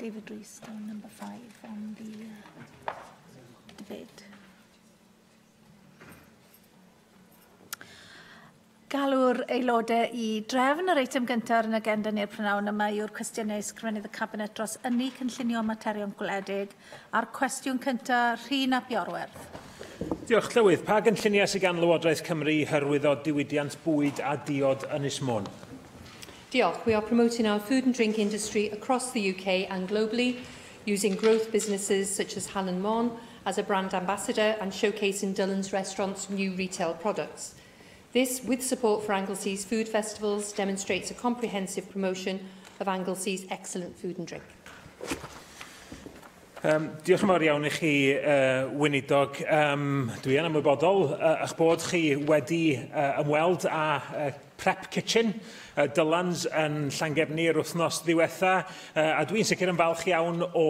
David Rees on number 5 on the debate. Galw'r aelodau i drefn yr eitem gyntaf yn agenda ni'r prynawn yma yw'r cwestiynau ysgrifennydd y Cabinet dros ynni cynllunio materion gwledig a'r cwestiwn cyntaf Rhyn ap Iorwerth. Diolch Llywydd. Pa gynlluniau sydd gan Lywodraeth Cymru hyrwyddo diwydiant bwyd a diod Ynys Môn? Diolch. We are promoting our food and drink industry across the UK and globally, using growth businesses such as Hallen Môn as a brand ambassador and showcasing Dillon's Restaurant's new retail products. This, with support for Anglesea's food festivals, demonstrates a comprehensive promotion of Anglesea's excellent food and drink. Diolch yn fawr iawn i chi, Weinidog. Dwi yn ymwybodol eich bod chi wedi ymweld â Prep Kitchen, Dylans yn Llangefni'r wythnos ddiwetha, a dwi'n sicr yn falch iawn o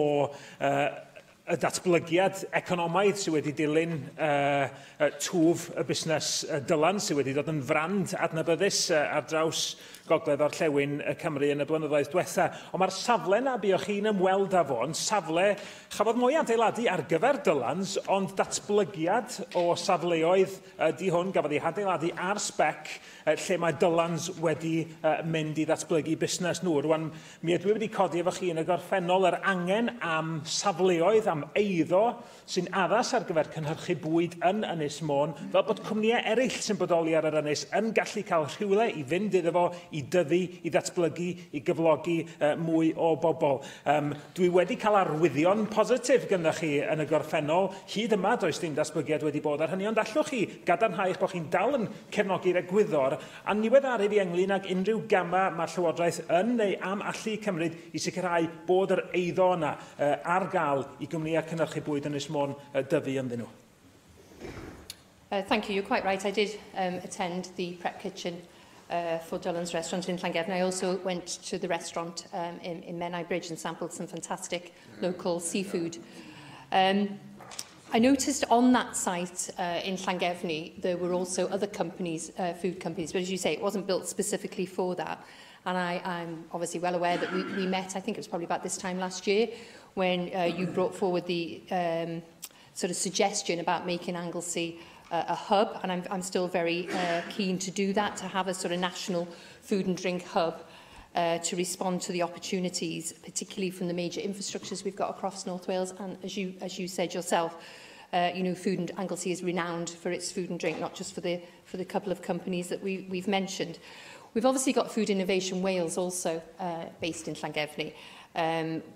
y datblygiad economaidd sydd wedi dilyn twf y busnes Dylans sydd wedi dod yn frand adnabyddus ar draws Gogledd Orllewin Cymru yn y blynyddoedd diwetha. Ond mae'r safle yna buoch chi'n ymweld â fo'n safle chafodd mwy adeiladu ar gyfer Dylans, ond datblygiad o safleoedd di hwn gafodd ei adeiladu ar spec lle mae Dylans wedi mynd i ddatblygu busnes nhw. Rwan, mi ydw i wedi codi efo chi yn y gorffennol yr angen am safleoedd, am eiddo sy'n addas ar gyfer cynhyrchu bwyd yn Ynys Môn, fel bod cwmnïau eraill sy'n bodoli ar yr ynys yn gallu cael rhywle i fynd iddo fo, i dyddu, i ddatblygu, i gyflogi mwy o bobl. Dwi wedi cael arwyddion positif gyda chi yn y gorffennol. Hyd yma does dim datblygiad wedi bod ar hynny, ond allwch chi gadarnhau eich bod chi'n dal yn cefnogi'r egwyddor a niweddaru fi ynglyn ag unrhyw gama mae Llywodraeth yn neu am allu cymryd i sicrhau bod yr eiddo yna ar gael i gwmnïau cynhyrchu bwyd Ynys Môn dyfu ynddyn nhw. Thank you. You're quite right. I did attend the Prep Kitchen for Dillon's Restaurant in Llangefni. I also went to the restaurant in Menai Bridge and sampled some fantastic local seafood. I noticed on that site in Llangefni there were also other companies, food companies, but as you say, it wasn't built specifically for that. And I'm obviously well aware that we met, I think it was probably about this time last year, when you brought forward the sort of suggestion about making Anglesey a hub, and I'm still very keen to do that, to have a sort of national food and drink hub to respond to the opportunities, particularly from the major infrastructures we've got across North Wales. And as you said yourself, you know, Food and Anglesey is renowned for its food and drink, not just for the couple of companies that we've mentioned. We've obviously got Food Innovation Wales also based in Llangefni.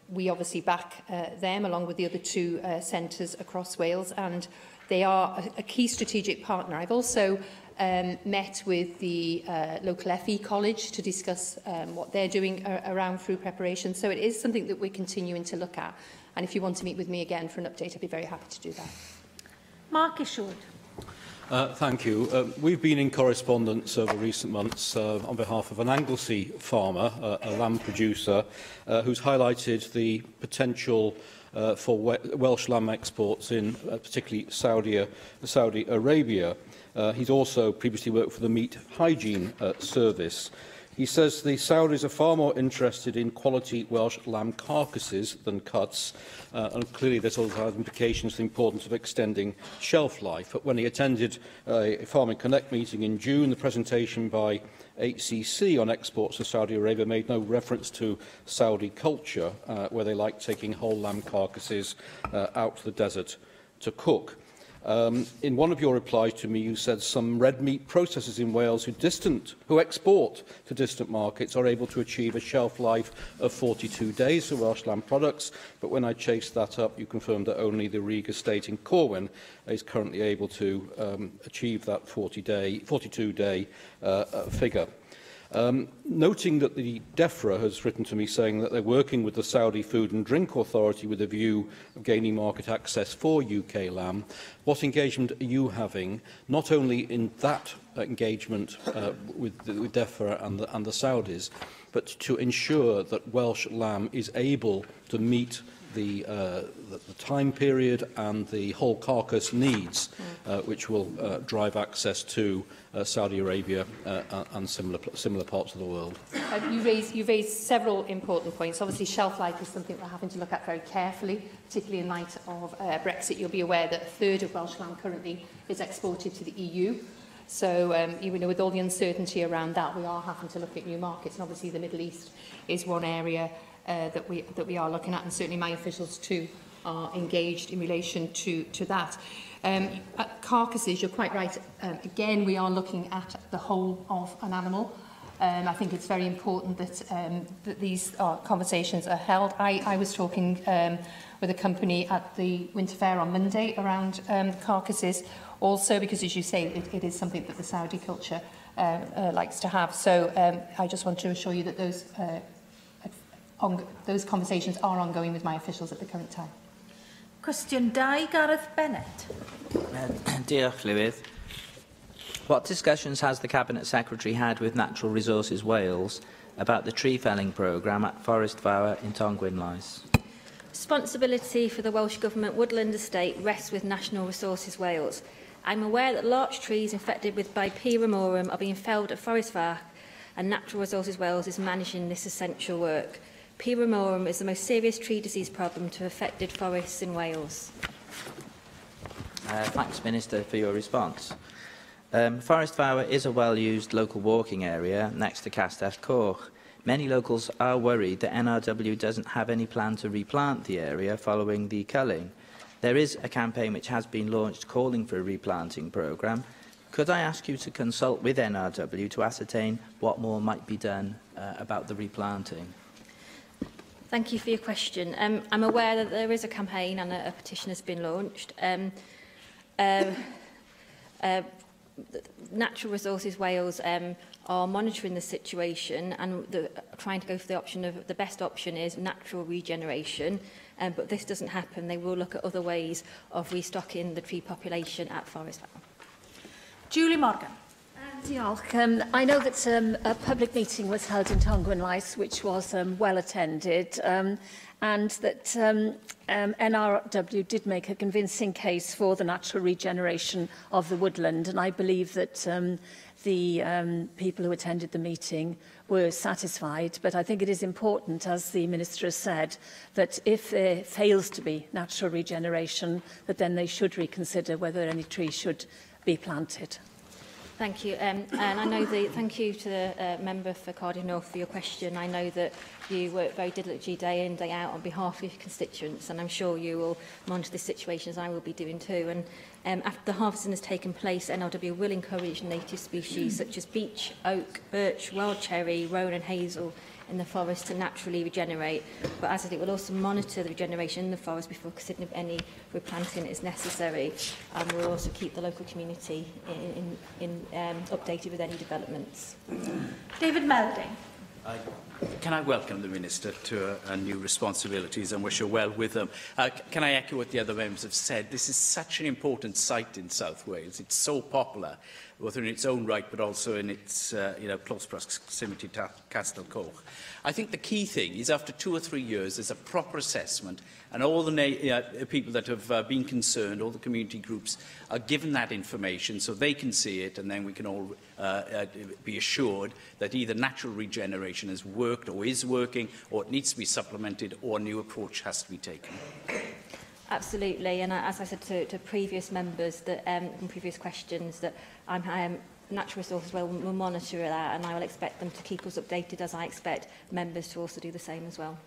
We obviously back them along with the other two centres across Wales, and they are a key strategic partner. I've also met with the local FE College to discuss what they're doing around fruit preparation. So it is something that we're continuing to look at. And if you want to meet with me again for an update, I'd be very happy to do that. Mark Isherwood. Thank you. We've been in correspondence over recent months on behalf of an Anglesey farmer, a lamb producer, who's highlighted the potential for Welsh lamb exports in particularly Saudi Arabia. He's also previously worked for the Meat Hygiene Service. He says the Saudis are far more interested in quality Welsh lamb carcasses than cuts, and clearly this also has implications for the importance of extending shelf life. But when he attended a Farming Connect meeting in June, the presentation by HCC on exports to Saudi Arabia made no reference to Saudi culture, where they like taking whole lamb carcasses out to the desert to cook. In one of your replies to me, you said some red meat processors in Wales who export to distant markets are able to achieve a shelf life of 42 days for Welsh lamb products. But when I chased that up, you confirmed that only the Rheg estate in Corwin is currently able to achieve that 42-day figure. Noting that the DEFRA has written to me saying that they're working with the Saudi Food and Drink Authority with a view of gaining market access for UK lamb, what engagement are you having, not only in that engagement with DEFRA and the Saudis, but to ensure that Welsh lamb is able to meet the time period and the whole carcass needs, which will drive access to Saudi Arabia and similar parts of the world. You raised several important points. Obviously, shelf life is something we're having to look at very carefully, particularly in light of Brexit. You'll be aware that a third of Welsh lamb currently is exported to the EU. So, even with all the uncertainty around that, we are having to look at new markets. And obviously, the Middle East is one area that we are looking at, and certainly my officials too are engaged in relation to that. Carcasses, you're quite right. Again, we are looking at the whole of an animal. I think it's very important that these conversations are held. I was talking with a company at the Winter Fair on Monday around carcasses, also because, as you say, it is something that the Saudi culture likes to have. So I just want to assure you that those conversations are ongoing with my officials at the current time. Cwestiwn 2, Gareth Bennett. Diolch, Llywydd. What discussions has the Cabinet Secretary had with Natural Resources Wales about the tree felling programme at Forest Fawr in Tongwynlais? Responsibility for the Welsh Government woodland estate rests with National Resources Wales. I'm aware that large trees infected by P. ramorum are being felled at Forest Fawr, and Natural Resources Wales is managing this essential work. P. ramorum is the most serious tree disease problem to affected forests in Wales. Thanks, Minister, for your response. Forest Fawr is a well-used local walking area next to Castell Coch. Many locals are worried that NRW doesn't have any plan to replant the area following the culling. There is a campaign which has been launched calling for a replanting programme. Could I ask you to consult with NRW to ascertain what more might be done about the replanting? Thank you for your question. I'm aware that there is a campaign and a petition has been launched. Natural Resources Wales are monitoring the situation and trying to go for the option of the best option is natural regeneration. But if this doesn't happen, they will look at other ways of restocking the tree population at Forest Fawr. Julie Morgan. Diolch. I know that a public meeting was held in Tongwynlais, which was well attended, and that NRW did make a convincing case for the natural regeneration of the woodland, and I believe that the people who attended the meeting were satisfied. But I think it is important, as the Minister has said, that if there fails to be natural regeneration, that then they should reconsider whether any trees should be planted. Thank you. And I know thank you to the member for Cardiff North for your question. I know that you work very diligently day in, day out on behalf of your constituents, and I'm sure you will monitor this situation as I will be doing too. And after the harvesting has taken place, NRW will encourage native species such as beech, oak, birch, wild cherry, rowan and hazel in the forest to naturally regenerate. But as I said, it will also monitor the regeneration in the forest before considering if any replanting is necessary. And we'll also keep the local community updated with any developments. David Melding. Can I welcome the Minister to her new responsibilities and wish her well with them? Can I echo what the other members have said? This is such an important site in South Wales. It's so popular, both in its own right, but also in its close proximity to Castell Coch. I think the key thing is after 2 or 3 years, there's a proper assessment, and all the people that have been concerned, all the community groups, are given that information so they can see it, and then we can all be assured that either natural regeneration has worked or is working, or it needs to be supplemented, or a new approach has to be taken. Absolutely, and as I said to previous members that in previous questions, that Natural Resources will monitor that, and I will expect them to keep us updated, as I expect members to also do the same as well.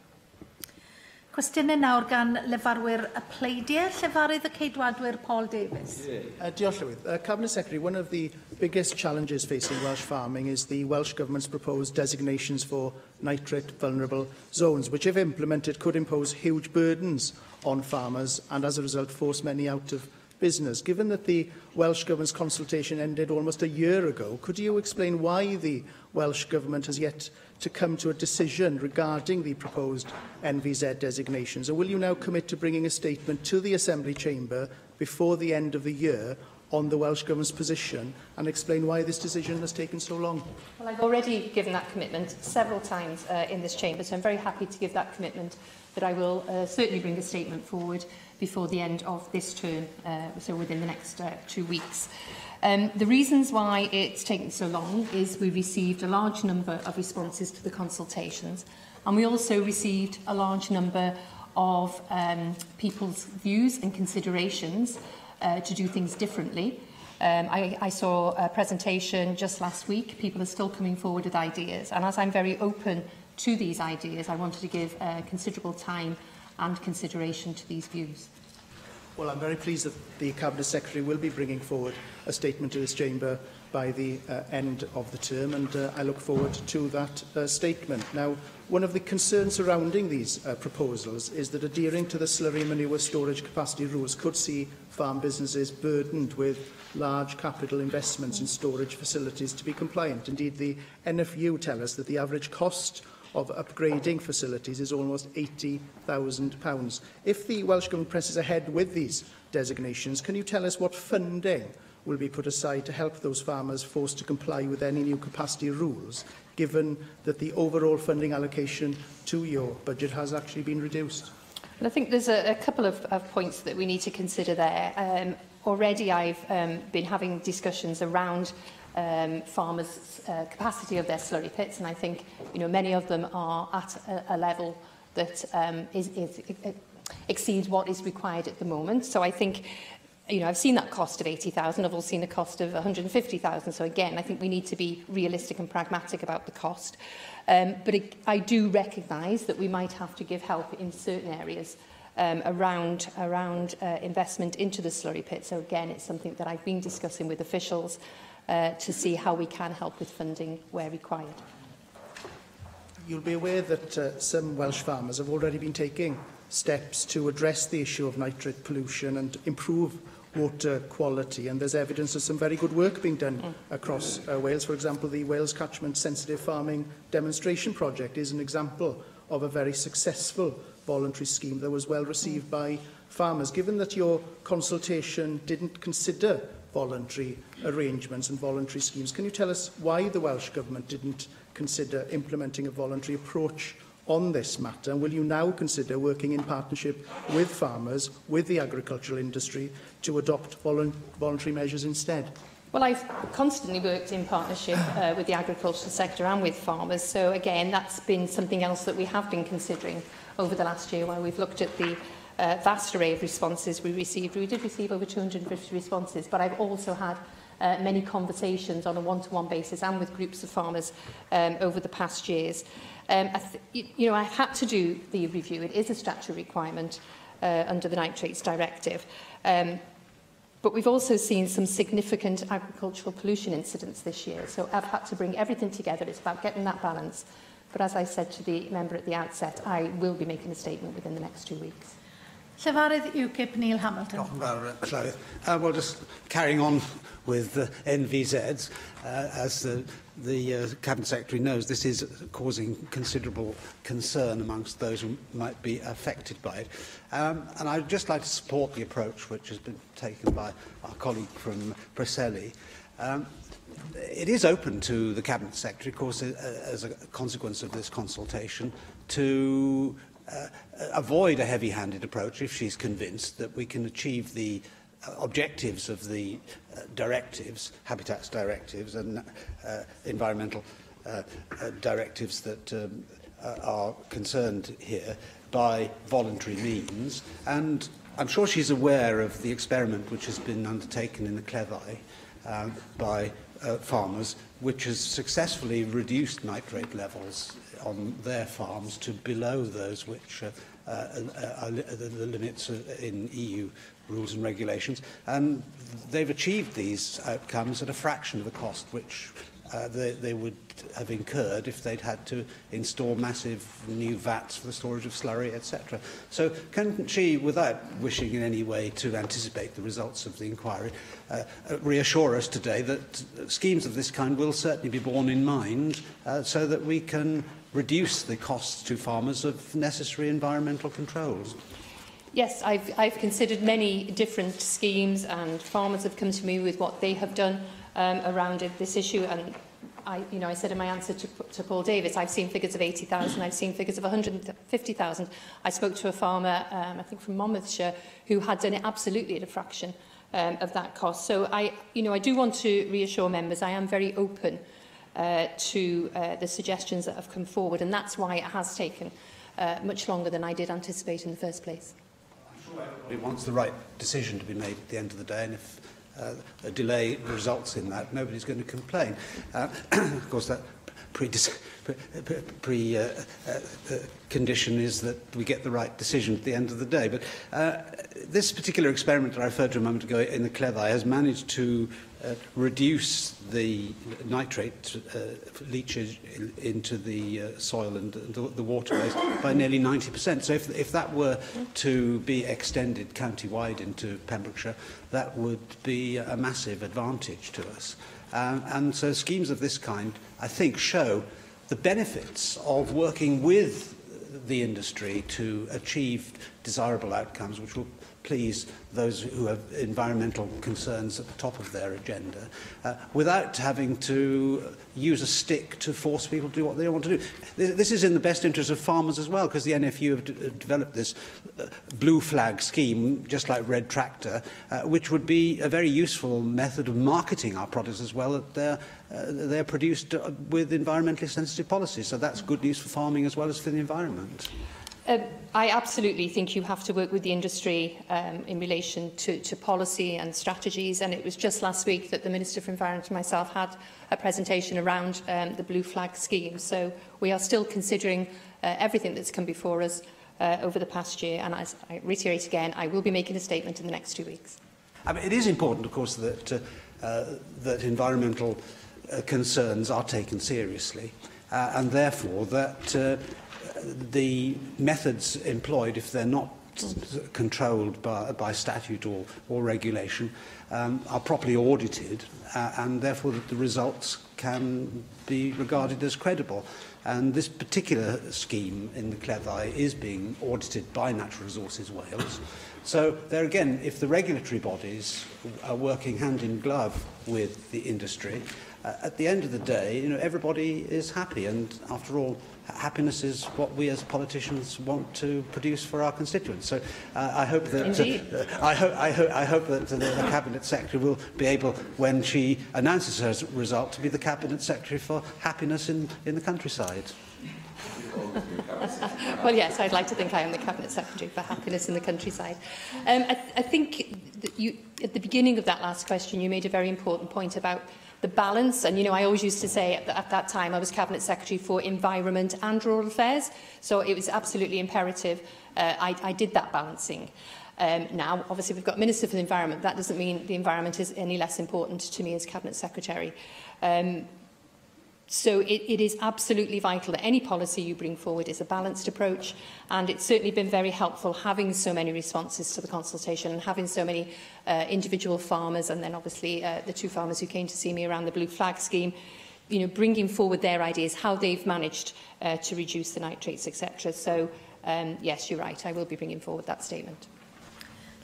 Cwestiynau nawr gan lefarwyr y pleidiau, llefarydd y ceidwadwyr Paul Davies. Diolch, Llywydd. Cabinet Secretary, one of the biggest challenges facing Welsh farming is the Welsh Government's proposed designations for nitrate vulnerable zones, which if implemented could impose huge burdens on farmers and as a result force many out of business. Given that the Welsh Government's consultation ended almost a year ago, could you explain why the Welsh Government has yet to come to a decision regarding the proposed NVZ designations? Or will you now commit to bringing a statement to the Assembly Chamber before the end of the year on the Welsh Government's position and explain why this decision has taken so long? Well, I've already given that commitment several times in this chamber, so I'm very happy to give that commitment that I will certainly bring a statement forward before the end of this term, so within the next 2 weeks. The reasons why it's taken so long is we received a large number of responses to the consultations, and we also received a large number of people's views and considerations to do things differently. I saw a presentation just last week. People are still coming forward with ideas, and as I'm very open to these ideas, I wanted to give considerable time and consideration to these views. Well, I'm very pleased that the Cabinet Secretary will be bringing forward a statement to this chamber by the end of the term, and I look forward to that statement. Now, one of the concerns surrounding these proposals is that adhering to the slurry manure storage capacity rules could see farm businesses burdened with large capital investments in storage facilities to be compliant. Indeed, the NFU tell us that the average cost of upgrading facilities is almost £80,000. If the Welsh Government presses ahead with these designations, can you tell us what funding will be put aside to help those farmers forced to comply with any new capacity rules, given that the overall funding allocation to your budget has actually been reduced? Well, I think there's a couple of points that we need to consider there. Already I've been having discussions around farmers' capacity of their slurry pits, and I think many of them are at a level that exceeds what is required at the moment. So I think I've seen that cost of 80,000. I've also seen the cost of 150,000. So again, I think we need to be realistic and pragmatic about the cost. But I do recognise that we might have to give help in certain areas around investment into the slurry pit. So again, it's something that I've been discussing with officials to see how we can help with funding where required. You'll be aware that some Welsh farmers have already been taking steps to address the issue of nitrate pollution and improve water quality, and there's evidence of some very good work being done across Wales. For example, the Wales Catchment Sensitive Farming Demonstration Project is an example of a very successful voluntary scheme that was well received by farmers. Given that your consultation didn't consider voluntary arrangements and voluntary schemes, can you tell us why the Welsh Government didn't consider implementing a voluntary approach on this matter? And will you now consider working in partnership with farmers, with the agricultural industry, to adopt voluntary measures instead? Well, I've constantly worked in partnership with the agricultural sector and with farmers. So again, that's been something else that we have been considering over the last year, while we've looked at the vast array of responses we received. We did receive over 250 responses, but I've also had many conversations on a one-to-one basis and with groups of farmers over the past years. I've had to do the review. It is a statutory requirement under the Nitrates Directive. But we've also seen some significant agricultural pollution incidents this year. So I've had to bring everything together. It's about getting that balance. But as I said to the member at the outset, I will be making a statement within the next 2 weeks. Llefarydd UKIP Neil Hamilton. Well, just carrying on with NVZs, as the Cabinet Secretary knows, this is causing considerable concern amongst those who might be affected by it. And I'd just like to support the approach which has been taken by our colleague from Preseli. It is open to the Cabinet Secretary, of course, as a consequence of this consultation, to avoid a heavy-handed approach if she's convinced that we can achieve the objectives of the directives, habitats directives and environmental directives that are concerned here by voluntary means. And I'm sure she's aware of the experiment which has been undertaken in the Cleddau by farmers, which has successfully reduced nitrate levels on their farms to below those which are the limits in EU rules and regulations. And they've achieved these outcomes at a fraction of the cost which they would have incurred if they'd had to install massive new vats for the storage of slurry, etc. So can she, without wishing in any way to anticipate the results of the inquiry, reassure us today that schemes of this kind will certainly be borne in mind so that we can reduce the costs to farmers of necessary environmental controls? Yes, I've considered many different schemes, and farmers have come to me with what they have done around this issue. And I said in my answer to Paul Davis, I've seen figures of 80,000, I've seen figures of 150,000. I spoke to a farmer, I think from Monmouthshire, who had done it absolutely at a fraction of that cost. So I do want to reassure members I am very open to the suggestions that have come forward, and that's why it has taken much longer than I did anticipate in the first place. It wants the right decision to be made at the end of the day, and if a delay results in that, nobody's going to complain. Of course, that condition is that we get the right decision at the end of the day. But this particular experiment that I referred to a moment ago in the Cleddau has managed to reduce the nitrate leachage into the soil and the waterways by nearly 90%. So if that were to be extended county-wide into Pembrokeshire, that would be a massive advantage to us. And so schemes of this kind, I think, show the benefits of working with the industry to achieve desirable outcomes, which will please those who have environmental concerns at the top of their agenda, without having to use a stick to force people to do what they want to do. This is in the best interest of farmers as well, because the NFU have developed this blue flag scheme, just like Red Tractor, which would be a very useful method of marketing our products as well, that they're produced with environmentally sensitive policies. So that's good news for farming as well as for the environment. I absolutely think you have to work with the industry in relation to policy and strategies, and it was just last week that the Minister for Environment and myself had a presentation around the Blue Flag scheme. So we are still considering everything that's come before us over the past year, and as I reiterate again, I will be making a statement in the next 2 weeks. I mean, it is important, of course, that that environmental concerns are taken seriously, and therefore that the methods employed, if they're not controlled by statute or regulation, are properly audited, and therefore that the results can be regarded as credible. And this particular scheme in the Cleddau is being audited by Natural Resources Wales. So there again, if the regulatory bodies are working hand in glove with the industry, at the end of the day, everybody is happy, and after all, happiness is what we as politicians want to produce for our constituents. So I hope that I hope that the Cabinet Secretary will be able, when she announces her result, to be the Cabinet Secretary for happiness in the countryside. Well, yes, I'd like to think I am the Cabinet Secretary for happiness in the countryside. I think that at the beginning of that last question, you made a very important point about the balance, and I always used to say at that time I was Cabinet Secretary for Environment and Rural Affairs, so it was absolutely imperative I did that balancing. Now, obviously, we've got Minister for the Environment. That doesn't mean the environment is any less important to me as Cabinet Secretary. So it is absolutely vital that any policy you bring forward is a balanced approach, and it's certainly been very helpful having so many responses to the consultation and having so many individual farmers, and then obviously the 2 farmers who came to see me around the Blue Flag scheme, bringing forward their ideas, how they've managed to reduce the nitrates, etc. So yes, you're right, I will be bringing forward that statement.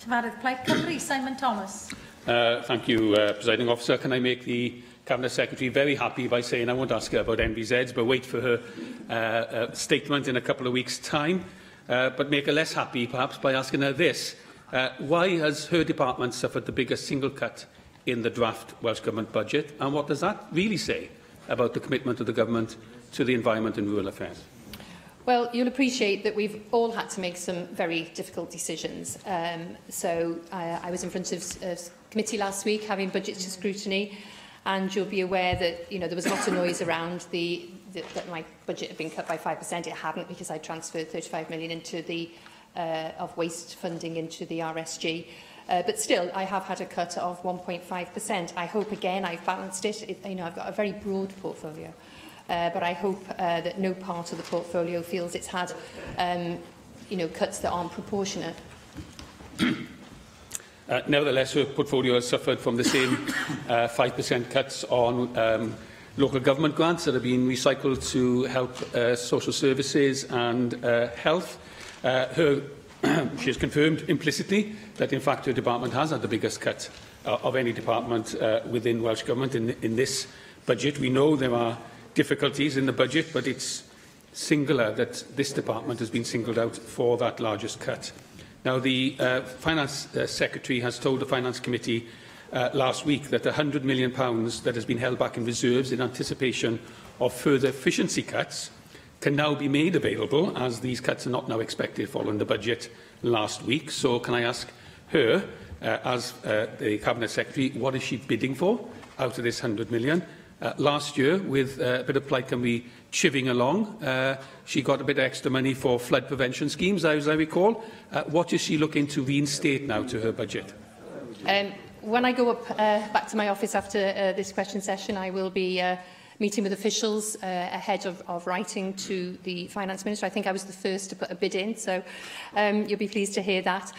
Llyfarydd Plaid Cymru, Simon Thomas. Thank you, Presiding Officer. Can I make the Cabinet Secretary very happy by saying I won't ask her about NVZs, but wait for her statement in a couple of weeks' time, but make her less happy perhaps by asking her this. Why has her department suffered the biggest single cut in the draft Welsh Government budget, and what does that really say about the commitment of the Government to the environment and rural affairs? Well, you'll appreciate that we've all had to make some very difficult decisions. So I was in front of committee last week having budget to scrutiny, and you'll be aware that there was a lot of noise around that my budget had been cut by 5%. It hadn't, because I transferred 35 million into the of waste funding into the RSG. But still, I have had a cut of 1.5%. I hope again I've balanced it. I've got a very broad portfolio. But I hope that no part of the portfolio feels it's had, cuts that aren't proportionate. Nevertheless, her portfolio has suffered from the same 5% cuts on local government grants that have been recycled to help social services and health. Her she has confirmed implicitly that, in fact, her department has had the biggest cut of any department within Welsh Government in this budget. We know there are difficulties in the budget, but it's singular that this department has been singled out for that largest cut. Now, the Finance Secretary has told the Finance Committee last week that £100 million that has been held back in reserves in anticipation of further efficiency cuts can now be made available, as these cuts are not now expected following the budget last week. So can I ask her, as the Cabinet Secretary, what is she bidding for out of this £100 million? Last year, with a bit of Plaid Cymru chivvying along, she got a bit of extra money for flood prevention schemes, as I recall. What is she looking to reinstate now to her budget? When I go up back to my office after this question session, I will be meeting with officials ahead of writing to the Finance Minister. I think I was the first to put a bid in, so you'll be pleased to hear that.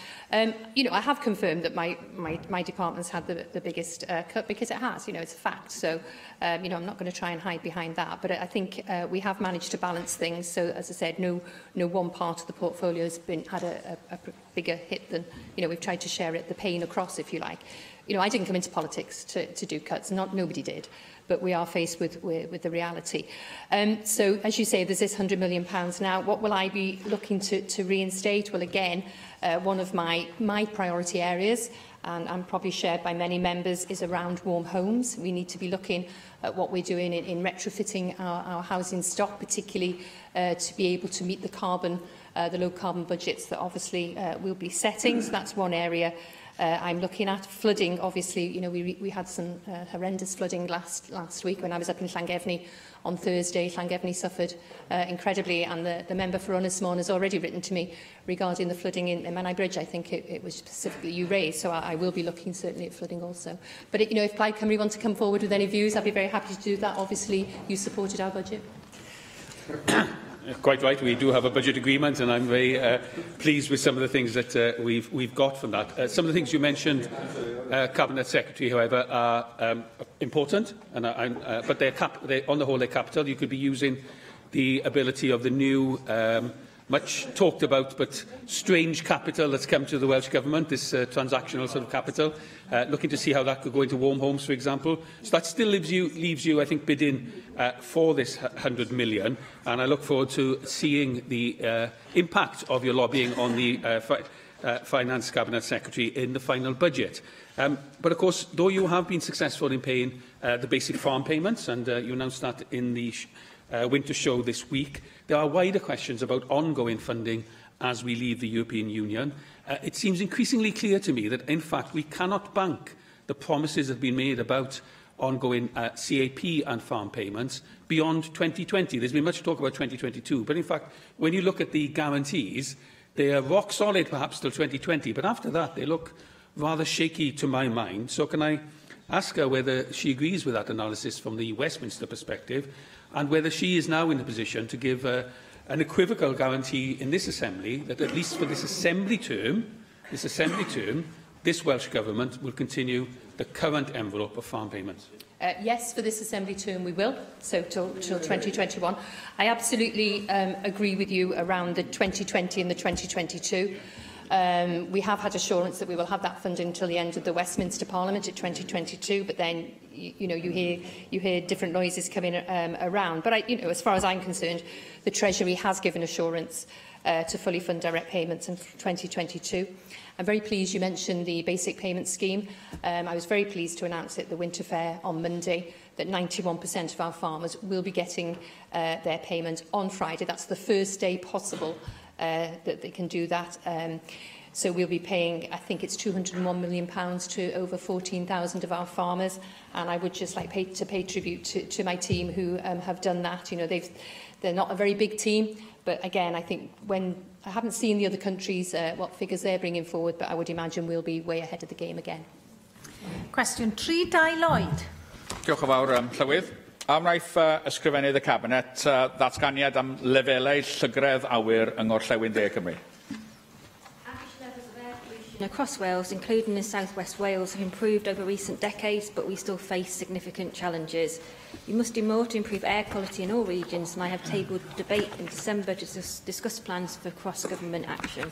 You know, I have confirmed that my department's had the biggest cut, because it has. You know, it's a fact. So, you know, I'm not going to try and hide behind that. But I think we have managed to balance things. So, as I said, no one part of the portfolio has had a bigger hit than, you know, we've tried to share the pain across, if you like. You know, I didn't come into politics to do cuts. Nobody did. But we are faced with the reality. So, as you say, there's this £100 million now. What will I be looking to reinstate? Well, again, one of my priority areas, and probably shared by many members, is around warm homes. We need to be looking at what we're doing in retrofitting our housing stock, particularly to be able to meet the low carbon budgets that obviously we'll be setting. So that's one area I'm looking at. Flooding, obviously, you know, we had some horrendous flooding last week when I was up in Llangefni on Thursday. Llangefni suffered incredibly, and the member for Ynys Môn has already written to me regarding the flooding in Menai Bridge. I think it was specifically you raised, so I will be looking certainly at flooding also. But, you know, if Plaid Cymru want to come forward with any views, I'd be very happy to do that. Obviously, you supported our budget. Quite right, we do have a budget agreement, and I'm very pleased with some of the things that we've got from that. Some of the things you mentioned, Cabinet Secretary, however, are important, and but on the whole they're capital. You could be using the ability of the new, much talked about but strange capital that's come to the Welsh Government, this transactional sort of capital, looking to see how that could go into warm homes, for example. So that still leaves you, I think, bidding for this £100 million, and I look forward to seeing the impact of your lobbying on the Finance Cabinet Secretary in the final budget. But of course, though you have been successful in paying the basic farm payments, and you announced that in the winter show this week, there are wider questions about ongoing funding as we leave the European Union. It seems increasingly clear to me that, in fact, we cannot bank the promises that have been made about ongoing CAP and farm payments beyond 2020. There's been much talk about 2022, but in fact, when you look at the guarantees, they are rock solid perhaps till 2020, but after that they look rather shaky to my mind. So can I ask her whether she agrees with that analysis from the Westminster perspective, and whether she is now in a position to give an equivocal guarantee in this Assembly that, at least for this Assembly term, this Welsh Government will continue the current envelope of farm payments. Yes, for this Assembly term we will, so till 2021. I absolutely agree with you around the 2020 and the 2022. We have had assurance that we will have that funding until the end of the Westminster Parliament at 2022, but then you know, you hear different noises coming around. But you know, as far as I'm concerned, the Treasury has given assurance to fully fund direct payments in 2022. I'm very pleased you mentioned the basic payment scheme. I was very pleased to announce at the Winter Fair on Monday that 91% of our farmers will be getting their payment on Friday. That's the first day possible that they can do that. So we'll be paying, I think it's £201 million to over 14,000 of our farmers. And I would just like to pay tribute to my team who have done that. You know, they're not a very big team, but again, I think when I haven't seen the other countries what figures they're bringing forward, but I would imagine we'll be way ahead of the game again. Cwestiwn 3-2 Lloyd. Diolch yn fawr, Llywydd. Am wnaeth ysgrifennydd y Cabinet ddatganiad am lefelau llygredd awyr yng Ngorllewin De Cymru. Across Wales, including in South West Wales, have improved over recent decades, but we still face significant challenges. We must do more to improve air quality in all regions, and I have tabled debate in December to discuss plans for cross-government action.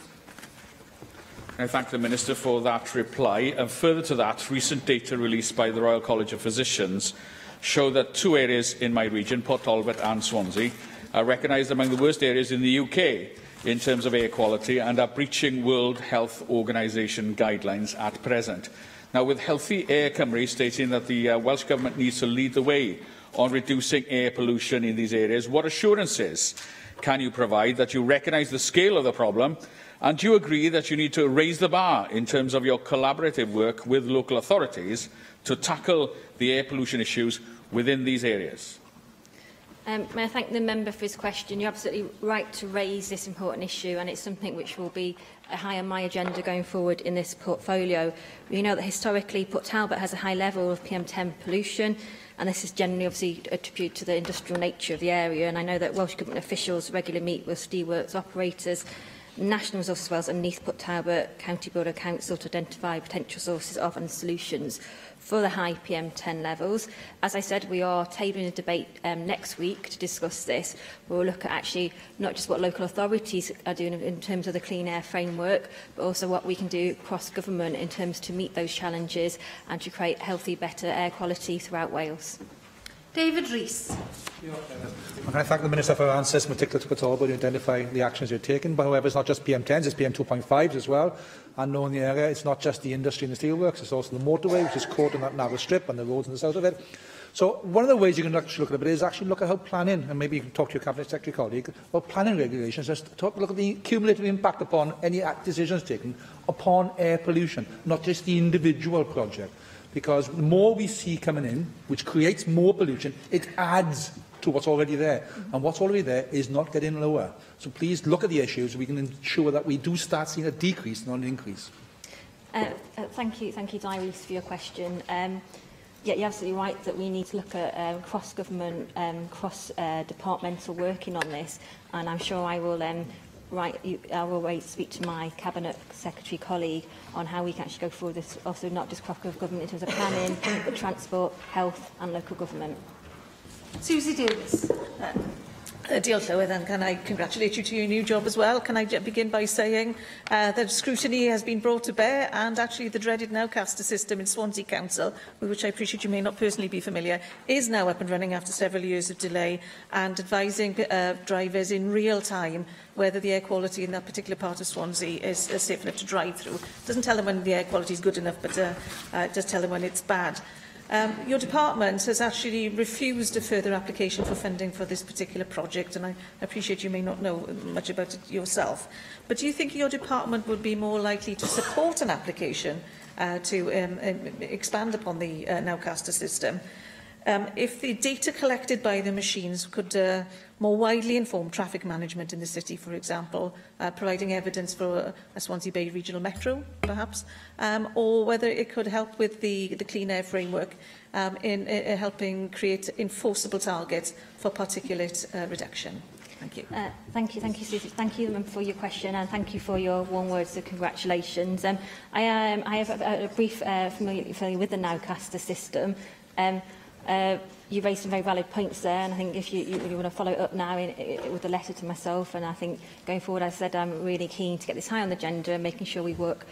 I thank the Minister for that reply. And further to that, recent data released by the Royal College of Physicians show that 2 areas in my region, Port Talbot and Swansea, are recognised among the worst areas in the UK in terms of air quality and are breaching World Health Organisation guidelines at present. Now, with Healthy Air Cymru stating that the Welsh Government needs to lead the way on reducing air pollution in these areas, what assurances can you provide that you recognise the scale of the problem, and do you agree that you need to raise the bar in terms of your collaborative work with local authorities to tackle the air pollution issues within these areas? May I thank the member for his question. You're absolutely right to raise this important issue, and it's something which will be high on my agenda going forward in this portfolio. We know that historically Port Talbot has a high level of PM10 pollution, and this is generally obviously attributed to the industrial nature of the area. And I know that Welsh Government officials regularly meet with steelworks operators, National Resources Wales and Neath Port Talbot County Board of Council to identify potential sources of and solutions for the high PM10 levels. As I said, we are tabling a debate next week to discuss this. We'll look at actually not just what local authorities are doing in terms of the clean air framework, but also what we can do across government in terms to meet those challenges and to create healthy, better air quality throughout Wales. David Rees. And I thank the Minister for her answers, particularly to Port Talbot, in identifying the actions you're taking. But however, it's not just PM10s, it's PM2.5s as well. And knowing the area, it's not just the industry and the steelworks, it's also the motorway, which is caught in that narrow strip, and the roads in the south of it. So one of the ways you can actually look at it is actually look at how planning, and maybe you can talk to your Cabinet Secretary colleague, about planning regulations, just look at the cumulative impact upon any decisions taken upon air pollution, not just the individual project. Because the more we see coming in, which creates more pollution, it adds to what's already there. And what's already there is not getting lower. So please look at the issues. We can ensure that we do start seeing a decrease, not an increase. Thank you, Dairis, for your question. Yeah, you're absolutely right that we need to look at cross-government, cross-departmental working on this. And I'm sure I will I will speak to my Cabinet Secretary colleague on how we can actually go forward this, also not just cross-government in terms of planning, but transport, health and local government. Susie Davis. Diolch, Llywydd, and can I congratulate you to your new job as well? Can I begin by saying that scrutiny has been brought to bear, and actually the dreaded Nowcaster system in Swansea Council, with which I appreciate you may not personally be familiar, is now up and running after several years of delay, and advising drivers in real time whether the air quality in that particular part of Swansea is safe enough to drive through. It doesn't tell them when the air quality is good enough, but it does tell them when it's bad. Your department has actually refused a further application for funding for this particular project, and I appreciate you may not know much about it yourself. But do you think your department would be more likely to support an application to expand upon the Nowcaster system if the data collected by the machines could more widely inform traffic management in the city, for example, providing evidence for a Swansea Bay Regional Metro, perhaps, or whether it could help with the Clean Air Framework in helping create enforceable targets for particulate reduction? Thank you. Thank you, Susie. Thank you for your question, and thank you for your warm words of congratulations. I have a brief familiarity with the Nowcaster system. You raised some very valid points there, and I think if you want to follow it up now with a letter to myself, and I think going forward, as I said, I'm really keen to get this high on the agenda, making sure we work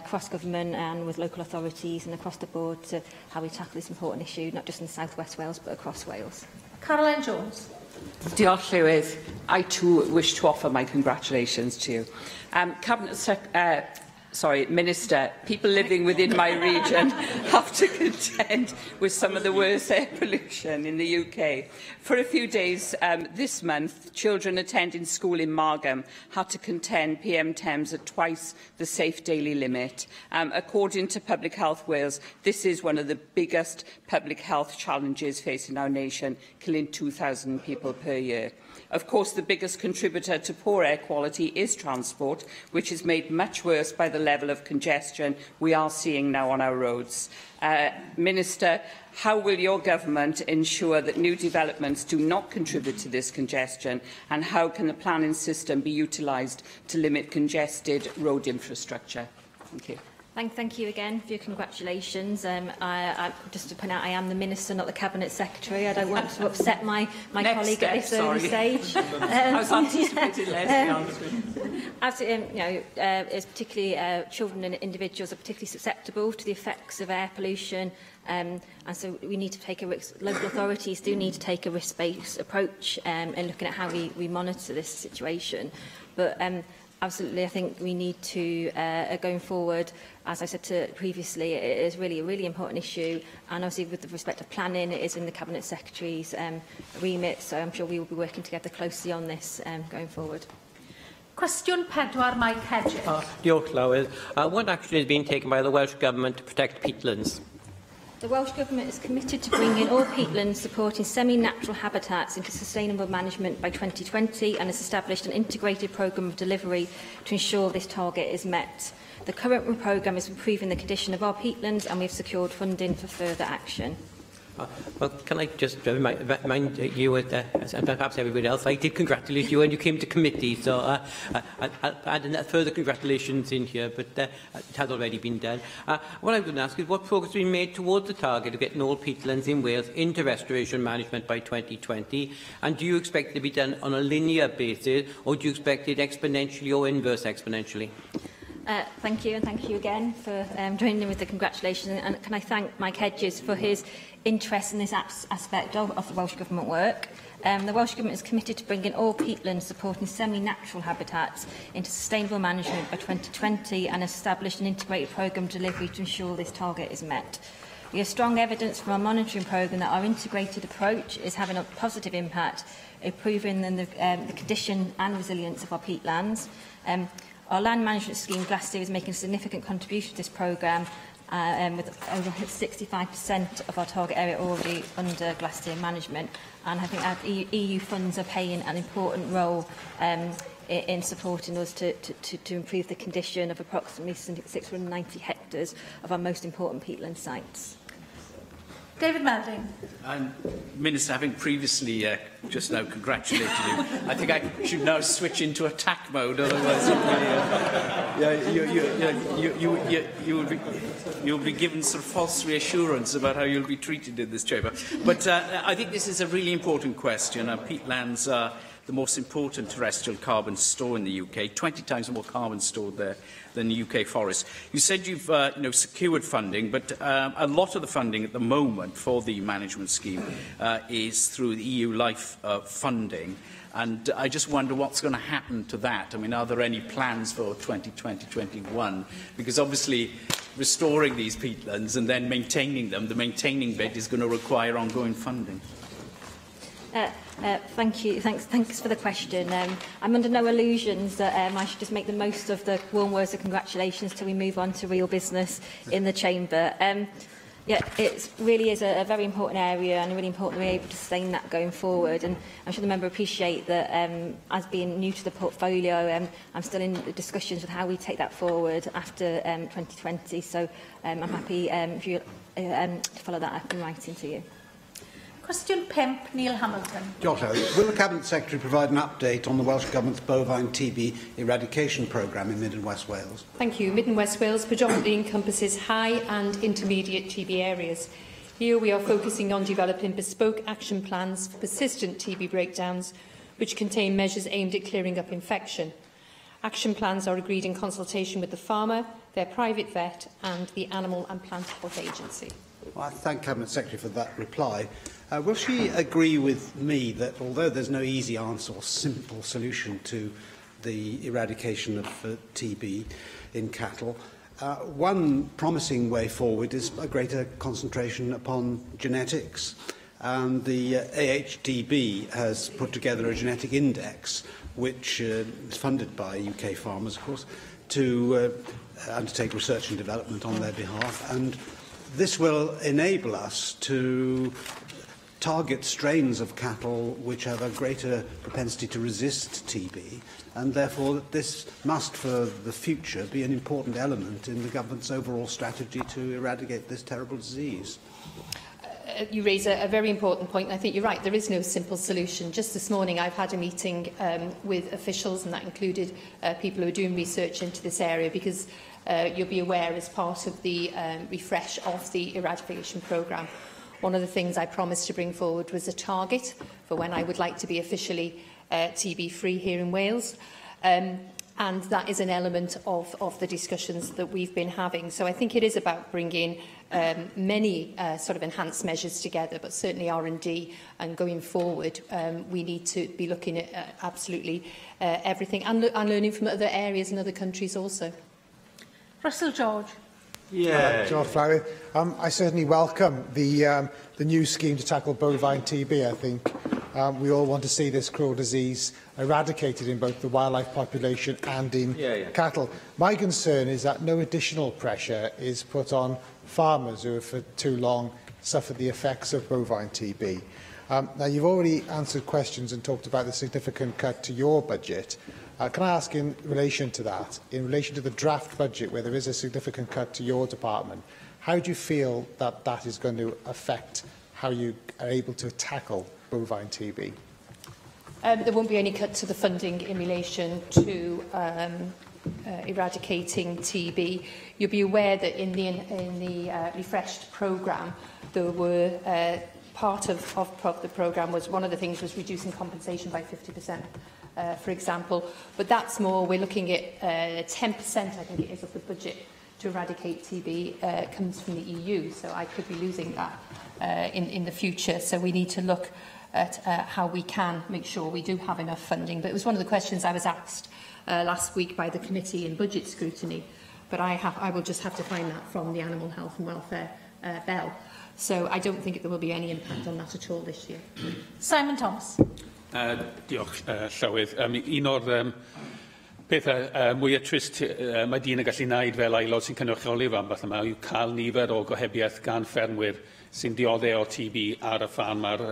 cross-government and with local authorities and across the board to how we tackle this important issue, not just in South West Wales, but across Wales. Caroline Jones. Diolch, Llywydd. I too wish to offer my congratulations to you. Minister, people living within my region have to contend with some of the worst air pollution in the UK. For a few days this month, children attending school in Margam had to contend PM10s at twice the safe daily limit. According to Public Health Wales, this is one of the biggest public health challenges facing our nation, killing 2,000 people per year. Of course, the biggest contributor to poor air quality is transport, which is made much worse by the level of congestion we are seeing now on our roads. Minister, how will your government ensure that new developments do not contribute to this congestion, and how can the planning system be utilised to limit congested road infrastructure? Thank you. Thank you again for your congratulations. Just to point out, I am the Minister, not the Cabinet Secretary. I don't want to upset my colleague at this early stage. I was anticipating less. Absolutely, it's particularly children and individuals are particularly susceptible to the effects of air pollution, and so we need to take local authorities do need to take a risk-based approach in looking at how we monitor this situation. But absolutely, I think we need to, going forward, as I said previously, it is really a really important issue, and obviously with the respect to planning, it is in the Cabinet Secretary's remit, so I'm sure we will be working together closely on this going forward. Cwestiwn 4, Mike Hedges. Diolch, Llywydd. What action is being taken by the Welsh Government to protect peatlands? The Welsh Government is committed to bringing all peatlands supporting semi-natural habitats into sustainable management by 2020 and has established an integrated programme of delivery to ensure this target is met. The current programme is improving the condition of our peatlands and we have secured funding for further action. Well, can I just remind you, and perhaps everybody else, I did congratulate you when you came to committee, so I add further congratulations in here, but it has already been done. What I was going to ask is what progress has been made towards the target of getting all peatlands in Wales into restoration management by 2020, and do you expect it to be done on a linear basis, or do you expect it exponentially or inverse exponentially? Thank you, and thank you again for joining in with the congratulations. And can I thank Mike Hedges for his interest in this aspect of the Welsh Government work. The Welsh Government is committed to bringing all peatlands supporting semi-natural habitats into sustainable management by 2020 and established an integrated programme delivery to ensure this target is met. We have strong evidence from our monitoring programme that our integrated approach is having a positive impact, improving the condition and resilience of our peatlands. Our land management scheme, Glassdoor, is making a significant contribution to this programme, with over 65% of our target area already under Glassdoor management. And I think our EU funds are playing an important role in supporting us to improve the condition of approximately 690 hectares of our most important peatland sites. David Melding. Minister, having previously just now congratulated you, I think I should now switch into attack mode, otherwise you'll be given sort of false reassurance about how you'll be treated in this chamber. But I think this is a really important question. Peatlands are the most important terrestrial carbon store in the UK, 20 times more carbon stored there than the UK forests. You said you've secured funding, but a lot of the funding at the moment for the management scheme is through the EU Life funding. And I just wonder what's going to happen to that. I mean, are there any plans for 2020-21? Because obviously restoring these peatlands and then maintaining them, the maintaining bit is going to require ongoing funding. Thank you. Thanks for the question. I'm under no illusions that I should just make the most of the warm words of congratulations till we move on to real business in the chamber. Yeah, it really is a very important area and really important that we're able to sustain that going forward. And I'm sure the member appreciate that as being new to the portfolio, I'm still in the discussions with how we take that forward after 2020. So I'm happy if you to follow that up in writing to you. Cwestiwn 5, Neil Hamilton. Diolch. Will the Cabinet Secretary provide an update on the Welsh Government's bovine TB eradication programme in Mid and West Wales? Thank you. Mid and West Wales predominantly encompasses high and intermediate TB areas. Here we are focusing on developing bespoke action plans for persistent TB breakdowns, which contain measures aimed at clearing up infection. Action plans are agreed in consultation with the farmer, their private vet and the Animal and Plant Health Agency. Well, I thank Cabinet Secretary for that reply. Will she agree with me that although there's no easy answer or simple solution to the eradication of TB in cattle, one promising way forward is a greater concentration upon genetics? And the AHDB has put together a genetic index, which is funded by UK farmers, of course, to undertake research and development on their behalf. And this will enable us to target strains of cattle which have a greater propensity to resist TB, and therefore this must, for the future, be an important element in the government's overall strategy to eradicate this terrible disease. you raise a very important point, and I think you're right, there is no simple solution. Just this morning I've had a meeting with officials, and that included people who are doing research into this area, because you'll be aware, as part of the refresh of the eradication programme, one of the things I promised to bring forward was a target for when I would like to be officially TB-free here in Wales. And that is an element of the discussions that we've been having. So I think it is about bringing many sort of enhanced measures together, but certainly R&D, and going forward, we need to be looking at absolutely everything, and learning from other areas and other countries also. Russell George. Yeah. George Flowery. I certainly welcome the new scheme to tackle bovine TB. I think we all want to see this cruel disease eradicated in both the wildlife population and in cattle. My concern is that no additional pressure is put on farmers who have for too long suffered the effects of bovine TB. Now, you've already answered questions and talked about the significant cut to your budget. Can I ask, in relation to that, in relation to the draft budget, where there is a significant cut to your department, how do you feel that that is going to affect how you are able to tackle bovine TB? There won't be any cut to the funding in relation to eradicating TB. You'll be aware that in the refreshed programme, there were part of the programme was, one of the things was reducing compensation by 50%. For example, but that's more, we're looking at 10%, I think it is, of the budget to eradicate TB comes from the EU, so I could be losing that in the future. So we need to look at how we can make sure we do have enough funding. But it was one of the questions I was asked last week by the committee in budget scrutiny, but I will just have to find that from the Animal Health and Welfare Bell. So I don't think there will be any impact on that at all this year. Simon Thomas. Diolch, Llywydd. Un o'r pethau mwyaf trist mae dyn yn gallu gwneud fel aelod sy'n cynrychioli fan fath yma yw cael nifer o gohebiaeth gan ffermwyr sy'n dioddau o TB ar y ffarm, ar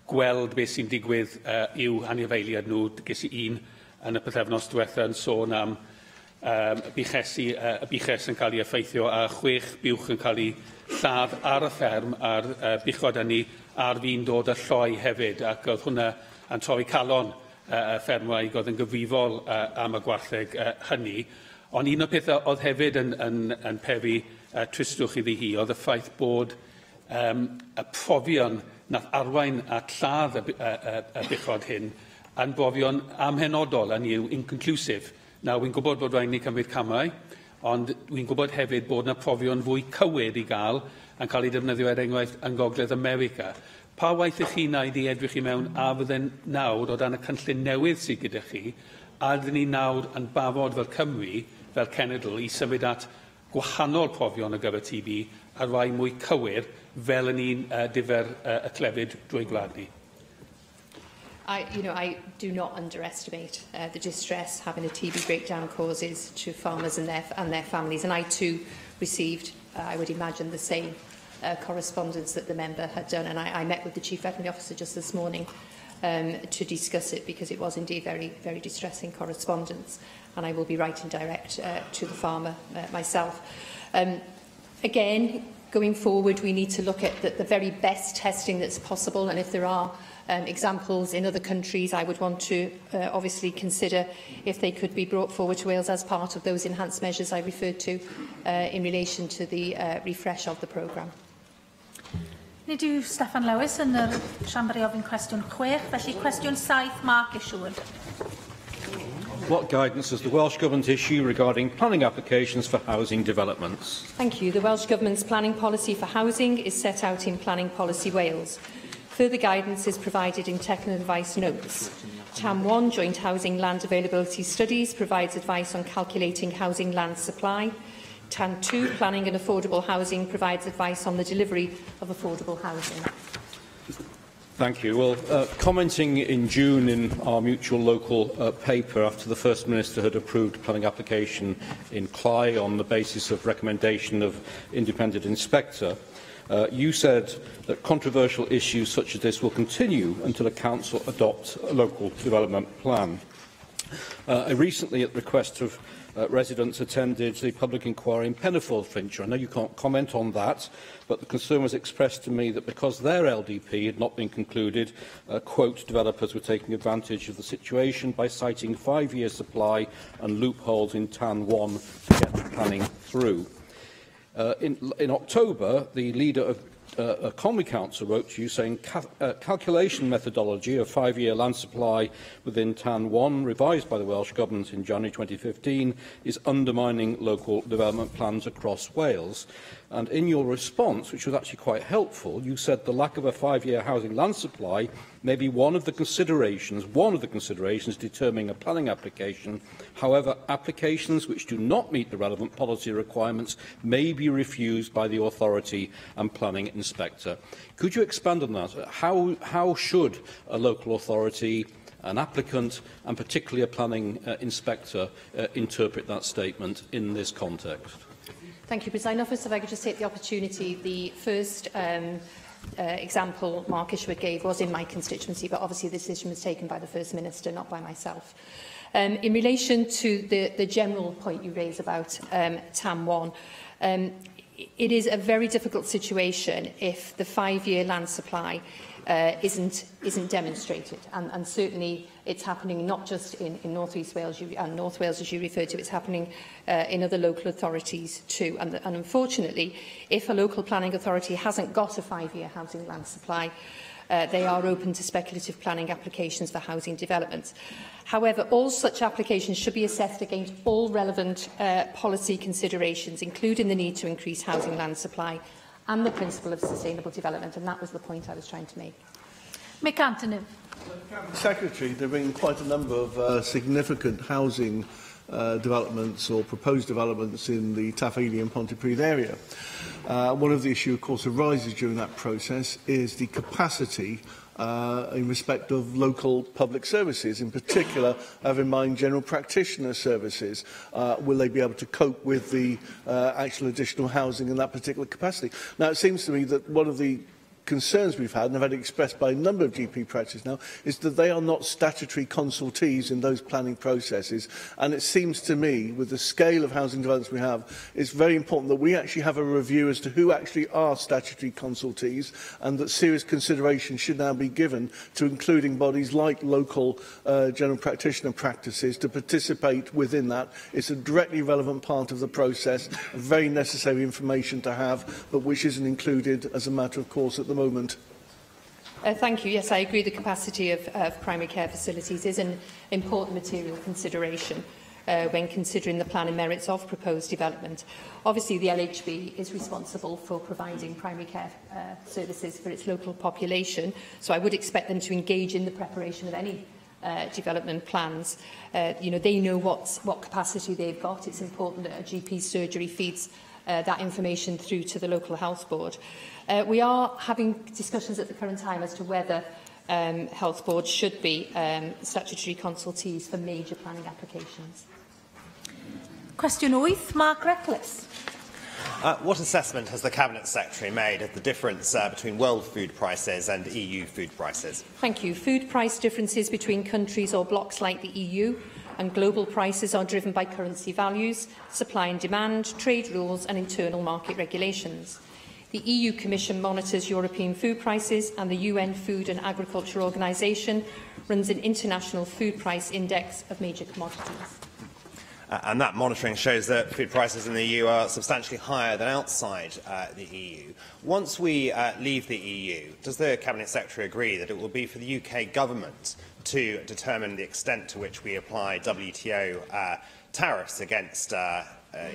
gweld beth sy'n digwydd i'w anifeiliad nhw. Ges i un yn y pythefnos diwethaf yn sôn am y biches yn cael ei effeithio a 6 buwch yn cael ei lladd ar y fferm a'r bichod hynny a'r fi'n dod â lloi hefyd, ac oedd hwnna yn troi calon y ffermwraig oedd yn gyfrifol am y gwartheg hynny. Ond un o'r pethau oedd hefyd yn pefu tristwch iddi hi oedd y ffaith bod y profion nath arwain at lladd y bichod hyn yn brofion amhenodol, yn yw inconclusive. Nawr, wy'n gwybod bod rhaid ni cymryd camau, ond wy'n gwybod hefyd bod yna profion fwy cywir i gael yn cael ei defnyddio enghraifft yng Ngogledd America. Pa waith ych chi wneud i edrych i mewn a fydden nawr o dan y cynllun newydd sydd gyda chi, a ydyn ni nawr yn barod fel Cymru, fel cenedl, i symud at gwahanol profion o gyfer TB a rai mwy cywir fel yn un difer y clefyd drwy gwlad ni? I do not underestimate the distress having a TB breakdown causes to farmers and their families, and I too received, I would imagine, the same correspondence that the member had done, and I met with the Chief Veterinary Officer just this morning to discuss it, because it was indeed very, very distressing correspondence, and I will be writing direct to the farmer myself. Again, going forward, we need to look at the very best testing that's possible, and if there are examples in other countries, I would want to obviously consider if they could be brought forward to Wales as part of those enhanced measures I referred to in relation to the refresh of the programme. Nid yw Steffan Lewis yn yr siambr i ofyn cwestiwn 6, felly cwestiwn 7, Mark Isherwood. What guidance does the Welsh Government issue regarding planning applications for housing developments? Thank you. The Welsh Government's planning policy for housing is set out in Planning Policy Wales. Further guidance is provided in technical advice notes. TAM 1, Joint Housing Land Availability Studies, provides advice on calculating housing land supply. TAM 2, Planning and Affordable Housing, provides advice on the delivery of affordable housing. Thank you. Well, commenting in June in our mutual local paper after the First Minister had approved a planning application in Cley on the basis of recommendation of independent inspector, you said that controversial issues such as this will continue until a council adopts a local development plan. I recently, at the request of residents, attended the public inquiry in Pennyfold, Flintshire. I know you can't comment on that, but the concern was expressed to me that because their LDP had not been concluded, quote, developers were taking advantage of the situation by citing 5-year supply and loopholes in TAN 1 to get the planning through. In October, the leader of Conwy Council wrote to you saying calculation methodology of 5-year land supply within TAN 1, revised by the Welsh Government in January 2015, is undermining local development plans across Wales. And in your response, which was actually quite helpful, you said the lack of a 5-year housing land supply may be one of the considerations determining a planning application. However, applications which do not meet the relevant policy requirements may be refused by the authority and planning inspector. Could you expand on that? How should a local authority, an applicant and particularly a planning inspector interpret that statement in this context? Thank you, President Officer. If I could just take the opportunity, the first example Mark Isherwood gave was in my constituency, but obviously the decision was taken by the First Minister, not by myself. In relation to the general point you raise about TAM 1, it is a very difficult situation if the 5-year land supply isn't demonstrated, and certainly it's happening not just in North East Wales and North Wales, as you referred to, it's happening in other local authorities too. And unfortunately, if a local planning authority hasn't got a 5-year housing land supply, they are open to speculative planning applications for housing development. However, all such applications should be assessed against all relevant policy considerations, including the need to increase housing land supply and the principle of sustainable development, and that was the point I was trying to make. Mick Antonin. Secretary, there have been quite a number of significant housing developments or proposed developments in the Taff-Ely and Pontypridd area. One of the issues, of course, arises during that process is the capacity in respect of local public services, in particular, have in mind general practitioner services. Will they be able to cope with the actual additional housing in that particular capacity? Now, it seems to me that one of the concerns we've had, and I've had it expressed by a number of GP practices now, is that they are not statutory consultees in those planning processes. And it seems to me, with the scale of housing developments we have, it's very important that we actually have a review as to who actually are statutory consultees, and that serious consideration should now be given to including bodies like local general practitioner practices to participate within that. It's a directly relevant part of the process, very necessary information to have, but which isn't included as a matter of course at the moment. Thank you. Yes, I agree the capacity of primary care facilities is an important material consideration when considering the planning merits of proposed development. Obviously, the LHB is responsible for providing primary care services for its local population, so I would expect them to engage in the preparation of any development plans. They know what capacity they've got. It's important that a GP surgery feeds that information through to the local health board. We are having discussions at the current time as to whether health boards should be statutory consultees for major planning applications. Question 8, Mark Reckless. What assessment has the Cabinet Secretary made of the difference between world food prices and EU food prices? Thank you. Food price differences between countries or blocs like the EU and global prices are driven by currency values, supply and demand, trade rules and internal market regulations. The EU Commission monitors European food prices, and the UN Food and Agriculture Organization runs an international food price index of major commodities. And that monitoring shows that food prices in the EU are substantially higher than outside the EU. Once we leave the EU, does the Cabinet Secretary agree that it will be for the UK government to determine the extent to which we apply WTO tariffs against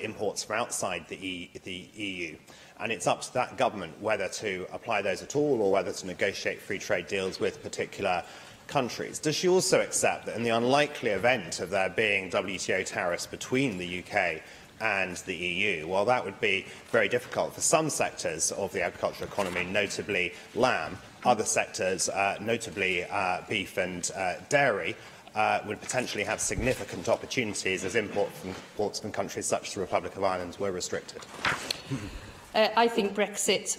imports from outside the EU? And it's up to that government whether to apply those at all or whether to negotiate free trade deals with particular countries. Does she also accept that in the unlikely event of there being WTO tariffs between the UK and the EU, while that would be very difficult for some sectors of the agricultural economy, notably lamb, other sectors, notably beef and dairy, would potentially have significant opportunities as imports from countries such as the Republic of Ireland were restricted? I think Brexit,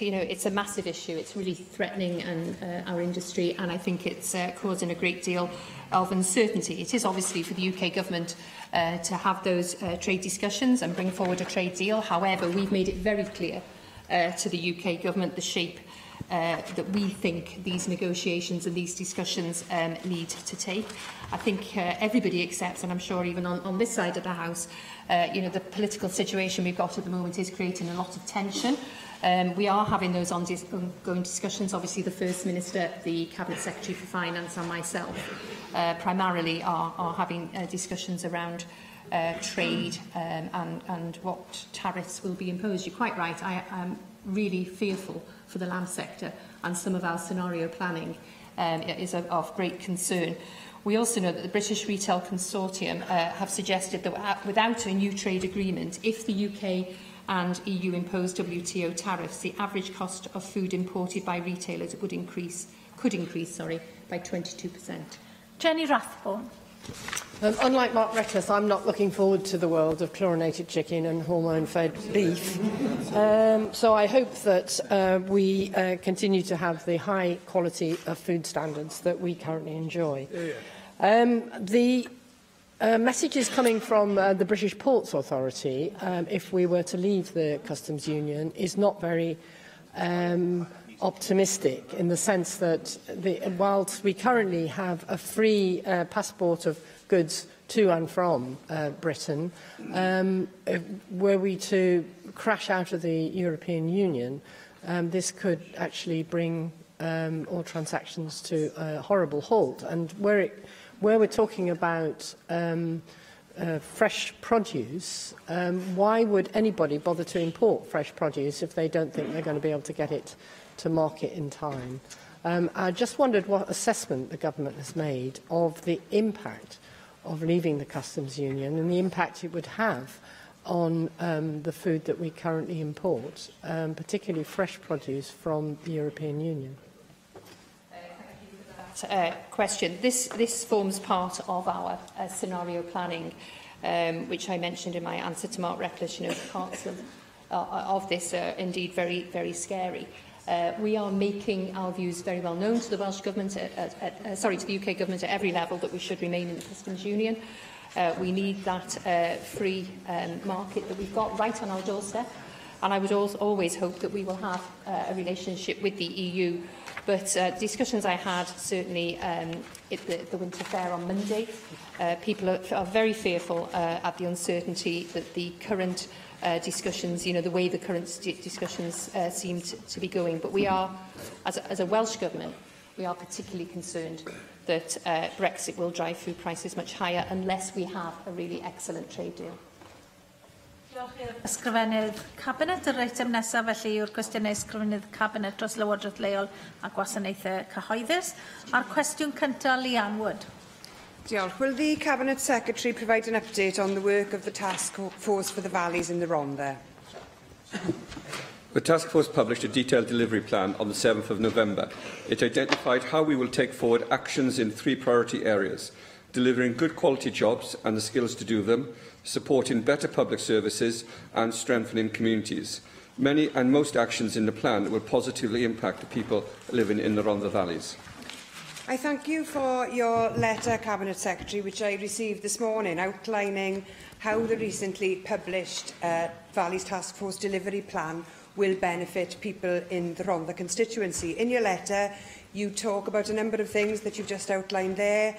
it's a massive issue. It's really threatening our industry, and I think it's causing a great deal of uncertainty. It is obviously for the UK government to have those trade discussions and bring forward a trade deal. However, we've made it very clear to the UK government the shape that we think these negotiations and these discussions need to take. I think everybody accepts, and I'm sure even on this side of the House, the political situation we've got at the moment is creating a lot of tension. We are having those ongoing discussions. Obviously, the First Minister, the Cabinet Secretary for Finance and myself primarily are having discussions around trade and what tariffs will be imposed. You're quite right. I am really fearful for the lamb sector, and some of our scenario planning is of great concern. We also know that the British Retail Consortium have suggested that without a new trade agreement, if the UK and EU impose WTO tariffs, the average cost of food imported by retailers could increase by 22%. Jenny Rathbone. Unlike Mark Reckless, I'm not looking forward to the world of chlorinated chicken and hormone-fed beef. So I hope that we continue to have the high quality of food standards that we currently enjoy. The message is coming from the British Ports Authority, if we were to leave the Customs Union, is not very optimistic, in the sense that whilst we currently have a free passport of goods to and from Britain, were we to crash out of the European Union, this could actually bring all transactions to a horrible halt. And where we're talking about fresh produce, why would anybody bother to import fresh produce if they don't think they're going to be able to get it to market in time? I just wondered what assessment the government has made of the impact of leaving the customs union and the impact it would have on the food that we currently import, particularly fresh produce from the European Union. Question. This forms part of our scenario planning, which I mentioned in my answer to Mark Reckless. Parts of this are indeed very, very scary. We are making our views very well known to the Welsh Government, to the UK Government at every level, that we should remain in the Customs Union. We need that free market that we've got right on our doorstep. And I would always hope that we will have a relationship with the EU. But discussions I had, certainly at the Winter Fair on Monday, people are very fearful at the uncertainty that the current discussions, the way the current discussions seem to be going. But we are, as a Welsh Government, we are particularly concerned that Brexit will drive food prices much higher unless we have a really excellent trade deal. Diolch i'r ysgrifennydd Cabinet. Yr eitem nesaf felly yw'r cwestiynau ysgrifennydd Cabinet dros Lywodraeth Leol a gwasanaethau cyhoeddus. A'r cwestiwn cyntaf, Leanne Wood. Diolch. Will the Cabinet Secretary provide an update on the work of the task force for the valleys in the Rhondda? The task force published a detailed delivery plan on the 7th of November. It identified how we will take forward actions in 3 priority areas: delivering good quality jobs and the skills to do them, supporting better public services and strengthening communities. Many and most actions in the plan will positively impact the people living in the Rhondda Valleys. I thank you for your letter, Cabinet Secretary, which I received this morning, outlining how the recently published Valleys Task Force delivery plan will benefit people in the Rhondda constituency. In your letter, you talk about a number of things that you've just outlined there: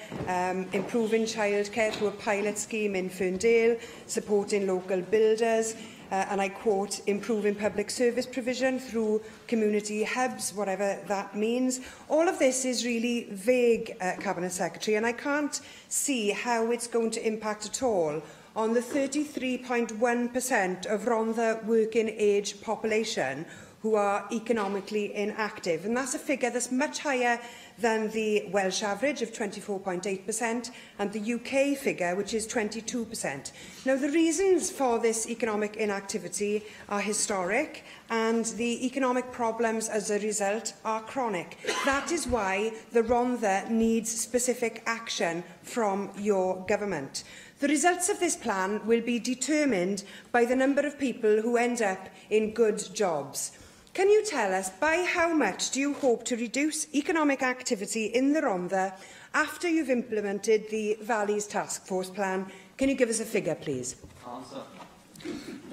improving childcare through a pilot scheme in Ferndale, supporting local builders, and I quote, improving public service provision through community hubs, whatever that means. All of this is really vague, Cabinet Secretary, and I can't see how it's going to impact at all on the 33.1% of Rhondda working age population who are economically inactive. And that's a figure that's much higher than the Welsh average of 24.8% and the UK figure, which is 22%. Now, the reasons for this economic inactivity are historic, and the economic problems as a result are chronic. That is why the Rhondda needs specific action from your government. The results of this plan will be determined by the number of people who end up in good jobs. Can you tell us by how much do you hope to reduce economic activity in the Rhondda after you've implemented the Valleys Task Force plan? Can you give us a figure, please? Answer.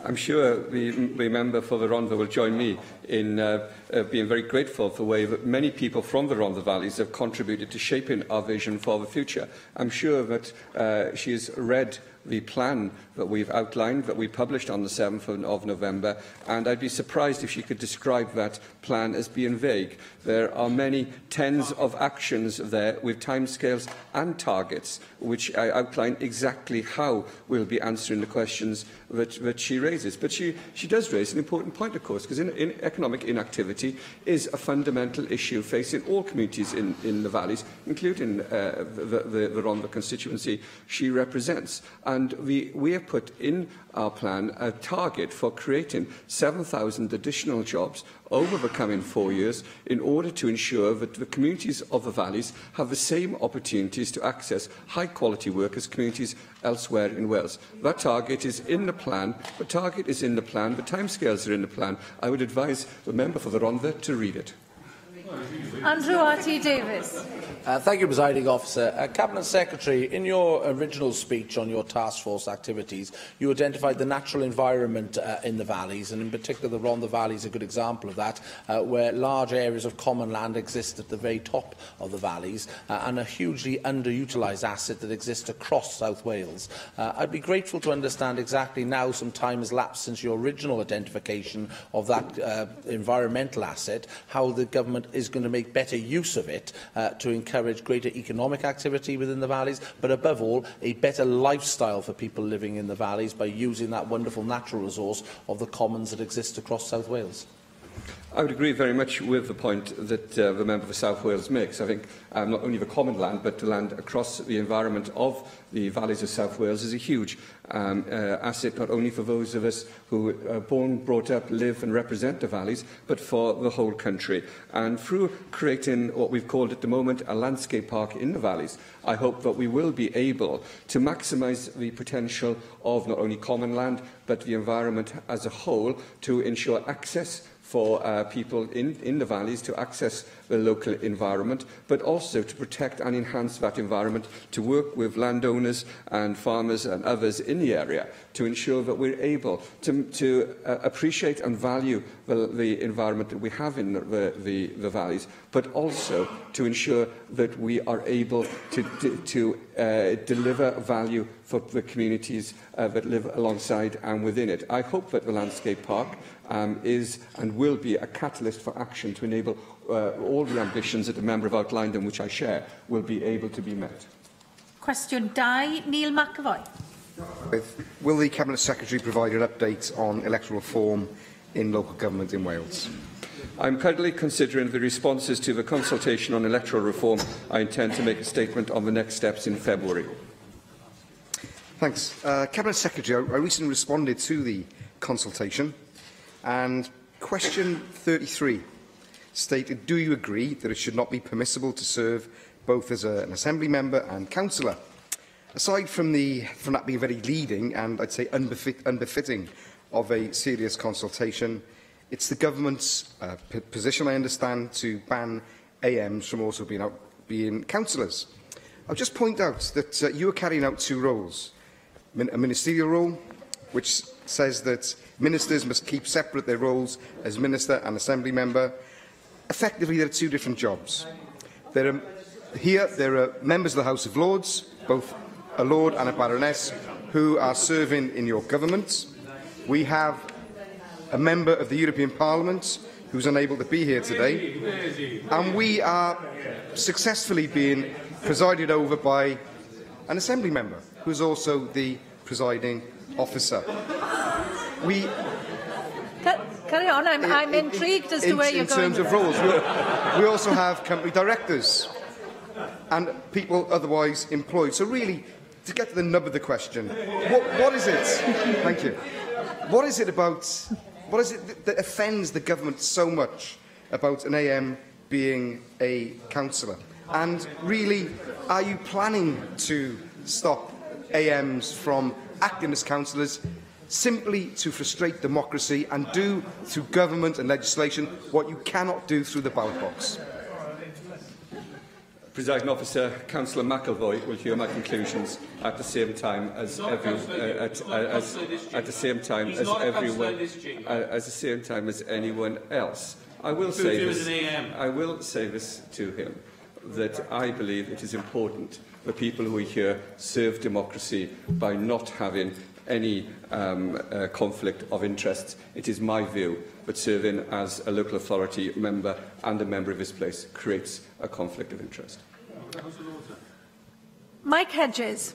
I'm sure the member for the Rhondda will join me in being very grateful for the way that many people from the Rhondda Valleys have contributed to shaping our vision for the future. I'm sure that she has read the plan that we've outlined, that we published on the 7th of November, and I'd be surprised if she could describe that plan as being vague. There are many tens of actions there with timescales and targets, which I outline exactly how we'll be answering the questions that she raises. But she does raise an important point, of course, because economic inactivity is a fundamental issue facing all communities in the valleys, including the Rhondda constituency she represents. And we have put in our plan a target for creating 7,000 additional jobs over the coming 4 years in order to ensure that the communities of the valleys have the same opportunities to access high-quality work as communities elsewhere in Wales. That target is in the plan. The target is in the plan. The timescales are in the plan. I would advise the member for the Rhondda to read it. Andrew R.T. Davies. Thank you, Presiding Officer. Cabinet Secretary, in your original speech on your task force activities, you identified the natural environment in the valleys, and in particular the Rhondda Valley is a good example of that, where large areas of common land exist at the very top of the valleys, and a hugely underutilised asset that exists across South Wales. I'd be grateful to understand exactly now, some time has lapsed since your original identification of that environmental asset, how the government is going to make better use of it to encourage greater economic activity within the valleys, but above all, a better lifestyle for people living in the valleys by using that wonderful natural resource of the commons that exist across South Wales. I would agree very much with the point that the member for South Wales makes. I think not only the common land, but the land across the environment of the valleys of South Wales is a huge asset, not only for those of us who are born, brought up, live and represent the valleys, but for the whole country. And through creating what we've called at the moment a landscape park in the valleys, I hope that we will be able to maximise the potential of not only common land, but the environment as a whole, to ensure access for people in the valleys to access the local environment, but also to protect and enhance that environment, to work with landowners and farmers and others in the area to ensure that we're able to appreciate and value the environment that we have in the valleys, but also to ensure that we are able to deliver value for the communities that live alongside and within it. I hope that the Landscape Park is and will be a catalyst for action to enable all the ambitions that the member have outlined and which I share will be able to be met. Question 2, Neil McAvoy. Will the Cabinet Secretary provide an update on electoral reform in local government in Wales? I'm currently considering the responses to the consultation on electoral reform. I intend to make a statement on the next steps in February. Thanks. Cabinet Secretary, I recently responded to the consultation, and question 33 stated, do you agree that it should not be permissible to serve both as an Assembly member and councillor? Aside from that being very leading and, I'd say, unbefitting of a serious consultation, it's the government's position, I understand, to ban AMs from also being councillors. I'll just point out that you are carrying out two roles. A ministerial role, which says that ministers must keep separate their roles as minister and Assembly member. Effectively, there are two different jobs. There are members of the House of Lords, both a Lord and a Baroness, who are serving in your government. We have a member of the European Parliament who's unable to be here today. And we are successfully being presided over by an Assembly member, who is also the presiding officer. Carry on, I'm intrigued as to where you're going. In terms of roles, we also have company directors and people otherwise employed. So really, to get to the nub of the question, what is it? Thank you. What is it that offends the government so much about an AM being a councillor? And really, are you planning to stop AMs from acting as councillors simply to frustrate democracy and do through government and legislation what you cannot do through the ballot box? Presiding Officer, Councillor McElvoy will hear my conclusions at the same time as anyone else. I will say this to him, that I believe it is important for people who are here serve democracy by not having any conflict of interest. It is my view that serving as a local authority member and a member of this place creates a conflict of interest. Mike Hedges.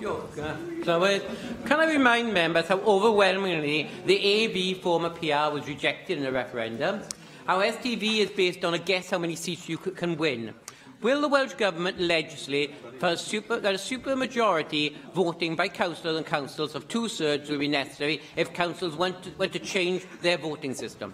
Can I remind members how overwhelmingly the AB former PR was rejected in the referendum? Our STV is based on a guess how many seats you can win. Will the Welsh Government legislate for a supermajority voting by councillors and councils of 2/3 will be necessary if councils want to change their voting system?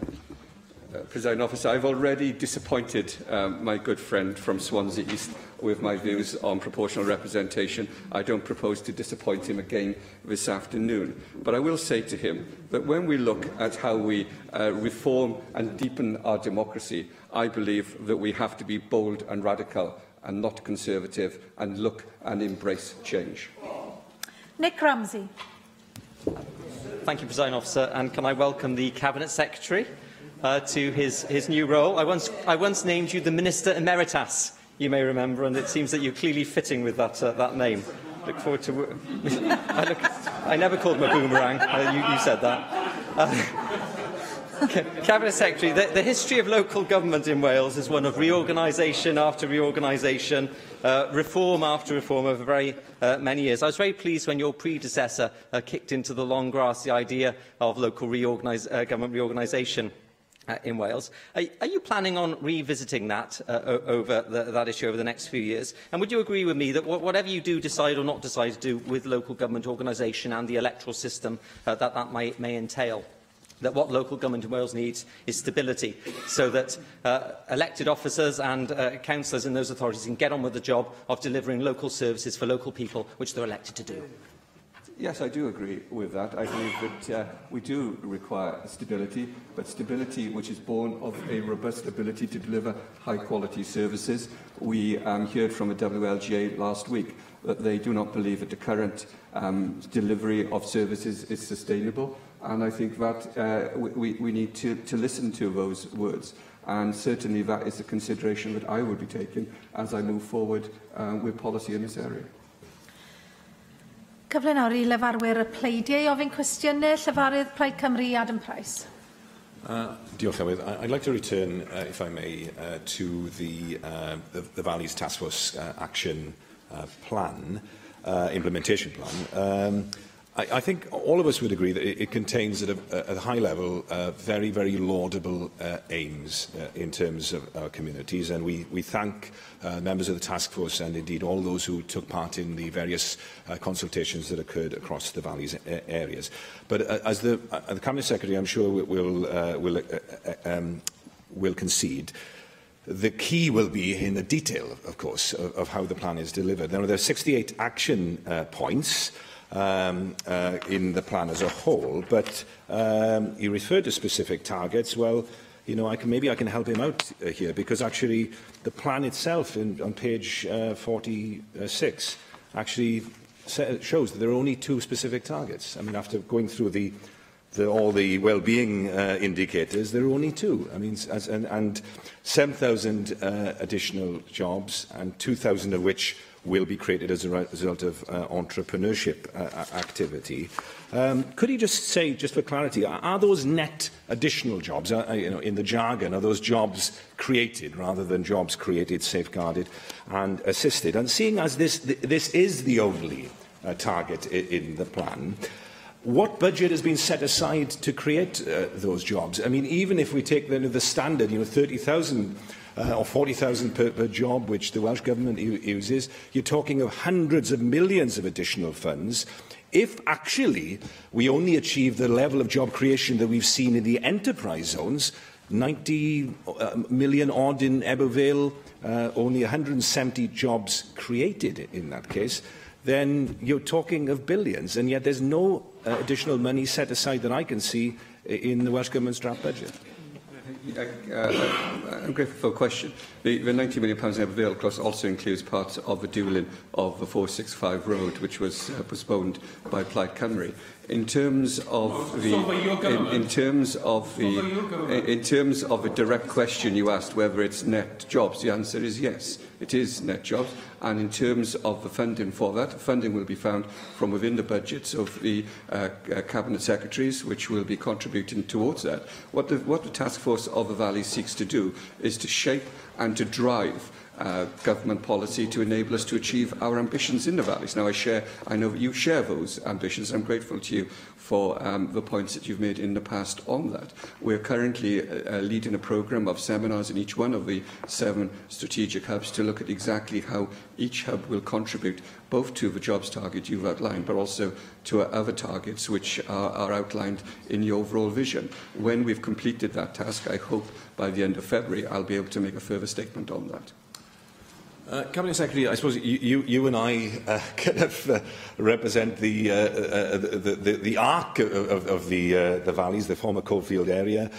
Presiding Officer, I've already disappointed my good friend from Swansea East with my views on proportional representation. I don't propose to disappoint him again this afternoon. But I will say to him that when we look at how we reform and deepen our democracy, I believe that we have to be bold and radical and not conservative and look and embrace change. Nick Ramsey. Thank you, Presiding Officer, and can I welcome the Cabinet Secretary to his new role. I once named you the Minister Emeritus, you may remember, and it seems that you're clearly fitting with that name. Look forward to... I never called him a boomerang. You said that. Cabinet Secretary, the history of local government in Wales is one of reorganisation after reorganisation, reform after reform over very many years. I was very pleased when your predecessor kicked into the long grass the idea of local government reorganisation in Wales. Are you planning on revisiting that that issue over the next few years? And would you agree with me that whatever you do decide or not decide to do with local government organisation and the electoral system that may entail, that what local government in Wales needs is stability, so that elected officers and councillors in those authorities can get on with the job of delivering local services for local people, which they're elected to do? Yes, I do agree with that. I believe that we do require stability, but stability which is born of a robust ability to deliver high-quality services. We heard from the WLGA last week that they do not believe that the current delivery of services is sustainable, and I think that we need to listen to those words. And certainly that is a consideration that I will be taking as I move forward with policy in this area. Cyfle nawr I lefarwyr y pleidiau i ofyn cwestiynau. Llefarydd Plaid Cymru, Adam Price. Diolch, Ewydd. I'd like to return, if I may, to the Valleys Task Force Action Plan, implementation plan. I think all of us would agree that it contains, at a high level, very, very laudable aims in terms of our communities, and we thank members of the task force and indeed all those who took part in the various consultations that occurred across the Valleys areas. But as the Cabinet Secretary, I'm sure, will concede, the key will be in the detail, of course, of how the plan is delivered. Now, there are 68 action points in the plan as a whole, but you referred to specific targets. Well, you know, maybe I can help him out here, because actually the plan itself on page 46 actually shows that there are only 2 specific targets. I mean, after going through all the well-being indicators, there are only 2. I mean, and 7,000 additional jobs, and 2,000 of which will be created as a result of entrepreneurship activity. Could you just say, just for clarity, are those net additional jobs, in the jargon, are those jobs created rather than jobs created, safeguarded and assisted? And seeing as this is the only target in the plan, what budget has been set aside to create those jobs? I mean, even if we take the standard, 30,000 or 40,000 per job, which the Welsh Government uses, you're talking of hundreds of millions of additional funds. If actually we only achieve the level of job creation that we've seen in the enterprise zones, 90 million odd in Ebbw Vale, only 170 jobs created in that case, then you're talking of billions, and yet there's no additional money set aside that I can see in the Welsh Government's draft budget. I'm grateful for the question. The £90 million in Ebbw Vale, of course, also includes part of the dualling of the 465 road, which was postponed by Plaid Cymru. In terms of the direct question you asked, whether it's net jobs, the answer is yes, it is net jobs. And in terms of the funding for that, funding will be found from within the budgets of the Cabinet Secretaries, which will be contributing towards that. What the Task Force of the Valley seeks to do is to shape and to drive government policy to enable us to achieve our ambitions in the valleys. Now, I know that you share those ambitions. I'm grateful to you for the points that you've made in the past on that. We're currently leading a programme of seminars in each one of the 7 strategic hubs to look at exactly how each hub will contribute both to the jobs target you've outlined, but also to our other targets which are outlined in the overall vision. When we've completed that task, I hope by the end of February, I'll be able to make a further statement on that. Cabinet Secretary, I suppose you and I kind of represent the arc of the valleys, the former coalfield area.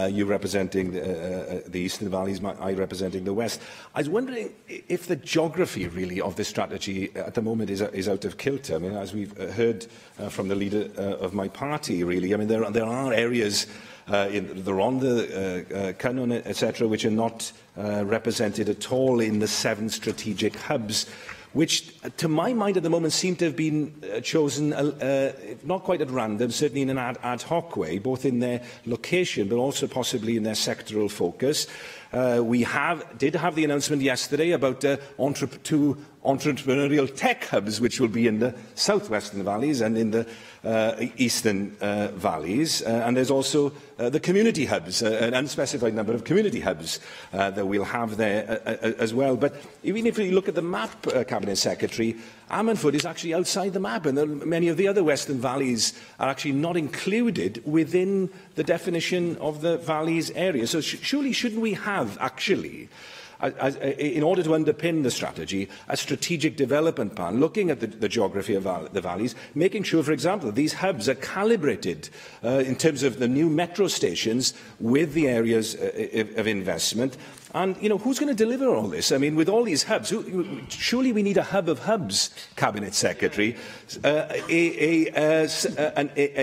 You representing the eastern valleys, I representing the west. I was wondering if the geography really of this strategy at the moment is out of kilter. I mean, as we've heard from the leader of my party, really, I mean, there are areas in the Rhondda, Cynon, etc., which are not represented at all in the 7 strategic hubs, which, to my mind, at the moment seem to have been chosen not quite at random, certainly in an ad hoc way, both in their location but also possibly in their sectoral focus. We did have the announcement yesterday about 2 entrepreneurial tech hubs, which will be in the southwestern valleys and in the eastern valleys. And there's also the community hubs, an unspecified number of community hubs that we'll have there as well. But even if you look at the map, Cabinet Secretary, Ammanford is actually outside the map, and many of the other western valleys are actually not included within the definition of the valleys area. So surely shouldn't we have actually, in order to underpin the strategy, a strategic development plan, looking at the geography of the valleys, making sure, for example, these hubs are calibrated in terms of the new metro stations with the areas of investment. And, who's going to deliver all this? I mean, with all these hubs, surely we need a hub of hubs, Cabinet Secretary, an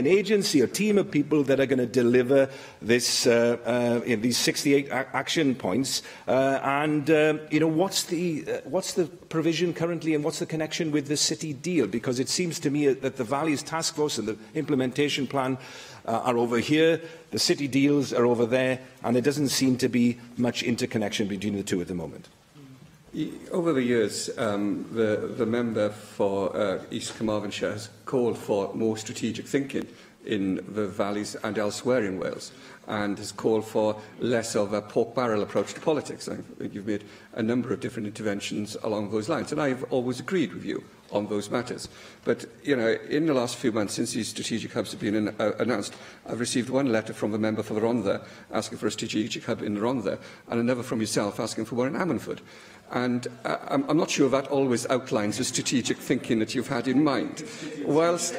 agency, a team of people that are going to deliver this, these 68 action points. What's the provision currently, and what's the connection with the City deal? Because it seems to me that the Valleys Task Force and the implementation plan are over here, the City deals are over there, and there doesn't seem to be much interconnection between the two at the moment. Over the years, the member for East Carmarthenshire has called for more strategic thinking in the valleys and elsewhere in Wales, and has called for less of a pork barrel approach to politics. I think you've made a number of different interventions along those lines, and I've always agreed with you on those matters. But, in the last few months, since these strategic hubs have been announced, I've received one letter from the member for the Rhondda asking for a strategic hub in the Rhondda, and another from yourself asking for one in Ammanford. And I'm not sure that always outlines the strategic thinking that you've had in mind. Whilst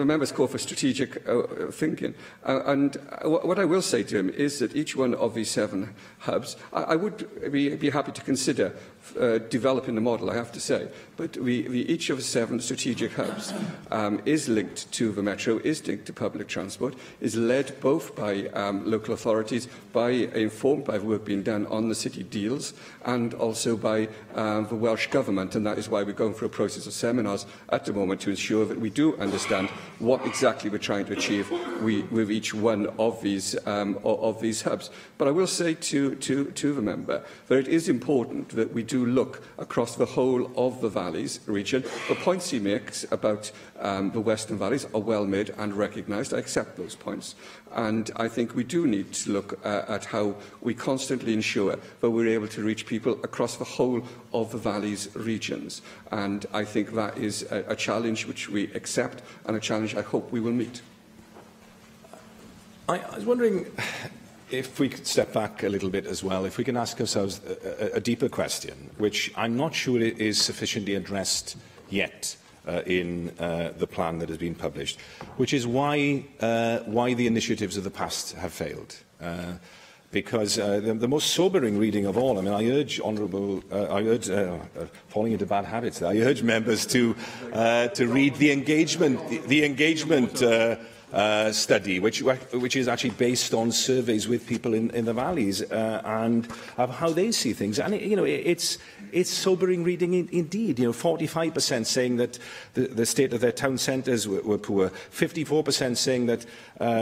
members call for strategic thinking. And what I will say to him is that each one of these 7 hubs, I would be happy to consider developing the model, I have to say. But each of the 7 strategic hubs is linked to the metro, is linked to public transport, is led both by local authorities, informed by the work being done on the City deals, and also by the Welsh Government. And that is why we're going through a process of seminars at the moment to ensure that we do understand what exactly we're trying to achieve with each one of these hubs. But I will say to the member that it is important that we do look across the whole of the valleys region. The points he makes about the Western Valleys are well made and recognised. I accept those points. And I think we do need to look at how we constantly ensure that we're able to reach people across the whole of the valleys regions. And I think that is a challenge which we accept and a challenge I hope we will meet. I was wondering if we could step back a little bit as well, if we can ask ourselves a deeper question, which I'm not sure is sufficiently addressed yet in the plan that has been published, which is why the initiatives of the past have failed. Because the most sobering reading of all, I mean, I urge falling into bad habits, I urge members to read the engagement study, which is actually based on surveys with people in the valleys and of how they see things. And it's sobering reading indeed. 45% saying that the state of their town centres were poor, 54% saying that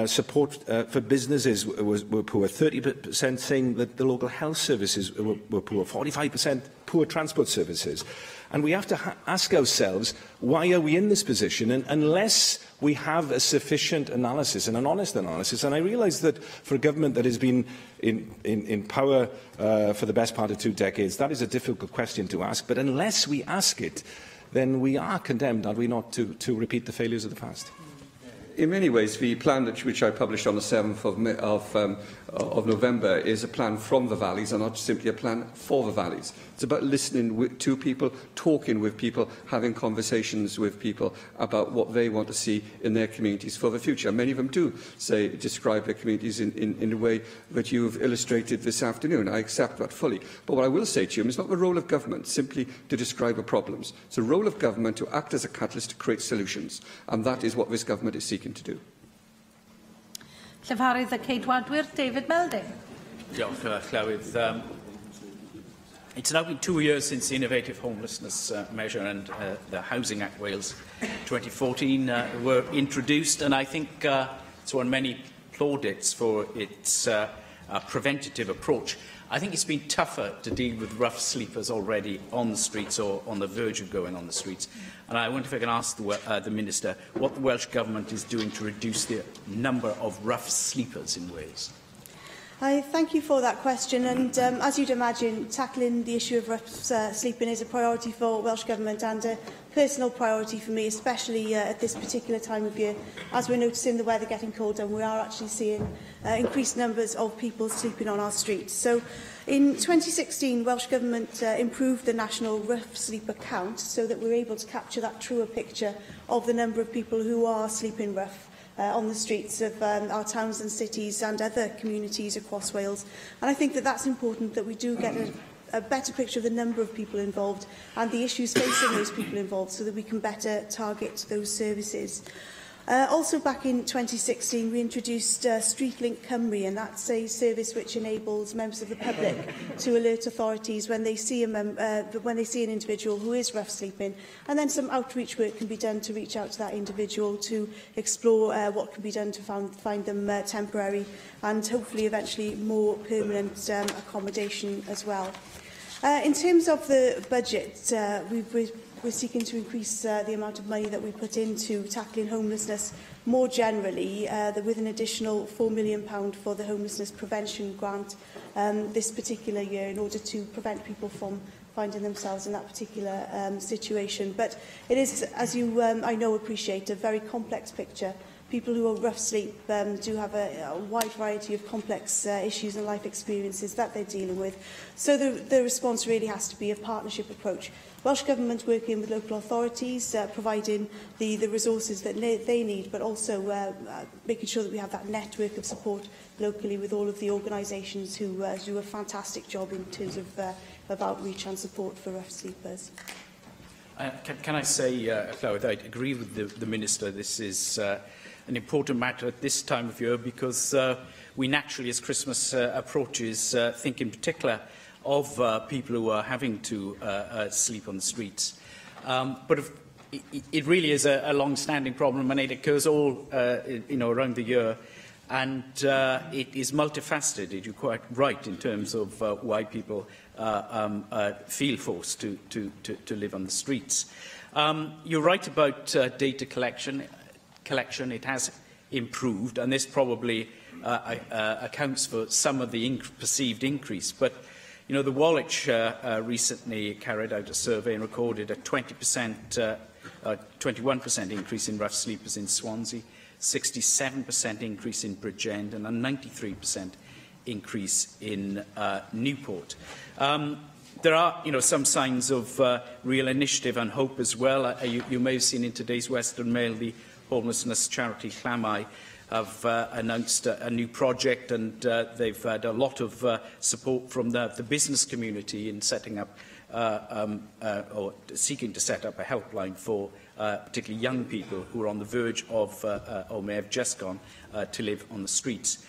support for businesses were poor, 30% saying that the local health services were poor, 45% poor transport services. And we have to ask ourselves, why are we in this position? And unless we have a sufficient analysis and an honest analysis, and I realise that for a government that has been in power for the best part of 2 decades, that is a difficult question to ask. But unless we ask it, then we are condemned, are we not, to repeat the failures of the past? In many ways, the plan which I published on the 7th of November is a plan from the valleys and not simply a plan for the valleys. It's about listening to people, talking with people, having conversations with people about what they want to see in their communities for the future. Many of them do describe their communities in the way that you've illustrated this afternoon. I accept that fully. But what I will say to you, it's not the role of government simply to describe the problems. It's the role of government to act as a catalyst to create solutions. And that is what this government is seeking to do. Llyfarydd y Ceidwadwyr, David Melding. Diolch, Llywydd. It's now been 2 years since the Innovative Homelessness Measure and the Housing Act Wales 2014 were introduced, and I think it's won many plaudits for its preventative approach. I think it's been tougher to deal with rough sleepers already on the streets or on the verge of going on the streets. And I wonder if I can ask the Minister what the Welsh Government is doing to reduce the number of rough sleepers in Wales. I thank you for that question, and as you'd imagine, tackling the issue of rough sleeping is a priority for Welsh Government and a personal priority for me, especially at this particular time of year. As we're noticing the weather getting colder, and we are actually seeing increased numbers of people sleeping on our streets. So in 2016, Welsh Government improved the national rough sleeper count so that we're able to capture that truer picture of the number of people who are sleeping rough on the streets of our towns and cities and other communities across Wales. And I think that that's important, that we do get a better picture of the number of people involved and the issues facing those people involved so that we can better target those services. Also back in 2016 we introduced StreetLink Cymru, and that's a service which enables members of the public to alert authorities when they see an individual who is rough sleeping, and then some outreach work can be done to reach out to that individual to explore what can be done to find them temporary and hopefully eventually more permanent accommodation as well. In terms of the budget, we're seeking to increase the amount of money that we put into tackling homelessness more generally, with an additional £4 million for the homelessness prevention grant this particular year in order to prevent people from finding themselves in that particular situation. But it is, as you I know appreciate, a very complex picture. People who are rough sleep do have a wide variety of complex issues and life experiences that they're dealing with. So the response really has to be a partnership approach. Welsh Government working with local authorities, providing the resources that they need, but also making sure that we have that network of support locally with all of the organisations who do a fantastic job in terms of outreach and support for rough sleepers. Can I say, Llywydd, I agree with the Minister. This is an important matter at this time of year because we naturally, as Christmas approaches, think in particular of people who are having to sleep on the streets. But it really is a long-standing problem, and it occurs all around the year. and it is multifaceted. You're quite right in terms of why people feel forced to live on the streets. You're right about data collection. It has improved, and this probably accounts for some of the perceived increase. But you know, the Woolwich recently carried out a survey and recorded a 21% increase in rough sleepers in Swansea, 67% increase in Bridgend, and a 93% increase in Newport. There are, some signs of real initiative and hope as well. You may have seen in today's Western Mail the homelessness charity Llamau have announced a new project, and they've had a lot of support from the business community in setting up or seeking to set up a helpline for particularly young people who are on the verge of or may have just gone to live on the streets.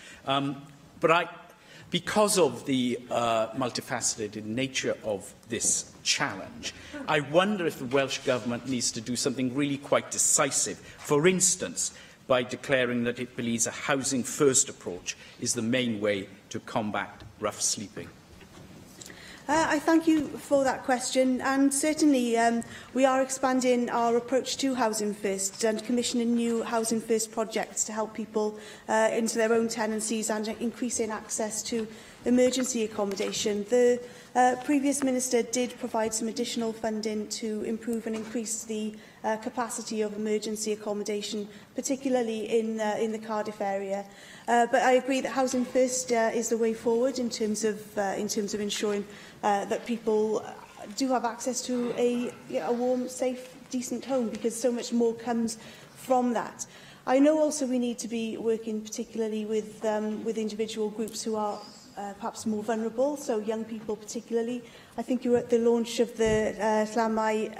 Because of the multifaceted nature of this challenge, I wonder if the Welsh Government needs to do something really quite decisive. For instance, by declaring that it believes a housing-first approach is the main way to combat rough sleeping. I thank you for that question, and certainly we are expanding our approach to Housing First and commissioning new Housing First projects to help people into their own tenancies and increasing access to emergency accommodation. The previous Minister did provide some additional funding to improve and increase the capacity of emergency accommodation, particularly in the Cardiff area. But I agree that Housing First is the way forward in terms of ensuring that people do have access to a warm, safe, decent home, because so much more comes from that. I know also we need to be working particularly with individual groups who are perhaps more vulnerable, so young people particularly. I think you were at the launch of the Llamau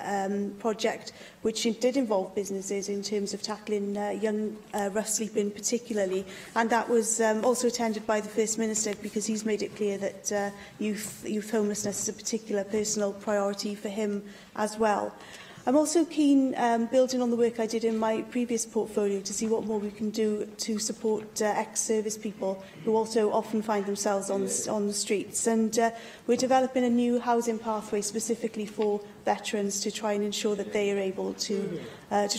project, which did involve businesses in terms of tackling young rough sleeping particularly, and that was also attended by the First Minister, because he's made it clear that youth homelessness is a particular personal priority for him as well. I'm also keen, building on the work I did in my previous portfolio, to see what more we can do to support ex-service people who also often find themselves on the streets. And we're developing a new housing pathway specifically for veterans to try and ensure that they are able to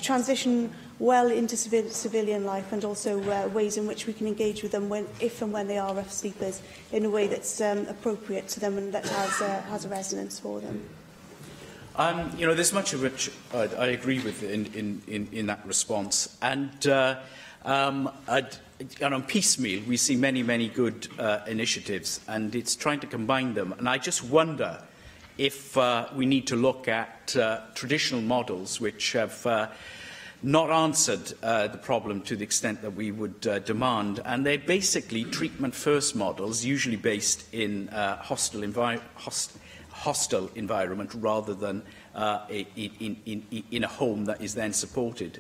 transition well into civilian life, and also ways in which we can engage with them if and when they are rough sleepers in a way that's appropriate to them and that has a resonance for them. There's much of which I agree with in that response. And on piecemeal, we see many good initiatives, and it's trying to combine them. And I just wonder if we need to look at traditional models which have not answered the problem to the extent that we would demand. And they're basically treatment-first models, usually based in hostile environment rather than in a home that is then supported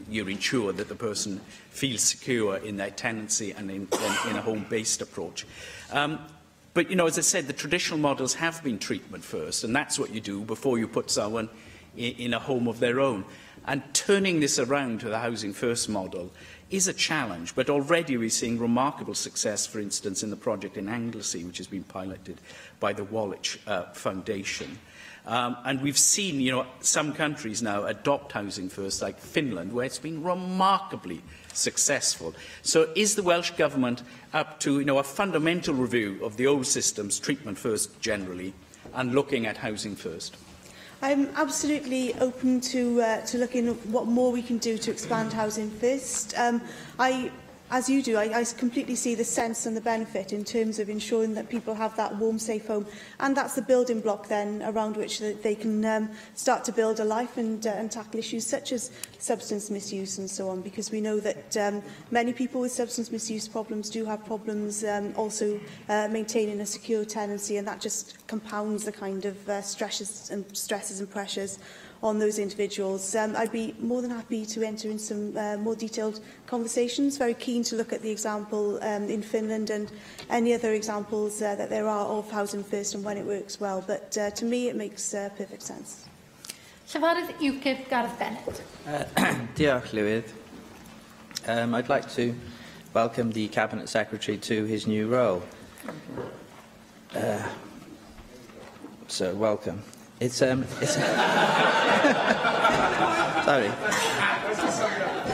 you're ensured that the person feels secure in their tenancy and in a home-based approach. But, as I said, the traditional models have been treatment first, and that's what you do before you put someone in a home of their own. And turning this around to the Housing First model is a challenge, but already we're seeing remarkable success, for instance, in the project in Anglesey, which has been piloted by the Woolwich Foundation. And we've seen, some countries now adopt Housing First, like Finland, where it's been remarkably successful. So is the Welsh Government up to, a fundamental review of the old systems, treatment first generally, and looking at Housing First? I'm absolutely open to looking at what more we can do to expand Housing First. As you do, I completely see the sense and the benefit in terms of ensuring that people have that warm, safe home, and that's the building block then around which they can start to build a life and tackle issues such as substance misuse and so on, because we know that many people with substance misuse problems do have problems also maintaining a secure tenancy, and that just compounds the kind of stresses and pressures on those individuals. I'd be more than happy to enter in some more detailed conversations. Very keen to look at the example in Finland and any other examples that there are of Housing First and when it works well. But to me, it makes perfect sense. Llyfarydd UKIP Gareth Bennett. Diolch, Llywydd. I'd like to welcome the Cabinet Secretary to his new role. So, welcome. It's sorry.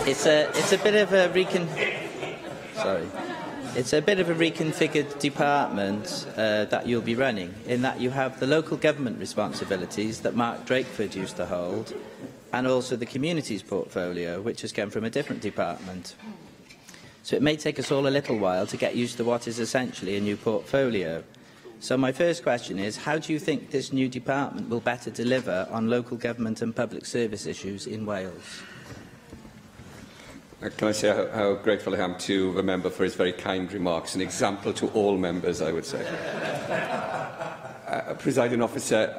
It's a bit of a It's a bit of a reconfigured department that you'll be running, in that you have the local government responsibilities that Mark Drakeford used to hold, and also the communities portfolio, which has come from a different department. So it may take us all a little while to get used to what is essentially a new portfolio. So my first question is, how do you think this new department will better deliver on local government and public service issues in Wales? Can I say how grateful I am to the member for his very kind remarks, an example to all members, I would say. Presiding Officer,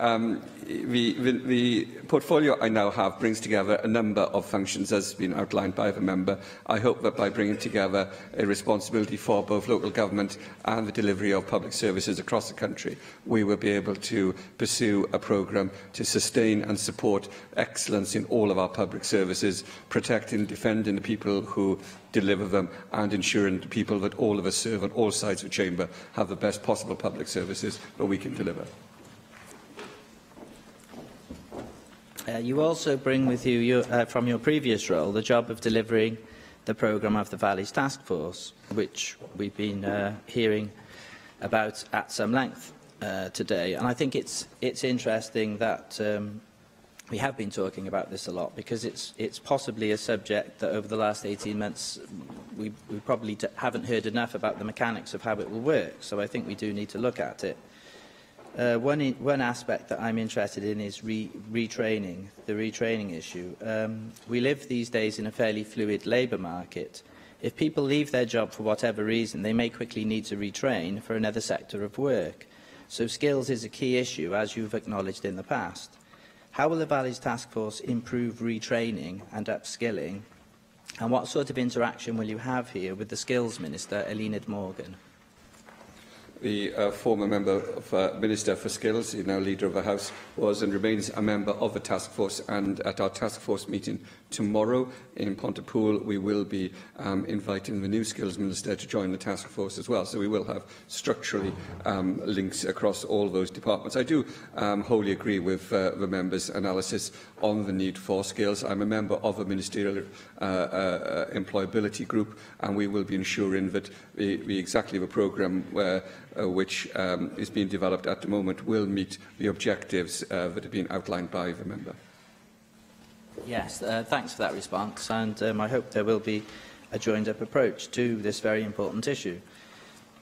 the portfolio I now have brings together a number of functions, as has been outlined by the member. I hope that by bringing together a responsibility for both local government and the delivery of public services across the country, we will be able to pursue a programme to sustain and support excellence in all of our public services, protecting and defending the people who deliver them, and ensuring the people that all of us serve on all sides of the chamber have the best possible public services that we can deliver. You also bring with you, from your previous role, the job of delivering the programme of the Valleys Task Force, which we've been hearing about at some length today. And I think it's interesting that we have been talking about this a lot, because it's possibly a subject that over the last 18 months we probably haven't heard enough about the mechanics of how it will work. So I think we do need to look at it. One aspect that I'm interested in is retraining, the retraining issue. We live these days in a fairly fluid labour market. If people leave their job for whatever reason, they may quickly need to retrain for another sector of work. So skills is a key issue, as you've acknowledged in the past. How will the Valleys Task Force improve retraining and upskilling? And what sort of interaction will you have here with the Skills Minister, Eluned Morgan? The former member of Minister for Skills, who is now Leader of the House, was and remains a member of the task force, and at our task force meeting tomorrow in Pontypool we will be inviting the new Skills Minister to join the task force as well. So we will have structurally links across all those departments. I do wholly agree with the member's analysis on the need for skills. I'm a member of a ministerial employability group, and we will be ensuring that exactly the programme which is being developed at the moment will meet the objectives that have been outlined by the member. Yes, thanks for that response, and I hope there will be a joined-up approach to this very important issue.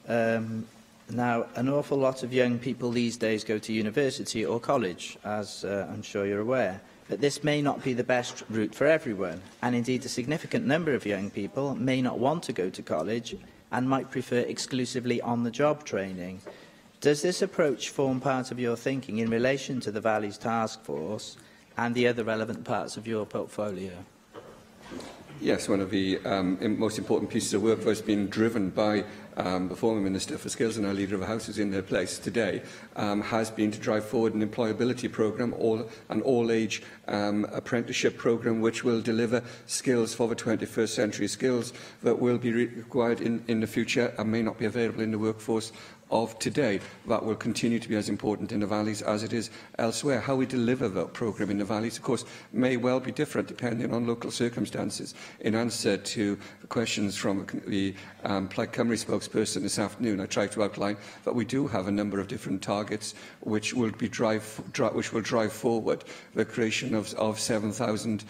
Now, an awful lot of young people these days go to university or college, as I'm sure you're aware, but this may not be the best route for everyone, and indeed a significant number of young people may not want to go to college and might prefer exclusively on-the-job training. Does this approach form part of your thinking in relation to the Valleys Task Force and the other relevant parts of your portfolio? Yes, one of the most important pieces of work that has been driven by the former Minister for Skills and our Leader of the House, who's in their place today, has been to drive forward an employability programme, an all-age apprenticeship programme, which will deliver skills for the 21st century, skills that will be required in the future and may not be available in the workforce of today. That will continue to be as important in the Valleys as it is elsewhere. How we deliver that programme in the Valleys, of course, may well be different depending on local circumstances. In answer to the questions from the Plaid Cymru spokesperson this afternoon, I tried to outline that we do have a number of different targets which will drive forward the creation of 7,000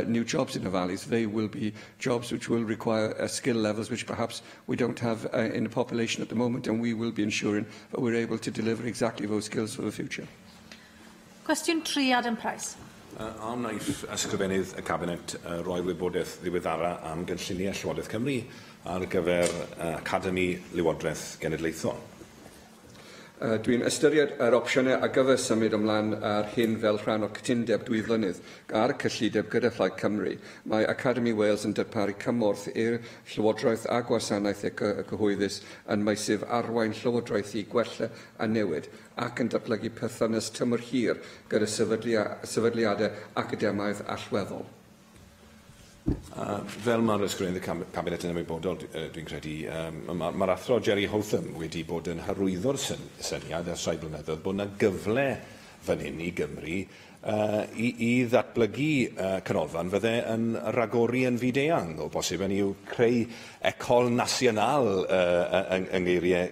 new jobs in the Valleys. They will be jobs which will require skill levels which perhaps we don't have in the population at the moment, and we will be ensuring that we're able to deliver exactly those skills for the future. Question 3, Adam Price. Am wnaeth ysgrifennydd y Cabinet roi wybodaeth ddiweddara am gynlluniau Llywodraeth Cymru ar gyfer Academi Lywodraeth Genedlaethol? Dwi'n ystyried yr opsiynau a gyfer symud ymlaen ar hyn fel rhan o'r cytundeb 2 flynedd ar y cyllideb gyda Plaid Cymru. Mae Academi Wales yn darparu cymorth i'r Llywodraeth a gwasanaeth cyhoeddus yn maesif arwain llywodraethu gwella a newid, ac yn datblygu perthynas tymor hir gyda sefydliadau academaidd allweddol. Fel mae'r ysgrifennydd Cabinet yn ymwybodol, dwi'n credu, mae'r athro Jerry Hotham wedi bod yn hyrwyddo'r syniad ers rhai blynyddoedd bod yna gyfle fan hyn i Gymru i ddatblygu canolfan fydde yn ragori yn fyd-eang. O bosib yn i'w creu ecol nasional yng ngeiriau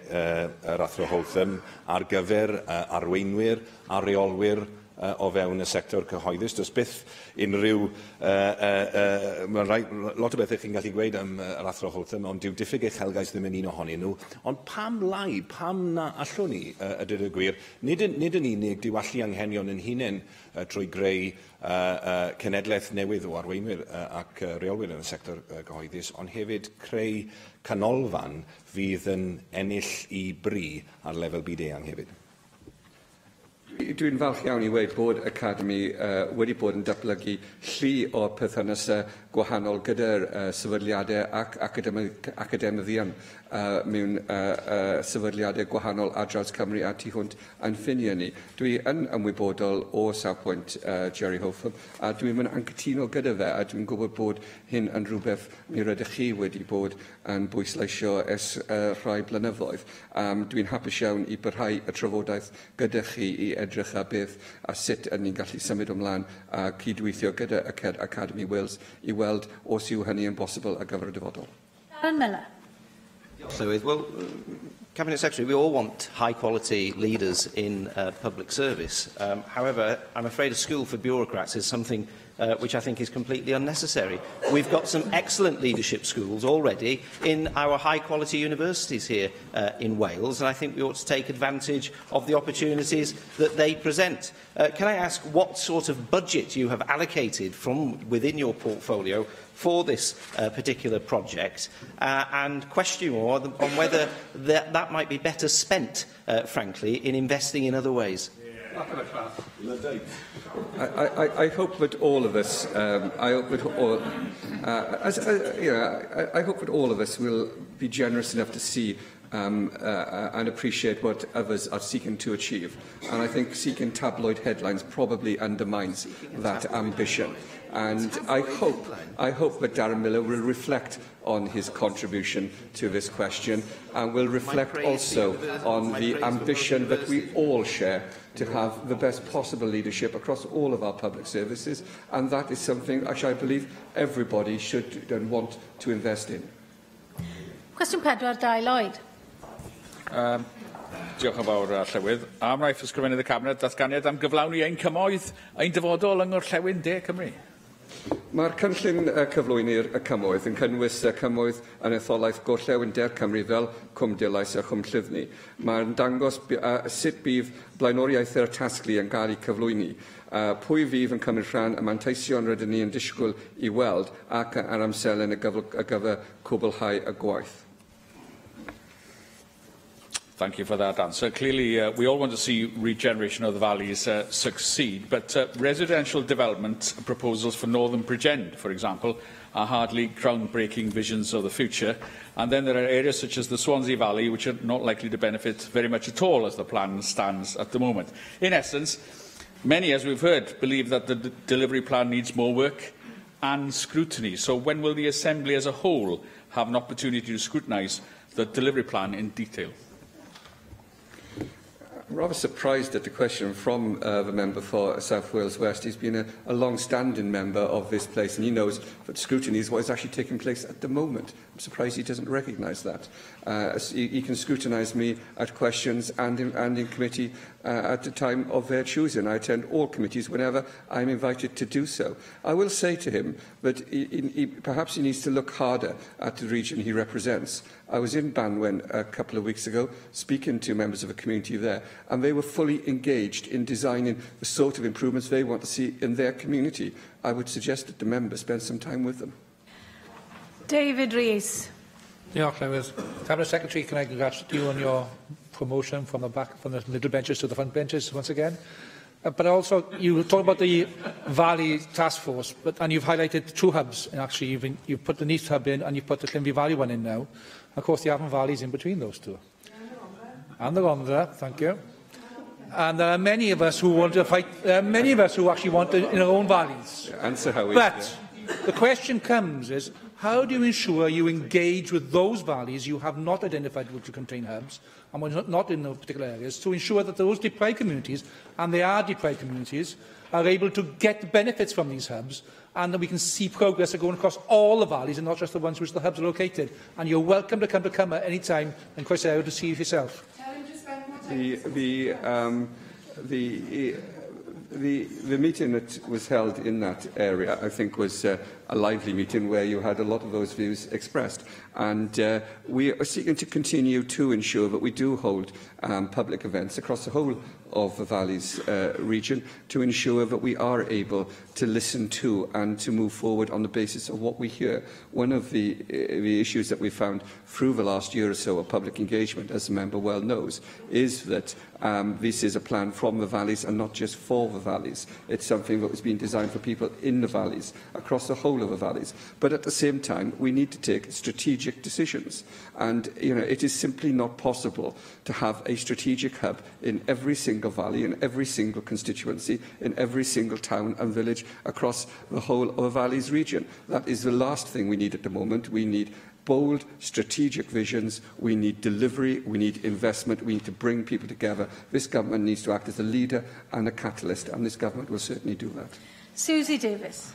yr athro Hotham ar gyfer arweinwyr a reolwyr o fewn y sector cyhoeddus. Does byth unrhyw... Mae lot o bethau chi'n gallu gweud am yr athro Hotham, ond dyw diffyg uchelgais ddim yn un ohonyn nhw. Ond pam lai, pam na allwn ni, ydy'r gwir, nid yn unig diwallu anghenion yn hunain drwy greu cenedlaeth newydd o arweinwyr ac reolwyr yn y sector cyhoeddus, ond hefyd creu canolfan fydd yn ennill i bri ar lefel byd-eang hefyd. Dwi'n falch iawn i weid bod Academi wedi bod yn datblygu llu o perthnasau gwahanol gyda'r sefydliadau ac academyddion mewn sefydliadau gwahanol ar draws Cymru a tu hwnt a'n ffiniau ni. Dwi yn ymwybodol o safbwynt Jerry Hotham a dwi'n anghytuno gyda fe a dwi'n gwybod bod hyn yn rhywbeth mi rydych chi wedi bod yn bwysleisio ers rhai blynyddoedd. Dwi'n hapus iawn i byrhau y trafodaeth gyda chi i edrych a beth a sut yn ni'n gallu symud ymlaen a cydweithio gyda Academy Wales i weld os yw hynny yn bosibl ar gyfer y dyfodol. Darren Miller. Well, Cabinet Secretary, we all want high-quality leaders in public service. However, I'm afraid a school for bureaucrats is something which I think is completely unnecessary. We've got some excellent leadership schools already in our high-quality universities here in Wales, and I think we ought to take advantage of the opportunities that they present. Can I ask what sort of budget you have allocated from within your portfolio for this particular project, and question you on whether that might be better spent, frankly, in investing in other ways? I hope that all of us, I hope that all of us will be generous enough to see and appreciate what others are seeking to achieve. And I think seeking tabloid headlines probably undermines that ambition. And I hope that Darren Miller will reflect on his contribution to this question and will reflect also on the ambition that we all share to have the best possible leadership across all of our public services, and that is something which I believe everybody should and want to invest in. Cwestiwn 4, Dai Lloyd. Diolch yn fawr, Llywydd. Am rhaid ysgrifennydd y Cabinet datganiad am gyflawni ein cymoedd ein dyfodol yng Ngorllewin De Cymru. Mae'r cynllun cyflwyni'r cymoedd yn cynnwys cymoedd yn etholaeth Gorllewin Der Cymru fel Cwm Dilais a Chwm Llyfni. Mae'n dangos sut bydd blaenoriaeth yr tasglu yn cael ei cyflwyni, pwy fydd yn cymryd rhan y manteision rydyn ni yn disgwyl i weld ac ar amserlen y gyfer cwblhau y gwaith. Thank you for that answer. Clearly, we all want to see regeneration of the valleys succeed, but residential development proposals for Northern Bridgend, for example, are hardly groundbreaking visions of the future. And then there are areas such as the Swansea Valley, which are not likely to benefit very much at all as the plan stands at the moment. In essence, many, as we've heard, believe that the delivery plan needs more work and scrutiny. So when will the Assembly as a whole have an opportunity to scrutinise the delivery plan in detail? I'm rather surprised at the question from the member for South Wales West. He's been a long-standing member of this place, and he knows that scrutiny is what is actually taking place at the moment. I'm surprised he doesn't recognise that. He can scrutinise me at questions and in committee at the time of their choosing. I attend all committees whenever I'm invited to do so. I will say to him that perhaps he needs to look harder at the region he represents. I was in Banwen a couple of weeks ago speaking to members of a community there, and they were fully engaged in designing the sort of improvements they want to see in their community. I would suggest that the members spend some time with them. David Rees. Diolch, Llywydd. Cabinet Secretary, can I congratulate you on your promotion from the middle benches to the front benches once again? But also, you talked about the Valley Task Force, and you've highlighted two hubs. And actually, you've put the Neath hub in, and you've put the Clynby Valley one in now. Of course, the Avon Valley is in between those two. And the Rhondda, thank you. And there are many of us who want to fight. There are many of us who actually want it in our own valleys. Answer how but The question comes is, how do you ensure you engage with those valleys you have not identified which contain hubs, and were not in those particular areas, to ensure that those deprived communities, and they are deprived communities, are able to get benefits from these hubs, and that we can see progress going across all the valleys and not just the ones which the hubs are located. And you're welcome to come to Cumber any time and Croeso to see it yourself. The meeting that was held in that area, I think, was a lively meeting where you had a lot of those views expressed. And we are seeking to continue to ensure that we do hold public events across the whole of the Valleys region to ensure that we are able to listen to and to move forward on the basis of what we hear. One of the issues that we found through the last year or so of public engagement, as the member well knows, is that this is a plan from the valleys and not just for the valleys. It's something that was being designed for people in the valleys, across the whole of the valleys. But at the same time, we need to take strategic decisions. And it is simply not possible to have a strategic hub in every single valley, in every single constituency, in every single town and village across the whole of the valleys region. That is the last thing we need at the moment. We need bold, strategic visions, we need delivery, we need investment, we need to bring people together. This government needs to act as a leader and a catalyst, and this government will certainly do that. Susie Davis.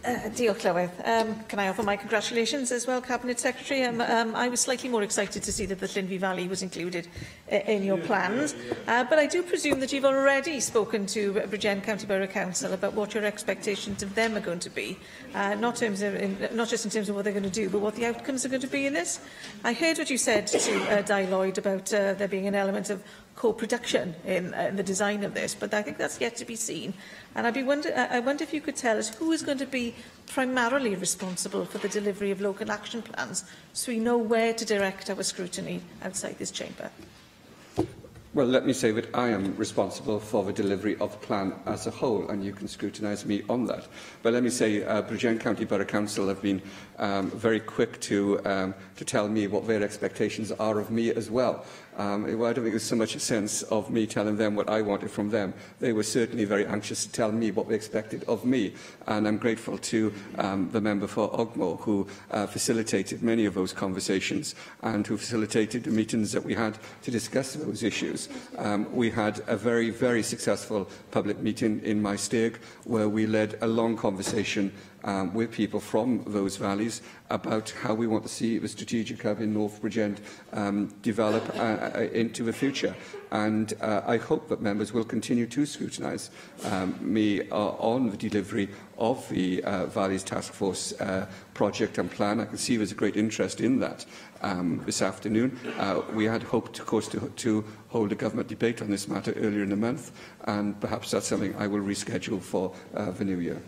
Diolch, Llywydd. Can I offer my congratulations as well, Cabinet Secretary? I was slightly more excited to see that the Llinvi Valley was included in your plans, but I do presume that you've already spoken to Bridgend County Borough Council about what your expectations of them are going to be, not just in terms of what they're going to do, but what the outcomes are going to be in this. I heard what you said to Di Lloyd about there being an element of co-production in the design of this, but I think that's yet to be seen. And I wonder if you could tell us who is going to be primarily responsible for the delivery of local action plans, so we know where to direct our scrutiny outside this chamber. Well, let me say that I am responsible for the delivery of the plan as a whole, and you can scrutinise me on that. But let me say, Bridgend County Borough Council have been very quick to tell me what their expectations are of me as well. I don't think there's so much a sense of me telling them what I wanted from them. They were certainly very anxious to tell me what they expected of me, and I'm grateful to the member for Ogmore, who facilitated many of those conversations and who facilitated the meetings that we had to discuss those issues. We had a very, very successful public meeting in my stag where we led a long conversation with people from those valleys about how we want to see the strategic hub in North Bridgend develop into the future. And I hope that members will continue to scrutinise me on the delivery of the Valleys Task Force project and plan. I can see there's a great interest in that this afternoon. We had hoped, of course, to hold a government debate on this matter earlier in the month, and perhaps that's something I will reschedule for the new year.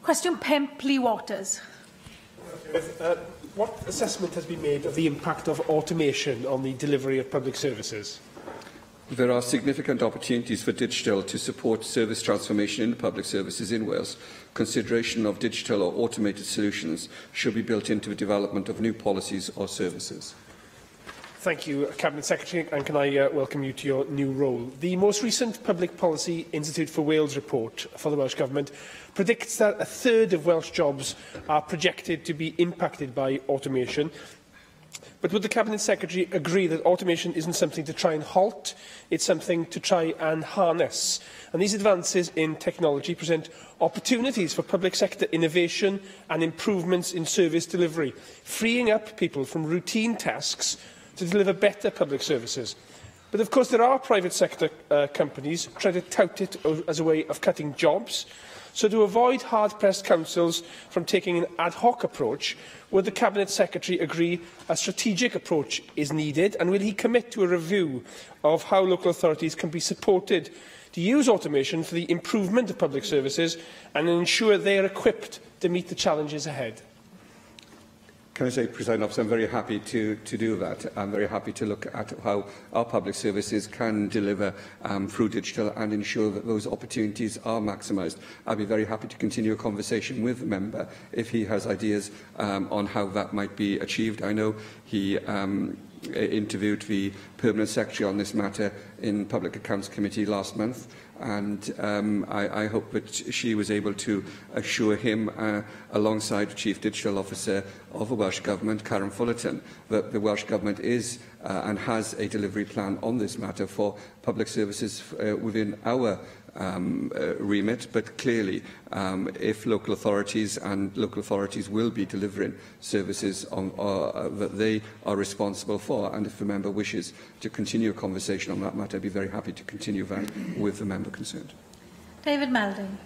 Question 5, Lee Waters. What assessment has been made of the impact of automation on the delivery of public services? There are significant opportunities for digital to support service transformation in public services in Wales. Consideration of digital or automated solutions should be built into the development of new policies or services. Thank you, Cabinet Secretary, and can I welcome you to your new role. The most recent Public Policy Institute for Wales report for the Welsh Government predicts that a third of Welsh jobs are projected to be impacted by automation. But would the Cabinet Secretary agree that automation isn't something to try and halt, it's something to try and harness? And these advances in technology present opportunities for public sector innovation and improvements in service delivery, freeing up people from routine tasks to deliver better public services. But of course there are private sector companies trying to tout it as a way of cutting jobs. So to avoid hard-pressed councils from taking an ad hoc approach, would the Cabinet Secretary agree a strategic approach is needed, and will he commit to a review of how local authorities can be supported to use automation for the improvement of public services and ensure they are equipped to meet the challenges ahead? Can I say, President Officer, I'm very happy to do that. I'm very happy to look at how our public services can deliver through digital and ensure that those opportunities are maximised. I'd be very happy to continue a conversation with the member if he has ideas on how that might be achieved. I know he interviewed the Permanent Secretary on this matter in Public Accounts Committee last month, and I hope that she was able to assure him, alongside the Chief Digital Officer of the Welsh Government, Karen Fullerton, that the Welsh Government is and has a delivery plan on this matter for public services within our remit, but clearly if local authorities will be delivering services that they are responsible for, and if the member wishes to continue a conversation on that matter, I'd be very happy to continue that with the member concerned. David Melding.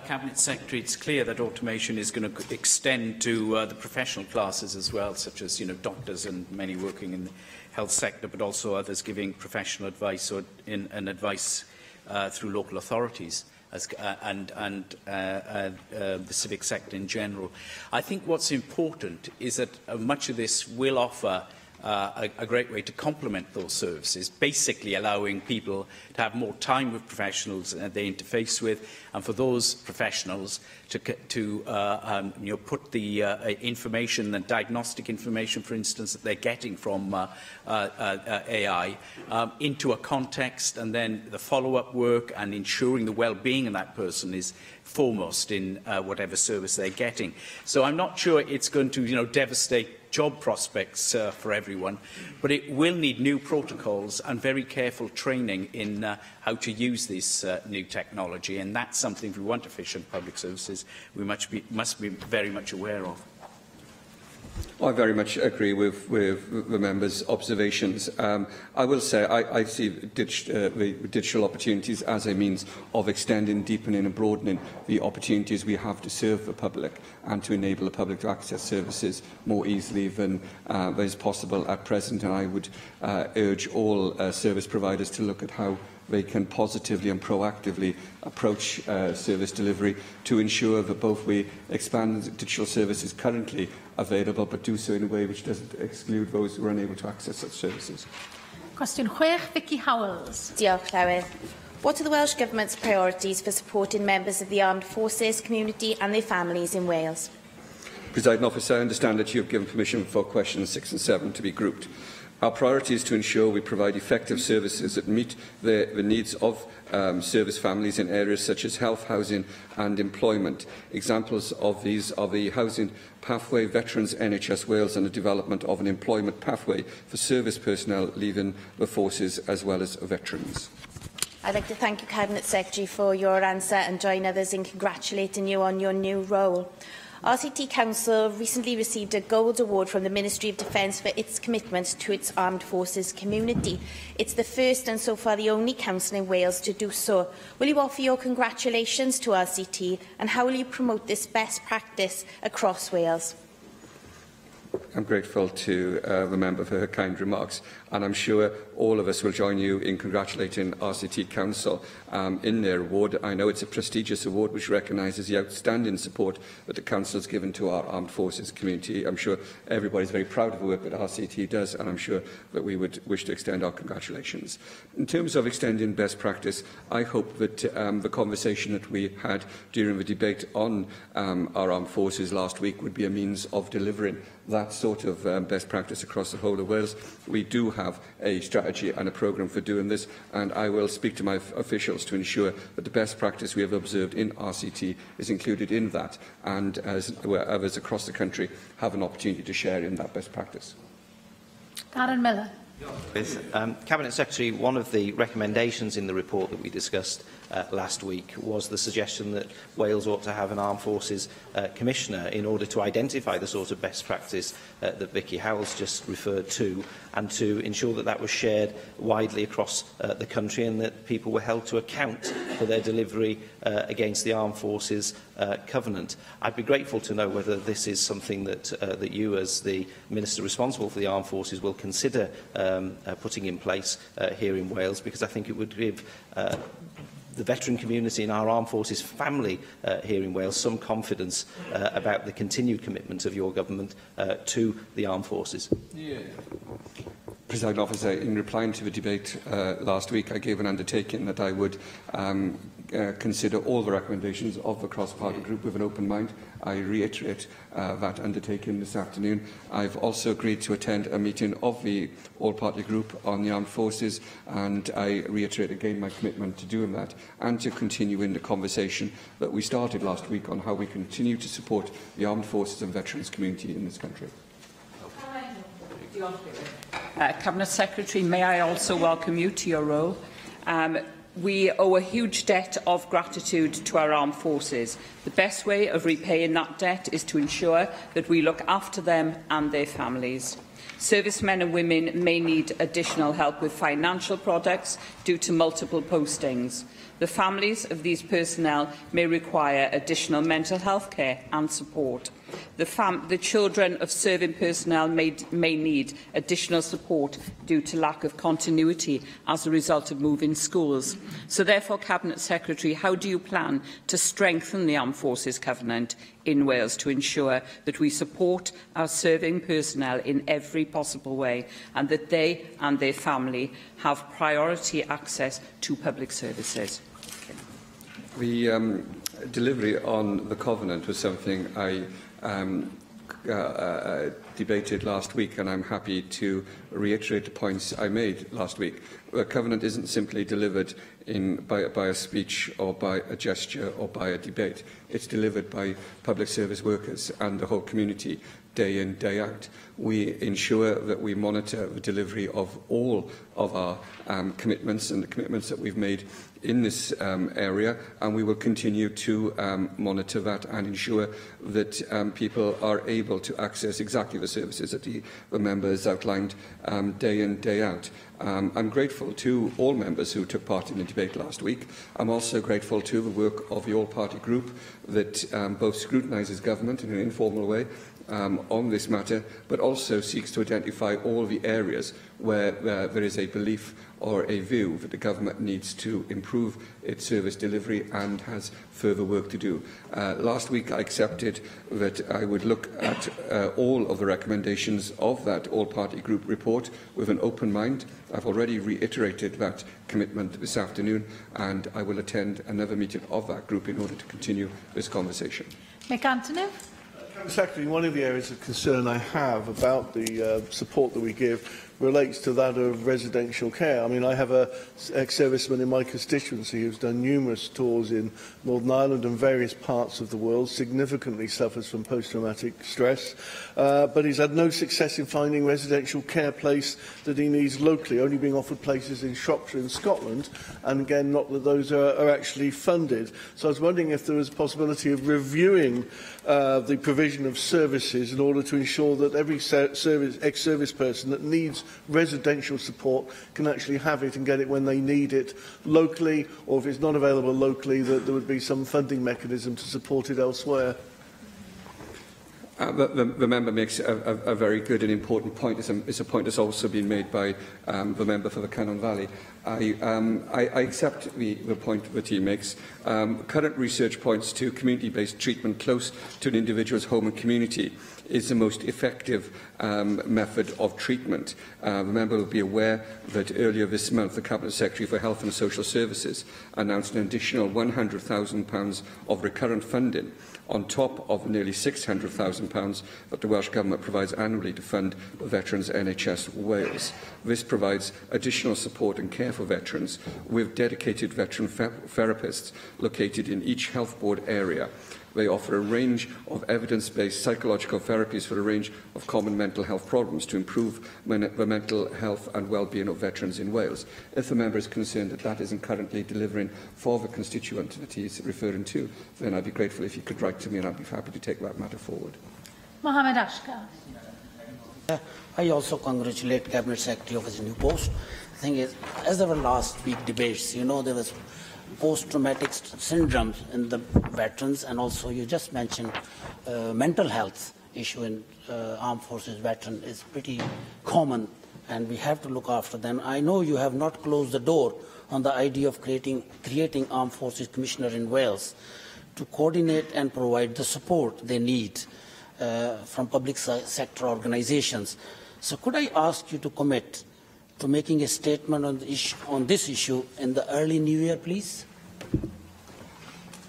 Cabinet Secretary, it's clear that automation is going to extend to the professional classes as well, such as doctors and many working in the health sector, but also others giving professional advice or advice through local authorities and the civic sector in general. I think what's important is that much of this will offer a great way to complement those services, basically allowing people to have more time with professionals that they interface with, and for those professionals to put the information, the diagnostic information, for instance, that they're getting from AI into a context, and then the follow-up work and ensuring the well-being of that person is foremost in whatever service they're getting. So I'm not sure it's going to devastate job prospects for everyone, but it will need new protocols and very careful training in how to use this new technology, and that's something, if we want efficient public services, we must be very much aware of. I very much agree with the member's observations. I will say I see the digital opportunities as a means of extending, deepening and broadening the opportunities we have to serve the public and to enable the public to access services more easily than is possible at present. And I would urge all service providers to look at how they can positively and proactively approach service delivery to ensure that both we expand digital services currently available, but do so in a way which doesn't exclude those who are unable to access such services. Cwestiwn 6, Vicky Howells. Diolch, Llywydd. What are the Welsh Government's priorities for supporting members of the armed forces community and their families in Wales? Presiding Officer, I understand that you have given permission for questions 6 and 7 to be grouped. Our priority is to ensure we provide effective services that meet the needs of service families in areas such as health, housing and employment. Examples of these are the Housing Pathway, Veterans NHS Wales, and the development of an employment pathway for service personnel leaving the forces as well as veterans. I'd like to thank you, Cabinet Secretary, for your answer and join others in congratulating you on your new role. RCT Council recently received a Gold Award from the Ministry of Defence for its commitment to its armed forces community. It's the first and so far the only council in Wales to do so. Will you offer your congratulations to RCT, and how will you promote this best practice across Wales? I'm grateful to the member for her kind remarks, and I'm sure all of us will join you in congratulating RCT Council in their award. I know it's a prestigious award which recognises the outstanding support that the Council has given to our armed forces community. I'm sure everybody's very proud of the work that RCT does, and I'm sure that we would wish to extend our congratulations. In terms of extending best practice, I hope that the conversation that we had during the debate on our armed forces last week would be a means of delivering that sort of best practice across the whole of Wales. We do have a strategy and a programme for doing this, and I will speak to my officials to ensure that the best practice we have observed in RCT is included in that, and where others across the country have an opportunity to share in that best practice. Darren Miller. Cabinet Secretary, one of the recommendations in the report that we discussed last week was the suggestion that Wales ought to have an Armed Forces Commissioner in order to identify the sort of best practice that Vicky Howells just referred to, and to ensure that that was shared widely across the country and that people were held to account for their delivery against the Armed Forces Covenant. I'd be grateful to know whether this is something that, that you, as the Minister responsible for the Armed Forces, will consider putting in place here in Wales, because I think it would give the veteran community in our armed forces family here in Wales some confidence about the continued commitment of your government to the armed forces. Presiding Officer, in replying to the debate last week, I gave an undertaking that I would consider all the recommendations of the cross-party group with an open mind. I reiterate that undertaking this afternoon. I've also agreed to attend a meeting of the all-party group on the armed forces, and I reiterate again my commitment to doing that and to continue in the conversation that we started last week on how we continue to support the armed forces and veterans community in this country. Cabinet Secretary, may I also welcome you to your role. We owe a huge debt of gratitude to our armed forces. The best way of repaying that debt is to ensure that we look after them and their families. Servicemen and women may need additional help with financial products due to multiple postings. The families of these personnel may require additional mental health care and support. The children of serving personnel may need additional support due to lack of continuity as a result of moving schools. So therefore, Cabinet Secretary, how do you plan to strengthen the Armed Forces Covenant in Wales to ensure that we support our serving personnel in every possible way and that they and their family have priority access to public services? The delivery on the Covenant was something I debated last week, and I'm happy to reiterate the points I made last week. The Covenant isn't simply delivered by a speech or by a gesture or by a debate. It's delivered by public service workers and the whole community day in, day out. We ensure that we monitor the delivery of all of our commitments and the commitments that we've made in this area, and we will continue to monitor that and ensure that people are able to access exactly the services that the members outlined day in, day out. I'm grateful to all members who took part in the debate last week. I'm also grateful to the work of the all-party group that both scrutinises government in an informal way on this matter, but also seeks to identify all the areas where there is a belief or a view that the government needs to improve its service delivery and has further work to do. Last week I accepted that I would look at all of the recommendations of that all-party group report with an open mind. I've already reiterated that commitment this afternoon, and I will attend another meeting of that group in order to continue this conversation. Mick Antonew. Secretary, one of the areas of concern I have about the support that we give relates to that of residential care. I mean, I have an ex-serviceman in my constituency who's done numerous tours in Northern Ireland and various parts of the world, significantly suffers from post-traumatic stress, but he's had no success in finding residential care place that he needs locally, only being offered places in Shropshire and Scotland, and again, not that those are actually funded. So I was wondering if there was a possibility of reviewing the provision of services in order to ensure that every ex-service person that needs residential support can actually have it and get it when they need it locally, or if it's not available locally, that there would be some funding mechanism to support it elsewhere. The member makes a very good and important point. It's a point that's also been made by the member for the Cannon Valley. I accept the point that he makes. Current research points to community-based treatment close to an individual's home and community is the most effective method of treatment. The member will be aware that earlier this month the Cabinet Secretary for Health and Social Services announced an additional £100,000 of recurrent funding on top of nearly £600,000 that the Welsh Government provides annually to fund the Veterans NHS Wales. This provides additional support and care for veterans with dedicated veteran therapists located in each health board area. They offer a range of evidence-based psychological therapies for a range of common mental health problems to improve the mental health and well-being of veterans in Wales. If the member is concerned that that isn't currently delivering for the constituent that he is referring to, then I'd be grateful if you could write to me, and I'd be happy to take that matter forward. Mohammed Ashkar. I also congratulate Cabinet Secretary of his new post. The thing is, as there were last week debates, you know, there was post-traumatic syndromes in the veterans, and also you just mentioned mental health issue in armed forces veteran is pretty common, and we have to look after them. I know you have not closed the door on the idea of creating armed forces commissioner in Wales to coordinate and provide the support they need from public sector organisations. So could I ask you to commit for making a statement on this issue in the early new year, please?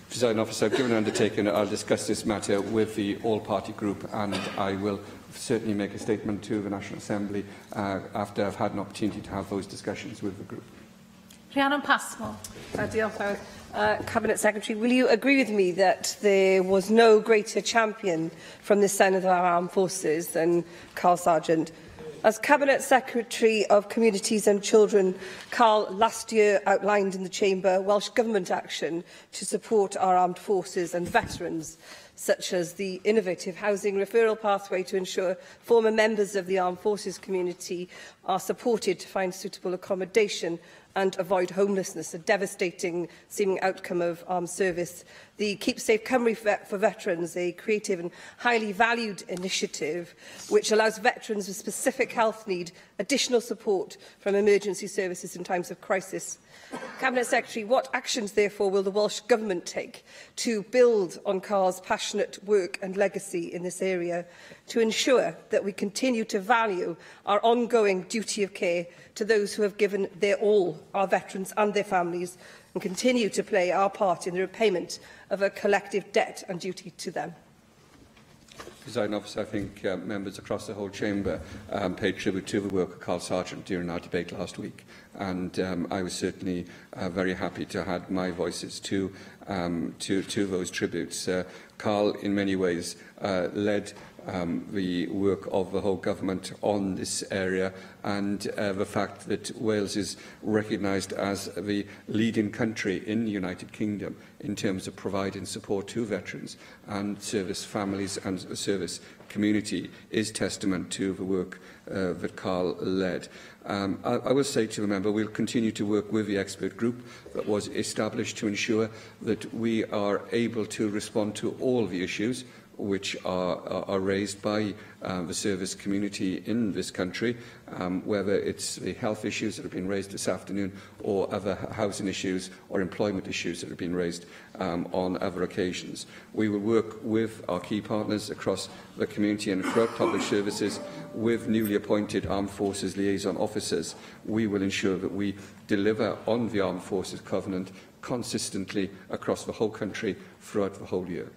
Presiding Officer, I've given an undertaking. I'll discuss this matter with the all-party group, and I will certainly make a statement to the National Assembly after I've had an opportunity to have those discussions with the group. Rhiannon Passmore. Diolch. Cabinet Secretary, will you agree with me that there was no greater champion from the Senate of our Armed Forces than Carl Sargent? As Cabinet Secretary of Communities and Children, Carl last year outlined in the Chamber Welsh Government action to support our armed forces and veterans, such as the innovative housing referral pathway to ensure former members of the armed forces community are supported to find suitable accommodation and avoid homelessness, a devastating seeming outcome of armed service. The Keep Safe Cymru for Veterans, a creative and highly valued initiative which allows veterans with specific health need additional support from emergency services in times of crisis. Cabinet Secretary, what actions, therefore, will the Welsh Government take to build on Carl's passionate work and legacy in this area to ensure that we continue to value our ongoing duty of care to those who have given their all, our veterans and their families, and continue to play our part in the repayment of a collective debt and duty to them? Presiding Officer, I think members across the whole Chamber paid tribute to the work of Carl Sargent during our debate last week, and I was certainly very happy to add my voices to those tributes. Carl, in many ways, led the work of the whole government on this area, and the fact that Wales is recognised as the leading country in the United Kingdom in terms of providing support to veterans and service families and the service community is testament to the work that Carl led. I will say to the member, we'll continue to work with the expert group that was established to ensure that we are able to respond to all the issues which are raised by the service community in this country, whether it's the health issues that have been raised this afternoon or other housing issues or employment issues that have been raised on other occasions. We will work with our key partners across the community and throughout public services with newly appointed Armed Forces liaison officers. We will ensure that we deliver on the Armed Forces Covenant consistently across the whole country throughout the whole year.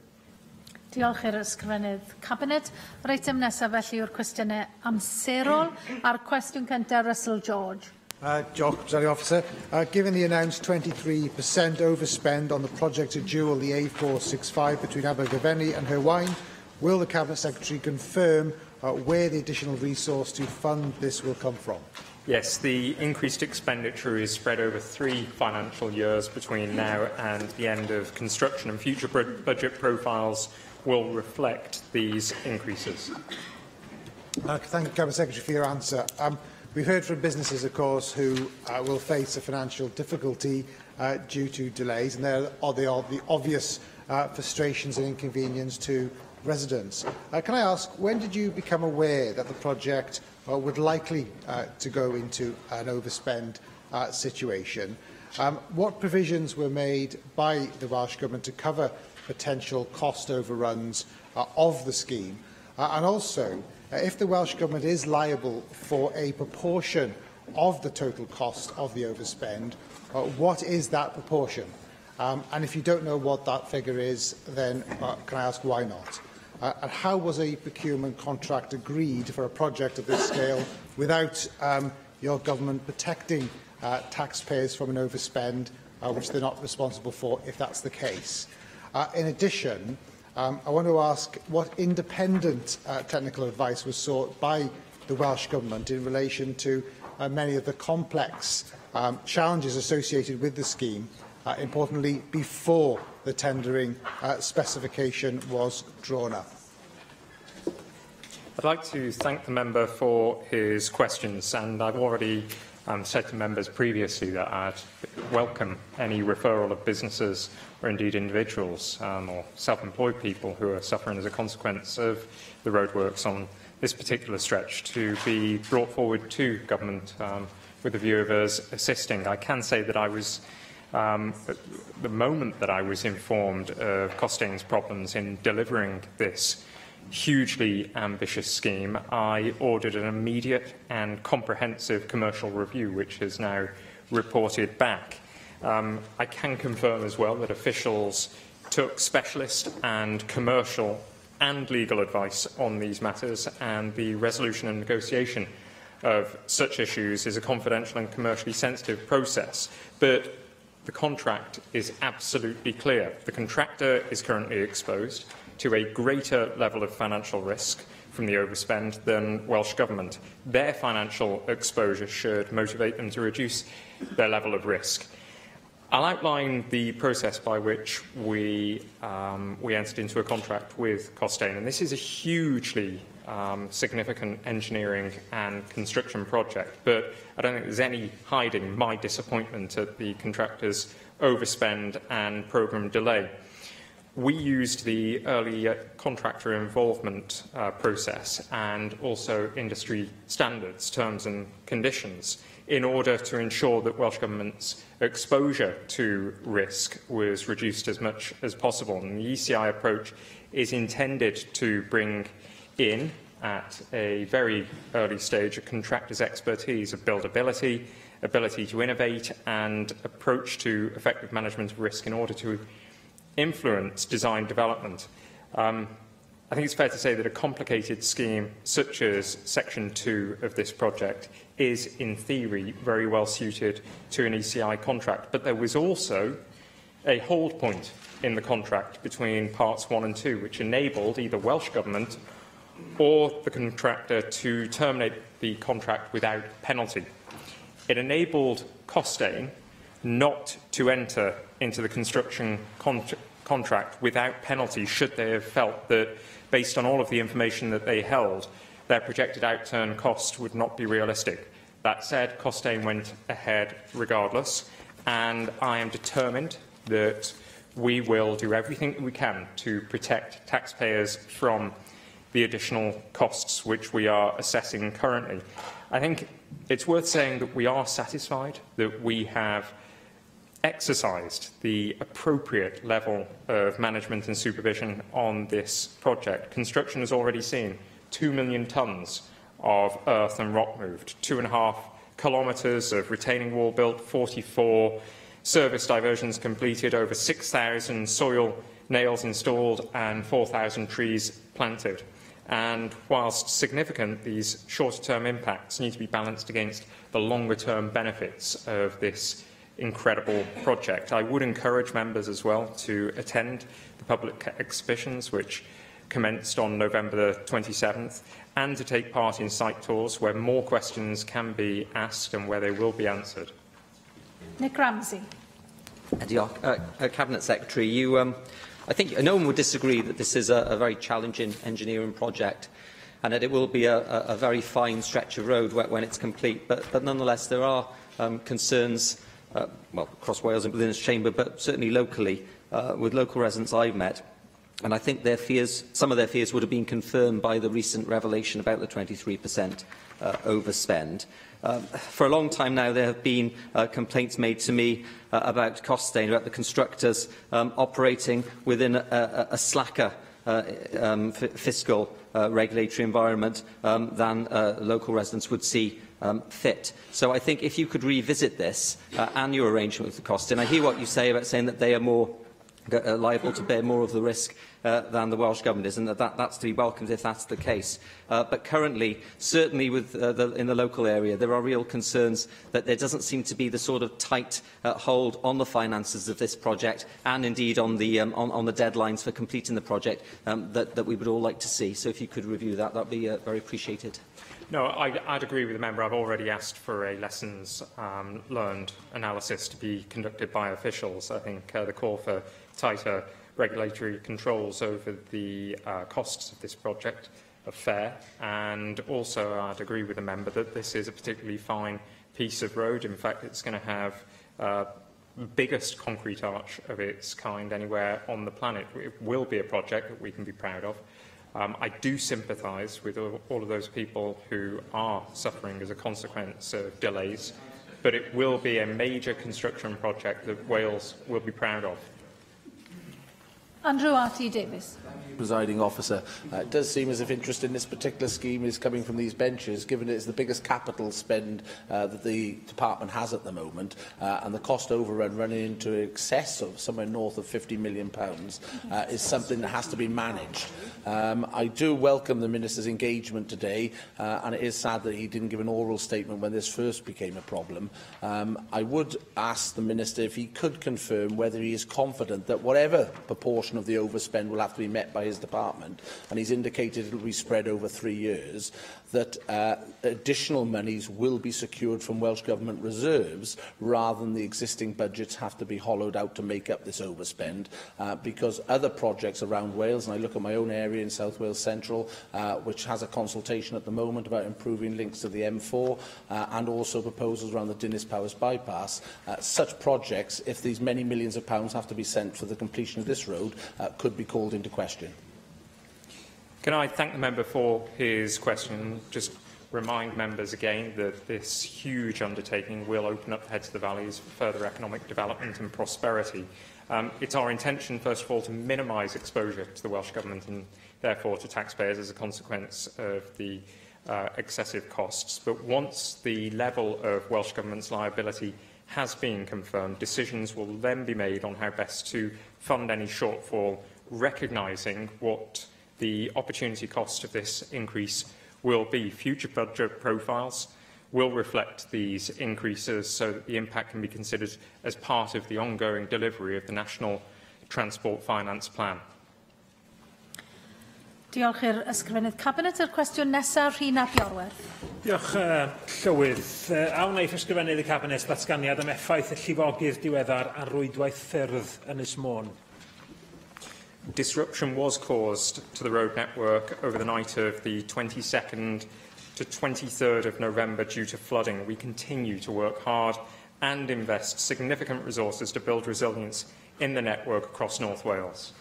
Diolch i'r ysgrifennydd Cabinet. Yr eitem nesaf felly yw'r cwestiynau amserol. A'r cwestiwn cyntaf, Russell George. Diolch, Presiding Officer. Given the announced 23% overspend on the project to dual the A465 between Abergavenny and Hyrwain, will the Cabinet Secretary confirm where the additional resource to fund this will come from? Yes, the increased expenditure is spread over 3 financial years between now and the end of construction, and future budget profiles will reflect these increases. Thank you, Cabinet Secretary, for your answer. We've heard from businesses, of course, who will face a financial difficulty due to delays, and there are the obvious frustrations and inconvenience to residents. Can I ask, when did you become aware that the project would likely to go into an overspend situation? What provisions were made by the Welsh Government to cover potential cost overruns of the scheme? And also, if the Welsh Government is liable for a proportion of the total cost of the overspend, what is that proportion? And if you don't know what that figure is, then can I ask why not? And how was a procurement contract agreed for a project of this scale without your government protecting taxpayers from an overspend, which they're not responsible for if that's the case? In addition, I want to ask what independent technical advice was sought by the Welsh Government in relation to many of the complex challenges associated with the scheme, importantly, before the tendering specification was drawn up. I'd like to thank the member for his questions, and I've already said to members previously that I'd welcome any referral of businesses or indeed individuals or self-employed people who are suffering as a consequence of the roadworks on this particular stretch to be brought forward to government with a view of us assisting. I can say that I was the moment that I was informed of costings problems in delivering this hugely ambitious scheme, I ordered an immediate and comprehensive commercial review, which has now reported back. I can confirm as well that officials took specialist and commercial and legal advice on these matters, and the resolution and negotiation of such issues is a confidential and commercially sensitive process. But the contract is absolutely clear. The contractor is currently exposed to a greater level of financial risk from the overspend than Welsh Government. Their financial exposure should motivate them to reduce their level of risk. I'll outline the process by which we entered into a contract with Costain, and this is a hugely significant engineering and construction project, but I don't think there's any hiding my disappointment at the contractor's overspend and programme delay. We used the early contractor involvement process and also industry standards, terms and conditions in order to ensure that Welsh Government's exposure to risk was reduced as much as possible. And the ECI approach is intended to bring in, at a very early stage, a contractor's expertise of buildability, ability to innovate and approach to effective management of risk in order to influence design development. I think it's fair to say that a complicated scheme such as Section 2 of this project is, in theory, very well suited to an ECI contract. But there was also a hold point in the contract between Parts 1 and 2, which enabled either Welsh Government or the contractor to terminate the contract without penalty. It enabled Costain not to enter into the construction contract without penalty should they have felt that, based on all of the information that they held, their projected outturn cost would not be realistic. That said, Costain went ahead regardless, and I am determined that we will do everything we can to protect taxpayers from the additional costs which we are assessing currently. I think it's worth saying that we are satisfied that we have exercised the appropriate level of management and supervision on this project. Construction has already seen 2 million tonnes of earth and rock moved, 2.5 kilometres of retaining wall built, 44 service diversions completed, over 6,000 soil nails installed and 4,000 trees planted. And whilst significant, these shorter-term impacts need to be balanced against the longer-term benefits of this incredible project. I would encourage members as well to attend the public exhibitions which commenced on November the 27th and to take part in site tours where more questions can be asked and where they will be answered. Nick Ramsey. Cabinet Secretary, I think no one would disagree that this is a very challenging engineering project and that it will be a very fine stretch of road when it's complete. But nonetheless, there are concerns well, across Wales and within this chamber, but certainly locally, with local residents I've met. And I think their fears, some of their fears would have been confirmed by the recent revelation about the 23% overspend. For a long time now, there have been complaints made to me about Costain, about the constructors operating within a slacker fiscal regulatory environment than local residents would see fit. So I think if you could revisit this and your arrangement with the Costain, I hear what you say about saying that they are more liable to bear more of the risk than the Welsh Government is, and that's to be welcomed if that's the case. But currently, certainly with, in the local area, there are real concerns that there doesn't seem to be the sort of tight hold on the finances of this project and indeed on the deadlines for completing the project that we would all like to see. So if you could review that, that would be very appreciated. No, I'd agree with the member. I've already asked for a lessons learned analysis to be conducted by officials. I think the call for tighter regulatory controls over the costs of this project are fair. And also, I'd agree with the member that this is a particularly fine piece of road. In fact, it's going to have the biggest concrete arch of its kind anywhere on the planet. It will be a project that we can be proud of. I do sympathise with all of those people who are suffering as a consequence of delays, but it will be a major construction project that Wales will be proud of. Andrew R.T. Davies. Presiding officer. It does seem as if interest in this particular scheme is coming from these benches, given it's the biggest capital spend that the department has at the moment, and the cost overrun running into excess of somewhere north of £50 million is something that has to be managed. I do welcome the Minister's engagement today, and it is sad that he didn't give an oral statement when this first became a problem. I would ask the Minister if he could confirm whether he is confident that whatever proportion of the overspend will have to be met by his department, and he's indicated it will be spread over 3 years, that additional monies will be secured from Welsh Government reserves rather than the existing budgets have to be hollowed out to make up this overspend, because other projects around Wales, and I look at my own area in South Wales Central, which has a consultation at the moment about improving links to the M4, and also proposals around the Dinas Powys bypass, such projects, if these many millions of pounds have to be sent for the completion of this road, could be called into question. Can I thank the member for his question? Just remind members again that this huge undertaking will open up the heads of the valleys for further economic development and prosperity. It's our intention, first of all, to minimise exposure to the Welsh Government and therefore to taxpayers as a consequence of the excessive costs. But once the level of Welsh Government's liability has been confirmed, decisions will then be made on how best to fund any shortfall, recognising what the opportunity cost of this increase will be. Future budget profiles will reflect these increases so that the impact can be considered as part of the ongoing delivery of the National Transport Finance Plan. Diolch i'r ysgrifennydd Cabinet. Yr cwestiwn nesaf, Rhina Biorwerth. Diolch, Llywydd. A wnaeth ysgrifennydd y Cabinet ddatganiad am effaith y llifogydd diweddar ar rwydwaith ffyrdd Ynys Môn. Disruption was caused to the road network over the night of the 22nd to 23rd of November due to flooding. We continue to work hard and invest significant resources to build resilience in the network across North Wales.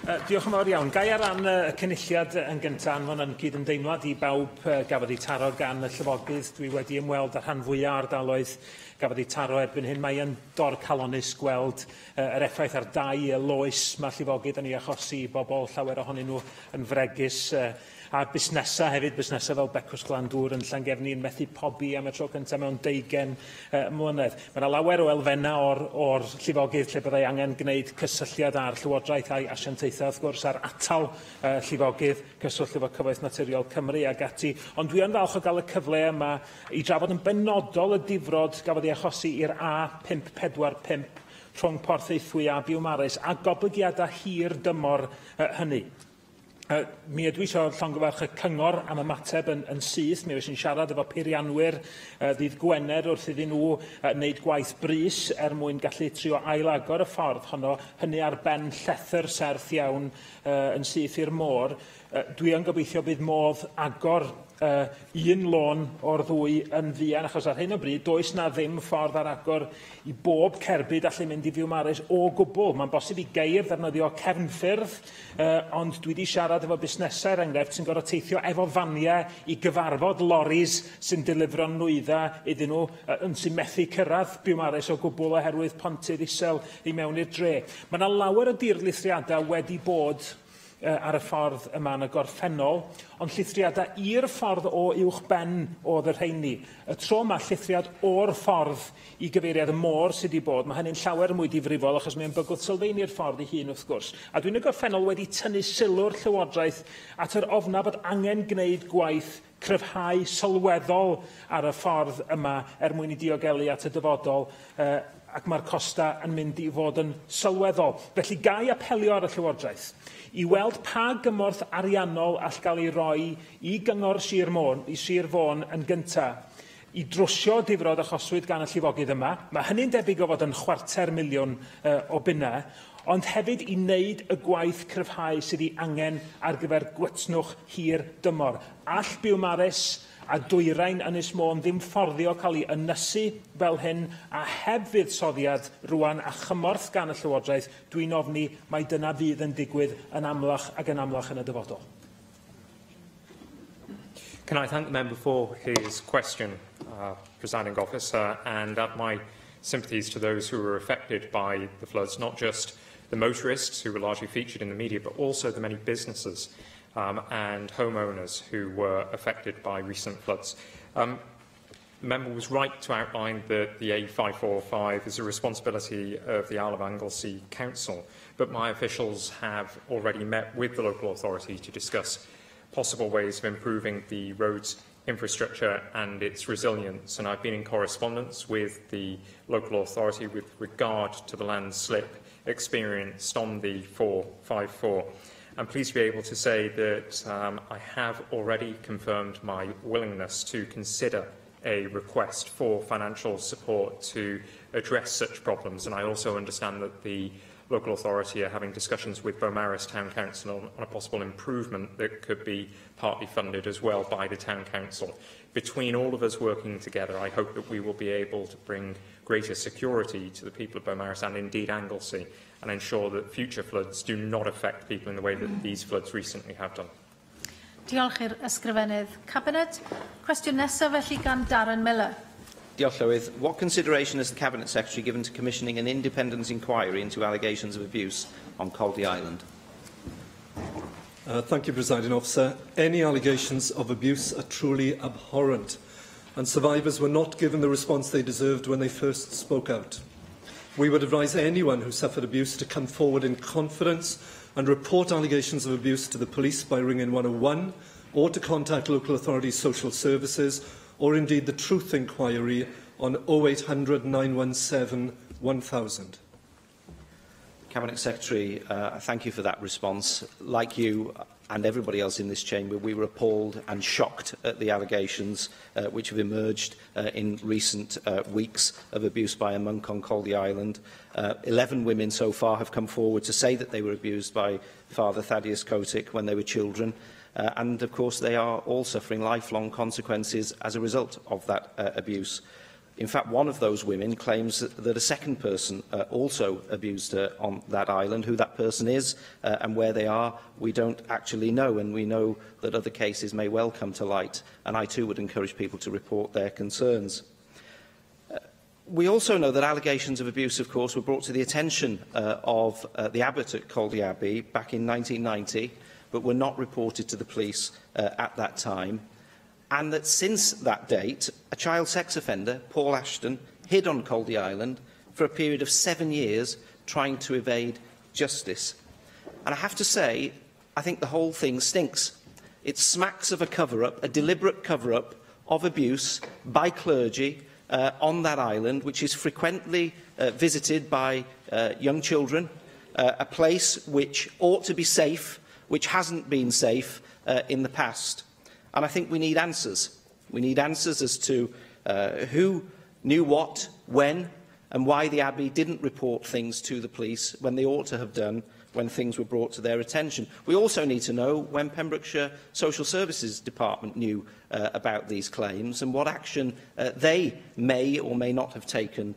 Diolch yn fawr iawn. Gai ar ran y cynulliad yn gyntaf anfon yn cyd-ymdeimlad I bawb gafodd eu taro gan y llyfogydd. Dwi wedi ymweld â'r rhan fwyaf ardaloedd gafodd eu taro erbyn hyn. Mae yn dor calonus gweld yr effaith ar dau y loes mae llifogydd yn ei achosi I bobl llawer ohonyn nhw yn fregus. A busnesau hefyd, busnesau fel Becws Glandŵr yn Llangefni yn methu pobi am y tro cyntaf mewn 20 mlynedd. Mae yna lawer o elfennau o'r llifogydd lle byddai angen gwneud cysylltiad â'r Llywodraeth a'i asiantaethau, wrth gwrs, ar atal llifogydd, cyswllt efo Cyfoeth Naturiol Cymru ag ati. Ond dwi yn falch o gael y cyfle yma I drafod yn benodol y difrod gafodd ei achosi i'r A545 rhwng Porthaethwy a Biwmaris a goblygiadau hir dymor hynny. Mi ydw I isio llongyfarch y cyngor am ymateb yn syth. Mi oes yn siarad efo peirianwyr ddydd Gwener wrth iddyn nhw wneud gwaith brys mwyn gallu trio ailagor y ffordd honno, hynny ar ben llethyr serth iawn yn syth i'r môr. Dwi yn gobeithio bydd modd agor un lôn o'r ddwy yn fuan, achos ar hyn o bryd does na ddim ffordd ar agor I bob cerbyd allu mynd I Fiwmaris o gwbl. Mae'n bosib I geir ddefnyddio cefnffyrdd, ond dwi wedi siarad efo busnesau enghraifft sy'n gorfod teithio efo faniau I gyfarfod loris sy'n delifro'n nwydda iddyn nhw yn sy'n methu cyrraedd Biwmaris o gwbl oherwydd pontydd isel I mewn i'r dre. Mae yna lawer o dirlithriadau wedi bod ar y ffordd yma yn y gorffennol, ond llithriadau i'r ffordd o uwchben oedd yr rheini. Y tro yma llithriad o'r ffordd I gyfeiriad y môr sydd wedi bod. Mae hynny'n llawer mwy difrifol achos mae'n bygwth sylfaenu'r ffordd I hun wrth gwrs. A dwi'n y gorffennol wedi tynnu sylw'r Llywodraeth at yr ofna bod angen gwneud gwaith cryfhau sylweddol ar y ffordd yma mwyn I diogelu at y dyfodol ac mae'r costa yn mynd I fod yn sylweddol. Felly gai apelio ar y Llywodraeth I weld pa gymorth ariannol all gael ei roi I gyngor Sir Fôn yn gyntaf I drwsio difrod achoswyd gan y llifogydd yma. Mae hynny'n debyg o fod yn £250,000 o bunnau, ond hefyd I wneud y gwaith cryfhau sydd I angen ar gyfer gwtnwch hir dymor. All Biwmaris a dwyrain Ynys Môn ddim fforddio cael ei ynysu fel hyn a heb fuddsoddiad rwan a chymorth gan y Llywodraeth, dwi'n ofni mai dyna fydd yn digwydd yn amlach ac yn amlach yn y dyfodol. Can I thank the member for his question, Presiding Officer, and add my sympathies to those who were affected by the floods, not just the motorists who were largely featured in the media, but also the many businesses and homeowners who were affected by recent floods. The member was right to outline that the A545 is a responsibility of the Isle of Anglesey Council, but my officials have already met with the local authority to discuss possible ways of improving the roads infrastructure and its resilience, and I've been in correspondence with the local authority with regard to the landslip experienced on the 454. I'm pleased to be able to say that I have already confirmed my willingness to consider a request for financial support to address such problems, and I also understand that the local authority are having discussions with Beaumaris Town Council on a possible improvement that could be partly funded as well by the Town Council. Between all of us working together, I hope that we will be able to bring greater security to the people of Beaumaris and indeed Anglesey, and ensure that future floods do not affect people in the way that these floods recently have done. Diolch i'r ysgrifennydd Cabinet. Cwestiwn nesaf felly gan Darren Miller. Diolch Llywydd. What consideration has the Cabinet Secretary given to commissioning an independent inquiry into allegations of abuse on Caldy Island? Thank you, Presiding Officer. Any allegations of abuse are truly abhorrent, and survivors were not given the response they deserved when they first spoke out. We would advise anyone who suffered abuse to come forward in confidence and report allegations of abuse to the police by ringing 101 or to contact local authorities' social services, or indeed the Truth Inquiry on 0800 917 1000. Cabinet Secretary, thank you for that response. Like you and everybody else in this chamber, we were appalled and shocked at the allegations which have emerged in recent weeks of abuse by a monk on Caldy Island. 11 women so far have come forward to say that they were abused by Father Thaddeus Kotick when they were children. And, of course, they are all suffering lifelong consequences as a result of that abuse. In fact, one of those women claims that a second person also abused her on that island. Who that person is and where they are, we don't actually know, and we know that other cases may well come to light, and I too would encourage people to report their concerns. We also know that allegations of abuse, of course, were brought to the attention of the abbot at Caldy Abbey back in 1990, but were not reported to the police at that time, and that since that date, a child sex offender, Paul Ashton, hid on Caldy Island for a period of 7 years, trying to evade justice. And I have to say, I think the whole thing stinks. It smacks of a cover-up, a deliberate cover-up of abuse by clergy on that island, which is frequently visited by young children, a place which ought to be safe, which hasn't been safe in the past. And I think we need answers. We need answers as to who knew what, when, and why the Abbey didn't report things to the police when they ought to have done when things were brought to their attention. We also need to know when Pembrokeshire Social Services Department knew about these claims and what action they may or may not have taken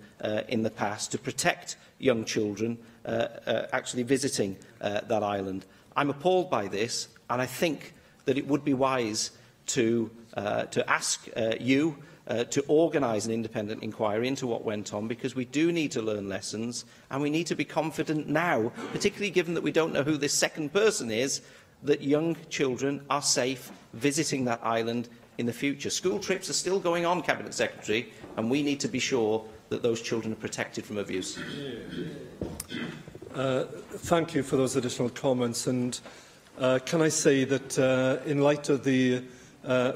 in the past to protect young children actually visiting that island. I'm appalled by this, and I think that it would be wise to ask you to organise an independent inquiry into what went on, because we do need to learn lessons, and we need to be confident now, particularly given that we don't know who this second person is, that young children are safe visiting that island in the future. School trips are still going on, Cabinet Secretary, and we need to be sure that those children are protected from abuse. Thank you for those additional comments. And can I say that in light of the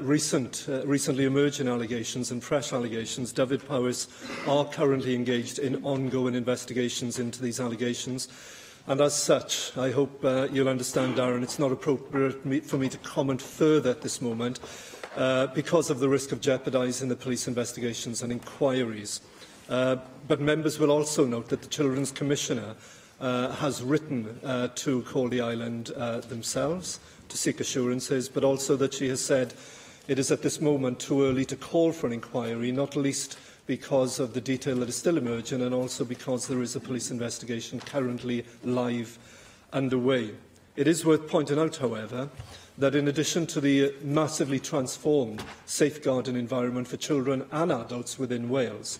recently emerging allegations and fresh allegations, Dyfed Powys are currently engaged in ongoing investigations into these allegations. And as such, I hope you'll understand, Darren, it's not appropriate for me to comment further at this moment because of the risk of jeopardising the police investigations and inquiries. But members will also note that the Children's Commissioner has written to Caldy Island themselves to seek assurances, but also that she has said it is at this moment too early to call for an inquiry, not least because of the detail that is still emerging and also because there is a police investigation currently live underway. It is worth pointing out, however, that in addition to the massively transformed safeguarding environment for children and adults within Wales,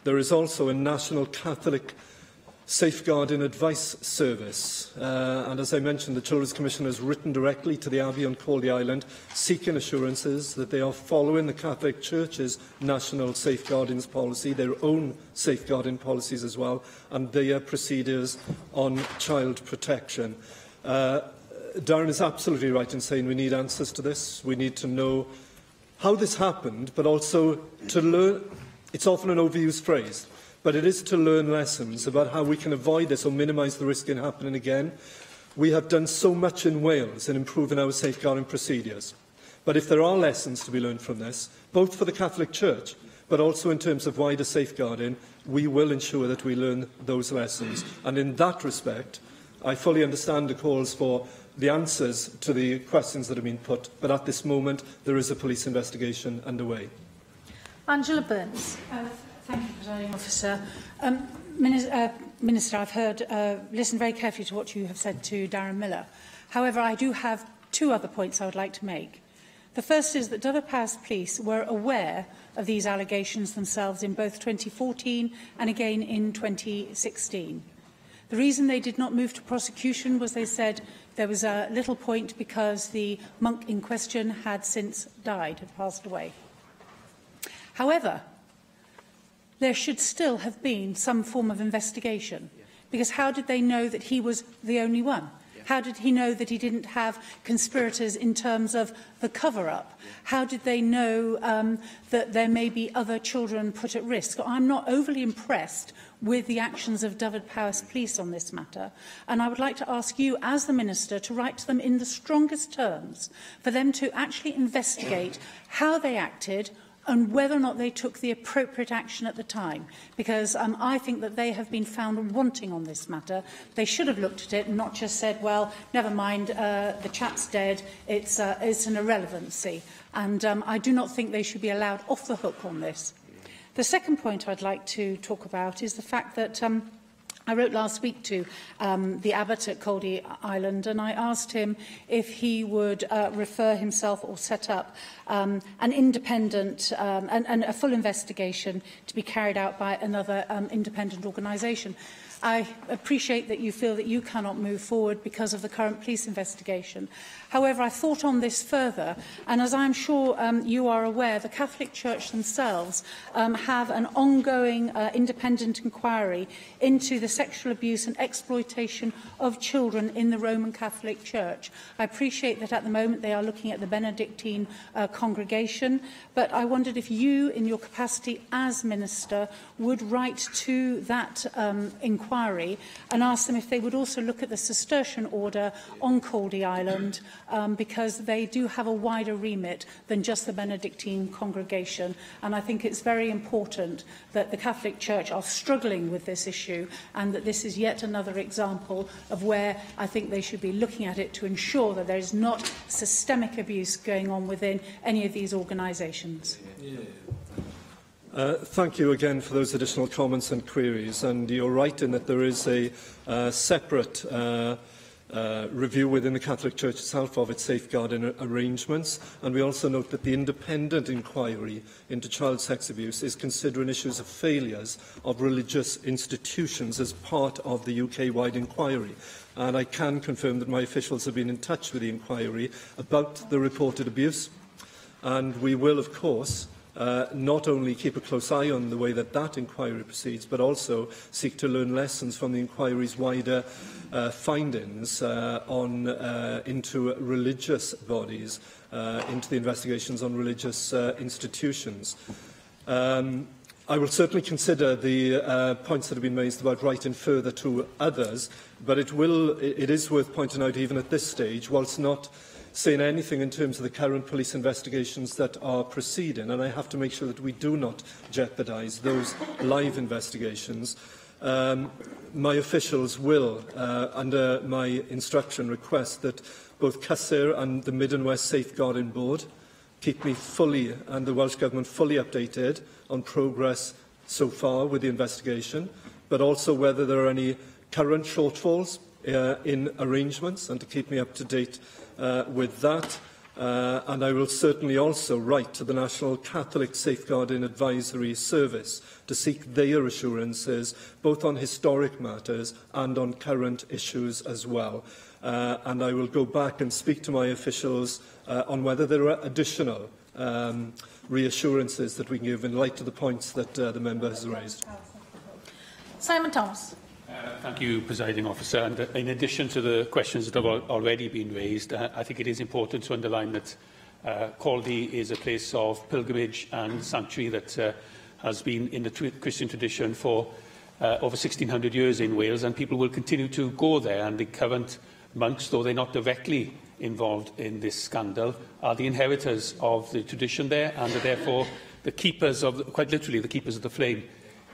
there is also a National Catholic Safeguarding Advice Service. And as I mentioned, the Children's Commission has written directly to the Abbey on Caldy Island, seeking assurances that they are following the Catholic Church's national safeguarding policy, their own safeguarding policies as well, and their procedures on child protection. Darren is absolutely right in saying we need answers to this. We need to know how this happened, but also to learn. It's often an overused phrase, but it is to learn lessons about how we can avoid this or minimise the risk in happening again. We have done so much in Wales in improving our safeguarding procedures. But if there are lessons to be learned from this, both for the Catholic Church, but also in terms of wider safeguarding, we will ensure that we learn those lessons. And in that respect, I fully understand the calls for the answers to the questions that have been put, but at this moment, there is a police investigation underway. Angela Burns. Thank you, Presiding Officer. Minister, I've listened very carefully to what you have said to Darren Miller. However, I do have two other points I would like to make. The first is that Dyfed-Powys Police were aware of these allegations themselves in both 2014 and again in 2016. The reason they did not move to prosecution was they said there was little point because the monk in question had since died, had passed away. However, there should still have been some form of investigation, because how did they know that he was the only one? How did he know that he didn't have conspirators in terms of the cover-up? How did they know that there may be other children put at risk? I'm not overly impressed with the actions of Dyfed-Powys Police on this matter, and I would like to ask you, as the Minister, to write to them in the strongest terms for them to actually investigate how they acted, and whether or not they took the appropriate action at the time, because I think that they have been found wanting on this matter. They should have looked at it and not just said, well, never mind, the chap's dead, it's an irrelevancy. And I do not think they should be allowed off the hook on this. The second point I'd like to talk about is the fact that I wrote last week to the abbot at Caldy Island, and I asked him if he would refer himself or set up an independent and a full investigation to be carried out by another independent organisation. I appreciate that you feel that you cannot move forward because of the current police investigation. However, I thought on this further, and as I'm sure you are aware, the Catholic Church themselves have an ongoing independent inquiry into the sexual abuse and exploitation of children in the Roman Catholic Church. I appreciate that at the moment they are looking at the Benedictine congregation, but I wondered if you, in your capacity as Minister, would write to that inquiry and ask them if they would also look at the Cistercian order on Caldy Island, because they do have a wider remit than just the Benedictine congregation. And I think it's very important that the Catholic Church are struggling with this issue, and that this is yet another example of where I think they should be looking at it to ensure that there is not systemic abuse going on within any of these organisations. Thank you again for those additional comments and queries. And you're right in that there is a separate review within the Catholic Church itself of its safeguarding arrangements. And we also note that the independent inquiry into child sex abuse is considering issues of failures of religious institutions as part of the UK-wide inquiry. And I can confirm that my officials have been in touch with the inquiry about the reported abuse. And we will, of course, not only keep a close eye on the way that that inquiry proceeds, but also seek to learn lessons from the inquiry's wider findings into religious bodies, into the investigations on religious institutions. I will certainly consider the points that have been raised about writing further to others, but it is worth pointing out, even at this stage, whilst not saying anything in terms of the current police investigations that are proceeding, and I have to make sure that we do not jeopardise those live investigations. My officials will, under my instruction, request that both Cysur and the Mid and West Safeguarding Board keep me fully, and the Welsh Government fully updated on progress so far with the investigation, but also whether there are any current shortfalls in arrangements, and to keep me up to date with that. and I will certainly also write to the National Catholic Safeguarding Advisory Service to seek their assurances, both on historic matters and on current issues as well. And I will go back and speak to my officials on whether there are additional reassurances that we can give in light of the points that the member has raised. Simon Thomas. Thank you, Presiding Officer. And in addition to the questions that have already been raised, I think it is important to underline that Caldy is a place of pilgrimage and sanctuary that has been in the Christian tradition for over 1600 years in Wales, and people will continue to go there. And the current monks, though they're not directly involved in this scandal, are the inheritors of the tradition there, and are therefore the keepers of, quite literally, the keepers of the flame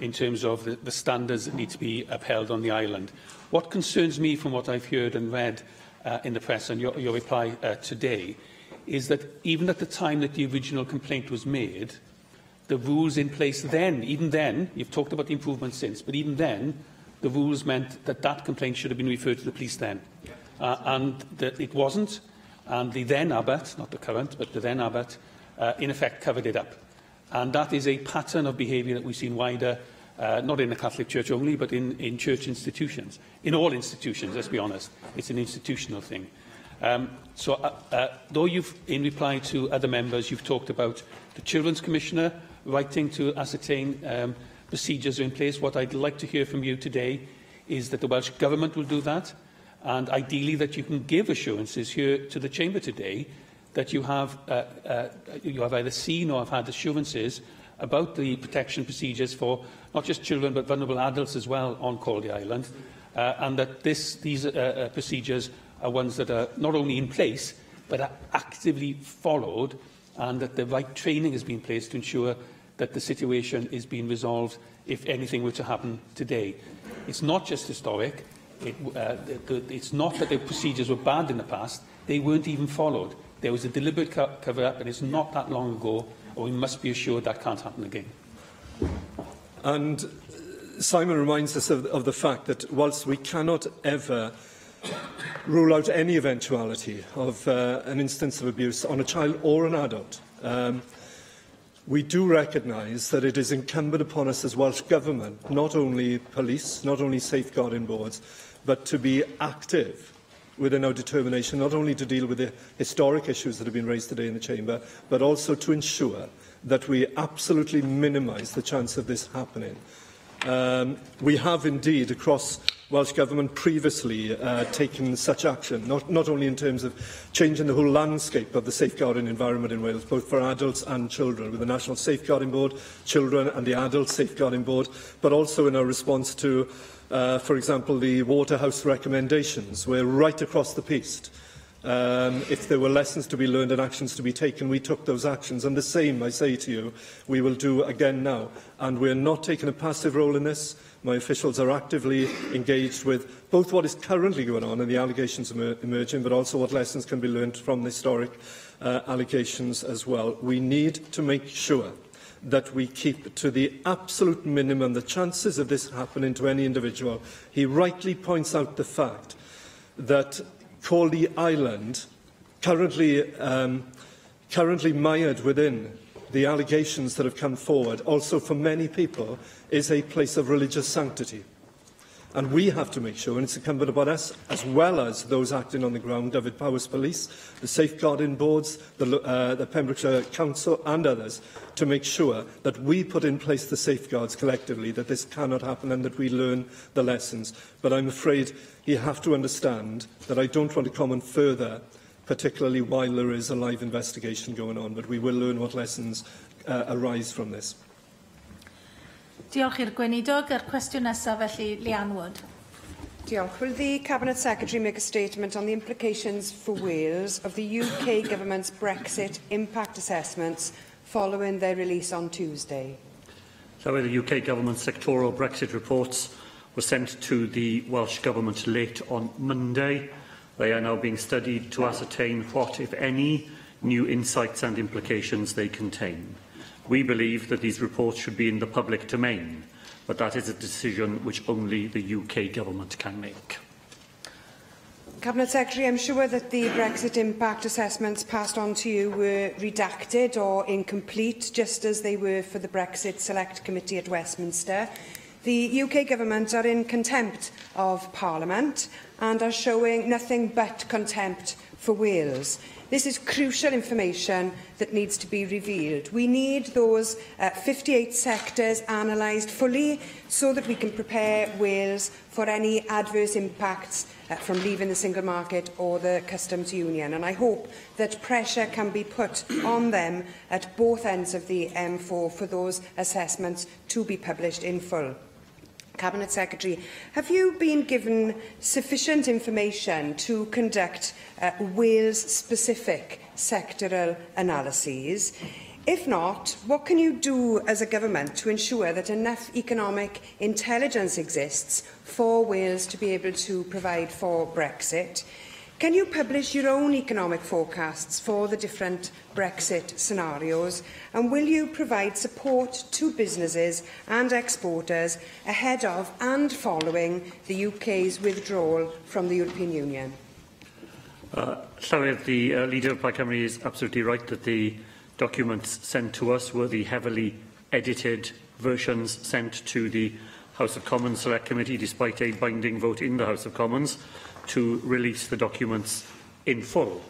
in terms of the standards that need to be upheld on the island. What concerns me from what I've heard and read in the press and your reply today is that even at the time that the original complaint was made, the rules in place then, even then, you've talked about the improvements since, but even then, the rules meant that that complaint should have been referred to the police then. And that it wasn't, and the then abbot, not the current, but the then abbot, in effect covered it up. And that is a pattern of behaviour that we've seen wider, not in the Catholic Church only, but in church institutions. In all institutions, let's be honest. It's an institutional thing. Though you've, in reply to other members, you've talked about the Children's Commissioner writing to ascertain procedures are in place, what I'd like to hear from you today is that the Welsh Government will do that, and ideally that you can give assurances here to the Chamber today that you have either seen or have had assurances about the protection procedures for not just children but vulnerable adults as well on Caldy Island, and that these procedures are ones that are not only in place but are actively followed, and that the right training has been placed to ensure that the situation is being resolved if anything were to happen today. It's not just historic. It's not that the procedures were bad in the past. They weren't even followed. There was a deliberate cover-up, and it's not that long ago, and we must be assured that can't happen again. And Simon reminds us of the fact that whilst we cannot ever rule out any eventuality of an instance of abuse on a child or an adult, we do recognise that it is incumbent upon us as Welsh Government, not only police, not only safeguarding boards, but to be active within our determination, not only to deal with the historic issues that have been raised today in the Chamber, but also to ensure that we absolutely minimise the chance of this happening. We have indeed, across Welsh Government, previously taken such action, not only in terms of changing the whole landscape of the safeguarding environment in Wales, both for adults and children, with the National Safeguarding Board, children and the Adult Safeguarding Board, but also in our response to for example, the Waterhouse recommendations, where right across the piece, if there were lessons to be learned and actions to be taken, we took those actions. And the same, I say to you, we will do again now. And we're not taking a passive role in this. My officials are actively engaged with both what is currently going on and the allegations emerging, but also what lessons can be learned from the historic allegations as well. We need to make sure that we keep to the absolute minimum the chances of this happening to any individual. He rightly points out the fact that Caldy Island, currently mired within the allegations that have come forward, also for many people, is a place of religious sanctity. And we have to make sure, and it's incumbent upon us, as well as those acting on the ground, Dyfed-Powys Police, the safeguarding boards, the Pembrokeshire Council and others, to make sure that we put in place the safeguards collectively, that this cannot happen and that we learn the lessons. But I'm afraid you have to understand that I don't want to comment further, particularly while there is a live investigation going on, but we will learn what lessons arise from this. Diolch i'r gweinidog. Yr cwestiwn nesaf felly, Leanne Wood. Diolch. Will the Cabinet Secretary make a statement on the implications for Wales of the UK Government's Brexit impact assessments following their release on Tuesday? So the UK Government's sectoral Brexit reports were sent to the Welsh Government late on Monday. They are now being studied to ascertain what, if any, new insights and implications they contain. We believe that these reports should be in the public domain, but that is a decision which only the UK Government can make. Cabinet Secretary, I'm sure that the Brexit impact assessments passed on to you were redacted or incomplete, just as they were for the Brexit Select Committee at Westminster. The UK Government are in contempt of Parliament and are showing nothing but contempt for Wales. This is crucial information that needs to be revealed. We need those 58 sectors analysed fully so that we can prepare Wales for any adverse impacts from leaving the single market or the customs union. And I hope that pressure can be put on them at both ends of the M4 for those assessments to be published in full. Cabinet Secretary, have you been given sufficient information to conduct Wales-specific sectoral analyses? If not, what can you do as a government to ensure that enough economic intelligence exists for Wales to be able to provide for Brexit? Can you publish your own economic forecasts for the different Brexit scenarios? And will you provide support to businesses and exporters ahead of and following the UK's withdrawal from the European Union? Sorry, the Leader of Plaid Cymru is absolutely right that the documents sent to us were the heavily edited versions sent to the House of Commons Select Committee, despite a binding vote in the House of Commons to release the documents in full.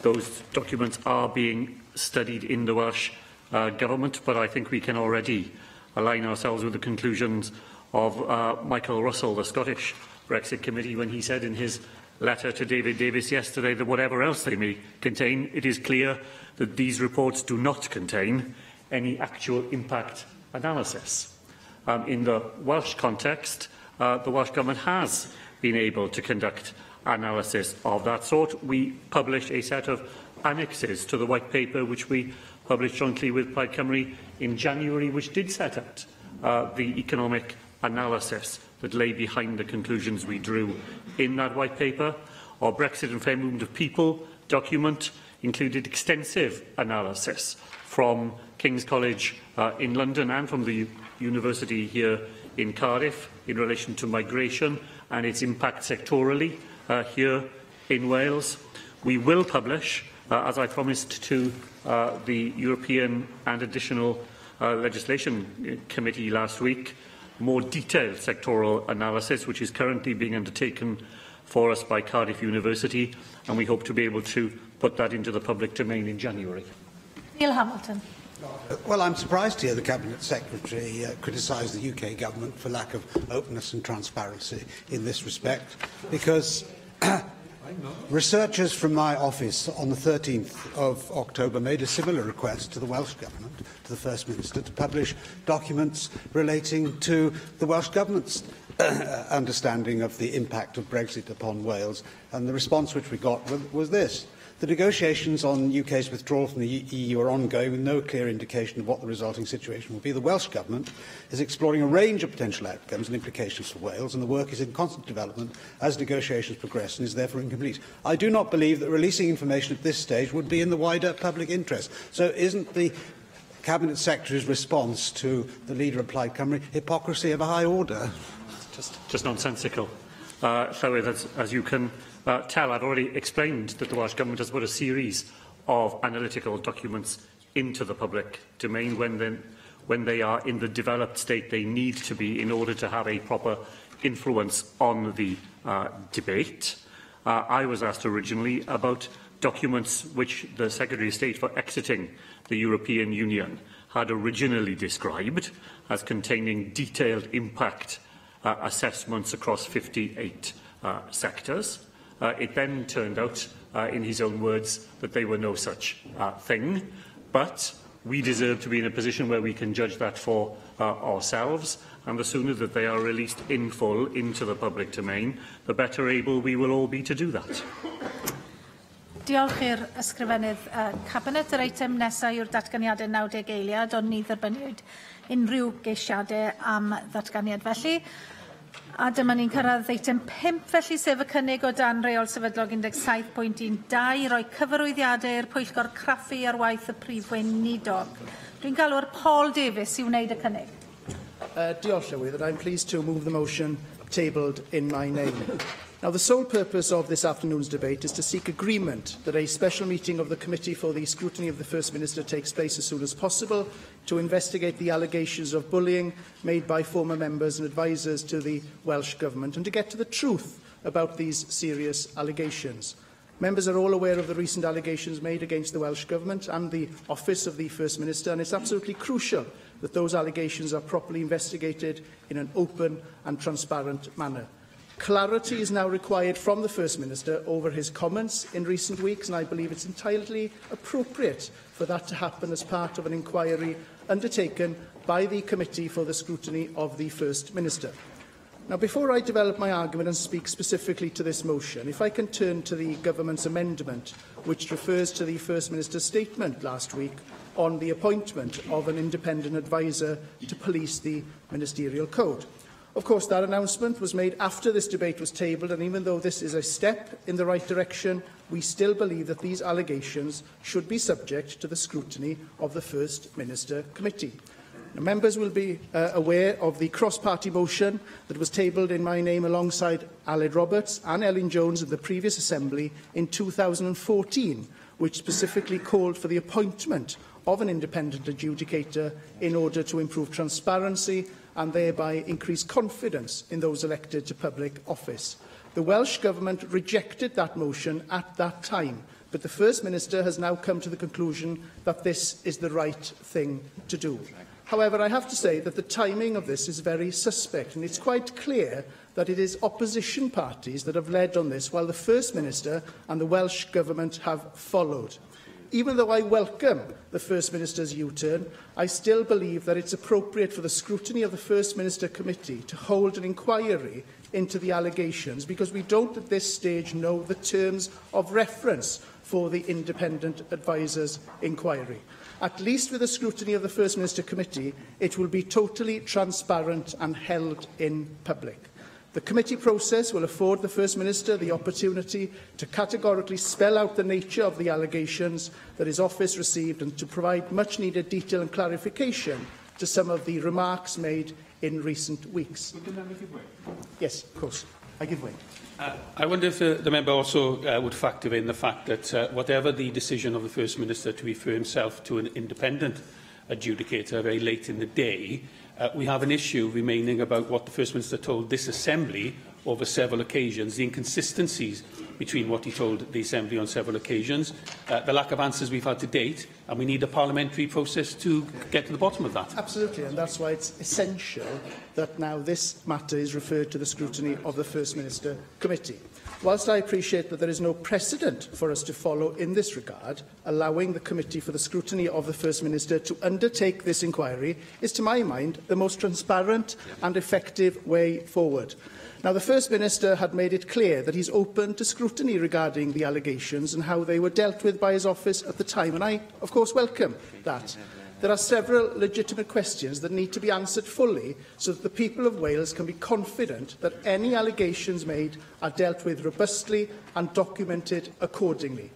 Those documents are being studied in the Welsh Government, but I think we can already align ourselves with the conclusions of Michael Russell, the Scottish Brexit Committee, when he said in his letter to David Davis yesterday that whatever else they may contain, it is clear that these reports do not contain any actual impact analysis. In the Welsh context, the Welsh Government has been able to conduct analysis of that sort. We published a set of annexes to the White Paper, which we published jointly with Plaid Cymru in January, which did set out the economic analysis that lay behind the conclusions we drew in that White Paper. Our Brexit and Fair Movement of People document included extensive analysis from King's College in London and from the University here in Cardiff in relation to migration and its impact sectorally here in Wales. We will publish, as I promised to the European and Additional Legislation Committee last week, more detailed sectoral analysis, which is currently being undertaken for us by Cardiff University, and we hope to be able to put that into the public domain in January. Neil Hamilton. Well, I'm surprised to hear the Cabinet Secretary criticise the UK Government for lack of openness and transparency in this respect, because researchers from my office on the 13th of October made a similar request to the Welsh Government, to the First Minister, to publish documents relating to the Welsh Government's understanding of the impact of Brexit upon Wales, and the response which we got was this. The negotiations on UK's withdrawal from the EU are ongoing with no clear indication of what the resulting situation will be. The Welsh Government is exploring a range of potential outcomes and implications for Wales, and the work is in constant development as negotiations progress and is therefore incomplete. I do not believe that releasing information at this stage would be in the wider public interest. So isn't the Cabinet Secretary's response to the Leader of Plaid Cymru hypocrisy of a high order? Just nonsensical. As you can tell, I've already explained that the Welsh Government has put a series of analytical documents into the public domain when they are in the developed state they need to be in order to have a proper influence on the debate. I was asked originally about documents which the Secretary of State for exiting the European Union had originally described as containing detailed impact assessments across 58 sectors. It then turned out, in his own words, that they were no such thing. But we deserve to be in a position where we can judge that for ourselves, and the sooner that they are released in full into the public domain, the better able we will all be to do that. Diolch i'r ysgrifennydd Cabinet. Yr eitem nesaf yw'r datganiadau 90 eiliad, ond ni dderbyniwyd unrhyw geisiadau am ddatganiad felly. A dyma ni'n cyrraedd eitem 5 felly, sef y cynnig o dan reol sefydlog 17.12, roi cyfarwyddiadau i'r Pwyllgor Craffu ar waith y Prif Weinidog. Dwi'n galw'r Paul Davies i wneud y cynnig. Diolch, Llywydd, and I'm pleased to move the motion tabled in my name. Now, the sole purpose of this afternoon's debate is to seek agreement that a special meeting of the Committee for the Scrutiny of the First Minister takes place as soon as possible to investigate the allegations of bullying made by former members and advisers to the Welsh Government and to get to the truth about these serious allegations. Members are all aware of the recent allegations made against the Welsh Government and the Office of the First Minister, and it's absolutely crucial that those allegations are properly investigated in an open and transparent manner. Clarity is now required from the First Minister over his comments in recent weeks, and I believe it's entirely appropriate for that to happen as part of an inquiry undertaken by the Committee for the Scrutiny of the First Minister. Now, before I develop my argument and speak specifically to this motion, if I can turn to the Government's amendment, which refers to the First Minister's statement last week on the appointment of an independent adviser to police the Ministerial Code. Of course, that announcement was made after this debate was tabled, and even though this is a step in the right direction, we still believe that these allegations should be subject to the scrutiny of the First Minister Committee. Now, members will be aware of the cross-party motion that was tabled in my name alongside Aled Roberts and Elin Jones at the previous Assembly in 2014, which specifically called for the appointment of an independent adjudicator in order to improve transparency and thereby increase confidence in those elected to public office. The Welsh Government rejected that motion at that time, but the First Minister has now come to the conclusion that this is the right thing to do. However, I have to say that the timing of this is very suspect, and it's quite clear that it is opposition parties that have led on this, while the First Minister and the Welsh Government have followed. Even though I welcome the First Minister's U-turn, I still believe that it's appropriate for the scrutiny of the First Minister Committee to hold an inquiry into the allegations, because we don't at this stage know the terms of reference for the independent adviser's inquiry. At least with the scrutiny of the First Minister Committee, it will be totally transparent and held in public. The committee process will afford the First Minister the opportunity to categorically spell out the nature of the allegations that his office received and to provide much-needed detail and clarification to some of the remarks made in recent weeks. Yes, of course. I give way. I wonder if the member also would factor in the fact that whatever the decision of the First Minister to refer himself to an independent adjudicator very late in the day, we have an issue remaining about what the First Minister told this Assembly over several occasions, the inconsistencies between what he told the Assembly on several occasions, the lack of answers we've had to date, and we need a parliamentary process to get to the bottom of that. Absolutely, and that's why it's essential that now this matter is referred to the scrutiny of the First Minister Committee. Whilst I appreciate that there is no precedent for us to follow in this regard, allowing the Committee for the Scrutiny of the First Minister to undertake this inquiry is, to my mind, the most transparent and effective way forward. Now, the First Minister had made it clear that he's open to scrutiny regarding the allegations and how they were dealt with by his office at the time, and I, of course, welcome that. There are several legitimate questions that need to be answered fully so that the people of Wales can be confident that any allegations made are dealt with robustly and documented accordingly.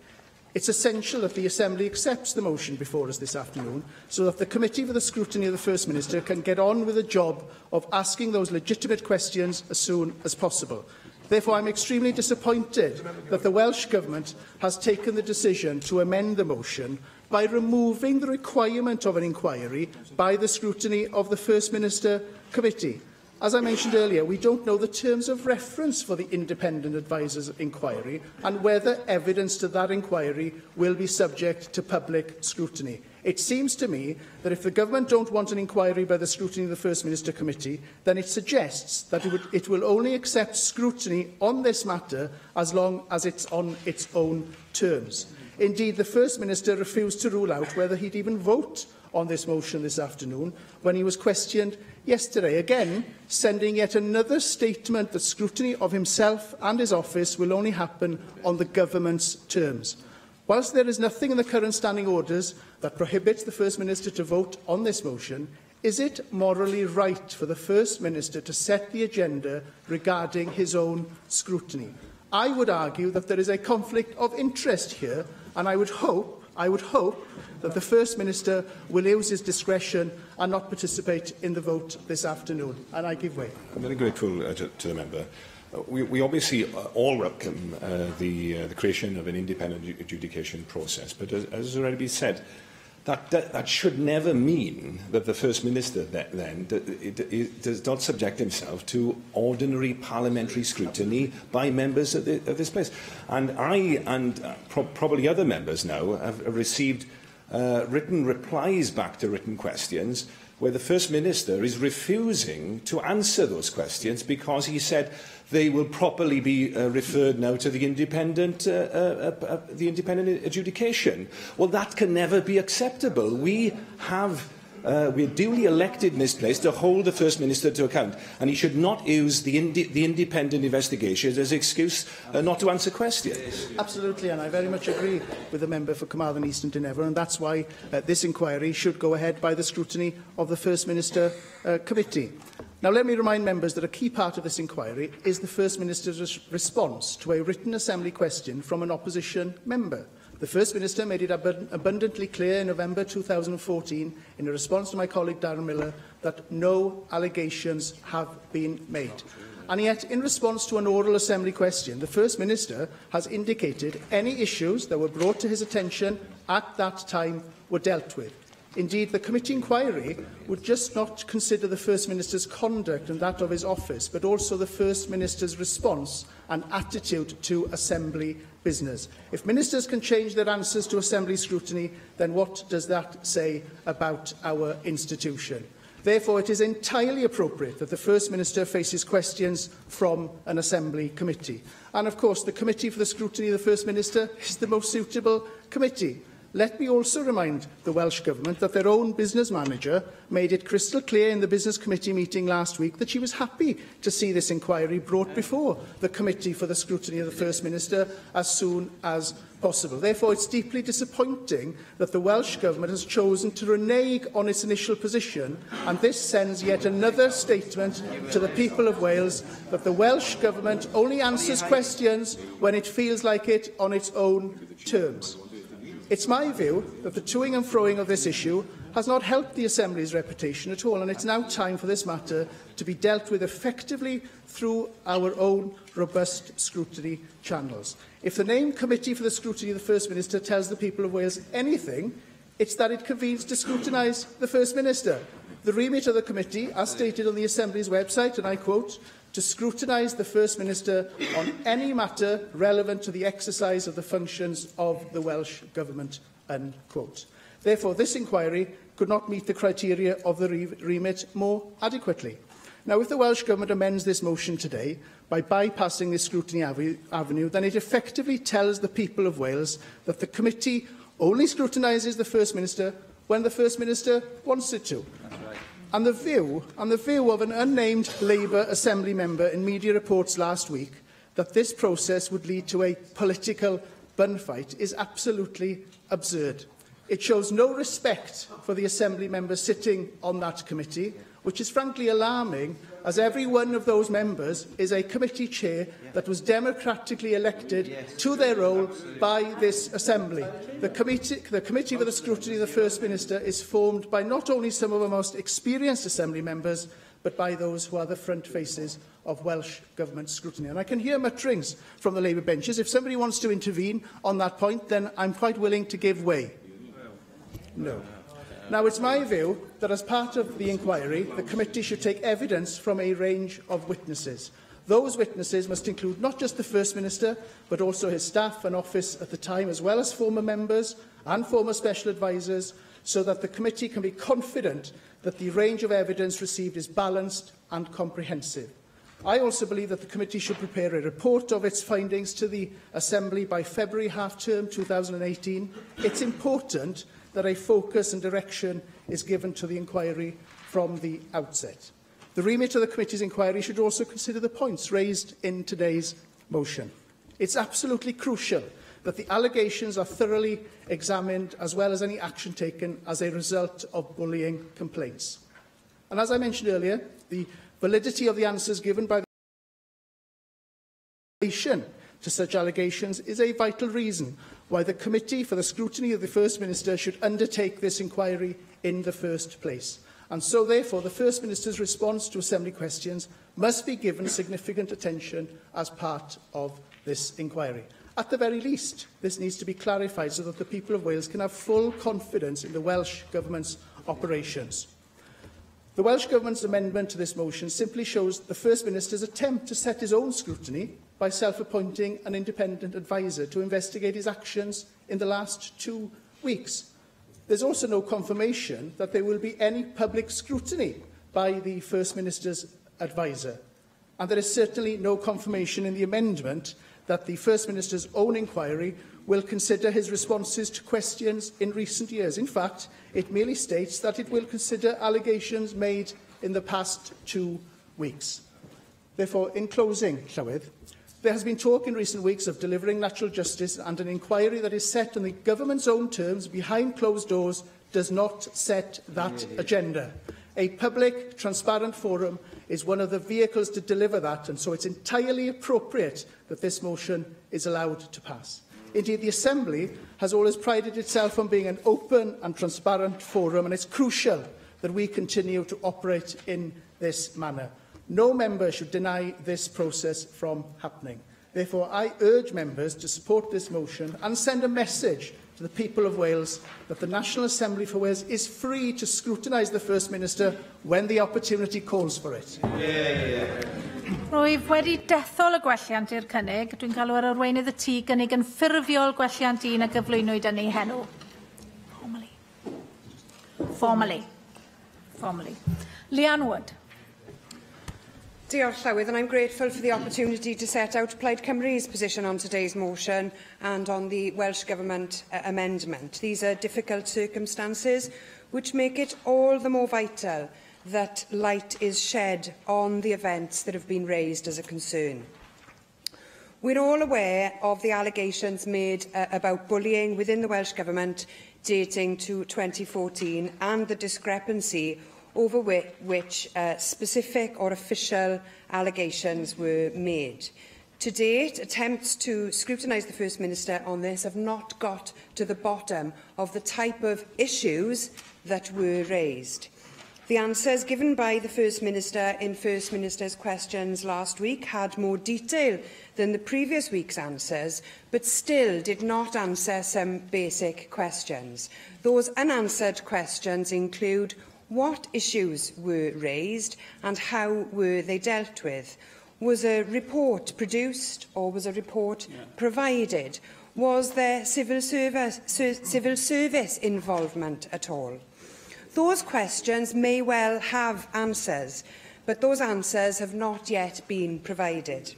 It's essential that the Assembly accepts the motion before us this afternoon so that the Committee for the Scrutiny of the First Minister can get on with the job of asking those legitimate questions as soon as possible. Therefore, I am extremely disappointed that the Welsh Government has taken the decision to amend the motion by removing the requirement of an inquiry by the scrutiny of the First Minister Committee. As I mentioned earlier, we don't know the terms of reference for the independent adviser's inquiry and whether evidence to that inquiry will be subject to public scrutiny. It seems to me that if the Government don't want an inquiry by the scrutiny of the First Minister Committee, then it suggests that it will only accept scrutiny on this matter as long as it's on its own terms. Indeed, the First Minister refused to rule out whether he'd even vote on this motion this afternoon when he was questioned yesterday, again sending yet another statement that scrutiny of himself and his office will only happen on the Government's terms. Whilst there is nothing in the current standing orders that prohibits the First Minister to vote on this motion, is it morally right for the First Minister to set the agenda regarding his own scrutiny? I would argue that there is a conflict of interest here, and I would hope that the First Minister will use his discretion and not participate in the vote this afternoon. And I give way. I'm very grateful to the member. We obviously all welcome the creation of an independent adjudication process, but as has already been said, that should never mean that the First Minister then does not subject himself to ordinary parliamentary scrutiny by members of this place. And I and probably other members now have received written replies back to written questions where the First Minister is refusing to answer those questions because he said they will properly be referred now to the independent adjudication. Well, that can never be acceptable. We're duly elected in this place to hold the First Minister to account, and he should not use the independent investigation as an excuse not to answer questions. Absolutely, and I very much agree with the member for Carmarthen East and Dynevor, and that's why this inquiry should go ahead by the scrutiny of the First Minister Committee. Now, let me remind members that a key part of this inquiry is the First Minister's response to a written Assembly question from an opposition member. The First Minister made it abundantly clear in November 2014, in a response to my colleague Darren Miller, that no allegations have been made. And yet, in response to an oral Assembly question, the First Minister has indicated any issues that were brought to his attention at that time were dealt with. Indeed, the committee inquiry would just not consider the First Minister's conduct and that of his office, but also the First Minister's response and attitude to Assembly business. If ministers can change their answers to Assembly scrutiny, then what does that say about our institution? Therefore, it is entirely appropriate that the First Minister faces questions from an Assembly committee. And, of course, the Committee for the Scrutiny of the First Minister is the most suitable committee. Let me also remind the Welsh Government that their own business manager made it crystal clear in the Business Committee meeting last week that she was happy to see this inquiry brought before the Committee for the Scrutiny of the First Minister as soon as possible. Therefore, it's deeply disappointing that the Welsh Government has chosen to renege on its initial position, and this sends yet another statement to the people of Wales that the Welsh Government only answers questions when it feels like it on its own terms. It's my view that the toing and froing of this issue has not helped the Assembly's reputation at all, and it's now time for this matter to be dealt with effectively through our own robust scrutiny channels. If the name Committee for the Scrutiny of the First Minister tells the people of Wales anything, it's that it convenes to scrutinise the First Minister. The remit of the committee, as stated on the Assembly's website, and I quote, to scrutinise the First Minister on any matter relevant to the exercise of the functions of the Welsh Government, unquote. Therefore, this inquiry could not meet the criteria of the remit more adequately. Now, if the Welsh Government amends this motion today by bypassing this scrutiny avenue, then it effectively tells the people of Wales that the committee only scrutinises the First Minister when the First Minister wants it to. And the view of an unnamed Labour Assembly member in media reports last week that this process would lead to a political bun fight is absolutely absurd. It shows no respect for the Assembly members sitting on that committee, which is frankly alarming, as every one of those members is a committee chair that was democratically elected to their role by this Assembly. The Committee for the Scrutiny of the First Minister is formed by not only some of the most experienced Assembly members, but by those who are the front faces of Welsh Government scrutiny. And I can hear mutterings from the Labour benches. If somebody wants to intervene on that point, then I'm quite willing to give way. No. Now, it's my view that as part of the inquiry, the committee should take evidence from a range of witnesses. Those witnesses must include not just the First Minister, but also his staff and office at the time, as well as former members and former special advisers, so that the committee can be confident that the range of evidence received is balanced and comprehensive. I also believe that the committee should prepare a report of its findings to the Assembly by February half-term 2018. It's important that a focus and direction is given to the inquiry from the outset. The remit of the committee's inquiry should also consider the points raised in today's motion. It's absolutely crucial that the allegations are thoroughly examined, as well as any action taken as a result of bullying complaints. And as I mentioned earlier, the validity of the answers given by the to such allegations is a vital reason why the Committee for the Scrutiny of the First Minister should undertake this inquiry in the first place. And so, therefore, the First Minister's response to Assembly questions must be given significant attention as part of this inquiry. At the very least, this needs to be clarified so that the people of Wales can have full confidence in the Welsh Government's operations. The Welsh Government's amendment to this motion simply shows the First Minister's attempt to set his own scrutiny by self-appointing an independent adviser to investigate his actions in the last 2 weeks. There's also no confirmation that there will be any public scrutiny by the First Minister's adviser. And there is certainly no confirmation in the amendment that the First Minister's own inquiry will consider his responses to questions in recent years. In fact, it merely states that it will consider allegations made in the past 2 weeks. Therefore, in closing, Llywydd, there has been talk in recent weeks of delivering natural justice, and an inquiry that is set on the government's own terms behind closed doors does not set that agenda. A public, transparent forum is one of the vehicles to deliver that, and so it's entirely appropriate that this motion is allowed to pass. Indeed, the Assembly has always prided itself on being an open and transparent forum, and it's crucial that we continue to operate in this manner. No member should deny this process from happening. Therefore, I urge members to support this motion and send a message to the people of Wales that the National Assembly for Wales is free to scrutinise the First Minister when the opportunity calls for it. Rwyf wedi dethol y gwelliant i'r cynnig. Dwi'n galw ar arweinydd y tŷ gynnig yn ffurfiol gwelliant un a gyflwynwyd yn ei henw. Formally. Leanne Wood. Diolch, Llywydd, and I'm grateful for the opportunity to set out Plaid Cymru's position on today's motion and on the Welsh Government amendment. These are difficult circumstances which make it all the more vital that light is shed on the events that have been raised as a concern. We're all aware of the allegations made about bullying within the Welsh Government dating to 2014 and the discrepancy over which specific or official allegations were made. To date, attempts to scrutinise the First Minister on this have not got to the bottom of the type of issues that were raised. The answers given by the First Minister in First Minister's questions last week had more detail than the previous week's answers, but still did not answer some basic questions. Those unanswered questions include: what issues were raised and how were they dealt with? Was a report produced or was a report provided? Was there civil service involvement at all? Those questions may well have answers, but those answers have not yet been provided.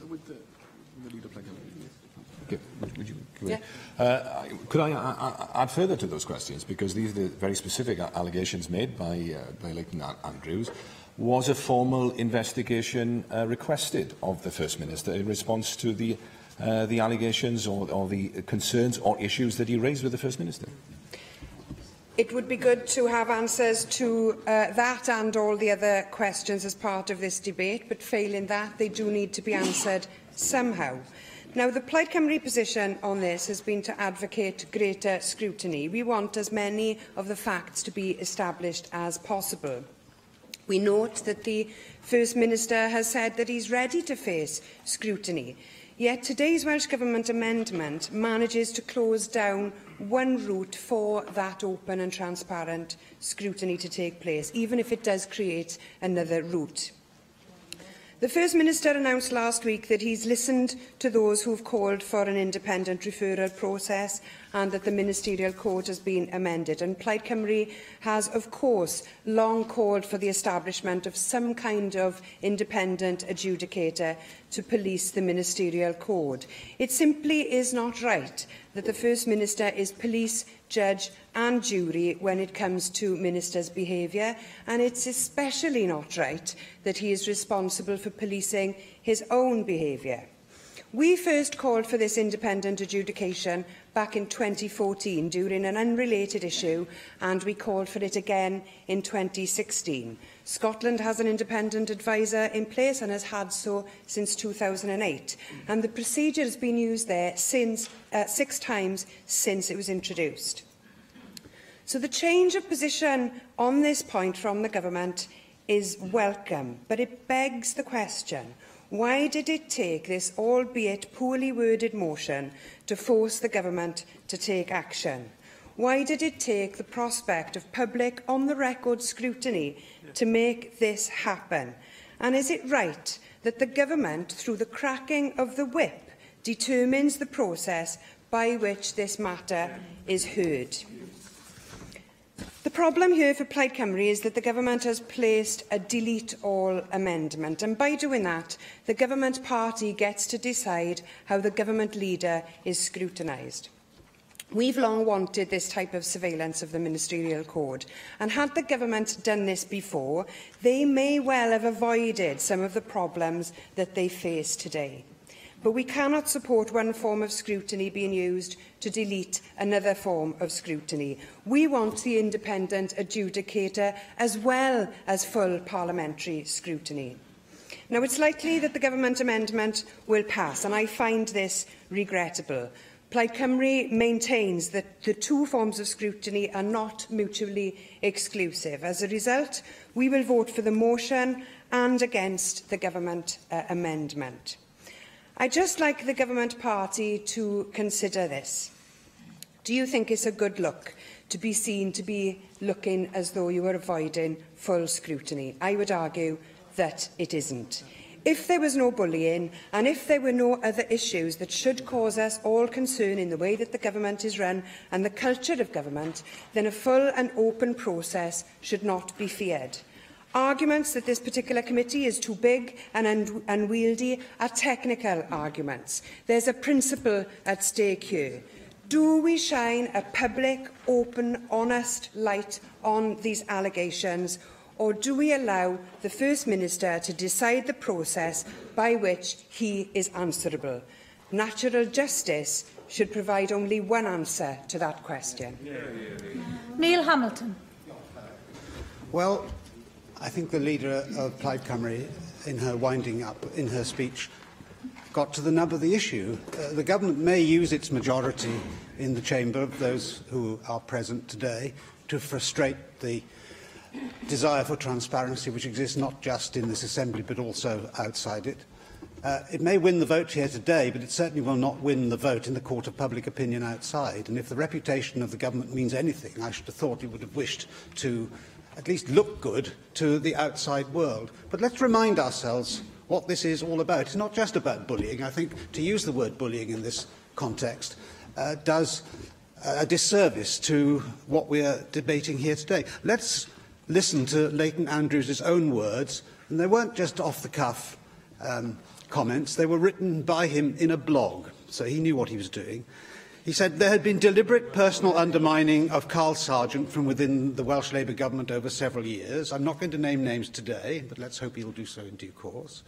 Could I add further to those questions? Because these are the very specific allegations made by Leighton Andrews. Was a formal investigation requested of the First Minister in response to the allegations or the concerns or issues that he raised with the First Minister? It would be good to have answers to that and all the other questions as part of this debate, but failing that, they do need to be answered somehow. Now, the Plaid Cymru position on this has been to advocate greater scrutiny. We want as many of the facts to be established as possible. We note that the First Minister has said that he's ready to face scrutiny. Yet today's Welsh Government amendment manages to close down one route for that open and transparent scrutiny to take place, even if it does create another route. The First Minister announced last week that he's listened to those who have called for an independent referral process and that the Ministerial Code has been amended. And Plaid Cymru has, of course, long called for the establishment of some kind of independent adjudicator to police the Ministerial Code. It simply is not right that the First Minister is police, judge and jury when it comes to ministers' behaviour, and it's especially not right that he is responsible for policing his own behaviour. We first called for this independent adjudication back in 2014 during an unrelated issue, and we called for it again in 2016. Scotland has an independent adviser in place and has had so since 2008, and the procedure has been used there since 6 times since it was introduced. So the change of position on this point from the government is welcome, but it begs the question: why did it take this, albeit poorly worded, motion to force the government to take action? Why did it take the prospect of public on-the-record scrutiny to make this happen? And is it right that the government, through the cracking of the whip, determines the process by which this matter is heard? The problem here for Plaid Cymru is that the government has placed a delete all amendment, and by doing that, the government party gets to decide how the government leader is scrutinised. We've long wanted this type of surveillance of the ministerial code, and had the government done this before, they may well have avoided some of the problems that they face today. But we cannot support one form of scrutiny being used to delete another form of scrutiny. We want the independent adjudicator as well as full parliamentary scrutiny. Now, it's likely that the government amendment will pass, and I find this regrettable. Plaid Cymru maintains that the two forms of scrutiny are not mutually exclusive. As a result, we will vote for the motion and against the government amendment. I'd just like the government party to consider this. Do you think it's a good look to be seen to be looking as though you are avoiding full scrutiny? I would argue that it isn't. If there was no bullying, and if there were no other issues that should cause us all concern in the way that the government is run and the culture of government, then a full and open process should not be feared. Arguments that this particular committee is too big and unwieldy are technical arguments. There's a principle at stake here. Do we shine a public, open, honest light on these allegations, or do we allow the First Minister to decide the process by which he is answerable? Natural justice should provide only one answer to that question. Neil Hamilton. Well, I think the leader of Plaid Cymru, in her winding up, in her speech, got to the nub of the issue. The government may use its majority in the chamber of those who are present today to frustrate the desire for transparency which exists not just in this assembly but also outside it. It may win the vote here today, but it certainly will not win the vote in the court of public opinion outside. And if the reputation of the government means anything, I should have thought it would have wished to at least look good to the outside world. But let's remind ourselves what this is all about. It's not just about bullying. I think to use the word bullying in this context does a disservice to what we are debating here today. Let's listen to Leighton Andrews' own words, and they weren't just off-the-cuff comments. They were written by him in a blog, so he knew what he was doing. He said there had been deliberate personal undermining of Carl Sargent from within the Welsh Labour government over several years. I'm not going to name names today, but let's hope he'll do so in due course.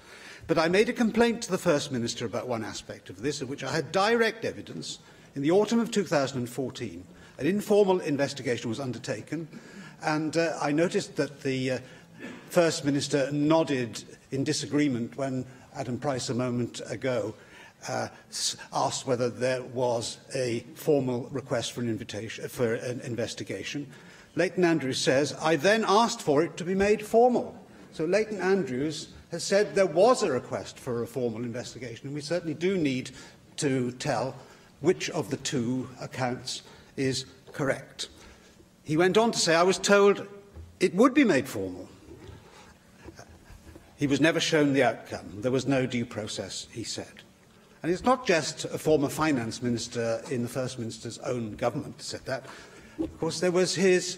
But I made a complaint to the First Minister about one aspect of this, of which I had direct evidence. In the autumn of 2014, an informal investigation was undertaken, and I noticed that the First Minister nodded in disagreement when Adam Price a moment ago asked whether there was a formal request for an investigation. Leighton Andrews says, I then asked for it to be made formal. So Leighton Andrews has said there was a request for a formal investigation, and we certainly do need to tell which of the two accounts is correct. He went on to say, I was told it would be made formal. He was never shown the outcome. There was no due process, he said. And it's not just a former finance minister in the First Minister's own government who said that. Of course, there was his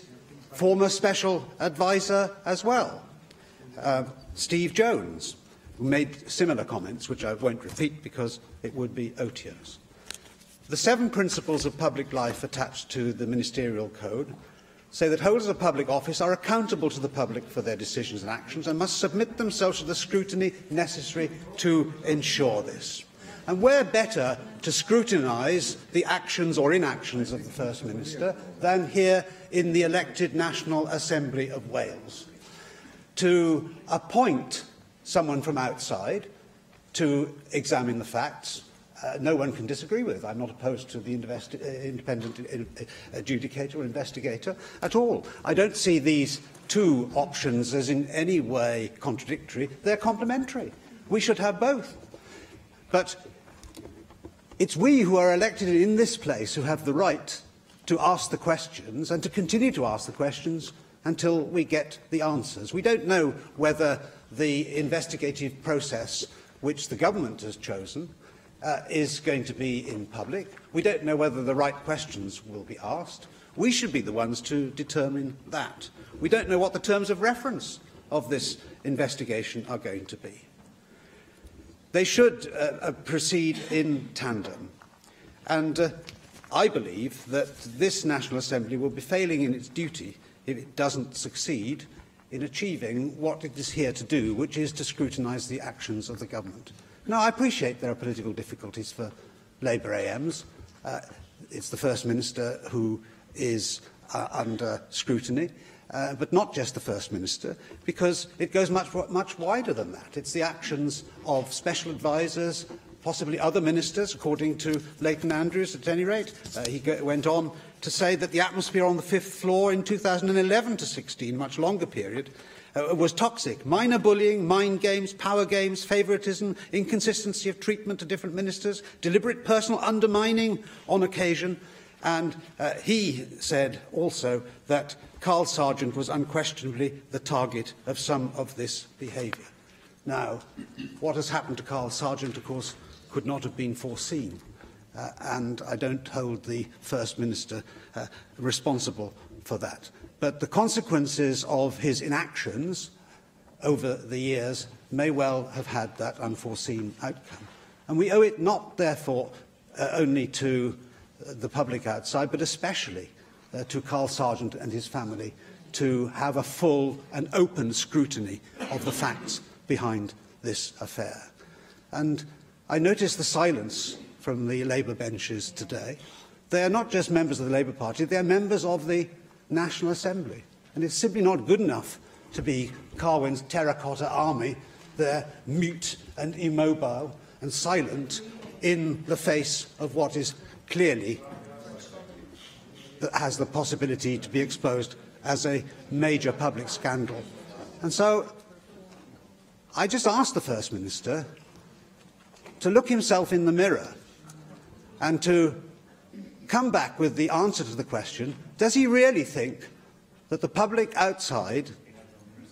former special advisor as well, Steve Jones, who made similar comments, which I won't repeat because it would be odious. The 7 principles of public life attached to the Ministerial Code say that holders of public office are accountable to the public for their decisions and actions and must submit themselves to the scrutiny necessary to ensure this. And where better to scrutinise the actions or inactions of the First Minister than here in the elected National Assembly of Wales? To appoint someone from outside to examine the facts, no one can disagree with. I'm not opposed to the independent adjudicator or investigator at all. I don't see these two options as in any way contradictory. They're complementary. We should have both. But it's we who are elected in this place who have the right to ask the questions and to continue to ask the questions until we get the answers. We don't know whether the investigative process which the government has chosen is going to be in public. We don't know whether the right questions will be asked. We should be the ones to determine that. We don't know what the terms of reference of this investigation are going to be. They should proceed in tandem. And I believe that this National Assembly will be failing in its duty if it doesn't succeed in achieving what it is here to do, which is to scrutinise the actions of the government. Now, I appreciate there are political difficulties for Labour AMs. It's the First Minister who is under scrutiny, but not just the First Minister, because it goes much wider than that. It's the actions of special advisers, possibly other ministers, according to Leighton Andrews, at any rate. He went on to say that the atmosphere on the fifth floor in 2011 to 16, much longer period, was toxic. Minor bullying, mind games, power games, favouritism, inconsistency of treatment to different ministers, deliberate personal undermining on occasion. And he said also that Carl Sargent was unquestionably the target of some of this behaviour. Now, what has happened to Carl Sargent, of course, could not have been foreseen. And I don't hold the First Minister responsible for that. But the consequences of his inactions over the years may well have had that unforeseen outcome. And we owe it not, therefore, only to the public outside, but especially to Carl Sargent and his family to have a full and open scrutiny of the facts behind this affair. And I notice the silence from the Labour benches today. They are not just members of the Labour Party, they are members of the National Assembly. And it's simply not good enough to be Carwyn's terracotta army, there mute and immobile and silent in the face of what is clearly that has the possibility to be exposed as a major public scandal. And so I just asked the First Minister to look himself in the mirror and to come back with the answer to the question, does he really think that the public outside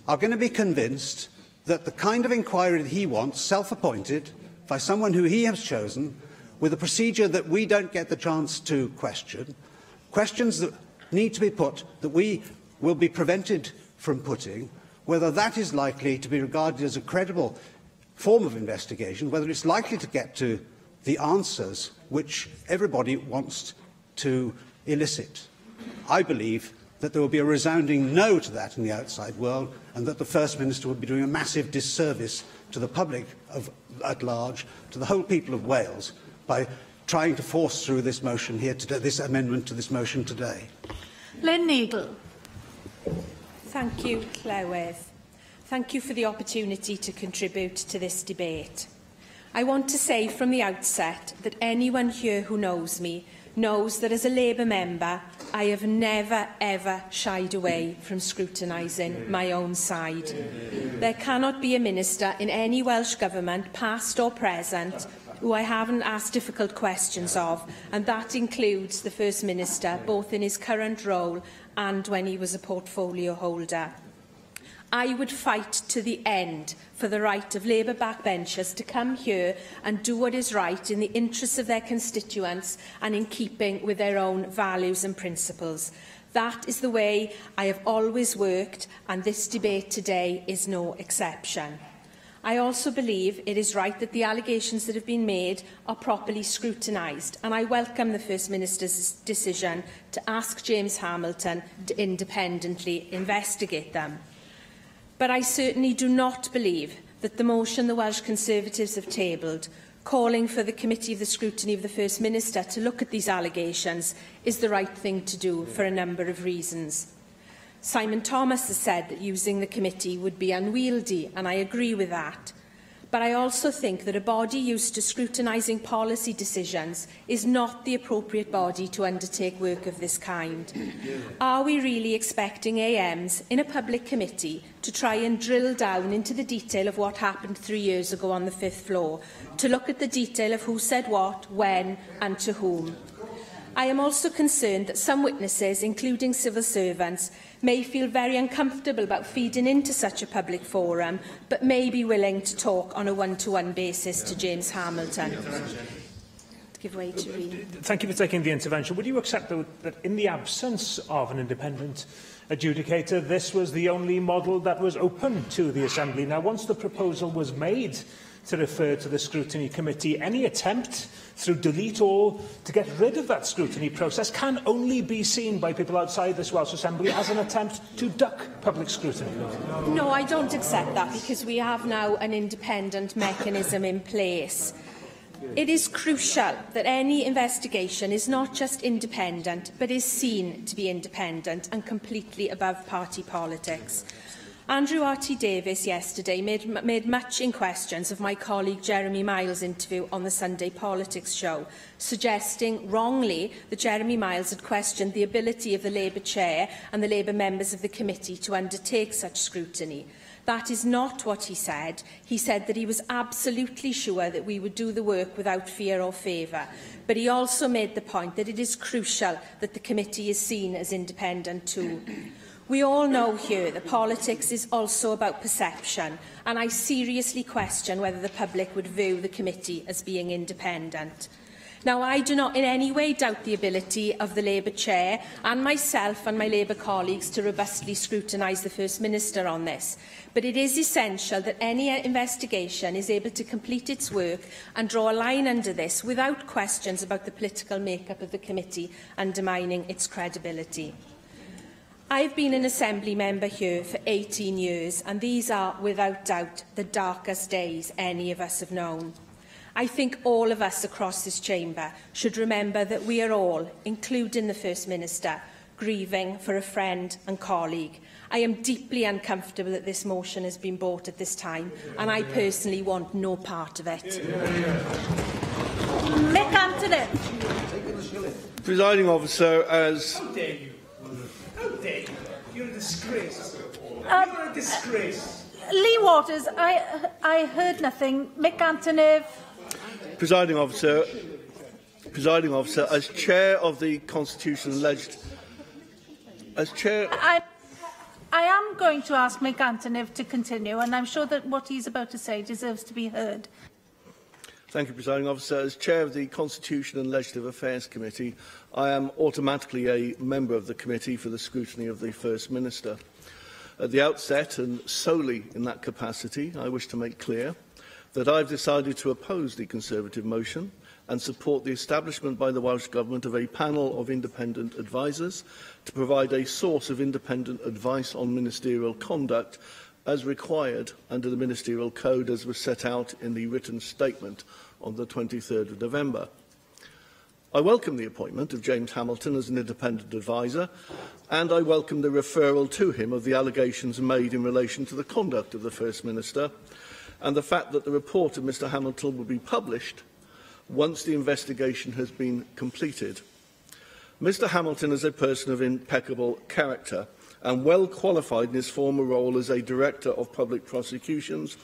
are going to be convinced that the kind of inquiry that he wants, self-appointed, by someone who he has chosen, with a procedure that we don't get the chance to question, questions that need to be put that we will be prevented from putting, whether that is likely to be regarded as a credible form of investigation, whether it's likely to get to the answers which everybody wants to elicit. I believe that there will be a resounding no to that in the outside world, and that the First Minister would be doing a massive disservice to the public at large, to the whole people of Wales, by trying to force through this motion here today, this amendment to this motion today. Lynn Neagle. Thank you, Clywedd. Thank you for the opportunity to contribute to this debate. I want to say from the outset that anyone here who knows me knows that as a Labour member, I have never, ever shied away from scrutinising my own side. There cannot be a minister in any Welsh Government, past or present, who I haven't asked difficult questions of, and that includes the First Minister, both in his current role and when he was a portfolio holder. I would fight to the end for the right of Labour backbenchers to come here and do what is right in the interests of their constituents and in keeping with their own values and principles. That is the way I have always worked, and this debate today is no exception. I also believe it is right that the allegations that have been made are properly scrutinised, and I welcome the First Minister's decision to ask James Hamilton to independently investigate them. But I certainly do not believe that the motion the Welsh Conservatives have tabled calling for the Committee of the Scrutiny of the First Minister to look at these allegations is the right thing to do for a number of reasons. Simon Thomas has said that using the committee would be unwieldy, and I agree with that. But I also think that a body used to scrutinising policy decisions is not the appropriate body to undertake work of this kind. Are we really expecting AMs in a public committee to try and drill down into the detail of what happened 3 years ago on the 5th floor, to look at the detail of who said what, when and to whom? I am also concerned that some witnesses, including civil servants, may feel very uncomfortable about feeding into such a public forum, but may be willing to talk on a one-to-one basis to James Hamilton. To give way to Reen. Thank you for taking the intervention. Would you accept that in the absence of an independent adjudicator, this was the only model that was open to the Assembly? Now, once the proposal was made to refer to the Scrutiny Committee, any attempt through delete all to get rid of that scrutiny process can only be seen by people outside this Welsh Assembly as an attempt to duck public scrutiny. No, I don't accept that, because we have now an independent mechanism in place. It is crucial that any investigation is not just independent, but is seen to be independent and completely above party politics. Andrew R.T. Davies yesterday made much in questions of my colleague Jeremy Miles' interview on the Sunday Politics show, suggesting wrongly that Jeremy Miles had questioned the ability of the Labour chair and the Labour members of the committee to undertake such scrutiny. That is not what he said. He said that he was absolutely sure that we would do the work without fear or favour. But he also made the point that it is crucial that the committee is seen as independent too. We all know here that politics is also about perception, and I seriously question whether the public would view the committee as being independent. Now, I do not in any way doubt the ability of the Labour chair and myself and my Labour colleagues to robustly scrutinise the First Minister on this, but it is essential that any investigation is able to complete its work and draw a line under this without questions about the political make-up of the committee undermining its credibility. I've been an Assembly member here for 18 years, and these are, without doubt, the darkest days any of us have known. I think all of us across this chamber should remember that we are all, including the First Minister, grieving for a friend and colleague. I am deeply uncomfortable that this motion has been brought at this time, and I personally want no part of it. Mick Anthony. Presiding officer, as... How dare you? How dare you? You're a disgrace. You're a disgrace. Lee Waters, I heard nothing. Mick Anthony. Presiding officer, as chair of the Constitution alleged, as chair. I am going to ask Mick Anthony to continue, and I'm sure that what he's about to say deserves to be heard. Thank you, Presiding Officer. As Chair of the Constitution and Legislative Affairs Committee, I am automatically a member of the Committee for the Scrutiny of the First Minister. At the outset, and solely in that capacity, I wish to make clear that I have decided to oppose the Conservative motion and support the establishment by the Welsh Government of a panel of independent advisers to provide a source of independent advice on ministerial conduct as required under the Ministerial Code as was set out in the written statement on the 23rd of November. I welcome the appointment of James Hamilton as an independent adviser, and I welcome the referral to him of the allegations made in relation to the conduct of the First Minister, and the fact that the report of Mr Hamilton will be published once the investigation has been completed. Mr Hamilton is a person of impeccable character and well qualified in his former role as a Director of Public Prosecutions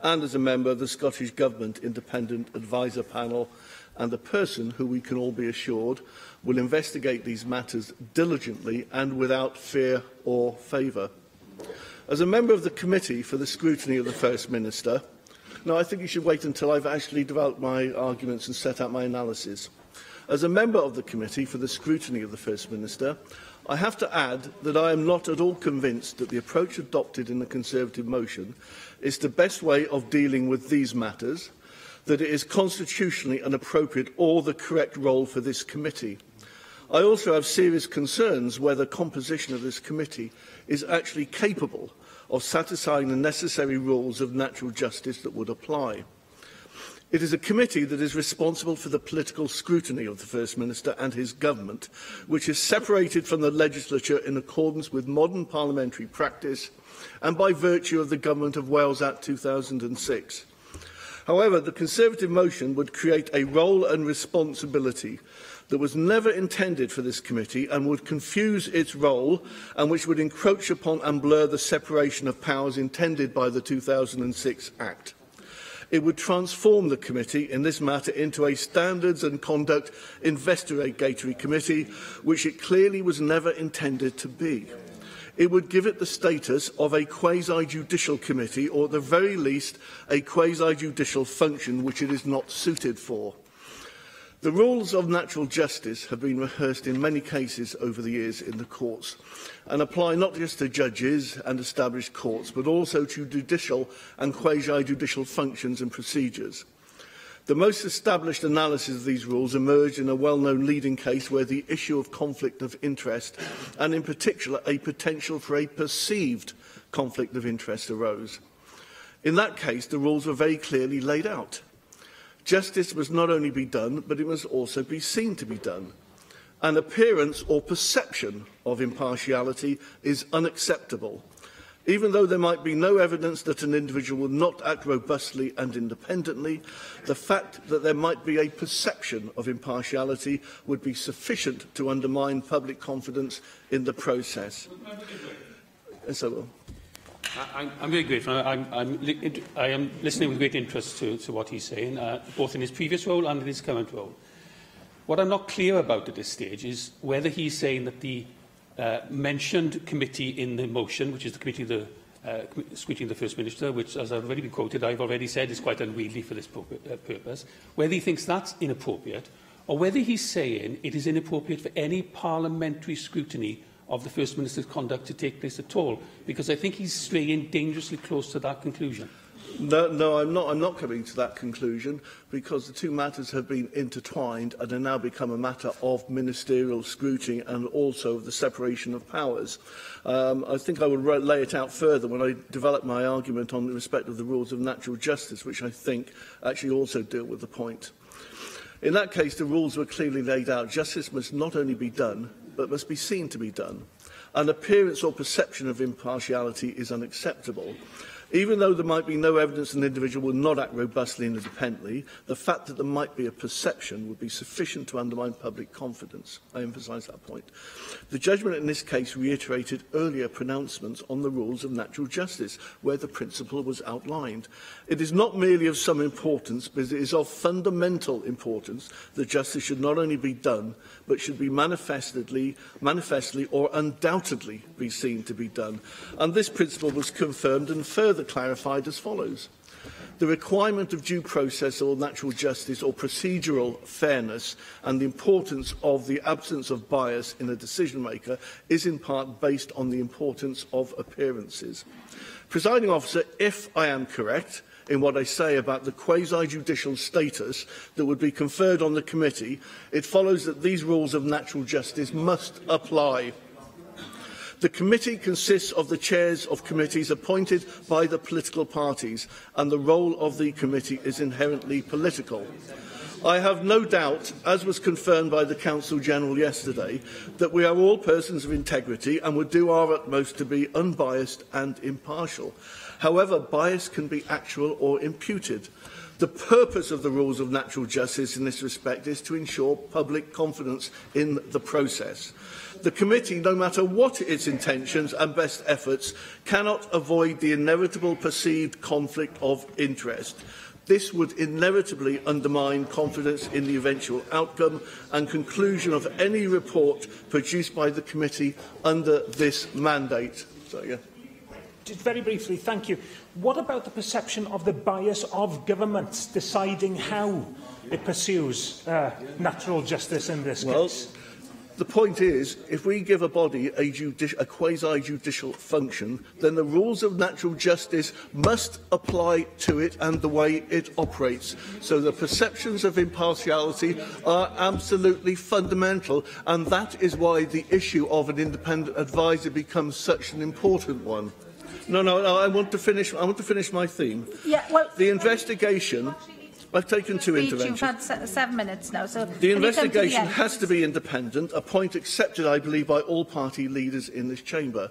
and as a member of the Scottish Government Independent Adviser Panel, and the person who we can all be assured will investigate these matters diligently and without fear or favour. As a member of the Committee for the Scrutiny of the First Minister, now I think you should wait until I've actually developed my arguments and set out my analysis. As a member of the Committee for the Scrutiny of the First Minister, I have to add that I am not at all convinced that the approach adopted in the Conservative motion is the best way of dealing with these matters, that it is constitutionally an appropriate or the correct role for this committee. I also have serious concerns whether composition of this committee is actually capable of satisfying the necessary rules of natural justice that would apply. It is a committee that is responsible for the political scrutiny of the First Minister and his government, which is separated from the legislature in accordance with modern parliamentary practice and by virtue of the Government of Wales Act 2006. However, the Conservative motion would create a role and responsibility that was never intended for this committee and would confuse its role, and which would encroach upon and blur the separation of powers intended by the 2006 Act. It would transform the committee in this matter into a standards and conduct investigatory committee, which it clearly was never intended to be. It would give it the status of a quasi-judicial committee, or at the very least a quasi-judicial function which it is not suited for. The rules of natural justice have been rehearsed in many cases over the years in the courts and apply not just to judges and established courts, but also to judicial and quasi-judicial functions and procedures. The most established analysis of these rules emerged in a well-known leading case where the issue of conflict of interest, and in particular a potential for a perceived conflict of interest, arose. In that case, the rules were very clearly laid out. Justice must not only be done, but it must also be seen to be done. An appearance or perception of impartiality is unacceptable. Even though there might be no evidence that an individual will not act robustly and independently, the fact that there might be a perception of impartiality would be sufficient to undermine public confidence in the process. I'm very grateful. I am listening with great interest to what he's saying, both in his previous role and in his current role. What I'm not clear about at this stage is whether he's saying that the mentioned committee in the motion, which is the committee of the scrutiny of the First Minister, which, as I've already been quoted, I've already said is quite unwieldy for this purpose, whether he thinks that's inappropriate, or whether he's saying it is inappropriate for any parliamentary scrutiny of the First Minister's conduct to take place at all, because I think he's straying dangerously close to that conclusion. No, I'm not coming to that conclusion, because the two matters have been intertwined and have now become a matter of ministerial scrutiny and also of the separation of powers. I think I would lay it out further when I develop my argument on the respect of the rules of natural justice, which I think actually also deal with the point. In that case, the rules were clearly laid out. Justice must not only be done, but must be seen to be done. An appearance or perception of impartiality is unacceptable. Even though there might be no evidence an individual will not act robustly and independently, the fact that there might be a perception would be sufficient to undermine public confidence. I emphasise that point. The judgment in this case reiterated earlier pronouncements on the rules of natural justice, where the principle was outlined. It is not merely of some importance, but it is of fundamental importance that justice should not only be done, but should be manifestly or undoubtedly be seen to be done. And this principle was confirmed and further clarified as follows. The requirement of due process or natural justice or procedural fairness and the importance of the absence of bias in a decision-maker is in part based on the importance of appearances. Presiding officer, if I am correct in what I say about the quasi-judicial status that would be conferred on the committee, it follows that these rules of natural justice must apply. The committee consists of the chairs of committees appointed by the political parties, and the role of the committee is inherently political. I have no doubt, as was confirmed by the Council General yesterday, that we are all persons of integrity and would do our utmost to be unbiased and impartial. However, bias can be actual or imputed. The purpose of the rules of natural justice in this respect is to ensure public confidence in the process. The committee, no matter what its intentions and best efforts, cannot avoid the inevitable perceived conflict of interest. This would inevitably undermine confidence in the eventual outcome and conclusion of any report produced by the committee under this mandate. Just very briefly, thank you. What about the perception of the bias of government deciding how it pursues natural justice in this case? The point is, if we give a body a quasi-judicial function, then the rules of natural justice must apply to it and the way it operates. So the perceptions of impartiality are absolutely fundamental, and that is why the issue of an independent advisor becomes such an important one. No, I want to finish my theme. Yeah, well, the investigation I've taken two interventions. You've had 7 minutes now, so the investigation has to be independent, a point accepted, I believe, by all party leaders in this chamber.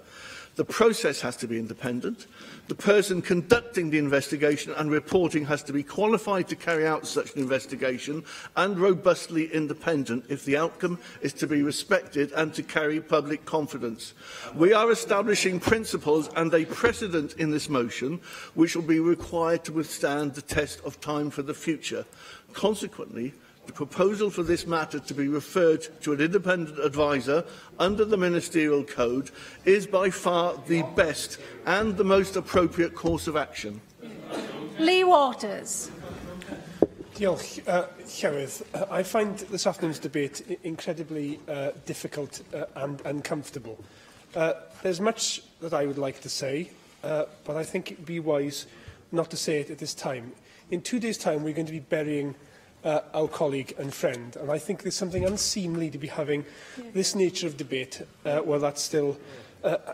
The process has to be independent. The person conducting the investigation and reporting has to be qualified to carry out such an investigation and robustly independent if the outcome is to be respected and to carry public confidence. We are establishing principles and a precedent in this motion which will be required to withstand the test of time for the future. Consequently, the proposal for this matter to be referred to an independent adviser under the Ministerial Code is by far the best and the most appropriate course of action. Lee Waters. Diolch, Llywydd. I find this afternoon's debate incredibly difficult and uncomfortable. There's much that I would like to say, but I think it would be wise not to say it at this time. In 2 days' time, we're going to be burying our colleague and friend, and I think there's something unseemly to be having this nature of debate while that still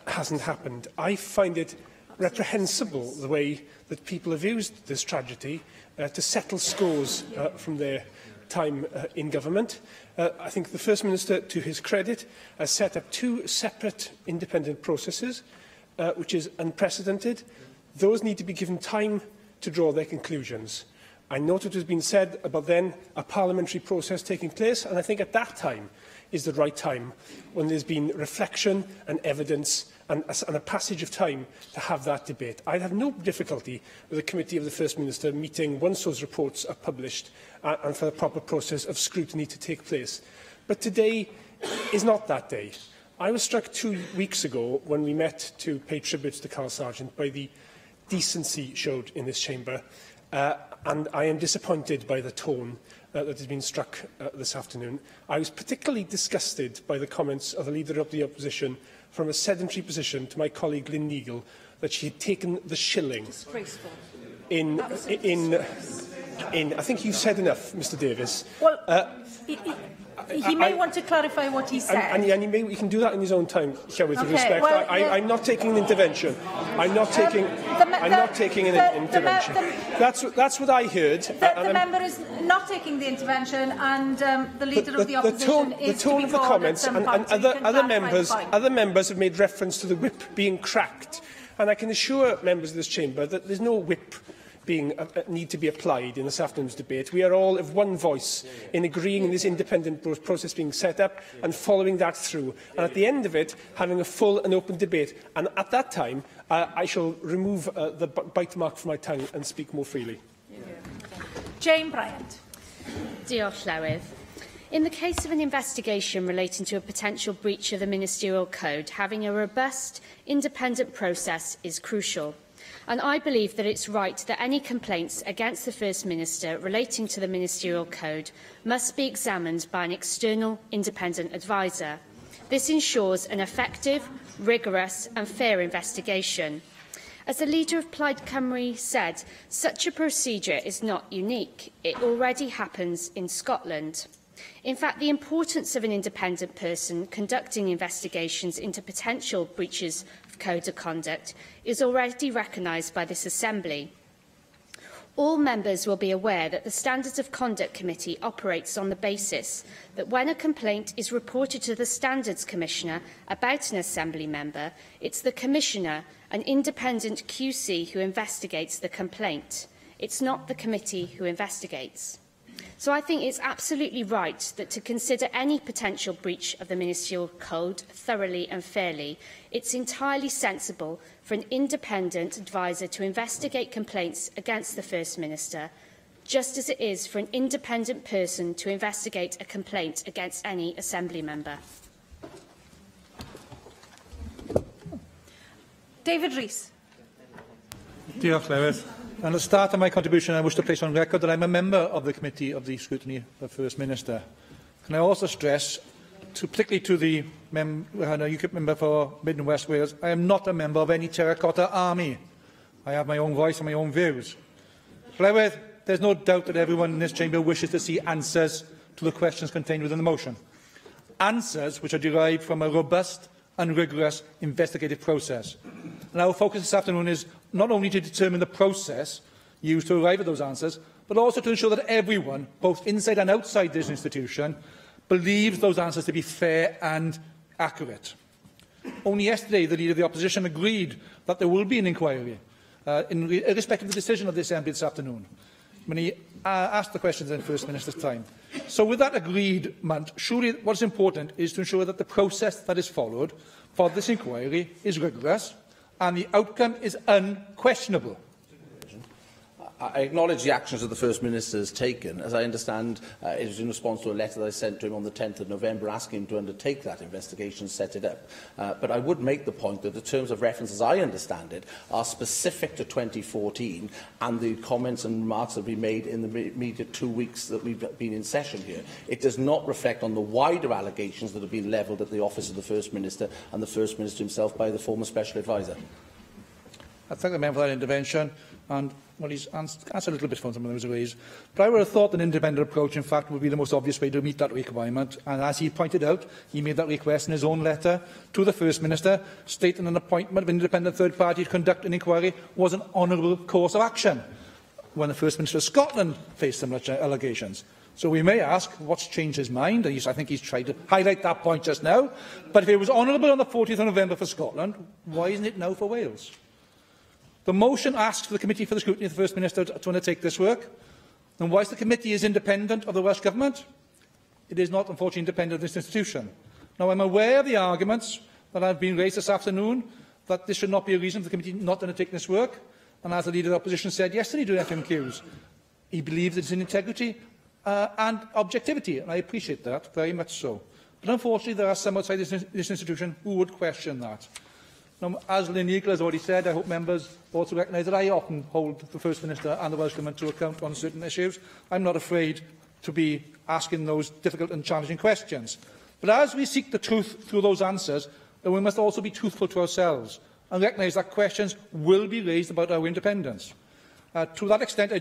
hasn't happened. I find it reprehensible the way that people have used this tragedy to settle scores from their time in government. I think the First Minister, to his credit, has set up 2 separate independent processes, which is unprecedented. Those need to be given time to draw their conclusions. I note what has been said about then a parliamentary process taking place, and I think at that time is the right time, when there's been reflection and evidence and a passage of time to have that debate. I'd have no difficulty with the committee of the First Minister meeting once those reports are published and for the proper process of scrutiny to take place. But today is not that day. I was struck 2 weeks ago when we met to pay tribute to Carl Sargent by the decency showed in this chamber. And I am disappointed by the tone that has been struck this afternoon. I was particularly disgusted by the comments of the Leader of the Opposition from a sedentary position to my colleague Lynn Neagle that she had taken the shilling in I think you've said enough, Mr Davies. Well, he may want to clarify what he said. And he can do that in his own time, shall we, with respect. Well, I'm not taking an intervention. I'm not taking an intervention. That's what I heard. The member is not taking the intervention, and the Leader of the Opposition is the tone of the comments, and other members have made reference to the whip being cracked. And I can assure members of this chamber that there's no whip need to be applied in this afternoon's debate. We are all of one voice in agreeing in this independent process being set up and following that through. And at the end of it, having a full and open debate. And at that time, I shall remove the bite mark from my tongue and speak more freely. Jane Bryant. Diolch, Llywydd. In the case of an investigation relating to a potential breach of the Ministerial Code, having a robust, independent process is crucial. And I believe that it's right that any complaints against the First Minister relating to the Ministerial Code must be examined by an external independent adviser. This ensures an effective, rigorous and fair investigation. As the Leader of Plaid Cymru said, such a procedure is not unique. It already happens in Scotland. In fact, the importance of an independent person conducting investigations into potential breaches of code of conduct is already recognised by this Assembly. All members will be aware that the Standards of Conduct Committee operates on the basis that when a complaint is reported to the Standards Commissioner about an Assembly member, it's the Commissioner, an independent QC, who investigates the complaint. It's not the committee who investigates. So I think it's absolutely right that to consider any potential breach of the Ministerial Code thoroughly and fairly, it's entirely sensible for an independent adviser to investigate complaints against the First Minister, just as it is for an independent person to investigate a complaint against any Assembly member. David Rees. Diolch, Llywydd. At the start of my contribution, I wish to place on record that I am a member of the Committee of the Scrutiny of the First Minister. Can I also stress, particularly to the UKIP member for Mid and West Wales, I am not a member of any terracotta army. I have my own voice and my own views. Llywydd, there is no doubt that everyone in this chamber wishes to see answers to the questions contained within the motion. Answers which are derived from a robust and rigorous investigative process. And our focus this afternoon is not only to determine the process used to arrive at those answers, but also to ensure that everyone, both inside and outside this institution, believes those answers to be fair and accurate. Only yesterday, the Leader of the Opposition agreed that there will be an inquiry, irrespective of the decision of the Assembly this afternoon, when he asked the questions in First Minister's time. So with that agreement, surely what is important is to ensure that the process that is followed for this inquiry is rigorous and the outcome is unquestionable. I acknowledge the actions that the First Minister has taken. As I understand, it was in response to a letter that I sent to him on the 10th of November asking him to undertake that investigation, set it up. But I would make the point that the terms of reference, as I understand it, are specific to 2014, and the comments and remarks have been made in the immediate 2 weeks that we've been in session here. It does not reflect on the wider allegations that have been levelled at the Office of the First Minister and the First Minister himself by the former Special Advisor. I thank the member for that intervention, and well, he's answered a little bit from some of those ways. But I would have thought an independent approach, in fact, would be the most obvious way to meet that requirement. And as he pointed out, he made that request in his own letter to the First Minister, stating an appointment of an independent third party to conduct an inquiry was an honourable course of action when the First Minister of Scotland faced similar allegations. So we may ask what's changed his mind. I think he's tried to highlight that point just now. But if it was honourable on the 40th of November for Scotland, why isn't it now for Wales? The motion asks for the Committee for the Scrutiny of the First Minister to undertake this work. And whilst the committee is independent of the Welsh Government, it is not, unfortunately, independent of this institution. Now, I'm aware of the arguments that have been raised this afternoon that this should not be a reason for the committee not to undertake this work. And as the Leader of the Opposition said yesterday during FMQs, he believes it's in integrity and objectivity, and I appreciate that very much so. But unfortunately, there are some outside this institution who would question that. Now, as Lynn Eagle has already said, I hope members also recognise that I often hold the First Minister and the Welsh Government to account on certain issues. I'm not afraid to be asking those difficult and challenging questions. But as we seek the truth through those answers, then we must also be truthful to ourselves and recognise that questions will be raised about our independence. To that extent, I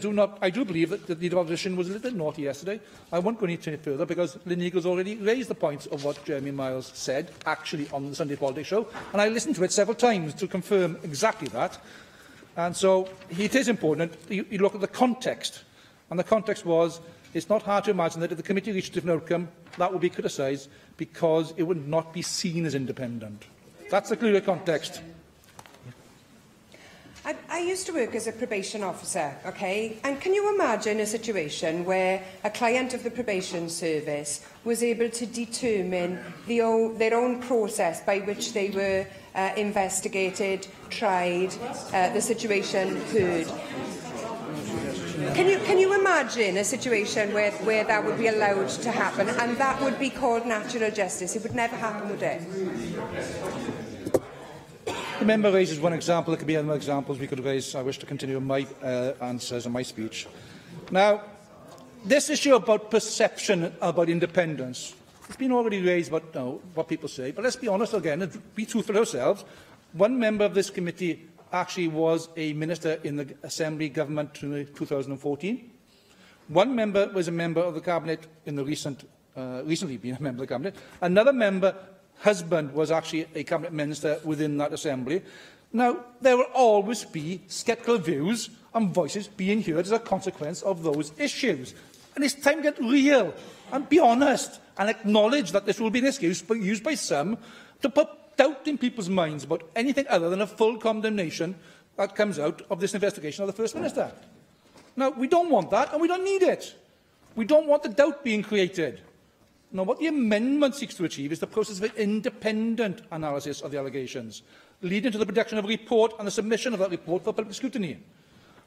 do believe that the Leader of Opposition was a little bit naughty yesterday. I won't go any further because Lynn Eagles already raised the point of what Jeremy Miles said, actually, on the Sunday Politics show, and I listened to it several times to confirm exactly that. And so it is important you look at the context, and the context was it's not hard to imagine that if the committee reached a different outcome, that would be criticised because it would not be seen as independent. That's the clear context. I used to work as a probation officer, okay? And can you imagine a situation where a client of the probation service was able to determine their own process by which they were investigated, tried, the situation heard? Can you imagine a situation where that would be allowed to happen, and that would be called natural justice? It would never happen, would it? The member raises one example. There could be other examples we could raise. I wish to continue my answers and my speech. Now, this issue about perception about independence, it's been already raised about what people say. But let's be honest again and be truthful ourselves. One member of this committee actually was a minister in the Assembly government in 2014. One member was a member of the Cabinet in the recently been a member of the Cabinet. Another member husband was actually a cabinet minister within that assembly. Now, there will always be sceptical views and voices being heard as a consequence of those issues. And it's time to get real and be honest and acknowledge that this will be an excuse used by some to put doubt in people's minds about anything other than a full condemnation that comes out of this investigation of the First Minister. Now, we don't want that and we don't need it. We don't want the doubt being created. Now, what the amendment seeks to achieve is the process of an independent analysis of the allegations, leading to the production of a report and the submission of that report for public scrutiny.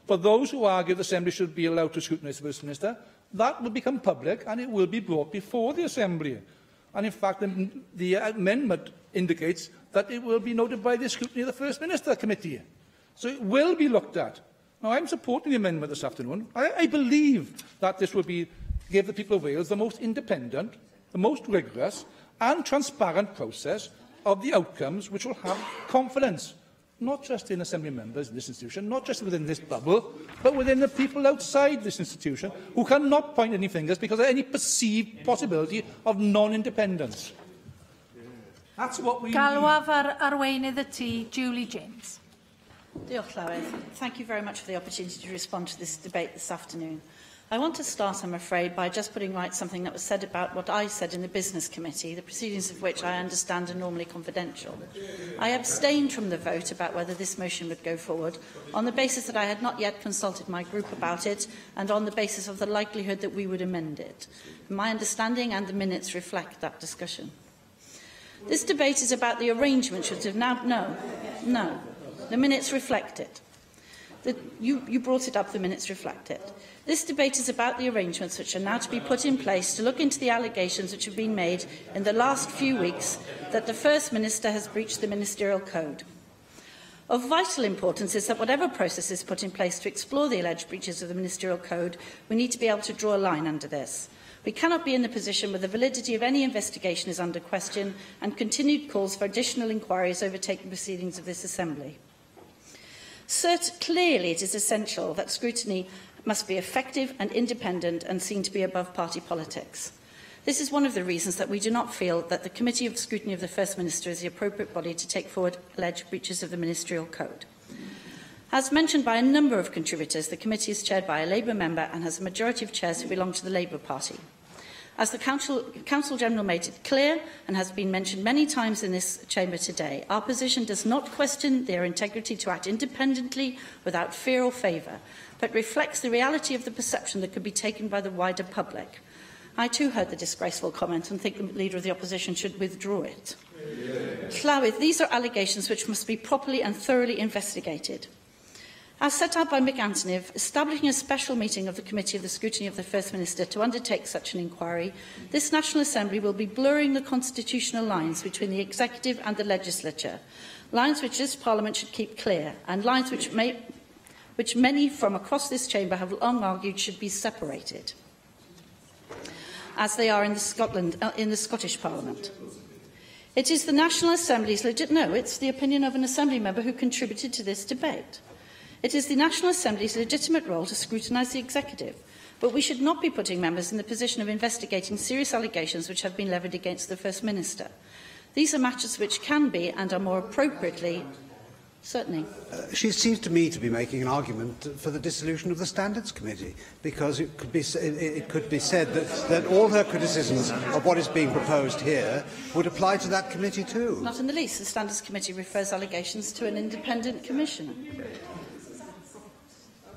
For those who argue the Assembly should be allowed to scrutinise the First Minister, that will become public and it will be brought before the Assembly. And in fact, the amendment indicates that it will be noted by the scrutiny of the First Minister Committee. So it will be looked at. Now, I'm supporting the amendment this afternoon. I believe that this will give the people of Wales the most independent, the most rigorous and transparent process of the outcomes which will have confidence, not just in Assembly members in this institution, not just within this bubble, but within the people outside this institution who cannot point any fingers because of any perceived possibility of non-independence. That's what we Galwaf ar arweinydd y tŷ, Julie James. Diolch, Llywydd. Thank you very much for the opportunity to respond to this debate this afternoon. I want to start, I'm afraid, by just putting right something that was said about what I said in the Business Committee, the proceedings of which I understand are normally confidential. I abstained from the vote about whether this motion would go forward on the basis that I had not yet consulted my group about it and on the basis of the likelihood that we would amend it. My understanding and the minutes reflect that discussion. This debate is about the arrangements which have now... No. The minutes reflect it. You brought it up, the minutes reflect it. This debate is about the arrangements which are now to be put in place to look into the allegations which have been made in the last few weeks that the First Minister has breached the Ministerial Code. Of vital importance is that whatever process is put in place to explore the alleged breaches of the Ministerial Code, we need to be able to draw a line under this. We cannot be in the position where the validity of any investigation is under question and continued calls for additional inquiries overtake the proceedings of this Assembly. Clearly, it is essential that scrutiny must be effective and independent and seen to be above party politics. This is one of the reasons that we do not feel that the Committee of Scrutiny of the First Minister is the appropriate body to take forward alleged breaches of the Ministerial Code. As mentioned by a number of contributors, the committee is chaired by a Labour member and has a majority of chairs who belong to the Labour Party. As the Council General made it clear, and has been mentioned many times in this chamber today, our position does not question their integrity to act independently without fear or favour, but reflects the reality of the perception that could be taken by the wider public. I too heard the disgraceful comment and think the Leader of the Opposition should withdraw it. Llywyd, these are allegations which must be properly and thoroughly investigated. As set out by Mick Antoniv, establishing a special meeting of the Committee of the Scrutiny of the First Minister to undertake such an inquiry, this National Assembly will be blurring the constitutional lines between the Executive and the Legislature, lines which this Parliament should keep clear, and lines which many from across this chamber have long argued should be separated, as they are in the Scottish Parliament. It is the National Assembly's it's the opinion of an Assembly member who contributed to this debate. It is the National Assembly's legitimate role to scrutinise the Executive, but we should not be putting members in the position of investigating serious allegations which have been levied against the First Minister. These are matters which can be, and are more appropriately, certainly. She seems to me to be making an argument for the dissolution of the Standards Committee, because it could be said that all her criticisms of what is being proposed here would apply to that committee too. Not in the least. The Standards Committee refers allegations to an independent commissioner.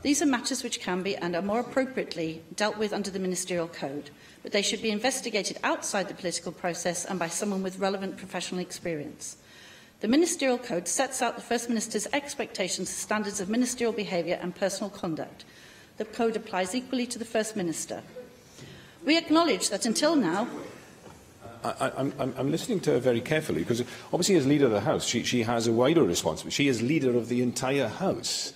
These are matters which can be, and are more appropriately, dealt with under the Ministerial Code, but they should be investigated outside the political process and by someone with relevant professional experience. The Ministerial Code sets out the First Minister's expectations and standards of ministerial behaviour and personal conduct. The Code applies equally to the First Minister. We acknowledge that until now... I'm listening to her very carefully, because obviously as Leader of the House, she has a wider responsibility. She is Leader of the entire House.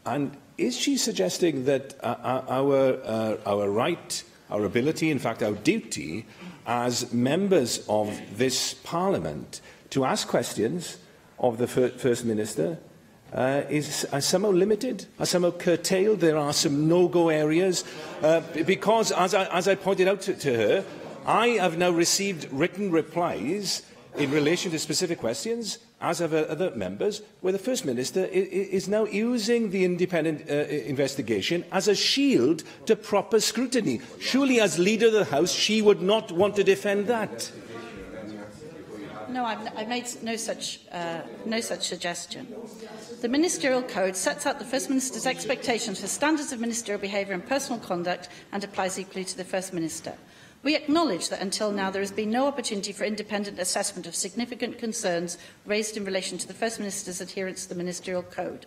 And is she suggesting that our right, our ability, in fact our duty, as members of this Parliament to ask questions of the First Minister is somehow limited, are somehow curtailed? There are some no-go areas, because, as I pointed out to her, I have now received written replies in relation to specific questions, as have other members, where the First Minister is now using the independent investigation as a shield to proper scrutiny. Surely, as Leader of the House, she would not want to defend that. No, I've made no such suggestion. The Ministerial Code sets out the First Minister's expectations for standards of ministerial behaviour and personal conduct and applies equally to the First Minister. We acknowledge that until now there has been no opportunity for independent assessment of significant concerns raised in relation to the First Minister's adherence to the Ministerial Code.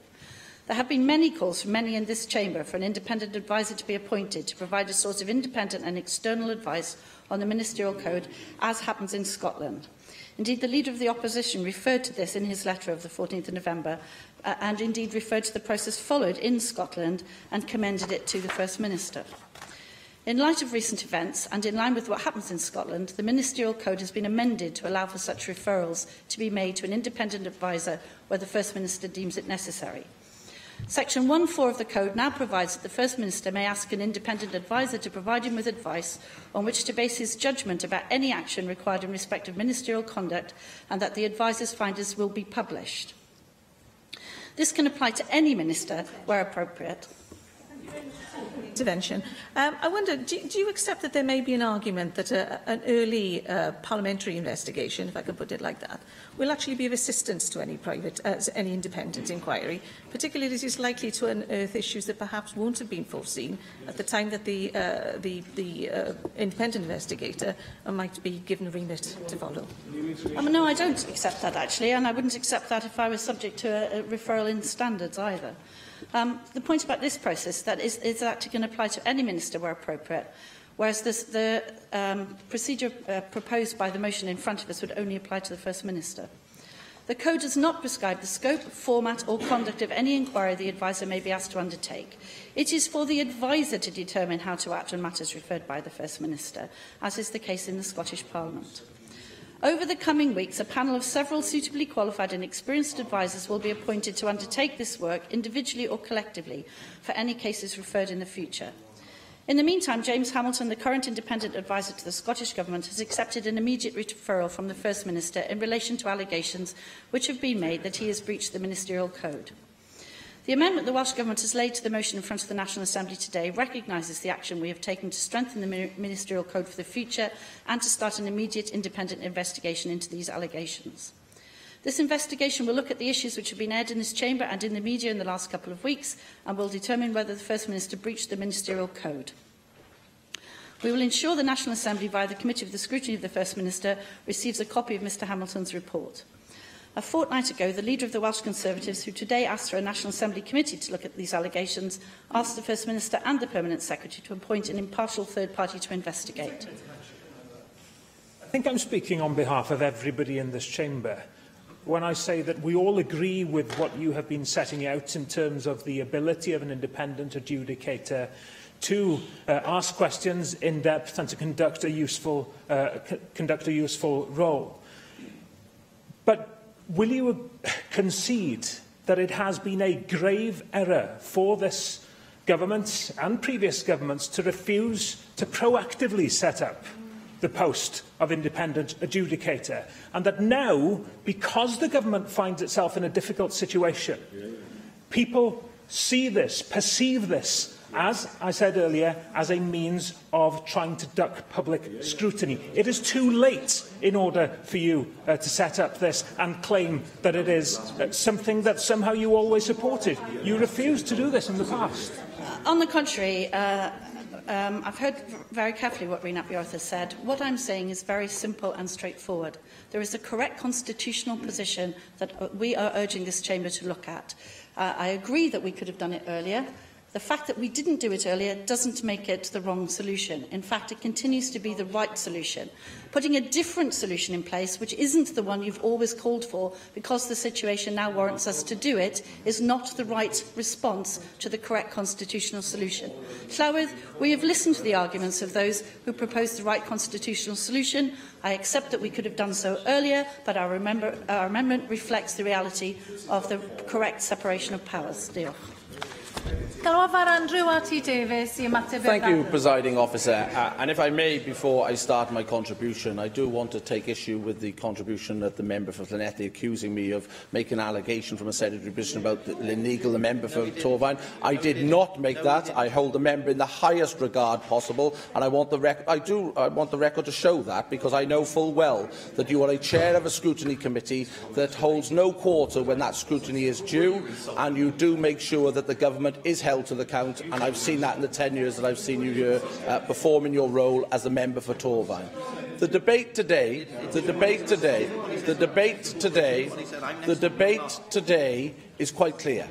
There have been many calls from many in this chamber for an independent adviser to be appointed to provide a source of independent and external advice on the Ministerial Code, as happens in Scotland. Indeed, the Leader of the Opposition referred to this in his letter of the 14th of November, and indeed referred to the process followed in Scotland and commended it to the First Minister. In light of recent events, and in line with what happens in Scotland, the Ministerial Code has been amended to allow for such referrals to be made to an independent adviser where the First Minister deems it necessary. Section 1(4) of the Code now provides that the First Minister may ask an independent adviser to provide him with advice on which to base his judgment about any action required in respect of ministerial conduct, and that the adviser's findings will be published. This can apply to any minister where appropriate. Intervention. I wonder, do you accept that there may be an argument that an early parliamentary investigation, if I can put it like that, will actually be of assistance to any any independent inquiry, particularly as it's likely to unearth issues that perhaps won't have been foreseen at the time that the independent investigator might be given a remit to follow? No, I don't accept that, actually, and I wouldn't accept that if I was subject to a referral in standards either. The point about this process is that it can apply to any minister where appropriate, whereas the procedure proposed by the motion in front of us would only apply to the First Minister. The Code does not prescribe the scope, format or conduct of any inquiry the adviser may be asked to undertake. It is for the adviser to determine how to act on matters referred by the First Minister, as is the case in the Scottish Parliament. Over the coming weeks, a panel of several suitably qualified and experienced advisers will be appointed to undertake this work individually or collectively for any cases referred in the future. In the meantime, James Hamilton, the current independent adviser to the Scottish Government, has accepted an immediate referral from the First Minister in relation to allegations which have been made that he has breached the Ministerial Code. The amendment the Welsh Government has laid to the motion in front of the National Assembly today recognises the action we have taken to strengthen the Ministerial Code for the future and to start an immediate independent investigation into these allegations. This investigation will look at the issues which have been aired in this chamber and in the media in the last couple of weeks and will determine whether the First Minister breached the Ministerial Code. We will ensure the National Assembly, via the Committee of the Scrutiny of the First Minister, receives a copy of Mr Hamilton's report. A fortnight ago, the leader of the Welsh Conservatives, who today asked for a National Assembly committee to look at these allegations, asked the First Minister and the Permanent Secretary to appoint an impartial third party to investigate. I think I'm speaking on behalf of everybody in this chamber when I say that we all agree with what you have been setting out in terms of the ability of an independent adjudicator to ask questions in depth and to conduct a useful role. But will you concede that it has been a grave error for this government and previous governments to refuse to proactively set up the post of independent adjudicator, and that now, because the government finds itself in a difficult situation, people see this, perceive this, as I said earlier, as a means of trying to duck public scrutiny? It is too late in order for you to set up this and claim that it is something that somehow you always supported. You refused to do this in the past. On the contrary, I've heard very carefully what Rhys ap Iorwerth has said. What I'm saying is very simple and straightforward. There is a correct constitutional position that we are urging this chamber to look at. I agree that we could have done it earlier. The fact that we didn't do it earlier doesn't make it the wrong solution. In fact, it continues to be the right solution. Putting a different solution in place, which isn't the one you've always called for because the situation now warrants us to do it, is not the right response to the correct constitutional solution. Llawydd, we have listened to the arguments of those who proposed the right constitutional solution. I accept that we could have done so earlier, but our amendment reflects the reality of the correct separation of powers. Diolch. Thank you, Presiding Officer. And if I may, before I start my contribution, I do want to take issue with the contribution of the member for Llanelli accusing me of making an allegation from a secretary position about Llyn-Neagle, the member for Torfaen. I did not make that. I hold the member in the highest regard possible, and I want the record to show that, because I know full well that you are a chair of a scrutiny committee that holds no quarter when that scrutiny is due, and you do make sure that the government is held to the account, and I've seen that in the 10 years that I've seen you here performing your role as a member for Torfaen. The debate today is quite clear.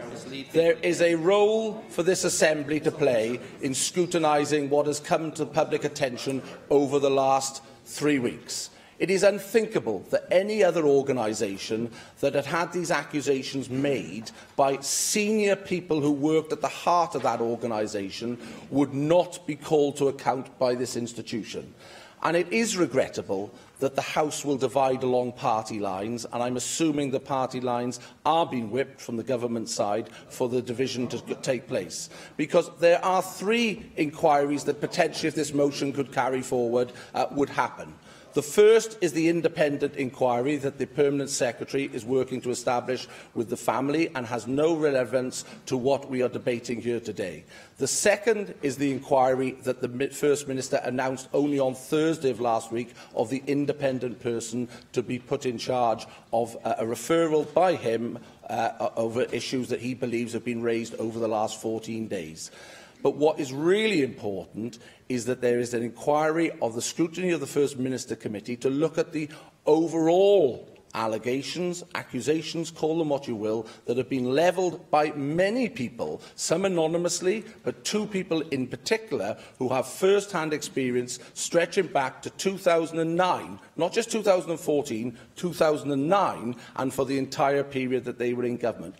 There is a role for this Assembly to play in scrutinising what has come to public attention over the last 3 weeks. It is unthinkable that any other organisation that had had these accusations made by senior people who worked at the heart of that organisation would not be called to account by this institution. And it is regrettable that the House will divide along party lines, and I'm assuming the party lines are being whipped from the government side for the division to take place. Because there are 3 inquiries that potentially, if this motion could carry forward, would happen. The first is the independent inquiry that the Permanent Secretary is working to establish with the family and has no relevance to what we are debating here today. The second is the inquiry that the First Minister announced only on Thursday of last week of the independent person to be put in charge of a referral by him over issues that he believes have been raised over the last 14 days. But what is really important is that there is an inquiry of the scrutiny of the First Minister Committee to look at the overall allegations, accusations, call them what you will, that have been levelled by many people, some anonymously, but 2 people in particular who have first-hand experience stretching back to 2009, not just 2014, 2009, and for the entire period that they were in government.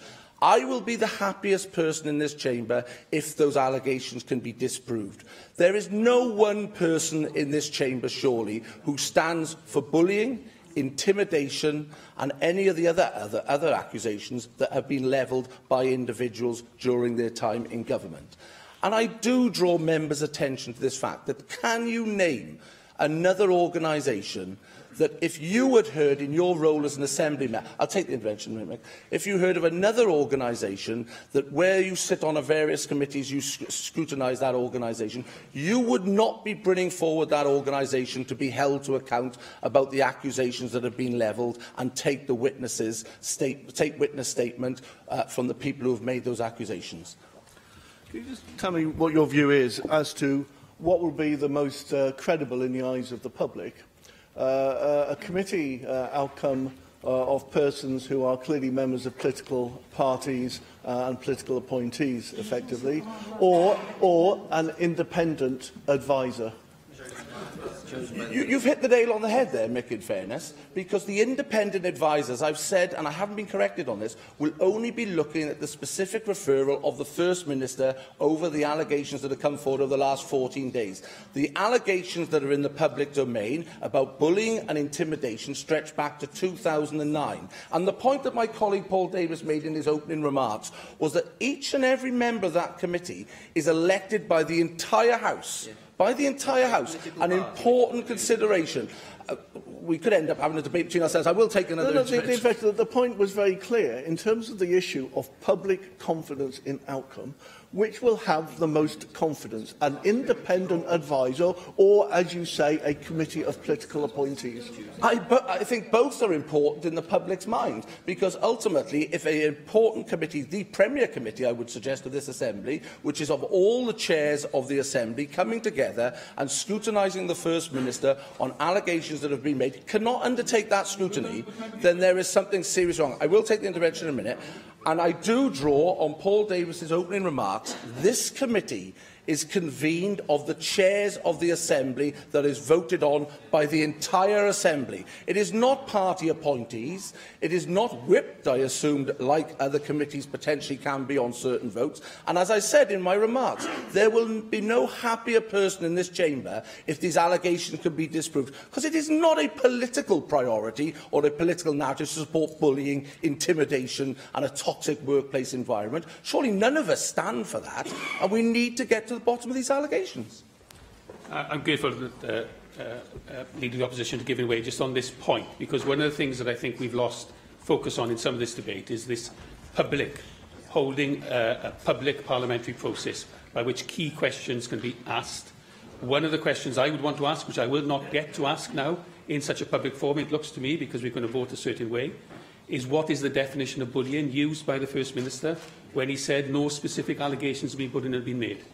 I will be the happiest person in this chamber if those allegations can be disproved. There is no one person in this chamber, surely, who stands for bullying, intimidation and any of the other accusations that have been levelled by individuals during their time in government. And I do draw members' attention to this fact that can you name another organisation that if you had heard in your role as an Assembly member, I'll take the intervention, Mick, if you heard of another organisation that where you sit on various committees, you scrutinise that organisation, you would not be bringing forward that organisation to be held to account about the accusations that have been levelled and take the witness statement from the people who have made those accusations. Can you just tell me what your view is as to what will be the most credible in the eyes of the public? A committee outcome of persons who are clearly members of political parties and political appointees, effectively, or an independent advisor? You've hit the nail on the head there, Mick, in fairness, because the independent advisers, I've said, and I haven't been corrected on this, will only be looking at the specific referral of the First Minister over the allegations that have come forward over the last 14 days. The allegations that are in the public domain about bullying and intimidation stretch back to 2009. And the point that my colleague Paul Davis made in his opening remarks was that each and every member of that committee is elected by the entire House. By the entire House, an important consideration. We could end up having a debate between ourselves. I will take another... The point was very clear in terms of the issue of public confidence in outcome. Which will have the most confidence, an independent advisor or, as you say, a committee of political appointees? I think both are important in the public's mind, because ultimately, if an important committee, the Premier Committee, I would suggest, of this Assembly, which is of all the chairs of the Assembly coming together and scrutinising the First Minister on allegations that have been made, cannot undertake that scrutiny, then there is something seriously wrong. I will take the intervention in a minute. And I do draw on Paul Davis's opening remarks. This committee is convened of the chairs of the Assembly that is voted on by the entire Assembly. It is not party appointees. It is not whipped, I assumed, like other committees potentially can be on certain votes. And as I said in my remarks, there will be no happier person in this chamber if these allegations can be disproved, because it is not a political priority or a political narrative to support bullying, intimidation and a toxic workplace environment. Surely none of us stand for that, and we need to get to the bottom of these allegations. I'm grateful that Leader of the Opposition to giving way just on this point, because one of the things that I think we've lost focus on in some of this debate is this public, holding a public parliamentary process by which key questions can be asked. One of the questions I would want to ask, which I will not get to ask now in such a public forum, it looks to me, because we're going to vote a certain way, is what is the definition of bullying used by the First Minister when he said no specific allegations have been put in and been made.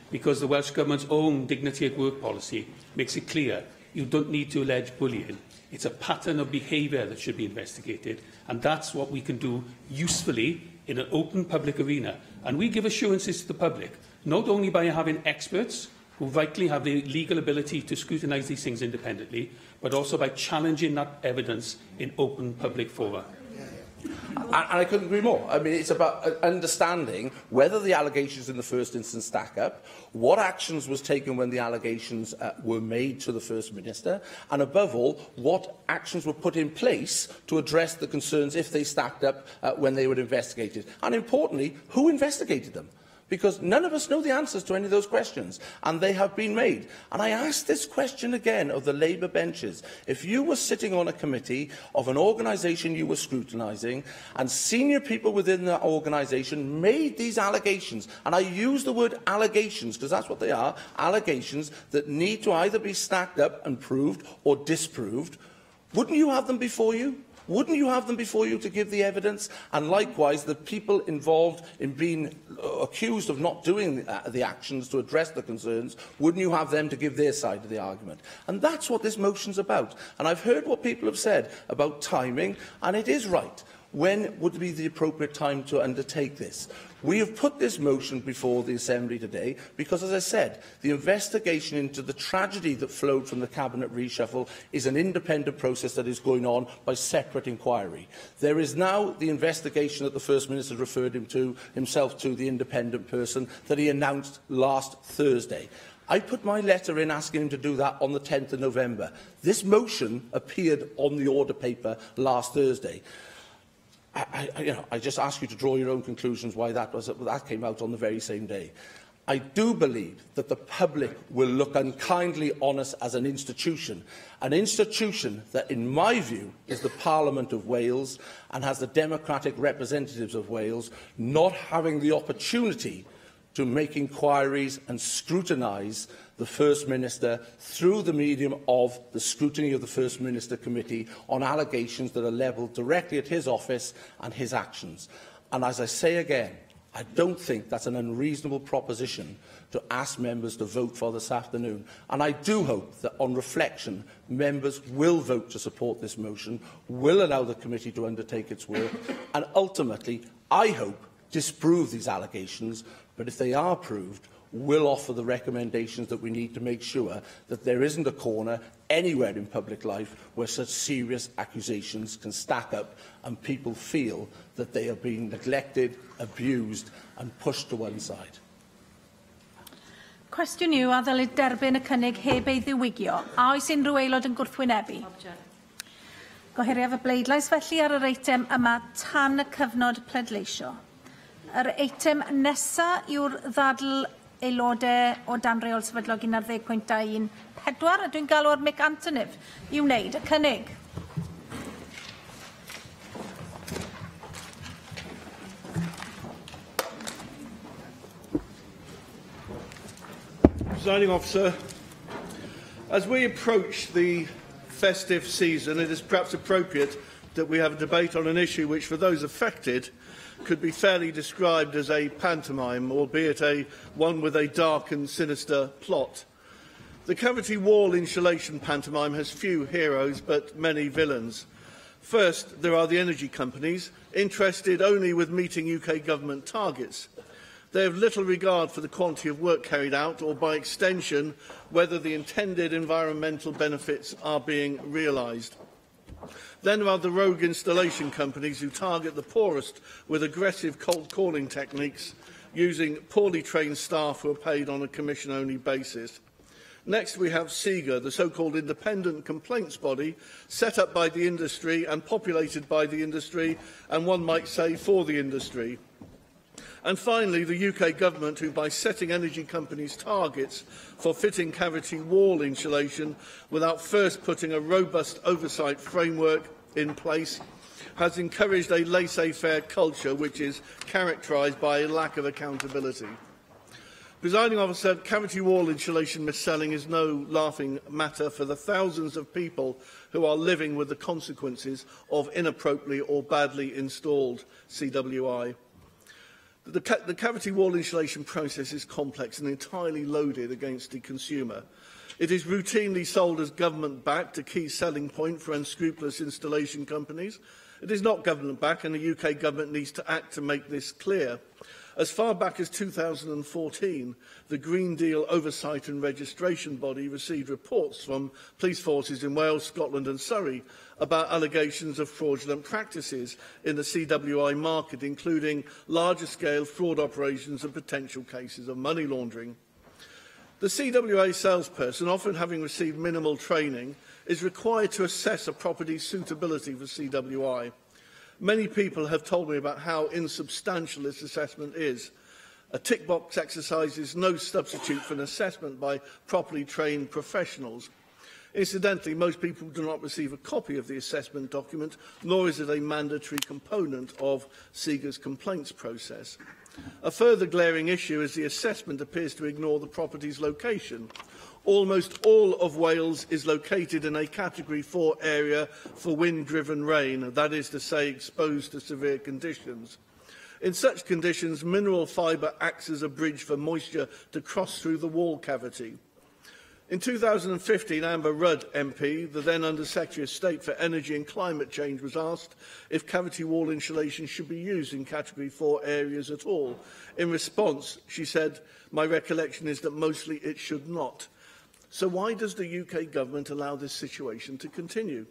Because the Welsh Government's own dignity at work policy makes it clear you don't need to allege bullying. It's a pattern of behaviour that should be investigated, and that's what we can do usefully in an open public arena. And we give assurances to the public, not only by having experts who vitally have the legal ability to scrutinise these things independently, but also by challenging that evidence in open public fora. And I couldn't agree more. I mean, it's about understanding whether the allegations in the first instance stack up, what actions was taken when the allegations were made to the First Minister, and above all, what actions were put in place to address the concerns if they stacked up when they were investigated. And importantly, who investigated them? Because none of us know the answers to any of those questions, and they have been made. And I ask this question again of the Labour benches. If you were sitting on a committee of an organisation you were scrutinising, and senior people within that organisation made these allegations, and I use the word allegations because that's what they are, allegations that need to either be stacked up and proved or disproved, wouldn't you have them before you? Wouldn't you have them before you to give the evidence? And likewise, the people involved in being accused of not doing the actions to address the concerns, wouldn't you have them to give their side of the argument? And that's what this motion's about. And I've heard what people have said about timing, and it is right. When would be the appropriate time to undertake this? We have put this motion before the Assembly today because, as I said, the investigation into the tragedy that flowed from the Cabinet reshuffle is an independent process that is going on by separate inquiry. There is now the investigation that the First Minister referred himself to, the independent person, that he announced last Thursday. I put my letter in asking him to do that on the 10th of November. This motion appeared on the order paper last Thursday. I just ask you to draw your own conclusions why that came out on the very same day. I do believe that the public will look unkindly on us as an institution that, in my view, is the Parliament of Wales and has the democratic representatives of Wales not having the opportunity to make inquiries and scrutinise the First Minister through the medium of the scrutiny of the First Minister Committee on allegations that are levelled directly at his office and his actions. And as I say again, I don't think that's an unreasonable proposition to ask members to vote for this afternoon. And I do hope that, on reflection, members will vote to support this motion, will allow the committee to undertake its work, and ultimately, I hope, disprove these allegations. But if they are proved, will offer the recommendations that we need to make sure that there isn't a corner anywhere in public life where such serious accusations can stack up and people feel that they are being neglected, abused and pushed to one side. Cwestiwn yw a ddylid derbyn y cynnig heb ei ddiwygio. A oes unrhyw aelod yn gwrthwynebu? Gohiriaf y bleidlais felly ar yr eitem yma tan y cyfnod pleidleisio. Yr eitem nesaf yw'r ddadl aelodau o dan reol sefydlog 11.14 a dwi'n galw ar Mick Antonif i wneud y cynnig. Presiding Officer, as we approach the festive season, it is perhaps appropriate that we have a debate on an issue which, for those affected, could be fairly described as a pantomime, albeit one with a dark and sinister plot. The cavity wall insulation pantomime has few heroes but many villains. First, there are the energy companies, interested only with meeting UK government targets. They have little regard for the quantity of work carried out, or by extension, whether the intended environmental benefits are being realised. Then there are the rogue installation companies who target the poorest with aggressive cold calling techniques, using poorly trained staff who are paid on a commission-only basis. Next, we have SEGA, the so-called independent complaints body, set up by the industry and populated by the industry, and one might say for the industry. And finally, the UK government, who, by setting energy companies targets for fitting cavity wall insulation without first putting a robust oversight framework in place, has encouraged a laissez-faire culture which is characterised by a lack of accountability. Presiding Officer, cavity wall insulation mis-selling is no laughing matter for the thousands of people who are living with the consequences of inappropriately or badly installed CWI. The cavity wall insulation process is complex and entirely loaded against the consumer. It is routinely sold as government-backed, a key selling point for unscrupulous installation companies. It is not government-backed, and the UK government needs to act to make this clear. As far back as 2014, the Green Deal Oversight and Registration Body received reports from police forces in Wales, Scotland and Surrey about allegations of fraudulent practices in the CWI market, including larger-scale fraud operations and potential cases of money laundering. The CWA salesperson, often having received minimal training, is required to assess a property's suitability for CWI. Many people have told me about how insubstantial this assessment is. A tick-box exercise is no substitute for an assessment by properly trained professionals. Incidentally, most people do not receive a copy of the assessment document, nor is it a mandatory component of SIGA's complaints process. A further glaring issue is the assessment appears to ignore the property's location. Almost all of Wales is located in a Category 4 area for wind-driven rain, that is to say, exposed to severe conditions. In such conditions, mineral fibre acts as a bridge for moisture to cross through the wall cavity. In 2015, Amber Rudd MP, the then Under-Secretary of State for Energy and Climate Change, was asked if cavity wall insulation should be used in Category 4 areas at all. In response, she said, "My recollection is that mostly it should not." So why does the UK government allow this situation to continue?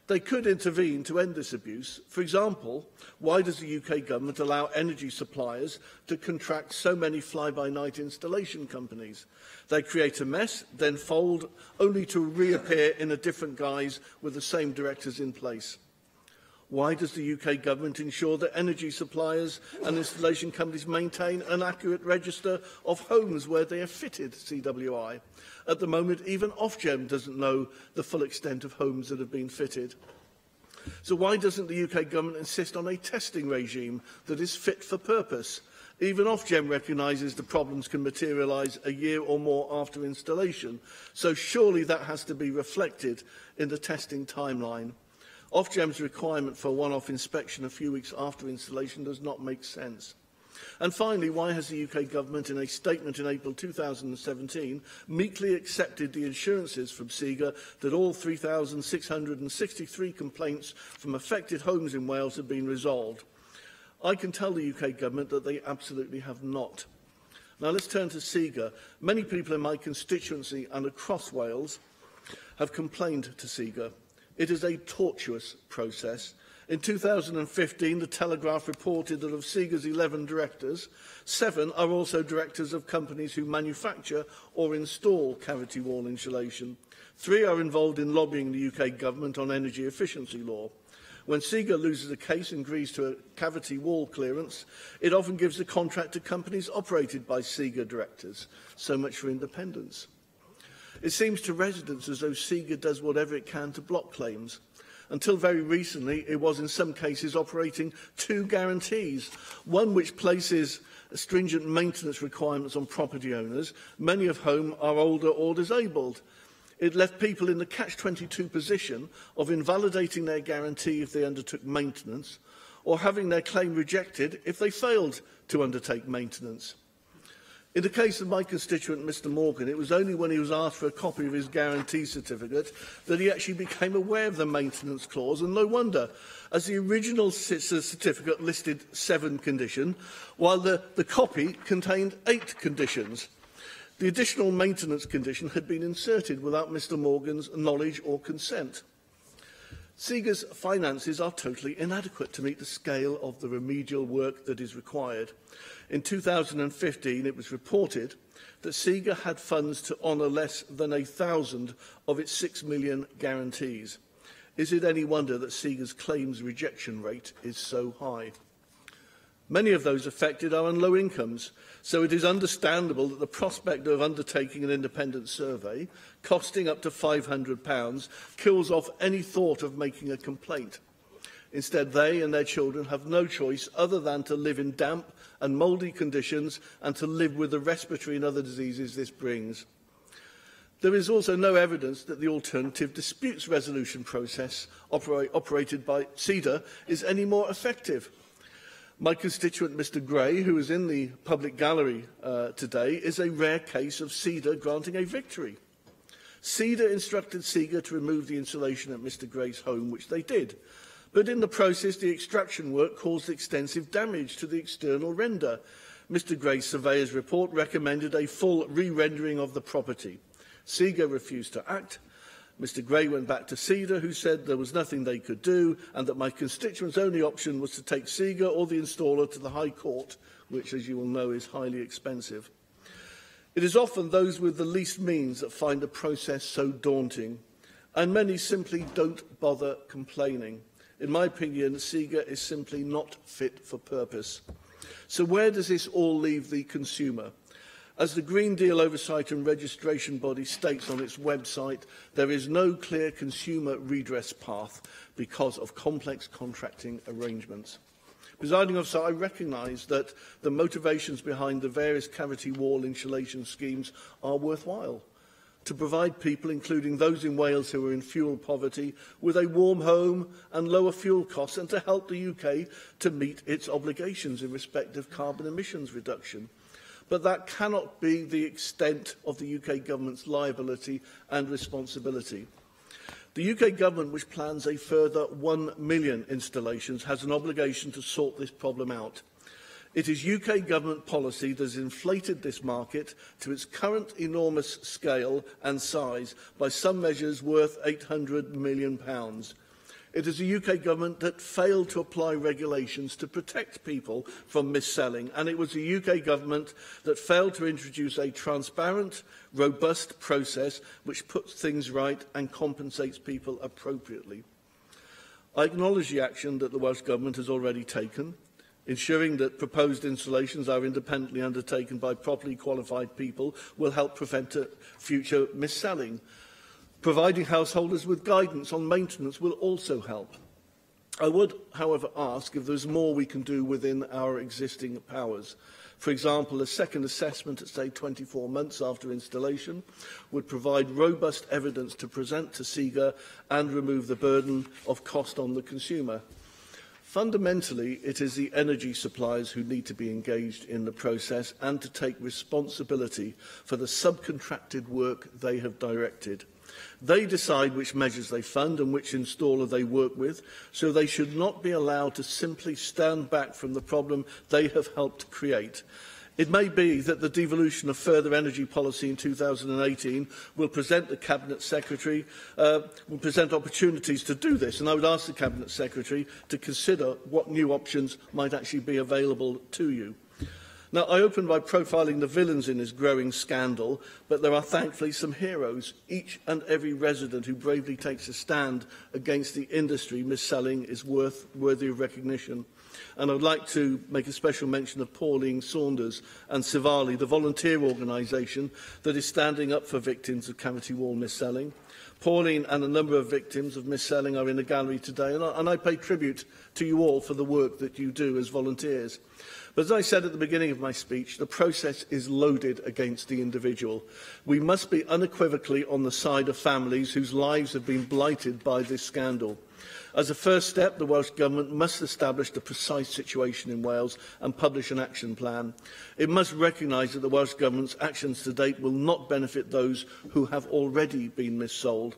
They could intervene to end this abuse. For example, why does the UK government allow energy suppliers to contract so many fly-by-night installation companies? They create a mess, then fold, only to reappear in a different guise with the same directors in place. Why does the UK government ensure that energy suppliers and installation companies maintain an accurate register of homes where they have fitted CWI? At the moment, even Ofgem doesn't know the full extent of homes that have been fitted. So why doesn't the UK government insist on a testing regime that is fit for purpose? Even Ofgem recognises the problems can materialise a year or more after installation, so surely that has to be reflected in the testing timeline. Ofgem's requirement for a one-off inspection a few weeks after installation does not make sense. And finally, why has the UK government, in a statement in April 2017, meekly accepted the assurances from SIGA that all 3,663 complaints from affected homes in Wales have been resolved? I can tell the UK government that they absolutely have not. Now let's turn to SIGA. Many people in my constituency and across Wales have complained to SIGA. It is a tortuous process. In 2015, the Telegraph reported that of SIGA's 11 directors, 7 are also directors of companies who manufacture or install cavity wall insulation. 3 are involved in lobbying the UK government on energy efficiency law. When SIGA loses a case and agrees to a cavity wall clearance, it often gives the contract to companies operated by SIGA directors. So much for independence. It seems to residents as though SIGA does whatever it can to block claims. Until very recently, it was in some cases operating 2 guarantees, one which places stringent maintenance requirements on property owners, many of whom are older or disabled. It left people in the catch-22 position of invalidating their guarantee if they undertook maintenance, or having their claim rejected if they failed to undertake maintenance. In the case of my constituent, Mr Morgan, it was only when he was asked for a copy of his guarantee certificate that he actually became aware of the maintenance clause, and no wonder, as the original certificate listed 7 conditions, while the copy contained 8 conditions. The additional maintenance condition had been inserted without Mr Morgan's knowledge or consent. SIGA's finances are totally inadequate to meet the scale of the remedial work that is required. In 2015, it was reported that SIGA had funds to honour less than 1,000 of its 6 million guarantees. Is it any wonder that SIGA's claims rejection rate is so high? Many of those affected are on low incomes, so it is understandable that the prospect of undertaking an independent survey, costing up to £500, kills off any thought of making a complaint. Instead, they and their children have no choice other than to live in damp and mouldy conditions and to live with the respiratory and other diseases this brings. There is also no evidence that the alternative disputes resolution process operated by CEDA is any more effective. My constituent, Mr Gray, who is in the public gallery today, is a rare case of CEDA granting a victory. CEDA instructed SIGA to remove the insulation at Mr Gray's home, which they did. But in the process, the extraction work caused extensive damage to the external render. Mr Gray's surveyor's report recommended a full re-rendering of the property. SEGA refused to act. Mr Gray went back to CEDA, who said there was nothing they could do and that my constituents' only option was to take SEGA or the installer to the High Court, which, as you will know, is highly expensive. It is often those with the least means that find the process so daunting, and many simply don't bother complaining. In my opinion, SEGA is simply not fit for purpose. So where does this all leave the consumer? As the Green Deal Oversight and Registration Body states on its website, there is no clear consumer redress path because of complex contracting arrangements. Presiding Officer, I recognise that the motivations behind the various cavity wall insulation schemes are worthwhile. To provide people, including those in Wales who are in fuel poverty, with a warm home and lower fuel costs, and to help the UK to meet its obligations in respect of carbon emissions reduction. But that cannot be the extent of the UK Government's liability and responsibility. The UK Government, which plans a further 1 million installations, has an obligation to sort this problem out. It is UK Government policy that has inflated this market to its current enormous scale and size by some measures worth £800 million. It is a UK Government that failed to apply regulations to protect people from mis-selling, and it was a UK Government that failed to introduce a transparent, robust process which puts things right and compensates people appropriately. I acknowledge the action that the Welsh Government has already taken. Ensuring that proposed installations are independently undertaken by properly qualified people will help prevent future mis-selling. Providing householders with guidance on maintenance will also help. I would, however, ask if there is more we can do within our existing powers. For example, a second assessment at, say, 24 months after installation would provide robust evidence to present to SEGA and remove the burden of cost on the consumer. Fundamentally, it is the energy suppliers who need to be engaged in the process and to take responsibility for the subcontracted work they have directed. They decide which measures they fund and which installer they work with, so they should not be allowed to simply stand back from the problem they have helped create. It may be that the devolution of further energy policy in 2018 will present the Cabinet Secretary, will present opportunities to do this, and I would ask the Cabinet Secretary to consider what new options might actually be available to you. Now, I opened by profiling the villains in this growing scandal, but there are thankfully some heroes. Each and every resident who bravely takes a stand against the industry mis-selling is worthy of recognition. And I would like to make a special mention of Pauline Saunders and Sivali, the volunteer organisation that is standing up for victims of cavity wall mis-selling. Pauline and a number of victims of mis-selling are in the gallery today, and I pay tribute to you all for the work that you do as volunteers. But as I said at the beginning of my speech, the process is loaded against the individual. We must be unequivocally on the side of families whose lives have been blighted by this scandal. As a first step, the Welsh Government must establish the precise situation in Wales and publish an action plan. It must recognise that the Welsh Government's actions to date will not benefit those who have already been mis-sold.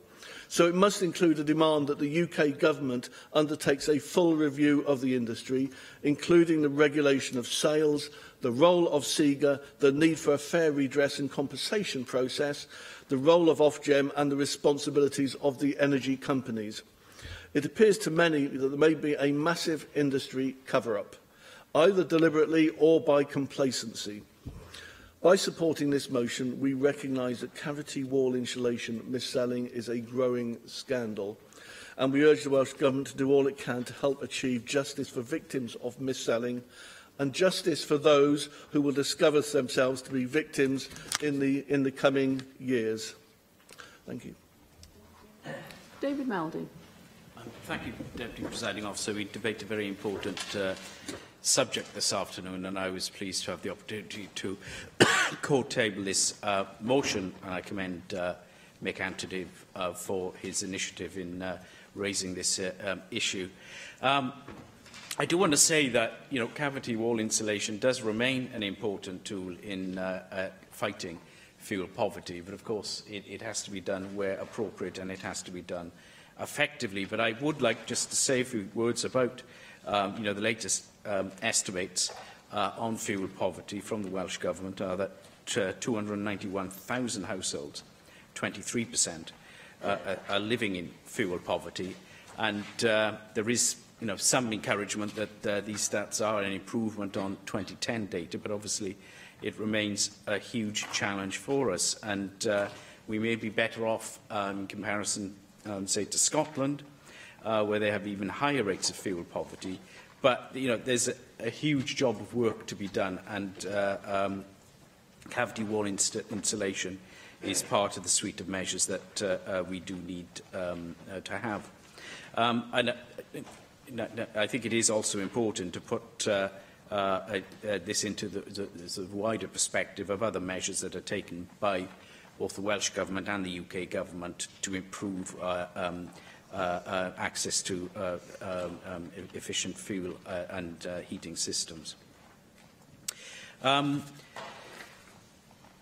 So it must include a demand that the UK Government undertakes a full review of the industry, including the regulation of sales, the role of SEGA, the need for a fair redress and compensation process, the role of Ofgem and the responsibilities of the energy companies. It appears to many that there may be a massive industry cover-up, either deliberately or by complacency. By supporting this motion, we recognise that cavity wall insulation mis-selling is a growing scandal, and we urge the Welsh Government to do all it can to help achieve justice for victims of mis-selling and justice for those who will discover themselves to be victims in the coming years. Thank you. David Melding. Thank you, Deputy Presiding Officer. We debate a very important subject this afternoon, and I was pleased to have the opportunity to co-table this motion, and I commend Mick Anthony for his initiative in raising this issue. I do want to say that cavity wall insulation does remain an important tool in fighting fuel poverty, but of course it has to be done where appropriate, and it has to be done effectively. But I would like just to say a few words about the latest estimates on fuel poverty from the Welsh Government are that 291,000 households, 23%, are living in fuel poverty. And there is some encouragement that these stats are an improvement on 2010 data, but obviously it remains a huge challenge for us. And we may be better off in comparison, say, to Scotland, where they have even higher rates of fuel poverty. But there's a huge job of work to be done, and cavity wall insulation is part of the suite of measures that we do need to have. And I think it is also important to put this into the sort of wider perspective of other measures that are taken by both the Welsh Government and the UK Government to improve access to efficient fuel and heating systems.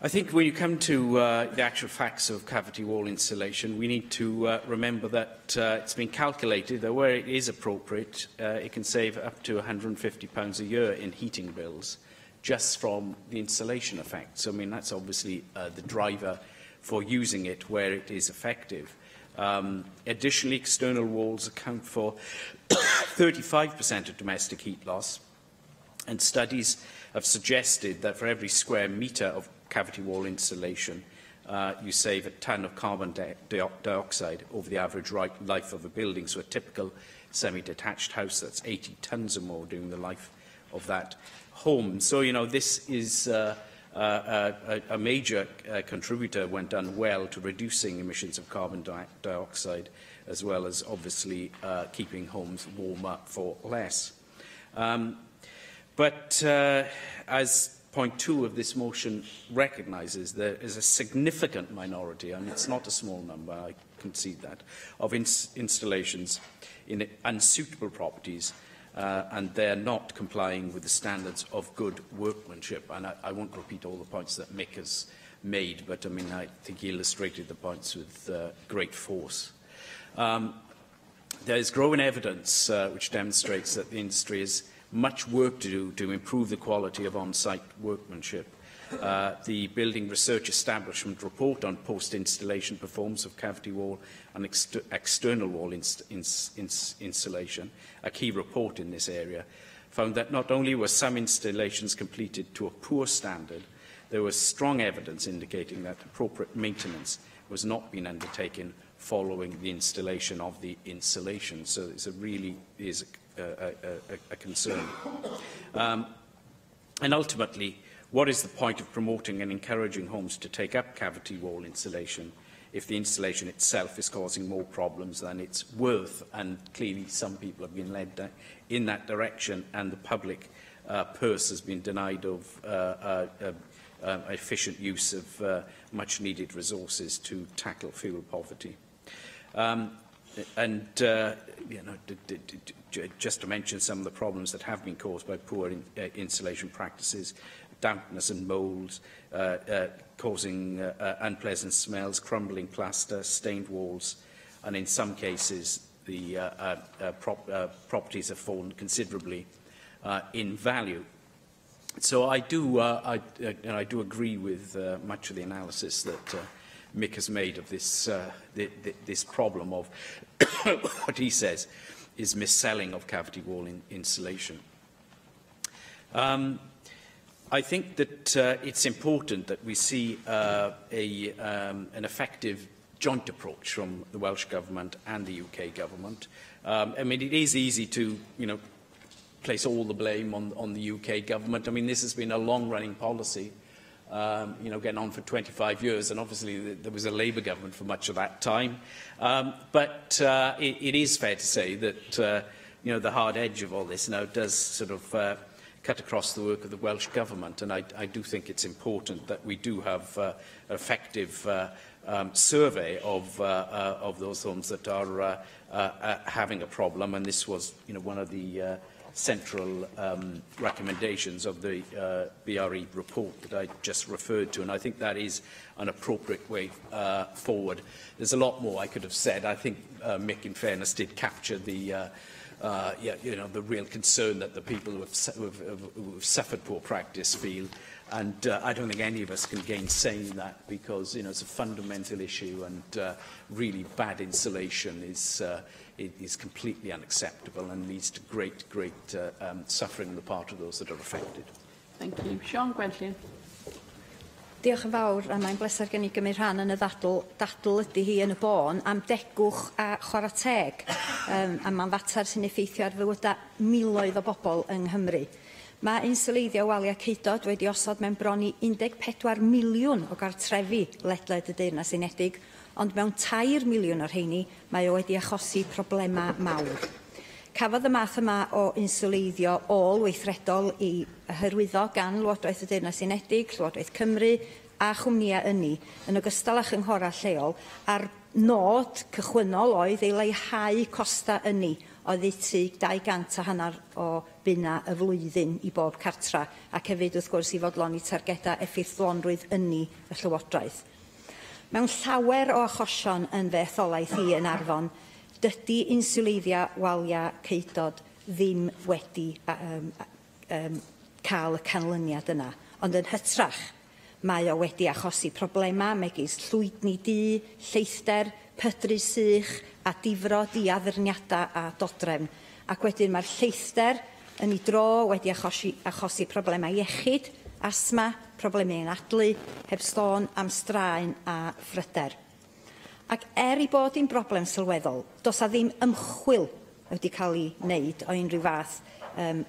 I think when you come to the actual facts of cavity wall insulation, we need to remember that it's been calculated that where it is appropriate, it can save up to £150 a year in heating bills just from the insulation effect. So, I mean, that's obviously the driver for using it where it is effective. Additionally, external walls account for 35% of domestic heat loss, and studies have suggested that for every square metre of cavity wall insulation, you save a tonne of carbon dioxide over the average life of a building. So a typical semi-detached house, that's 80 tonnes or more during the life of that home. So, this is a major contributor, when done well, to reducing emissions of carbon dioxide, as well as obviously keeping homes warmer for less. But as point 2 of this motion recognises, there is a significant minority, and it's not a small number, I concede that, of installations in unsuitable properties, and they're not complying with the standards of good workmanship. And I won't repeat all the points that Mick has made, but I mean, I think he illustrated the points with great force. There is growing evidence which demonstrates that the industry has much work to do to improve the quality of on-site workmanship. The Building Research Establishment report on post-installation performance of cavity wall and external wall insulation, a key report in this area, found that not only were some installations completed to a poor standard, there was strong evidence indicating that appropriate maintenance was not being undertaken following the installation of the insulation. So it really is a concern. And ultimately, what is the point of promoting and encouraging homes to take up cavity wall insulation if the installation itself is causing more problems than it's worth? And clearly some people have been led in that direction, and the public purse has been denied of efficient use of much-needed resources to tackle fuel poverty. Just to mention some of the problems that have been caused by poor insulation practices: dampness and mould, causing unpleasant smells, crumbling plaster, stained walls, and in some cases the properties have fallen considerably in value. So I do agree with much of the analysis that Mick has made of this this problem of what he says is mis-selling of cavity wall insulation. I think that it's important that we see an effective joint approach from the Welsh Government and the UK Government. I mean, it is easy to, place all the blame on the UK Government. I mean, this has been a long-running policy, getting on for 25 years, and obviously there was a Labour government for much of that time. But it is fair to say that, the hard edge of all this now does sort of cut across the work of the Welsh Government, and I do think it's important that we do have an effective survey of those homes that are having a problem, and this was, one of the central recommendations of the BRE report that I just referred to, and I think that is an appropriate way forward. There's a lot more I could have said. I think Mick, in fairness, did capture the the real concern that the people who have suffered poor practice feel. And I don't think any of us can gainsay that, because it's a fundamental issue, and really bad insulation is completely unacceptable and leads to great suffering on the part of those that are affected. Thank you. Siôn Gwenllian. Diolch yn fawr, a mae'n bleser gen i gymryd rhan yn y dadl ydy hi yn y bôn am degwch a chwarae teg, a mae'n fater sy'n effeithio ar fywydau miloedd o bobl yng Nghymru. Mae inseleiddio waliau Ceudod wedi osod mewn bron i 14 miliwn o gartrefi ledled y Deyrnas Unedig, ond mewn 2 miliwn o'r rheini mae o wedi achosi problemau mawr. Cafodd y math yma o inseleiddio ôl-weithredol i hyrwyddo gan Llywodraeth y Deyrnas Unedig, Llywodraeth Cymru a chwmnïau ynni, yn ogystal â chynghora lleol, a'r nod cychwynnol oedd ei leihau costa ynni, oddeutu 250 o bunna y flwyddyn i bob cartra, ac hefyd wrth gwrs i fodloni targeda effeithlonrwydd ynni y Llywodraeth. Mewn llawer o achosion yn fy etholaeth i yn Arfon, dydy inseleiddio waliau Ceudod ddim wedi cael y canlyniad yna, ond yn hytrach mae o wedi achosi problemau megis llwydni du, lleithder, pydru sych a difro diaddurniadau a dodrefn. Ac wedyn mae'r lleithder yn ei dro wedi achosi problemau iechyd, asma, problemau anadlu, heb sôn am straen a phryder. Ac i bod i'n broblem sylweddol, does a ddim ymchwil wedi cael ei wneud o unrhyw fath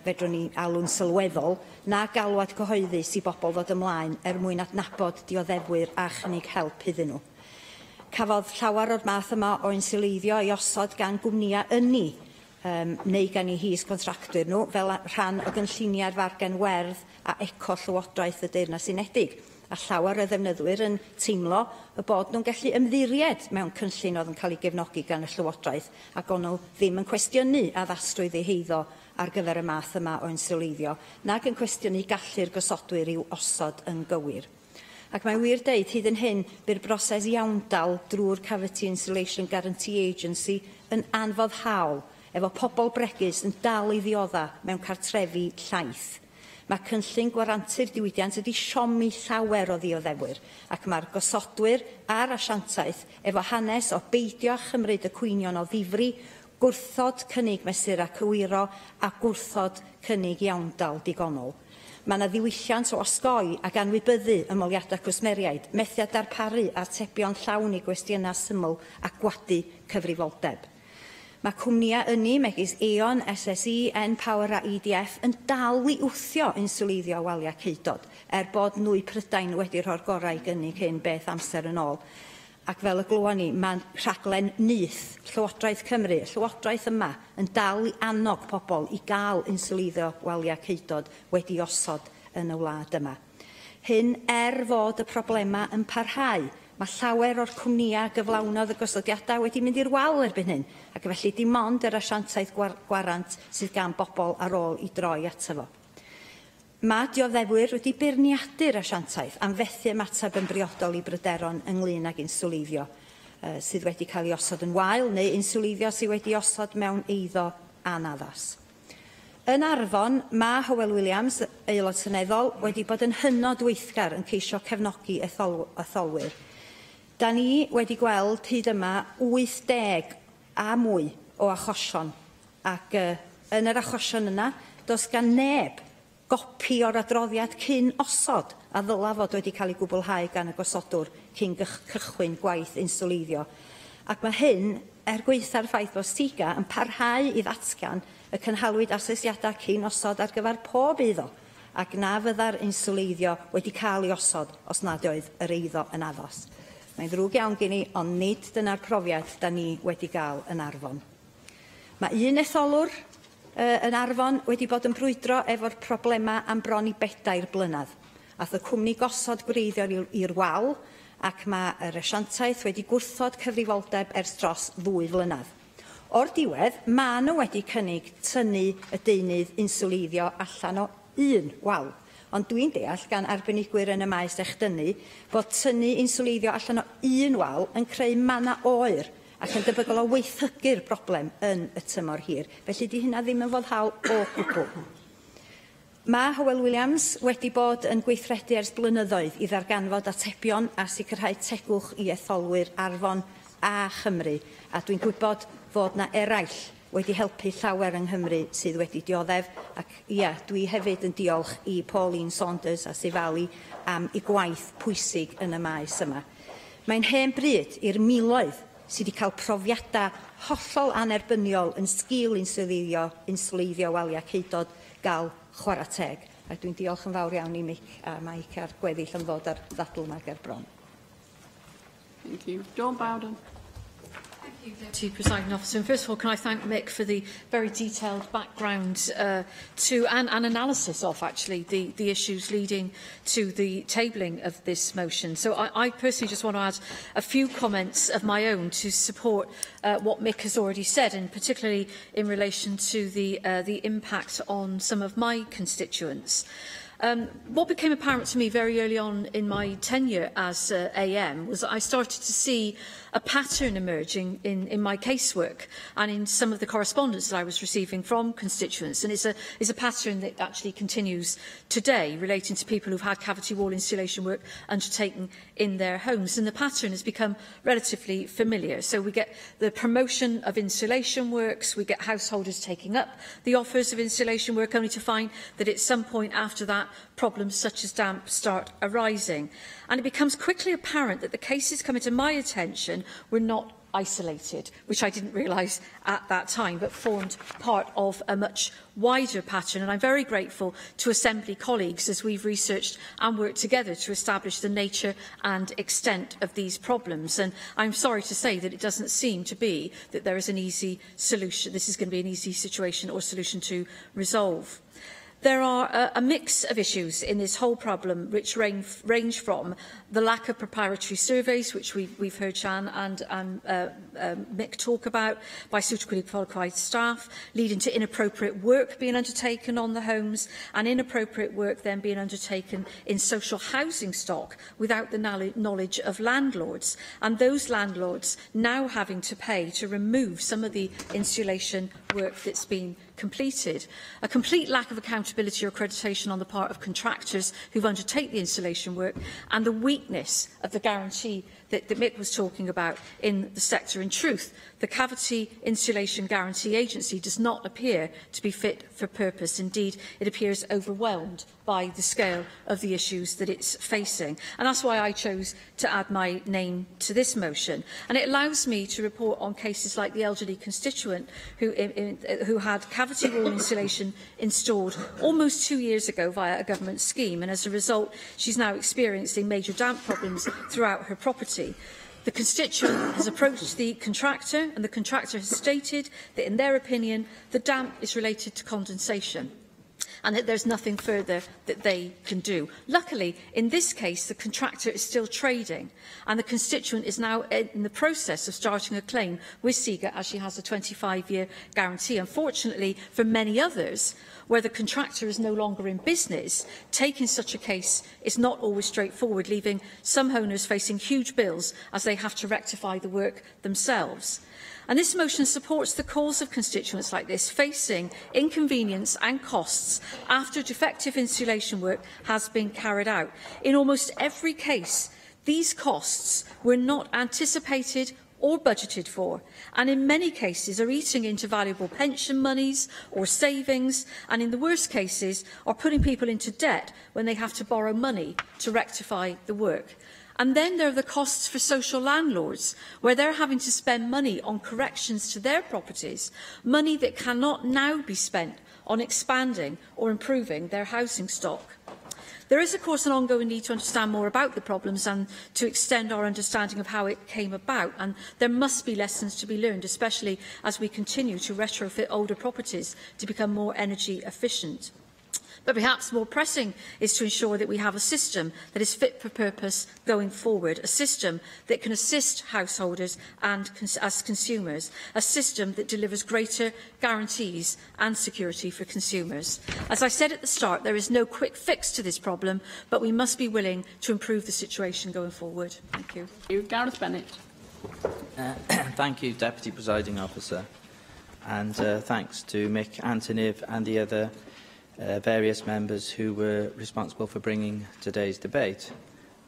fedrwn ni alw'n sylweddol, na galwad cyhoeddus i bobl ddod ymlaen mwyn adnabod dioddefwyr a chynnig help iddyn nhw. Cafodd llawer o'r math yma o inseleiddio i osod gan gwmnïau ynni, neu gan eu contractwyr nhw, fel rhan o gynlluniau'r fargen werdd a eco Llywodraeth y Deyrnas Unedig. A llawer o ddefnyddwyr yn teimlo y bod nhw'n gallu ymddiried mewn cynllun oedd yn cael ei gefnogi gan y Llywodraeth, ac o'n nhw ddim yn cwestiynu addasrwydd ei heiddo ar gyfer y math yma o inseleiddio, nag yn cwestiynu gallu'r gosodwyr i'w osod yn gywir. Ac mae'n wir deud hyd yn hyn bydd broses iawndal drwy'r Cavity Insulation Guarantee Agency yn anfoddhaol, efo pobl bregus yn dal i ddiodda mewn cartrefi llaeth. Mae cynllun gwarantu'r diwydiant wedi siomi llawer o ddioddefwyr, ac mae'r gosodwyr a'r asiantaeth efo hanes o beidio chymryd y cwynion o ddifri, gwrthod cynnig mesura cywiro a gwrthod cynnig iawndal digonol. Mae yna ddiwylliant o osgoi ac anwybyddu ymoliadau cwsmeriaid, methiad darparu a atebion llawn i gwestiynau syml a gwadu cyfrifoldeb. Mae cwmnïau ynni megis Aon, SSE, N-Power a EDF yn dal i wthio inseleiddio waliau Ceudod, bod nwy Prydain wedi rhoi'r gorau gynnig hyn beth amser yn ôl. Ac fel y glywon ni, mae'n rhaglen nyth Llywodraeth Cymru, Llywodraeth yma, yn dal i annog pobl i gael inseleiddio waliau Ceudod wedi osod yn y wlad yma. Hyn fod y problemau yn parhau. Mae llawer o'r cwmnïau gyflawnodd y gosodiadau wedi mynd i'r wal erbyn hyn, ac felly dim ond yr asiantaeth gwarant sydd gan bobl ar ôl i droi ato fo. Mae dioddefwyr wedi beirniadu'r asiantaeth am fethu ymateb yn briodol i bryderon ynglŷn ag inseleiddio sydd wedi cael ei osod yn wael, neu inseleiddio sydd wedi osod mewn eiddo anaddas. Yn Arfon, mae Hywel Williams, aelod seneddol, wedi bod yn hynod weithgar yn ceisio cefnogi etholwyr. Da ni wedi gweld hyd yma 80 a mwy o achosion, ac yn yr achosion yna, does gan neb gopi o'r adroddiad cyn osod a ddyla fod wedi cael ei gwblhau gan y gosodwr cyn cychwyn gwaith inseleiddio. Ac mae hyn gweitha'r ffaith bod SIGA yn parhau i ddatgan y cynhalwyd asesiadau cyn osod ar gyfer pob eiddo, ac na fydda'r inseleiddio wedi cael ei osod os nad oedd yr eiddo yn addos. Mae'n ddrwg iawn gen i, ond nid dyna'r profiad da ni wedi gael yn Arfon. Mae un etholwr yn Arfon wedi bod yn brwydro efo'r problemau am bron i 4 blynedd. Ath y cwmni gosod gwreiddiol i'r wal, ac mae'r asiantaeth wedi gwrthod cyfrifoldeb ers dros 2 flynedd. O'r diwedd, mae nhw wedi cynnig tynnu y deunydd inswleiddio allan o un wal. Ond dwi'n deall gan arbenigwyr yn y maes echdynnu bod tynnu inswleiddio allan o un wal yn creu manna oer ac yn debygol o weithygu'r broblem yn y tymor hir. Felly di hynna ddim yn foddhaol o gwbl. Mae Hywel Williams wedi bod yn gweithredu ers blynyddoedd i ddarganfod atebion a sicrhau tegwch i etholwyr Arfon a Chymru, a dwi'n gwybod fod na eraill wedi helpu llawer yng Nghymru sydd wedi dioddef, ac ia, dwi hefyd yn diolch i Pauline Saunders a Sifali am ei gwaith pwysig yn y maes yma. Mae'n hen bryd i'r miloedd sydd wedi cael profiadau hollol anerbyniol yn sgil inswleiddio waliau ceudod gael chwarae teg. A dwi'n diolch yn fawr iawn i Mic a Mike a'r gweddill yn ddod ar ddadl yma ger bron. Thank you. John Bowden. Deputy Presiding Officer. And first of all, can I thank Mick for the very detailed background to and analysis of actually the issues leading to the tabling of this motion. So I personally just want to add a few comments of my own to support what Mick has already said, and particularly in relation to the impact on some of my constituents. What became apparent to me very early on in my tenure as AM was that I started to see a pattern emerging in my casework and in some of the correspondence that I was receiving from constituents. And it's a pattern that actually continues today, relating to people who've had cavity wall insulation work undertaken in their homes. And the pattern has become relatively familiar. So we get the promotion of insulation works, we get householders taking up the offers of insulation work, only to find that at some point after that, problems such as damp start arising. And it becomes quickly apparent that the cases coming to my attention were not isolated, which I didn't realise at that time, but formed part of a much wider pattern. And I'm very grateful to Assembly colleagues as we've researched and worked together to establish the nature and extent of these problems. And I'm sorry to say that it doesn't seem to be that there is an easy solution. This is going to be an easy situation or solution to resolve. There are a mix of issues in this whole problem which range from the lack of preparatory surveys, which we've heard Shan and Mick talk about, by suitably qualified staff, leading to inappropriate work being undertaken on the homes, and inappropriate work then being undertaken in social housing stock without the knowledge of landlords, and those landlords now having to pay to remove some of the insulation work that's been completed. A complete lack of accountability or accreditation on the part of contractors who've undertaken the insulation work, and the weakness of the guarantee that Mick was talking about in the sector. In truth, the Cavity Insulation Guarantee Agency does not appear to be fit for purpose. Indeed, it appears overwhelmed by the scale of the issues that it's facing. And that's why I chose to add my name to this motion. And it allows me to report on cases like the elderly constituent who had cavity wall insulation installed almost 2 years ago via a government scheme. And as a result, she's now experiencing major damp problems throughout her property. The constituent has approached the contractor, and the contractor has stated that, in their opinion, the damp is related to condensation, and that there's nothing further that they can do. Luckily, in this case, the contractor is still trading, and the constituent is now in the process of starting a claim with SIGA, as she has a 25-year guarantee. Unfortunately, for many others, where the contractor is no longer in business, taking such a case is not always straightforward, leaving some owners facing huge bills as they have to rectify the work themselves. And this motion supports the cause of constituents like this, facing inconvenience and costs after defective insulation work has been carried out. In almost every case, these costs were not anticipated or budgeted for, and in many cases are eating into valuable pension monies or savings, and in the worst cases are putting people into debt when they have to borrow money to rectify the work. And then there are the costs for social landlords, where they're having to spend money on corrections to their properties, money that cannot now be spent on expanding or improving their housing stock. There is, of course, an ongoing need to understand more about the problems and to extend our understanding of how it came about, and there must be lessons to be learned, especially as we continue to retrofit older properties to become more energy efficient. But perhaps more pressing is to ensure that we have a system that is fit for purpose going forward, a system that can assist householders and as consumers, a system that delivers greater guarantees and security for consumers. As I said at the start, there is no quick fix to this problem, but we must be willing to improve the situation going forward. Thank you. Gareth Bennett. Thank you, Deputy Presiding Officer. And thanks to Mick Antoniv and the other various members who were responsible for bringing today's debate.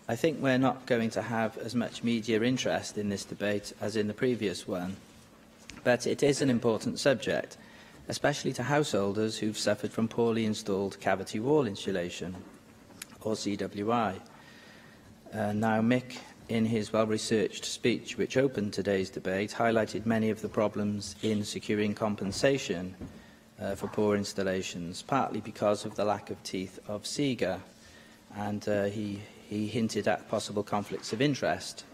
I think we're not going to have as much media interest in this debate as in the previous one, but it is an important subject, especially to householders who've suffered from poorly installed cavity wall insulation, or CWI. Now, Mick, in his well-researched speech which opened today's debate, highlighted many of the problems in securing compensation for poor installations, partly because of the lack of teeth of SEGA, and he hinted at possible conflicts of interest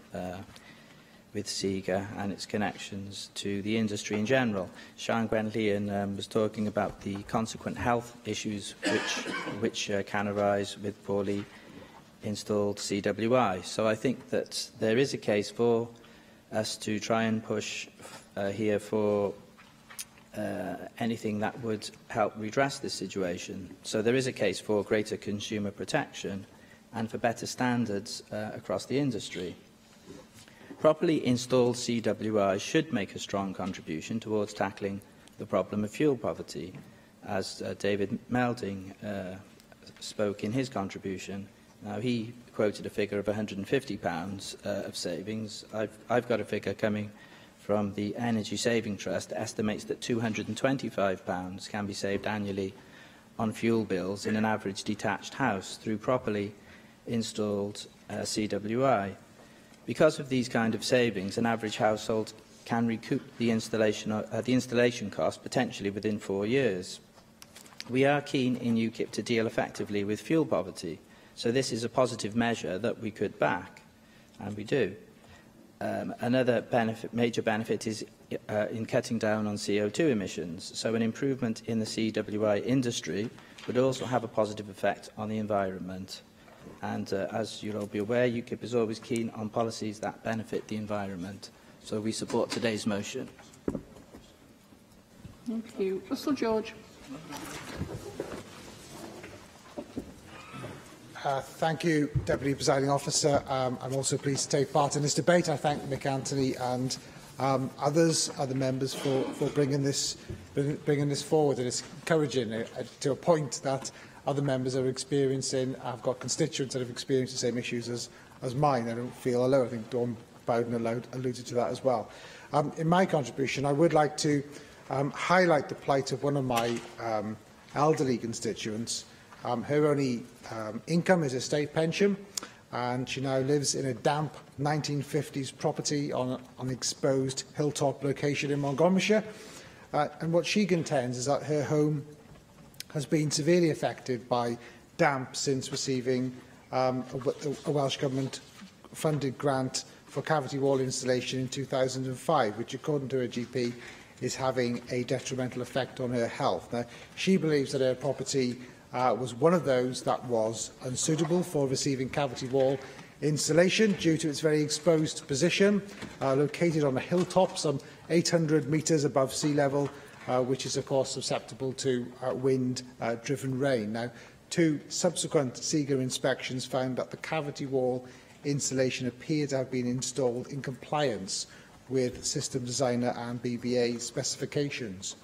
with SEGA and its connections to the industry in general. Sian Gwenllian was talking about the consequent health issues which can arise with poorly installed CWI. So I think that there is a case for us to try and push here for anything that would help redress this situation. So there is a case for greater consumer protection and for better standards across the industry. Properly installed CWI should make a strong contribution towards tackling the problem of fuel poverty, as David Melding spoke in his contribution. Now, he quoted a figure of £150 of savings. I've got a figure coming from the Energy Saving Trust that estimates that £225 can be saved annually on fuel bills in an average detached house through properly installed CWI. Because of these kind of savings, an average household can recoup the installation cost potentially within 4 years. We are keen in UKIP to deal effectively with fuel poverty, so this is a positive measure that we could back, and we do. Another major benefit is in cutting down on CO2 emissions, so an improvement in the CWI industry would also have a positive effect on the environment. And as you'll all be aware, UKIP is always keen on policies that benefit the environment, so we support today's motion. Thank you. Russell George. Thank you, Deputy Presiding Officer. I'm also pleased to take part in this debate. I thank Mick Anthony and other members for bringing this forward. And it's encouraging to a point that other members are experiencing. I've got constituents that have experienced the same issues as mine. I don't feel alone. I think Dawn Bowden alluded to that as well. In my contribution, I would like to highlight the plight of one of my elderly constituents. Her only income is a state pension, and she now lives in a damp 1950s property on an exposed hilltop location in Montgomeryshire. And what she contends is that her home has been severely affected by damp since receiving a Welsh Government-funded grant for cavity wall installation in 2005, which, according to her GP, is having a detrimental effect on her health. Now, she believes that her property was one of those that was unsuitable for receiving cavity wall installation due to its very exposed position, located on a hilltop some 800 metres above sea level, which is, of course, susceptible to wind-driven rain. Now, 2 subsequent SEGA inspections found that the cavity wall installation appeared to have been installed in compliance with system designer and BBA specifications.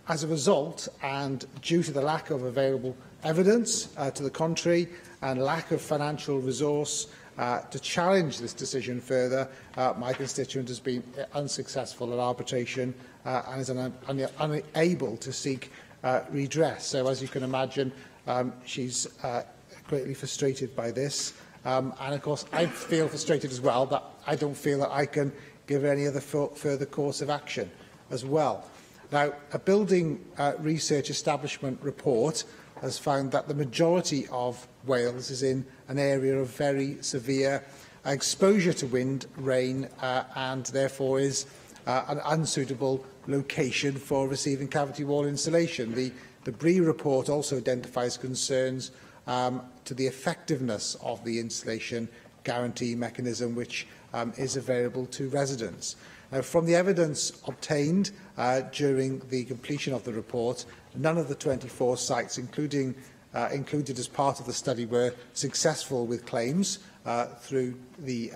As a result, and due to the lack of available evidence to the contrary and lack of financial resource to challenge this decision further, my constituent has been unsuccessful at arbitration and is unable to seek redress. So, as you can imagine, she's greatly frustrated by this. And, of course, I feel frustrated as well that I don't feel that I can give any other further course of action as well. Now, a building research establishment report has found that the majority of Wales is in an area of very severe exposure to wind, rain, and therefore is an unsuitable location for receiving cavity wall insulation. The Bree report also identifies concerns to the effectiveness of the insulation guarantee mechanism, which is available to residents. Now, from the evidence obtained during the completion of the report, none of the 24 sites included as part of the study were successful with claims through the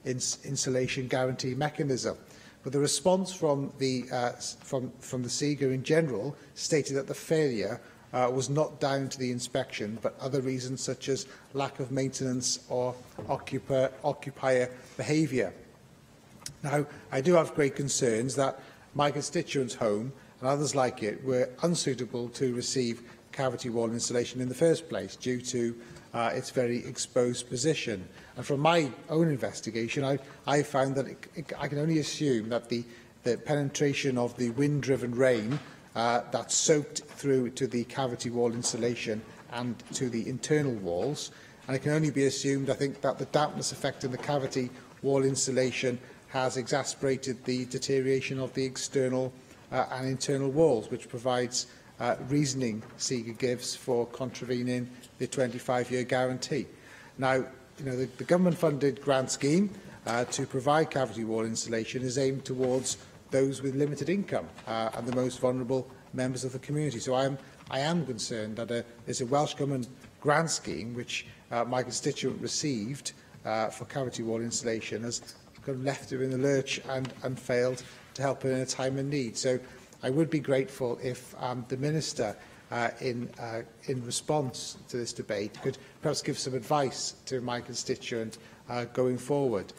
insulation guarantee mechanism. But the response from the SEGA in general stated that the failure was not down to the inspection, but other reasons such as lack of maintenance or occupier behaviour. Now, I do have great concerns that my constituents' home and others like it were unsuitable to receive cavity wall insulation in the first place due to its very exposed position. And from my own investigation, I found that I can only assume that the penetration of the wind-driven rain that soaked through to the cavity wall insulation and to the internal walls, and it can only be assumed, I think, that the dampness effect in the cavity wall insulation has exacerbated the deterioration of the external and internal walls, which provides reasoning SEGA gives for contravening the 25-year guarantee. Now, the government-funded grant scheme to provide cavity wall insulation is aimed towards those with limited income and the most vulnerable members of the community. So I am concerned that there's a Welsh Government grant scheme which my constituent received for cavity wall insulation has kind of left her in the lurch and failed to help her in a time of need. So I would be grateful if the Minister, in response to this debate, could perhaps give some advice to my constituent going forward.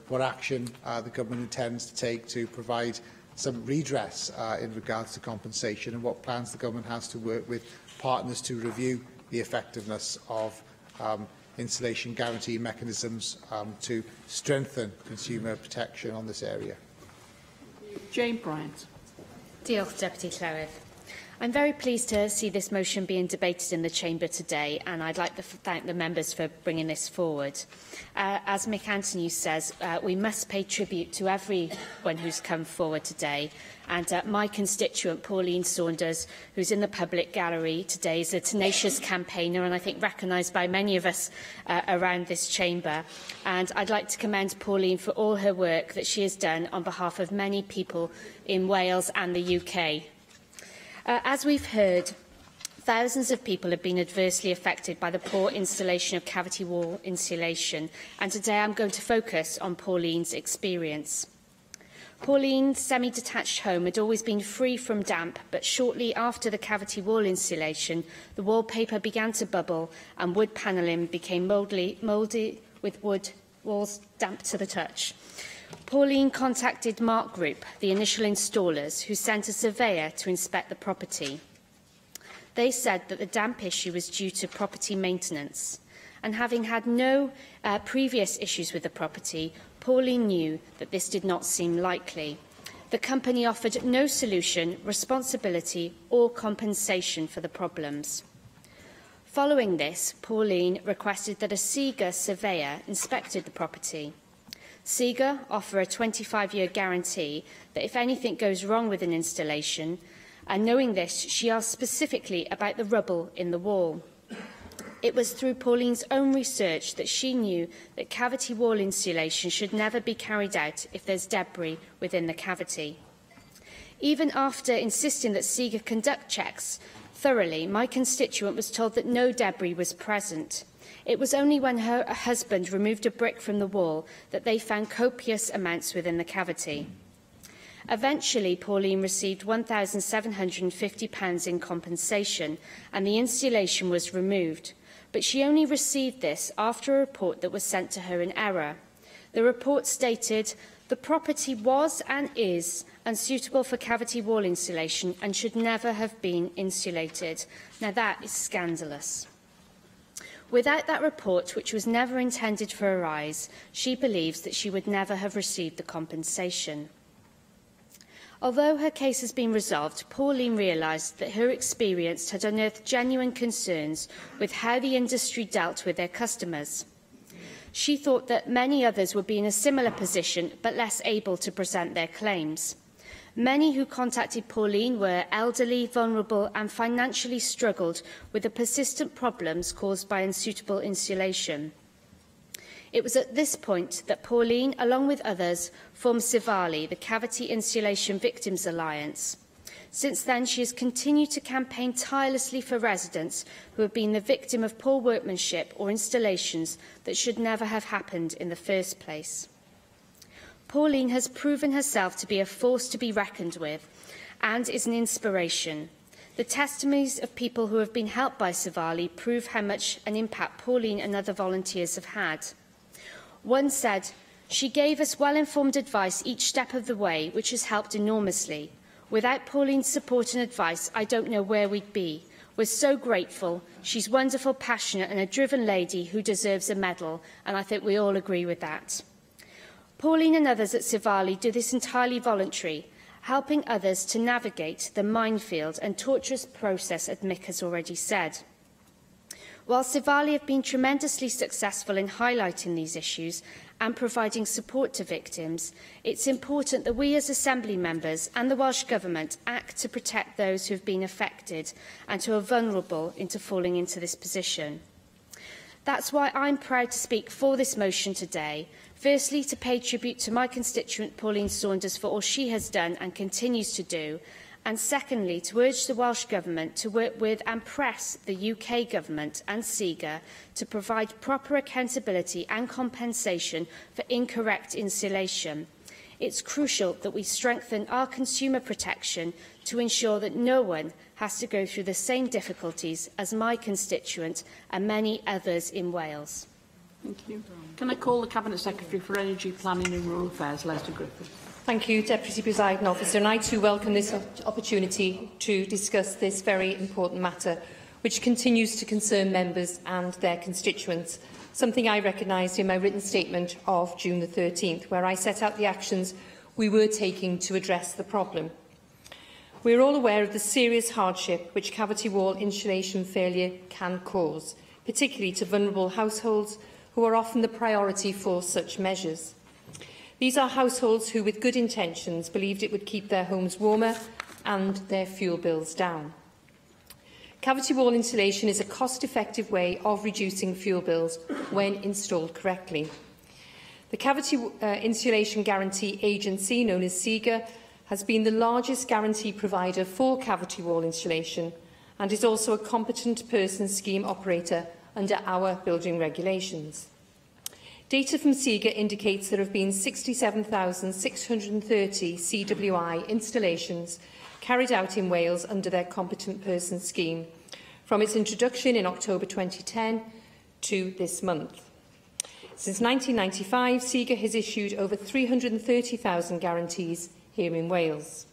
What action the government intends to take to provide some redress in regards to compensation, and what plans the government has to work with partners to review the effectiveness of insulation guarantee mechanisms to strengthen consumer protection on this area. Jane Bryant. Diolch, Deputy Llywydd. I'm very pleased to see this motion being debated in the Chamber today, and I'd like to thank the members for bringing this forward. As Mick Anthony says, we must pay tribute to everyone who's come forward today, and my constituent, Pauline Saunders, who's in the public gallery today, is a tenacious campaigner, and I think recognised by many of us around this chamber. And I'd like to commend Pauline for all her work that she has done on behalf of many people in Wales and the UK. As we've heard, thousands of people have been adversely affected by the poor installation of cavity wall insulation, and today I'm going to focus on Pauline's experience. Pauline's semi-detached home had always been free from damp, but shortly after the cavity wall insulation, the wallpaper began to bubble and wood panelling became mouldy with wood walls damp to the touch. Pauline contacted Mark Group, the initial installers, who sent a surveyor to inspect the property. They said that the damp issue was due to property maintenance, and having had no previous issues with the property, Pauline knew that this did not seem likely. The company offered no solution, responsibility or compensation for the problems. Following this, Pauline requested that a SEGA surveyor inspected the property. SEGA offer a 25-year guarantee that if anything goes wrong with an installation, and knowing this, she asked specifically about the rubble in the wall. It was through Pauline's own research that she knew that cavity wall insulation should never be carried out if there's debris within the cavity. Even after insisting that SEGA conduct checks thoroughly, my constituent was told that no debris was present. It was only when her husband removed a brick from the wall that they found copious amounts within the cavity. Eventually, Pauline received £1,750 in compensation, and the insulation was removed. But she only received this after a report that was sent to her in error. The report stated, "The property was and is unsuitable for cavity wall insulation and should never have been insulated." Now that is scandalous. Without that report, which was never intended for her eyes, she believes that she would never have received the compensation. Although her case has been resolved, Pauline realised that her experience had unearthed genuine concerns with how the industry dealt with their customers. She thought that many others would be in a similar position but less able to present their claims. Many who contacted Pauline were elderly, vulnerable and financially struggled with the persistent problems caused by unsuitable insulation. It was at this point that Pauline, along with others, formed Sivali, the Cavity Insulation Victims Alliance. Since then, she has continued to campaign tirelessly for residents who have been the victim of poor workmanship or installations that should never have happened in the first place. Pauline has proven herself to be a force to be reckoned with and is an inspiration. The testimonies of people who have been helped by Sivali prove how much an impact Pauline and other volunteers have had. One said, "She gave us well-informed advice each step of the way, which has helped enormously. Without Pauline's support and advice, I don't know where we'd be. We're so grateful. She's wonderful, passionate and a driven lady who deserves a medal, and I think we all agree with that." Pauline and others at Sivali do this entirely voluntary, helping others to navigate the minefield and torturous process, as Mick has already said. While Sivali have been tremendously successful in highlighting these issues and providing support to victims, it's important that we as Assembly members and the Welsh Government act to protect those who have been affected and who are vulnerable into falling into this position. That's why I'm proud to speak for this motion today, firstly to pay tribute to my constituent Pauline Saunders for all she has done and continues to do, and secondly to urge the Welsh Government to work with and press the UK Government and SIGA to provide proper accountability and compensation for incorrect insulation. It's crucial that we strengthen our consumer protection to ensure that no one has to go through the same difficulties as my constituent and many others in Wales. Thank you. Can I call the Cabinet Secretary for Energy, Planning and Rural Affairs, Leicester Griffith? Thank you, Deputy Presiding Officer, and I too welcome this opportunity to discuss this very important matter, which continues to concern members and their constituents, something I recognised in my written statement of June the 13th, where I set out the actions we were taking to address the problem. We are all aware of the serious hardship which cavity wall insulation failure can cause, particularly to vulnerable households who are often the priority for such measures. These are households who, with good intentions, believed it would keep their homes warmer and their fuel bills down. Cavity wall insulation is a cost-effective way of reducing fuel bills when installed correctly. The Cavity Insulation Guarantee Agency, known as SIGA, has been the largest guarantee provider for cavity wall insulation and is also a competent person scheme operator under our building regulations. Data from SIGA indicates there have been 67,630 CWI installations carried out in Wales under their competent person scheme from its introduction in October 2010 to this month. Since 1995, SIGA has issued over 330,000 guarantees here in Wales.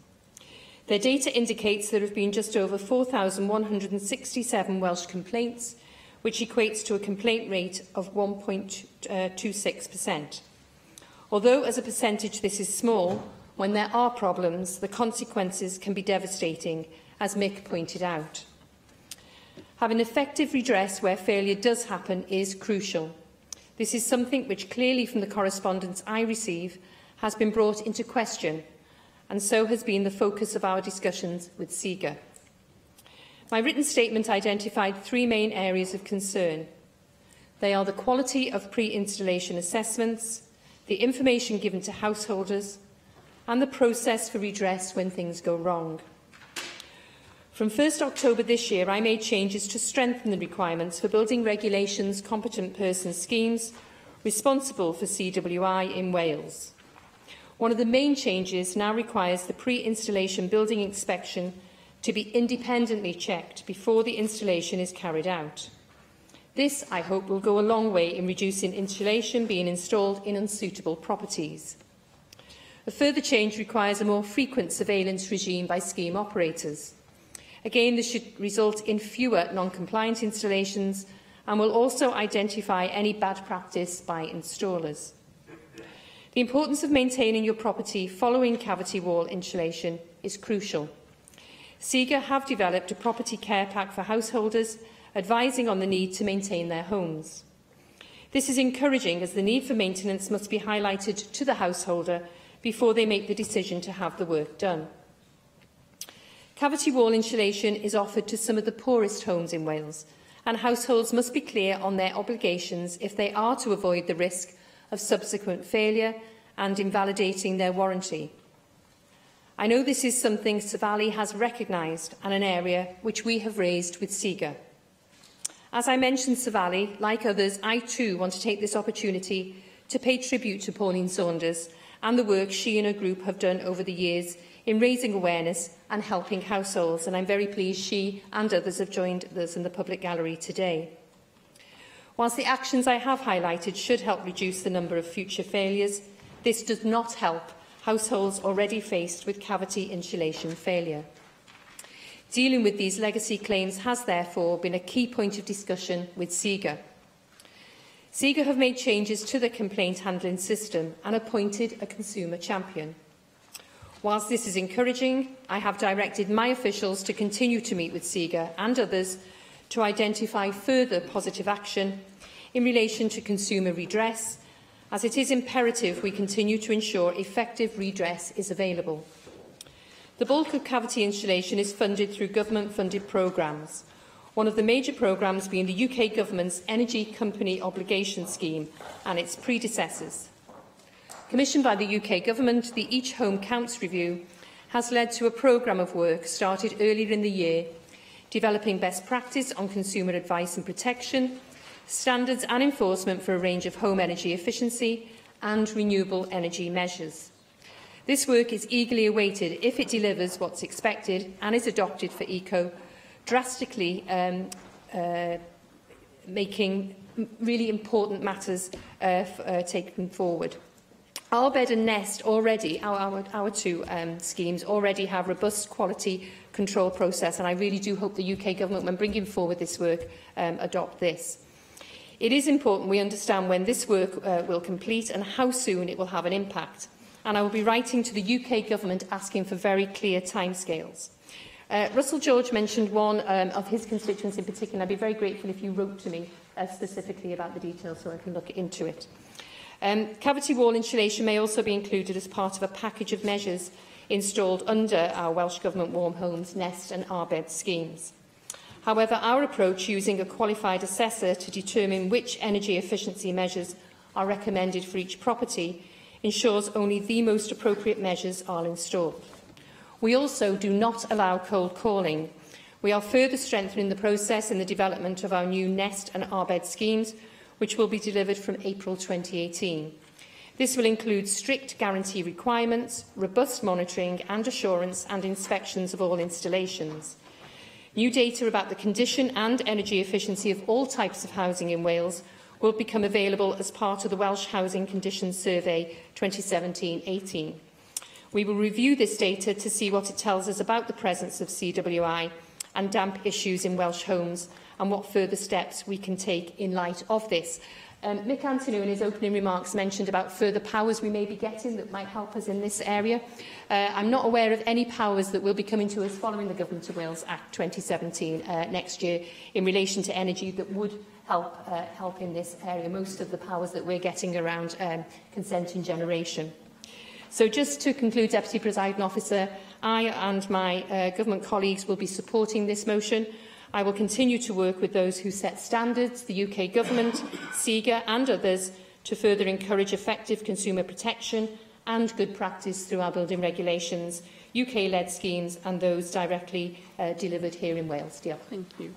Their data indicates there have been just over 4,167 Welsh complaints, which equates to a complaint rate of 1.26%. Although as a percentage this is small, when there are problems, the consequences can be devastating, as Mick pointed out. Having effective redress where failure does happen is crucial. This is something which clearly from the correspondence I receive has been brought into question, and so has been the focus of our discussions with SIGA. My written statement identified three main areas of concern. They are the quality of pre-installation assessments, the information given to householders, and the process for redress when things go wrong. From 1st October this year, I made changes to strengthen the requirements for building regulations competent person schemes responsible for CWI in Wales. One of the main changes now requires the pre-installation building inspection to be independently checked before the installation is carried out. This, I hope, will go a long way in reducing insulation being installed in unsuitable properties. A further change requires a more frequent surveillance regime by scheme operators. Again, this should result in fewer non-compliant installations and will also identify any bad practice by installers. The importance of maintaining your property following cavity wall insulation is crucial. SIGA have developed a property care pack for householders, advising on the need to maintain their homes. This is encouraging as the need for maintenance must be highlighted to the householder before they make the decision to have the work done. Cavity wall insulation is offered to some of the poorest homes in Wales, and households must be clear on their obligations if they are to avoid the risk of subsequent failure and invalidating their warranty. I know this is something Safali has recognised and an area which we have raised with SIGA. As I mentioned Safali, like others, I too want to take this opportunity to pay tribute to Pauline Saunders and the work she and her group have done over the years in raising awareness and helping households, and I'm very pleased she and others have joined us in the public gallery today. Whilst the actions I have highlighted should help reduce the number of future failures, this does not help households already faced with cavity insulation failure. Dealing with these legacy claims has therefore been a key point of discussion with SIGA. SIGA have made changes to the complaint handling system and appointed a consumer champion. Whilst this is encouraging, I have directed my officials to continue to meet with SIGA and others to identify further positive action in relation to consumer redress, as it is imperative we continue to ensure effective redress is available. The bulk of cavity insulation is funded through government-funded programmes, one of the major programmes being the UK Government's Energy Company Obligation Scheme and its predecessors. Commissioned by the UK Government, the Each Home Counts review has led to a programme of work started earlier in the year, developing best practice on consumer advice and protection, standards and enforcement for a range of home energy efficiency and renewable energy measures. This work is eagerly awaited if it delivers what's expected and is adopted for ECO, drastically making really important matters taken forward. Our Bed and Nest already, our two schemes already have robust quality control process, and I really do hope the UK Government, when bringing forward this work, adopt this. It is important we understand when this work will complete and how soon it will have an impact, and I will be writing to the UK Government asking for very clear timescales. Russell George mentioned one of his constituents in particular. I'd be very grateful if you wrote to me specifically about the details so I can look into it. Cavity wall insulation may also be included as part of a package of measures installed under our Welsh Government Warm Homes, Nest and Arbed schemes. However, our approach using a qualified assessor to determine which energy efficiency measures are recommended for each property ensures only the most appropriate measures are installed. We also do not allow cold calling. We are further strengthening the process in the development of our new Nest and Arbed schemes, which will be delivered from April 2018. This will include strict guarantee requirements, robust monitoring and assurance and inspections of all installations. New data about the condition and energy efficiency of all types of housing in Wales will become available as part of the Welsh Housing Conditions Survey 2017-18. We will review this data to see what it tells us about the presence of CWI and damp issues in Welsh homes and what further steps we can take in light of this. Mick Antonu in his opening remarks mentioned about further powers we may be getting that might help us in this area. I'm not aware of any powers that will be coming to us following the Government of Wales Act 2017 next year in relation to energy that would help in this area. Most of the powers that we're getting around consent and generation. So just to conclude, Deputy Presiding Officer, I and my government colleagues will be supporting this motion. I will continue to work with those who set standards, the UK Government, SIGA and others, to further encourage effective consumer protection and good practice through our building regulations, UK-led schemes and those directly delivered here in Wales. Diolch. Thank you.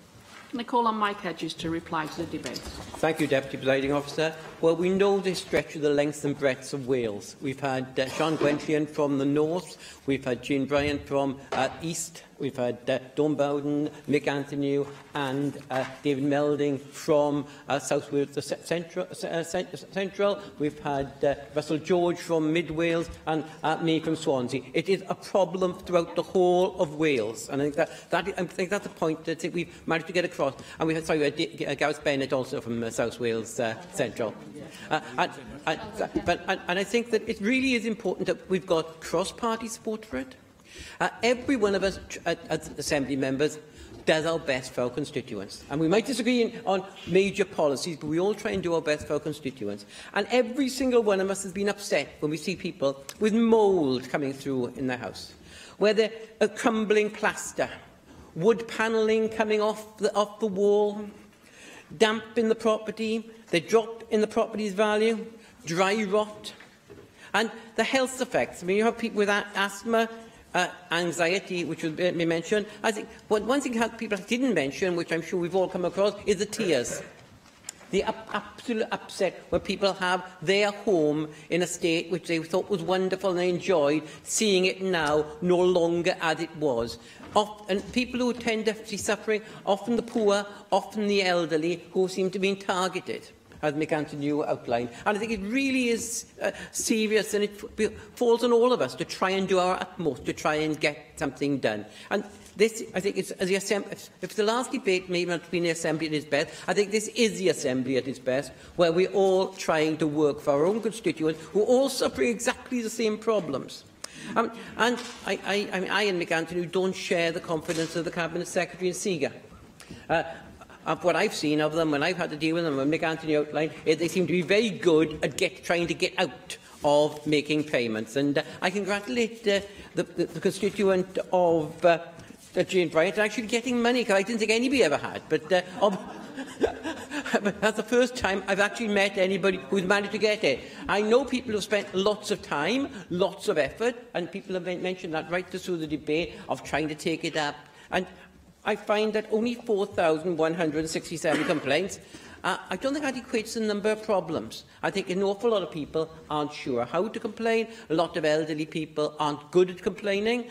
Can I call on Mike Hedges to reply to the debate? Thank you, Deputy Presiding Officer. Well, we know this stretches the length and breadth of Wales. We've had Sean Gwenllian from the north, we've had Jean Bryant from east, we've had Dawn Bowden, Mick Antonu and David Melding from South Wales Central. We've had Russell George from Mid Wales and me from Swansea. It is a problem throughout the whole of Wales, and I think that's a point that we've managed to get across. And we had Gareth Bennett also from South Wales Central. And I think that it really is important that we've got cross-party support for it. Every one of us as Assembly members does our best for our constituents. And we might disagree on major policies, but we all try and do our best for our constituents. And every single one of us has been upset when we see people with mould coming through in their house, where they're a crumbling plaster, wood panelling coming off the wall, damp in the property, they drop in the property's value, dry rot, and the health effects. I mean, you have people with asthma, anxiety, which was mentioned. I think one thing people didn't mention, which I'm sure we've all come across, is the tears. The absolute upset when people have their home in a state which they thought was wonderful and they enjoyed, seeing it now no longer as it was. And people who tend to be suffering, often the poor, often the elderly, who seem to be targeted, as Mick Anthony outlined. And I think it really is serious, and it falls on all of us to try and do our utmost to try and get something done. And this, I think, is the Assembly. If the last debate may not have been the Assembly at its best, I think this is the Assembly at its best, where we're all trying to work for our own constituents who are all suffering exactly the same problems. And I and Mick Anthony don't share the confidence of the Cabinet Secretary and Seeger. Of what I've seen of them when I've had to deal with them, and Mick Anthony outlined, they seem to be very good at trying to get out of making payments. And I congratulate the constituent of Jane Bryant actually getting money, because I didn't think anybody ever had. But that's the first time I've actually met anybody who's managed to get it. I know people who have spent lots of time, lots of effort, and people have mentioned that right through the debate of trying to take it up. And I find that only 4,167 complaints. I don't think that equates the number of problems. I think an awful lot of people aren't sure how to complain. A lot of elderly people aren't good at complaining.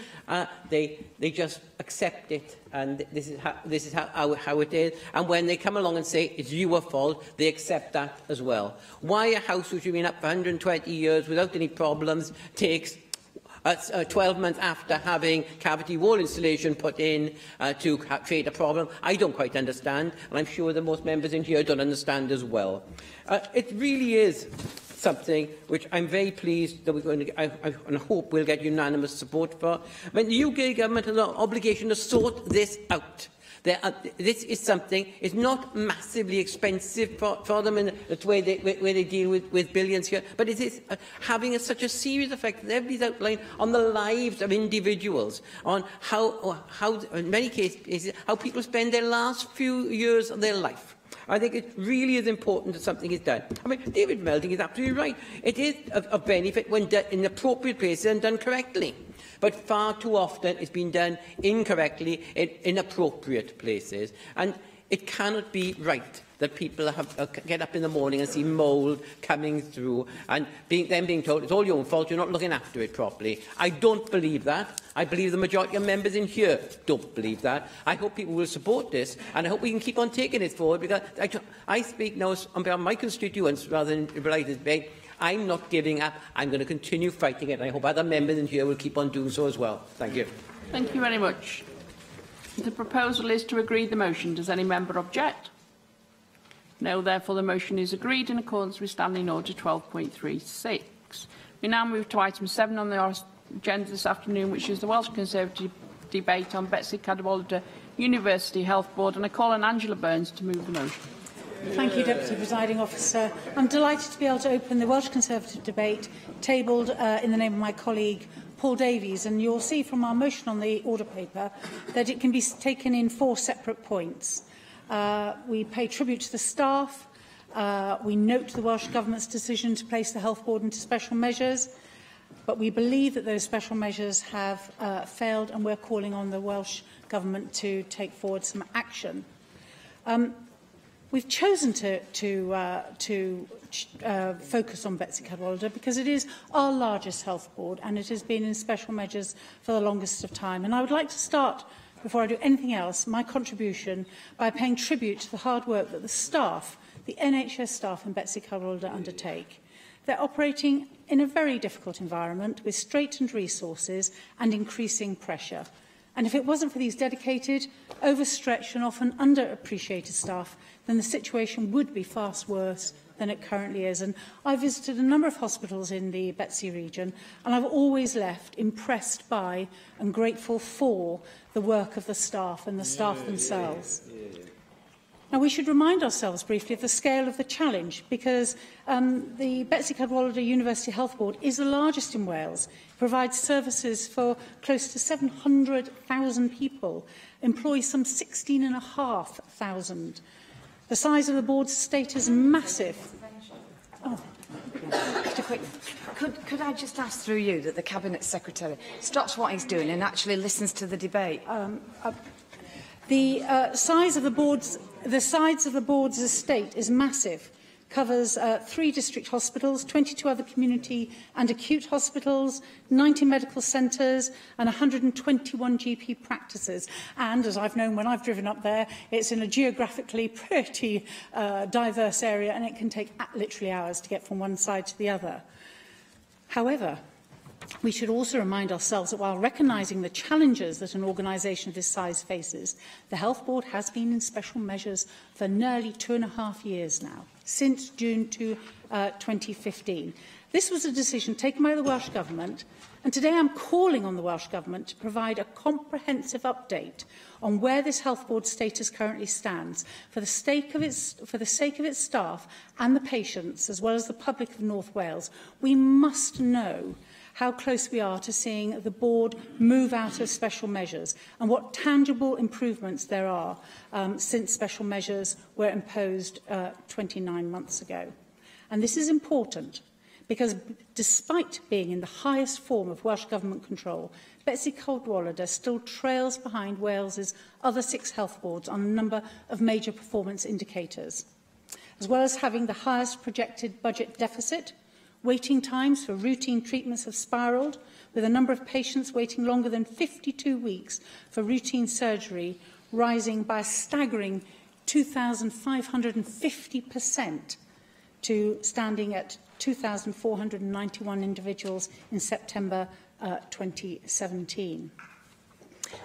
They just accept it, and this is how it is. And when they come along and say it's your fault, they accept that as well. Why a house which has been up for 120 years without any problems takes 12 months after having cavity wall insulation put in to create a problem, I don't quite understand, and I'm sure that most members in here don't understand as well. It really is something which I'm very pleased that we're going to, and hope we'll get unanimous support for. I mean, the UK government has an obligation to sort this out. This is something, it's not massively expensive for them in the way they deal with billions here, but it is having such a serious effect, as everybody's outlined, on the lives of individuals, on how in many cases, how people spend their last few years of their life. I think it really is important that something is done. I mean, David Melding is absolutely right. It is of benefit when done in appropriate places and done correctly. But far too often it's been done incorrectly in inappropriate places. And it cannot be right that people get up in the morning and see mould coming through and then being told it's all your own fault, you're not looking after it properly. I don't believe that. I believe the majority of members in here don't believe that. I hope people will support this, and I hope we can keep on taking it forward, because I speak now on behalf of my constituents rather than related debate. I'm not giving up. I'm going to continue fighting it, and I hope other members in here will keep on doing so as well. Thank you. Thank you very much. The proposal is to agree the motion. Does any member object? No, therefore the motion is agreed in accordance with Standing Order 12.36. We now move to item 7 on the agenda this afternoon, which is the Welsh Conservative debate on Betsy Cadwaladr University Health Board, and I call on Angela Burns to move the motion. Thank you, Deputy Presiding Officer. I'm delighted to be able to open the Welsh Conservative debate tabled in the name of my colleague Paul Davies, and you'll see from our motion on the order paper that it can be taken in 4 separate points. We pay tribute to the staff, we note the Welsh Government's decision to place the Health Board into special measures, but we believe that those special measures have failed, and we're calling on the Welsh Government to take forward some action. We've chosen to focus on Betsy Cadwaladr because it is our largest health board, and it has been in special measures for the longest of time. And I would like to start, before I do anything else, my contribution by paying tribute to the hard work that the staff, the NHS staff and Betsy Cadwaladr undertake. They're operating in a very difficult environment with straitened resources and increasing pressure. And if it wasn't for these dedicated, overstretched and often underappreciated staff, then the situation would be far worse than it currently is. And I've visited a number of hospitals in the Betsy region, and I've always left impressed by and grateful for the work of the staff and the staff themselves. Now, we should remind ourselves briefly of the scale of the challenge, because the Betsy Cadwallader University Health Board is the largest in Wales. It provides services for close to 700,000 people, employs some 16,500. The size of the board's estate is massive. Oh. Could I just ask through you that the Cabinet Secretary stops what he's doing and actually listens to the debate? The size of the board's estate is massive. Covers 3 district hospitals, 22 other community and acute hospitals, 90 medical centres and 121 GP practices. And, as I've known when I've driven up there, it's in a geographically pretty diverse area, and it can take literally hours to get from one side to the other. However, we should also remind ourselves that while recognising the challenges that an organisation of this size faces, the Health Board has been in special measures for nearly 2.5 years now, since June 2015. This was a decision taken by the Welsh Government, and today I'm calling on the Welsh Government to provide a comprehensive update on where this Health Board status currently stands, for the sake of its staff and the patients, as well as the public of North Wales. We must know how close we are to seeing the board move out of special measures and what tangible improvements there are since special measures were imposed 29 months ago. And this is important because, despite being in the highest form of Welsh Government control, Betsy Cadwallader still trails behind Wales's other 6 health boards on a number of major performance indicators. As well as having the highest projected budget deficit, waiting times for routine treatments have spiralled, with a number of patients waiting longer than 52 weeks for routine surgery, rising by a staggering 2,550% to standing at 2,491 individuals in September 2017.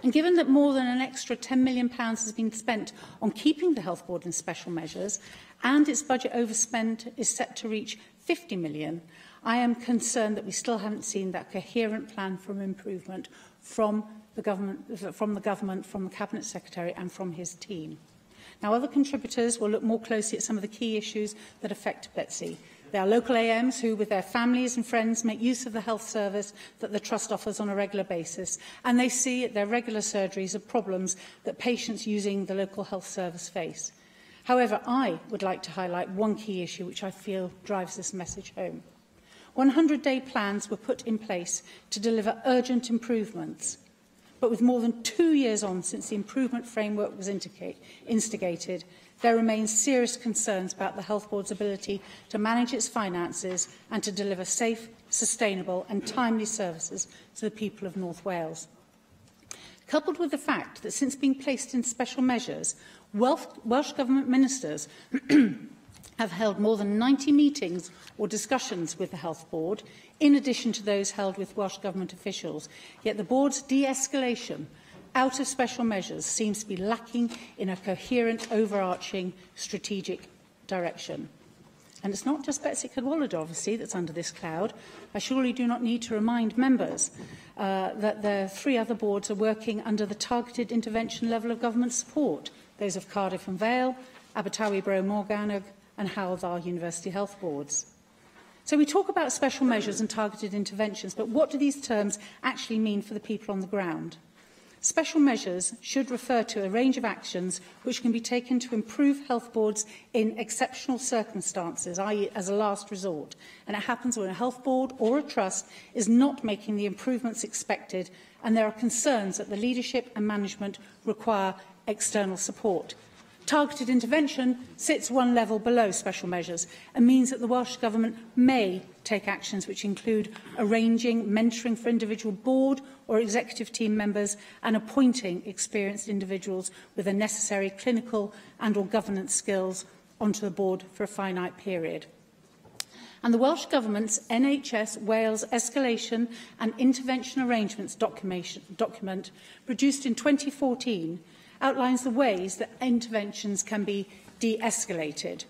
And given that more than an extra £10 million has been spent on keeping the Health Board in special measures, and its budget overspend is set to reach £50 million, I am concerned that we still haven't seen that coherent plan for improvement from the government, from the Cabinet Secretary and from his team. Now, other contributors will look more closely at some of the key issues that affect Betsy. There are local AMs who, with their families and friends, make use of the health service that the Trust offers on a regular basis, and they see at their regular surgeries the problems that patients using the local health service face. However, I would like to highlight one key issue which I feel drives this message home. 100-day plans were put in place to deliver urgent improvements, but with more than 2 years on since the improvement framework was instigated, there remain serious concerns about the Health Board's ability to manage its finances and to deliver safe, sustainable and timely services to the people of North Wales. Coupled with the fact that since being placed in special measures, Welsh Government ministers have held more than 90 meetings or discussions with the Health Board, in addition to those held with Welsh Government officials, yet the Board's de-escalation out of special measures seems to be lacking in a coherent, overarching strategic direction. And it's not just Betsy Cadwallader, obviously, that's under this cloud. I surely do not need to remind members that the 3 other boards are working under the targeted intervention level of government support, those of Cardiff and Vale, Abertawe Bro Morgannwg and Howth University Health Boards. So we talk about special measures and targeted interventions, but what do these terms actually mean for the people on the ground? Special measures should refer to a range of actions which can be taken to improve health boards in exceptional circumstances, i.e. as a last resort. And it happens when a health board or a trust is not making the improvements expected and there are concerns that the leadership and management require external support. Targeted intervention sits one level below special measures and means that the Welsh Government may take actions which include arranging mentoring for individual board or executive team members and appointing experienced individuals with the necessary clinical and/or governance skills onto the board for a finite period. And the Welsh Government's NHS Wales Escalation and Intervention Arrangements document produced in 2014 outlines the ways that interventions can be de-escalated.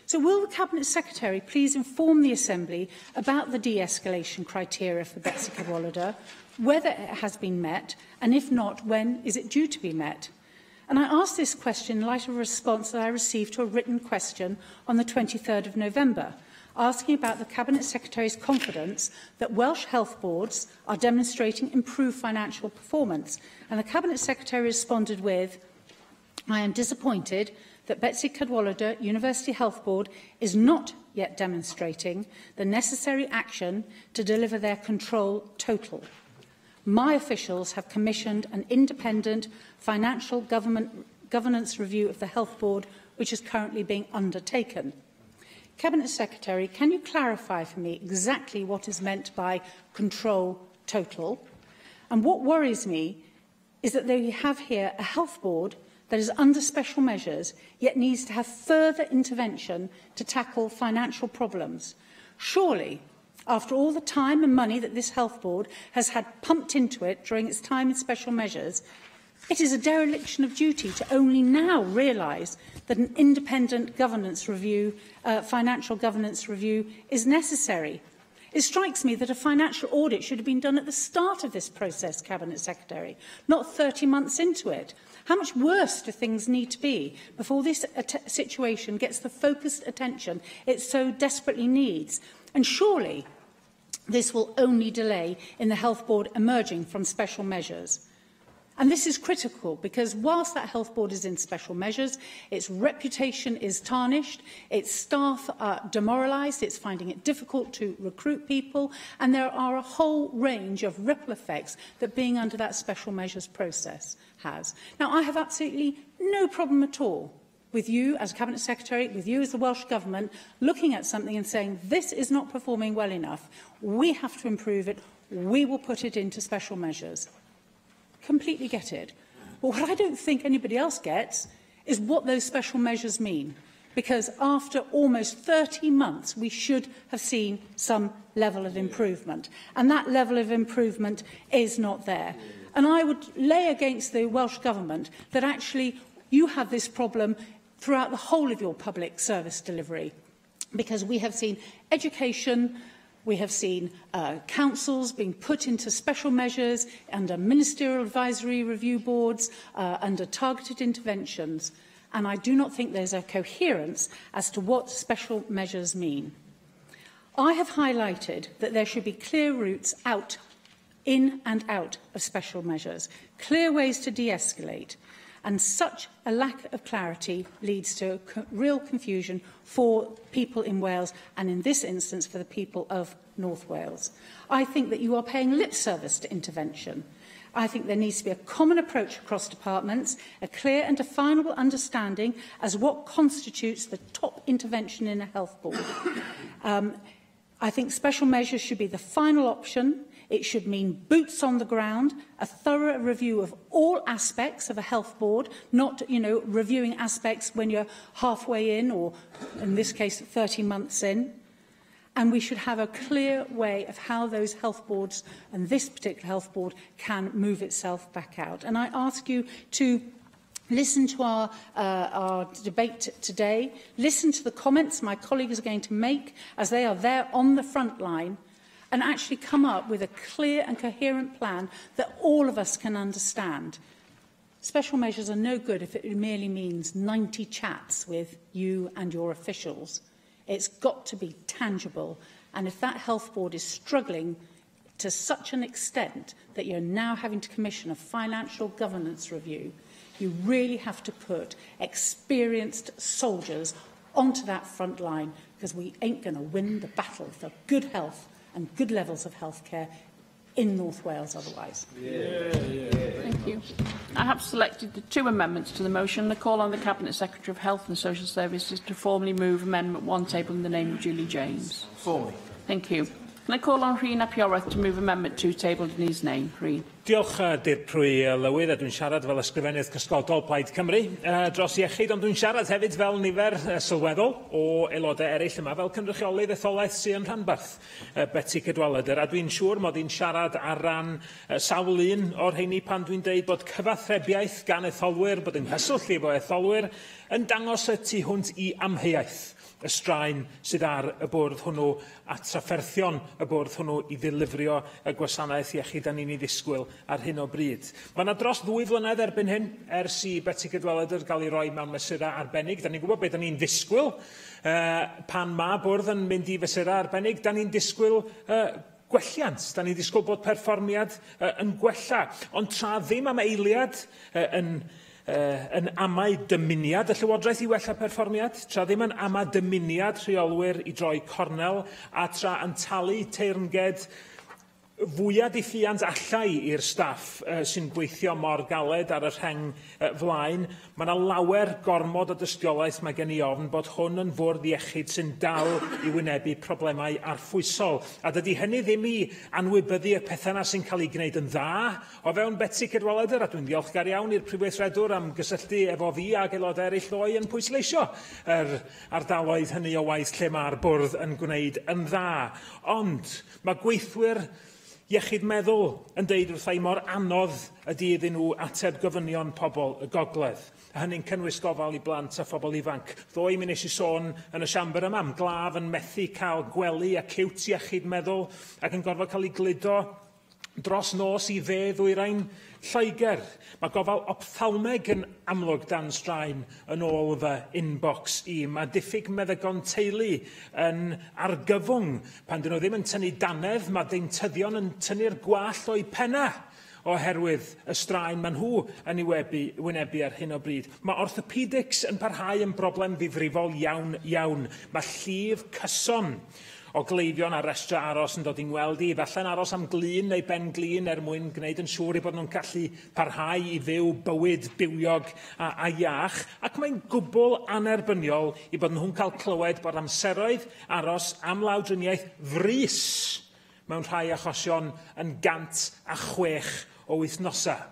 So will the Cabinet Secretary please inform the Assembly about the de-escalation criteria for Betsy Cadwallader, whether it has been met, and if not, when is it due to be met? And I ask this question in light of a response that I received to a written question on the 23rd of November, asking about the Cabinet Secretary's confidence that Welsh health boards are demonstrating improved financial performance. And the Cabinet Secretary responded with, "I am disappointed that Betsy Cadwallader University Health Board is not yet demonstrating the necessary action to deliver their control total. My officials have commissioned an independent financial governance review of the Health Board, which is currently being undertaken." Cabinet Secretary, can you clarify for me exactly what is meant by control total? And what worries me is that we have here a health board that is under special measures, yet needs to have further intervention to tackle financial problems. Surely, after all the time and money that this health board has had pumped into it during its time in special measures, it is a dereliction of duty to only now realise that an independent governance review, financial governance review, is necessary. It strikes me that a financial audit should have been done at the start of this process, Cabinet Secretary, not 30 months into it. How much worse do things need to be before this situation gets the focused attention it so desperately needs? And surely this will only delay in the Health Board emerging from special measures. And this is critical because whilst that health board is in special measures, its reputation is tarnished, its staff are demoralised, it's finding it difficult to recruit people, and there are a whole range of ripple effects that being under that special measures process has. Now, I have absolutely no problem at all with you as Cabinet Secretary, with you as the Welsh Government, looking at something and saying, this is not performing well enough, we have to improve it, we will put it into special measures. Completely get it. But what I don't think anybody else gets is what those special measures mean. Because after almost 30 months, we should have seen some level of improvement. And that level of improvement is not there. And I would lay against the Welsh Government that actually you have this problem throughout the whole of your public service delivery. Because we have seen education, we have seen councils being put into special measures under ministerial advisory review boards, under targeted interventions. And I do not think there's a coherence as to what special measures mean. I have highlighted that there should be clear routes out, in and out of special measures, clear ways to de-escalate. And such a lack of clarity leads to real confusion for people in Wales and, in this instance, for the people of North Wales. I think that you are paying lip service to intervention. I think there needs to be a common approach across departments, a clear and definable understanding as what constitutes the top intervention in a health board. I think special measures should be the final option. It should mean boots on the ground, a thorough review of all aspects of a health board, not, reviewing aspects when you're halfway in or, in this case, 30 months in. And we should have a clear way of how those health boards and this particular health board can move itself back out. And I ask you to listen to our debate today, listen to the comments my colleagues are going to make as they are there on the front line, and actually come up with a clear and coherent plan that all of us can understand. Special measures are no good if it merely means 90 chats with you and your officials. It's got to be tangible. And if that health board is struggling to such an extent that you're now having to commission a financial governance review, you really have to put experienced soldiers onto that front line, because we ain't going to win the battle for good health and good levels of healthcare in North Wales otherwise. Thank you. I have selected the 2 amendments to the motion. I call on the Cabinet Secretary of Health and Social Services to formally move Amendment 1 tabled in the name of Julie James. Formally. Thank you. Can I call on Rhyn ap Iorwerth to move Amendment 2 tabled in his name? Rhyn. Diolch, Dirprwy Lywydd, a dwi'n siarad fel ysgrifennydd cysgodol Plaid Cymru dros iechyd, ond dwi'n siarad hefyd fel nifer sylweddol o aelodau eraill yma fel cynrychiolydd etholaeth sy'n Rhanbarth, Betty Cadwaladr, a dwi'n siŵr mod i'n siarad ar ran sawl un o'r heini pan dwi'n deud bod cyfathrebiaeth gan etholwyr, bod yn hyswll efo etholwyr, yn dangos y tu hwnt i amheuaeth y straen sydd ar y bwrdd hwnnw a trafferthion y bwrdd hwnnw i ddilifrio y gwasanaeth iechyd a ni'n ei ddisgwyl ar hyn o bryd. Mae yna dros 2 flynedd erbyn hyn, ers i Betty Cadwaladr gael ei roi mewn mesura arbennig. Da ni'n gwybod beth da ni'n ddisgwyl pan mae bwrdd yn mynd i fesura arbennig. Da ni'n disgwyl gwelliant. Da ni'n disgwyl bod perfformiad yn gwella. Ond tra ddim am eiliad yn amau dymuniad y Llywodraeth i wella perfformiad, tra ddim yn amau dymuniad rheolwyr i droi cornel, a tra yn talu teyrnged fwyaf diffiant allai i'r staff sy'n gweithio mor galed ar y rheng flaen. Mae yna lawer gormod o dystiolaeth mae gen I ofn bod hwn yn fwrdd iechyd sy'n dal i wynebu problemau arffwysol. A dydy hynny ddim i anwybyddu y pethau yna sy'n cael ei gwneud yn dda o fewn Betty Cadwaladr, a dwi'n ddiolchgar iawn i'r Prifweithredwr am gysylltu efo fi ag aelodau eraill o'i yn pwysleisio yr ardaloedd hynny o waith lle mae'r bwrdd yn gwneud yn dda. Ond mae gweithwyr iechyd meddwl yn deud wrthai mor anodd ydy iddyn nhw ateb gofynion pobl y gogledd. A hynny'n cynnwys gofal i blant a phobl ifanc. Ddoi mi nes I sôn yn y siambr yma am glaf yn methu cael gwely acute iechyd meddwl ac yn gorfod cael ei gludo dros nos I ddwyrain Lloegr. Mae gofal ophthalmeg yn amlwg dan straen yn ôl fy inbox I. Mae diffyg meddygon teulu yn argyfwng pan dyn nhw ddim yn tynnu danedd, mae deintyddion yn tynnu'r gwallt o'i penna oherwydd y straen maen nhw yn wynebu ar hyn o bryd. Mae orthopedics yn parhau yn broblem ddifrifol iawn. Mae llif cyson o gleifion a restra aros yn dod i'n weld I, falle'n aros am glin neu ben glin mwyn gwneud yn siŵr I bod nhw'n gallu parhau I fyw bywyd bywiog a iach, ac mae'n gwbl anerbyniol I bod nhw'n cael clywed bod amseroedd aros am lawdriniaeth frys mewn rhai achosion yn 106 o wythnosau.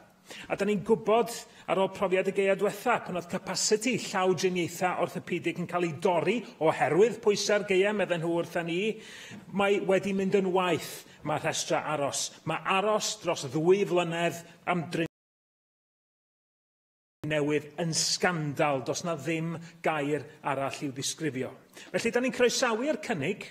A da ni'n gwybod ar ôl profiad y Gaea diwetha, pan oedd capacity llawdriniaethau orthopedic yn cael ei dorri oherwydd pwysau'r Gaea, medden nhw wrthyn ni, mae wedi mynd yn waith mae rhestra aros. Mae aros dros 2 flynedd am drin newydd yn sgandal, does na ddim gair arall i'w ddisgrifio. Felly, da ni'n croesawu'r cynnig.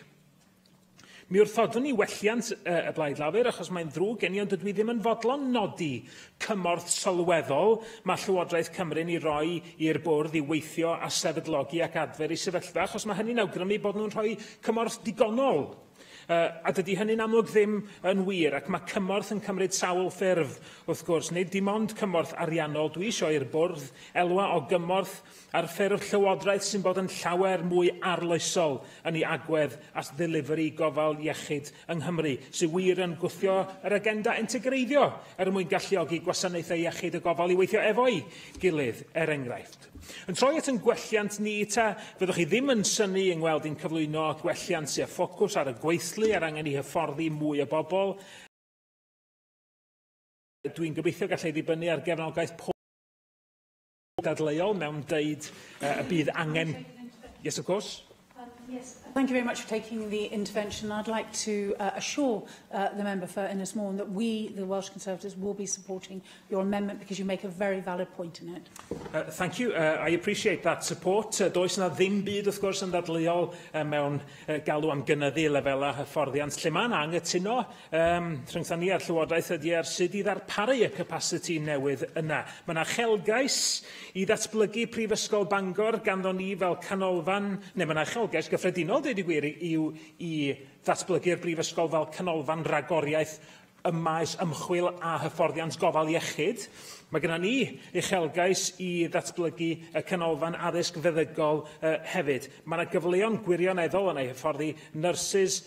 Mi wrthodwn ni welliant y Blaid Lafur achos mae'n ddrwg gen I, ond dydw I ddim yn fodlon nodi cymorth sylweddol mae Llywodraeth Cymru'n ei roi i'r bwrdd I weithio a sefydlogi ac adfer I sefyllfa, achos mae hynny'n awgrymu bod nhw'n rhoi cymorth digonol. A dydy hynny'n amlwg ddim yn wir, ac mae cymorth yn cymryd sawl ffurf, wrth gwrs, nid dim ond cymorth ariannol. Dwi isio i'r bwrdd elwa o gymorth ar ffurf llywodraeth sy'n bod yn llawer mwy arloesol yn ei agwedd at ddilifri gofal iechyd yng Nghymru, sy'n wir yn gwthio yr agenda integreiddio mwyn galluogi gwasanaethau iechyd y gofal I weithio efo'i gilydd, enghraifft. Yn troi at yn gwelliant ni ta, fyddwch chi ddim yn synnu yng ngweld i'n cyflwyno gwelliant sy'n ffocws ar y gweithlu ar angen I hyfforddi mwy o bobl. Dwi'n gobeithio gallai ddibynnu ar gefnogaeth dadleuol mewn deud y bydd angen... Yes, of course. Yes, thank you very much for taking the intervention. I'd like to assure the member for Ynys-Môn that we, the Welsh Conservatives, will be supporting your amendment because you make a very valid point in it. Thank you. I appreciate that support. Does na ddim byd, wrth gwrs, yn dadleuol mewn galw am gynyddu lefelau hyfforddiant. Lle mae'n anghytuno rhyngthon ni a'r Llywodraeth ydy ar sut I ddarparu y capacity newydd yna. Mae yna chelgais I ddatblygu Prifysgol Bangor ganddo ni fel canolfan, neu mae yna chelgais gyffredinol, dweud I gwir, yw I ddatblygu'r Brifysgol fel canolfan ragoriaeth y maes ymchwil a hyfforddiant gofal iechyd. Mae gennym ni uchelgais I ddatblygu y canolfan addysg feddygol hefyd. Mae yna gyfleon gwirioneddol yn ei hyfforddi nyrsys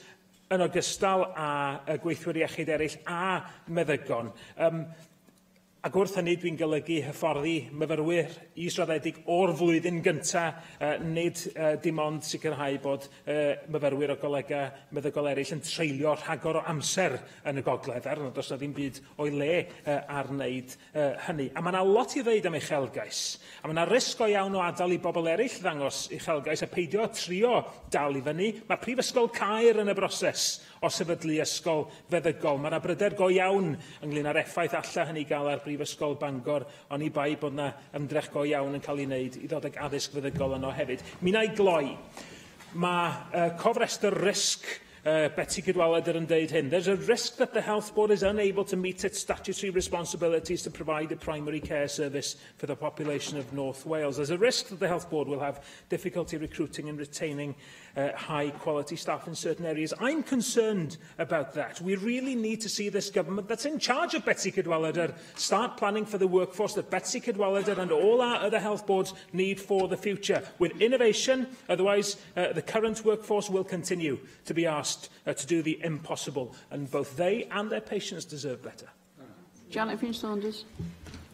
yn ogystal â gweithwyr iechyd eraill a meddygon. Ac wrth hynny, dwi'n golygu hyfforddi myfyrwyr israddedig o'r flwyddyn gyntaf, nid dim ond sicrhau bod myfyrwyr o golega meddygol eraill yn treulio rhagor o amser yn y gogledd, er nad oes ddim byd o'i le ar wneud hynny. A mae yna lot i ddeud am uchelgais, a mae yna risg o iawn o adael i bobl eraill ddangos uchelgais a peidio trio dal i fyny. Mae Prifysgol Caer yn y broses o sefydlu ysgol feddygol. Mae yna bryder go iawn ynglŷn â'r effaith alla hynny gael ar Brifysgol Bangor, oni bai bod yna ymdrech go iawn yn cael ei wneud i ddod ag addysg feddygol yno hefyd. Mi na i gloi. Mae cofrestr risg Betsy Cadwaladr yn deud hyn. There's a risk that the Health Board is unable to meet its statutory responsibilities to provide a primary care service for the population of North Wales. There's a risk that the Health Board will have difficulty recruiting and retaining high-quality staff in certain areas. I'm concerned about that. We really need to see this government that's in charge of Betsy Cadwaladr start planning for the workforce that Betsy Cadwaladr and all our other health boards need for the future. With innovation, otherwise the current workforce will continue to be asked to do the impossible, and both they and their patients deserve better. Janet Finch-Saunders.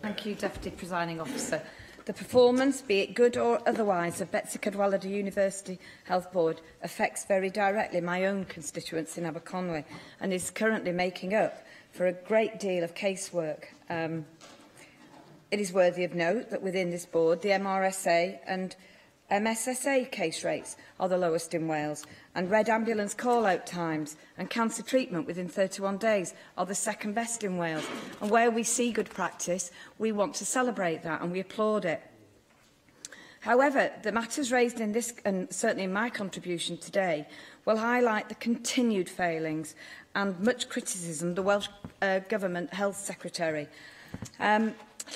Thank you, Deputy Presiding Officer. The performance, be it good or otherwise, of Betsy Cadwaladr University Health Board affects very directly my own constituents in Aberconwy and is currently making up for a great deal of casework. It is worthy of note that within this board, the MRSA and MSSA case rates are the lowest in Wales, and red ambulance call-out times and cancer treatment within 31 days are the second best in Wales. And where we see good practice, we want to celebrate that and we applaud it. However, the matters raised in this, and certainly in my contribution today, will highlight the continued failings and much criticism of the Welsh Government Health Secretary.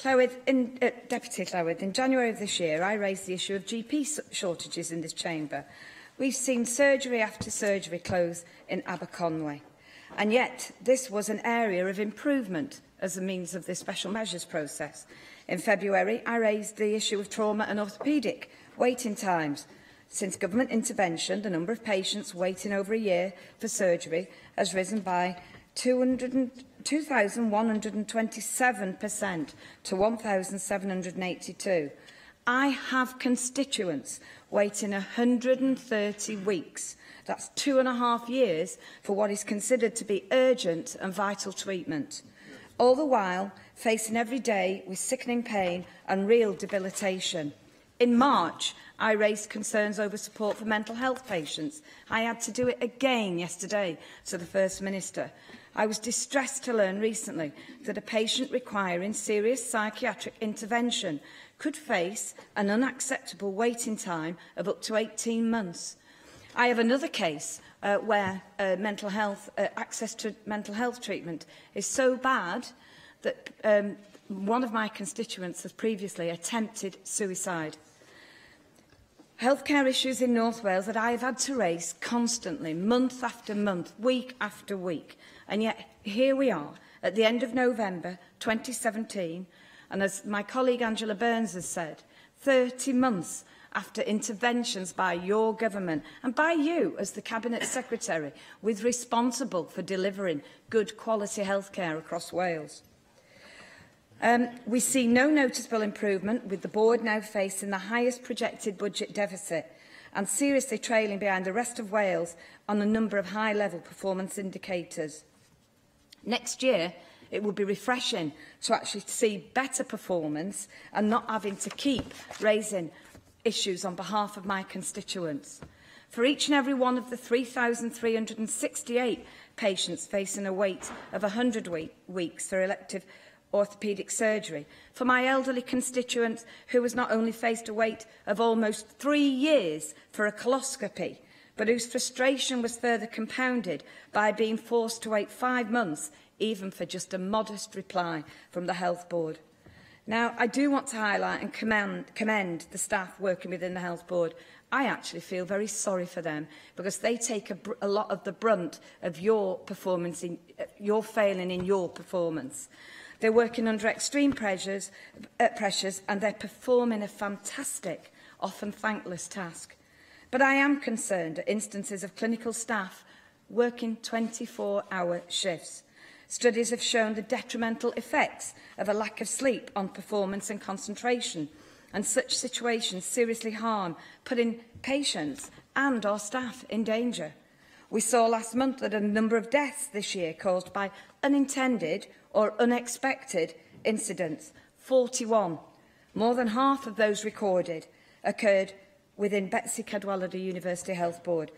Deputy Llywydd, in January of this year, I raised the issue of GP shortages in this chamber. We've seen surgery after surgery close in Aberconwy, and yet this was an area of improvement as a means of the special measures process. In February, I raised the issue of trauma and orthopaedic waiting times. Since government intervention, the number of patients waiting over a year for surgery has risen by 2,127% to 1,782. I have constituents waiting 130 weeks. That's 2.5 years for what is considered to be urgent and vital treatment. All the while, facing every day with sickening pain and real debilitation. In March, I raised concerns over support for mental health patients. I had to do it again yesterday to the First Minister. I was distressed to learn recently that a patient requiring serious psychiatric intervention could face an unacceptable waiting time of up to 18 months. I have another case where access to mental health treatment is so bad that one of my constituents has previously attempted suicide. Healthcare issues in North Wales that I have had to raise constantly, month after month, week after week. And yet, here we are, at the end of November 2017, and as my colleague Angela Burns has said, 30 months after interventions by your government and by you as the Cabinet Secretary, with responsible for delivering good quality healthcare across Wales. We see no noticeable improvement, with the board now facing the highest projected budget deficit and seriously trailing behind the rest of Wales on a number of high-level performance indicators. Next year, it will be refreshing to actually see better performance and not having to keep raising issues on behalf of my constituents. For each and every one of the 3,368 patients facing a wait of 100 weeks for elective orthopaedic surgery, for my elderly constituent who has not only faced a wait of almost 3 years for a coloscopy, but whose frustration was further compounded by being forced to wait 5 months, even for just a modest reply from the Health Board. Now, I do want to highlight and commend the staff working within the Health Board. I actually feel very sorry for them because they take a lot of the brunt of your performance, your failing in your performance. They're working under extreme pressures and they're performing a fantastic, often thankless task. But I am concerned at instances of clinical staff working 24-hour shifts. Studies have shown the detrimental effects of a lack of sleep on performance and concentration, and such situations seriously harm, putting patients and our staff in danger. We saw last month that a number of deaths this year caused by unintended or unexpected incidents, 41. More than half of those recorded occurred within Betsy Cadwallader University Health Board.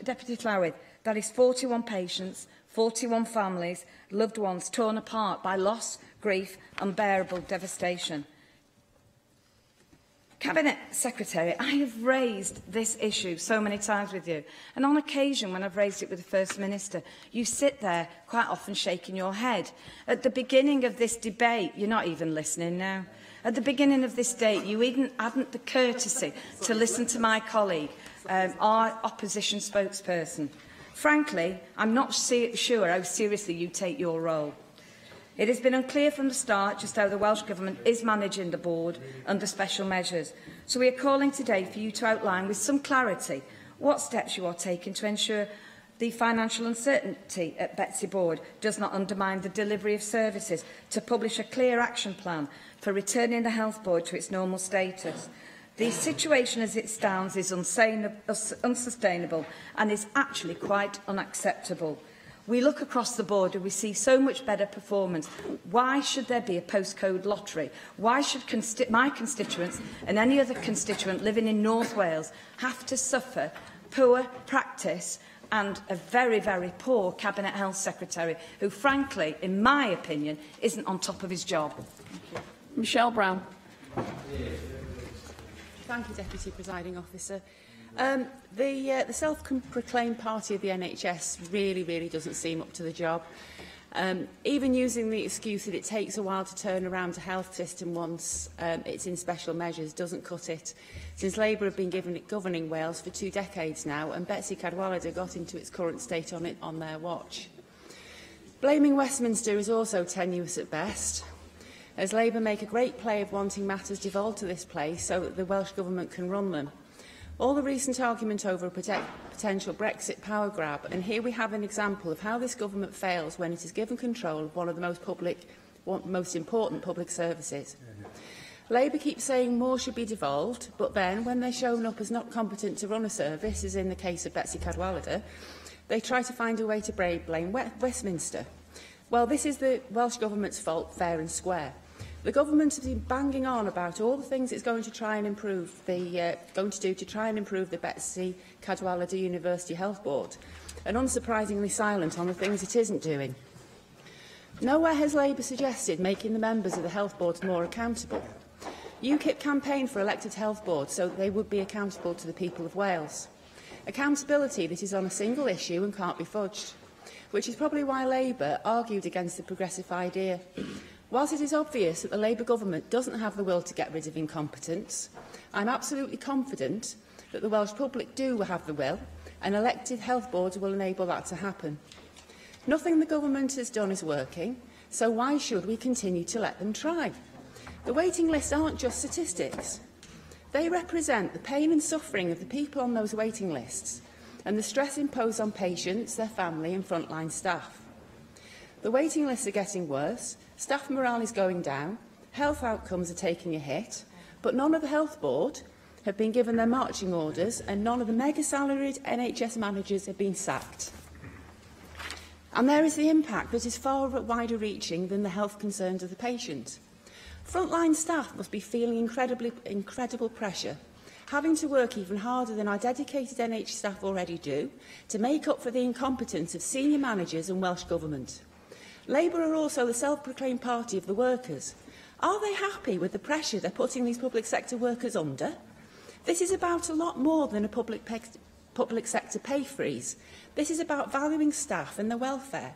Deputy Llywyd, that is 41 patients, 41 families, loved ones torn apart by loss, grief, unbearable devastation. Cabinet Secretary, I have raised this issue so many times with you, and on occasion when I've raised it with the First Minister, you sit there quite often shaking your head. At the beginning of this debate, you're not even listening now. At the beginning of this debate, you even hadn't the courtesy to listen to my colleague, our opposition spokesperson. Frankly, I'm not sure how seriously you take your role. It has been unclear from the start just how the Welsh Government is managing the board under special measures. So we are calling today for you to outline with some clarity what steps you are taking to ensure the financial uncertainty at Betsy Board does not undermine the delivery of services, to publish a clear action plan for returning the Health Board to its normal status. The situation as it stands is unsustainable and is actually quite unacceptable. We look across the board and we see so much better performance. Why should there be a postcode lottery? Why should my constituents and any other constituent living in North Wales have to suffer poor practice and a very, very poor Cabinet Health Secretary who, frankly, in my opinion, isn't on top of his job? Michelle Brown. Thank you, Deputy Presiding Officer. The self-proclaimed party of the NHS really doesn't seem up to the job. Even using the excuse that it takes a while to turn around a health system once it's in special measures doesn't cut it. Since Labour have been governing Wales for 2 decades now, and Betsy Cadwallader got into its current state on their watch. Blaming Westminster is also tenuous at best, as Labour make a great play of wanting matters devolved to this place so that the Welsh Government can run them. All the recent argument over a potential Brexit power grab, and here we have an example of how this government fails when it is given control of one of the most important public services. Labour keeps saying more should be devolved, but then, when they're shown up as not competent to run a service, as in the case of Betsy Cadwallader, they try to find a way to blame Westminster. Well, this is the Welsh Government's fault, fair and square. The government has been banging on about all the things it's going to try and improve the Betsy Cadwallader University Health Board, and unsurprisingly silent on the things it isn't doing. Nowhere has Labour suggested making the members of the health boards more accountable. UKIP campaigned for elected health boards so that they would be accountable to the people of Wales. Accountability that is on a single issue and can't be fudged, which is probably why Labour argued against the progressive idea. Whilst it is obvious that the Labour government doesn't have the will to get rid of incompetence, I'm absolutely confident that the Welsh public do have the will, and elected health boards will enable that to happen. Nothing the government has done is working, so why should we continue to let them try? The waiting lists aren't just statistics. They represent the pain and suffering of the people on those waiting lists, and the stress imposed on patients, their family and frontline staff. The waiting lists are getting worse, staff morale is going down, health outcomes are taking a hit, but none of the health board have been given their marching orders and none of the mega-salaried NHS managers have been sacked. And there is the impact that is far wider reaching than the health concerns of the patient. Frontline staff must be feeling incredible pressure, having to work even harder than our dedicated NHS staff already do to make up for the incompetence of senior managers and Welsh Government. Labour are also the self-proclaimed party of the workers. Are they happy with the pressure they're putting these public sector workers under? This is about a lot more than a public sector pay freeze. This is about valuing staff and their welfare.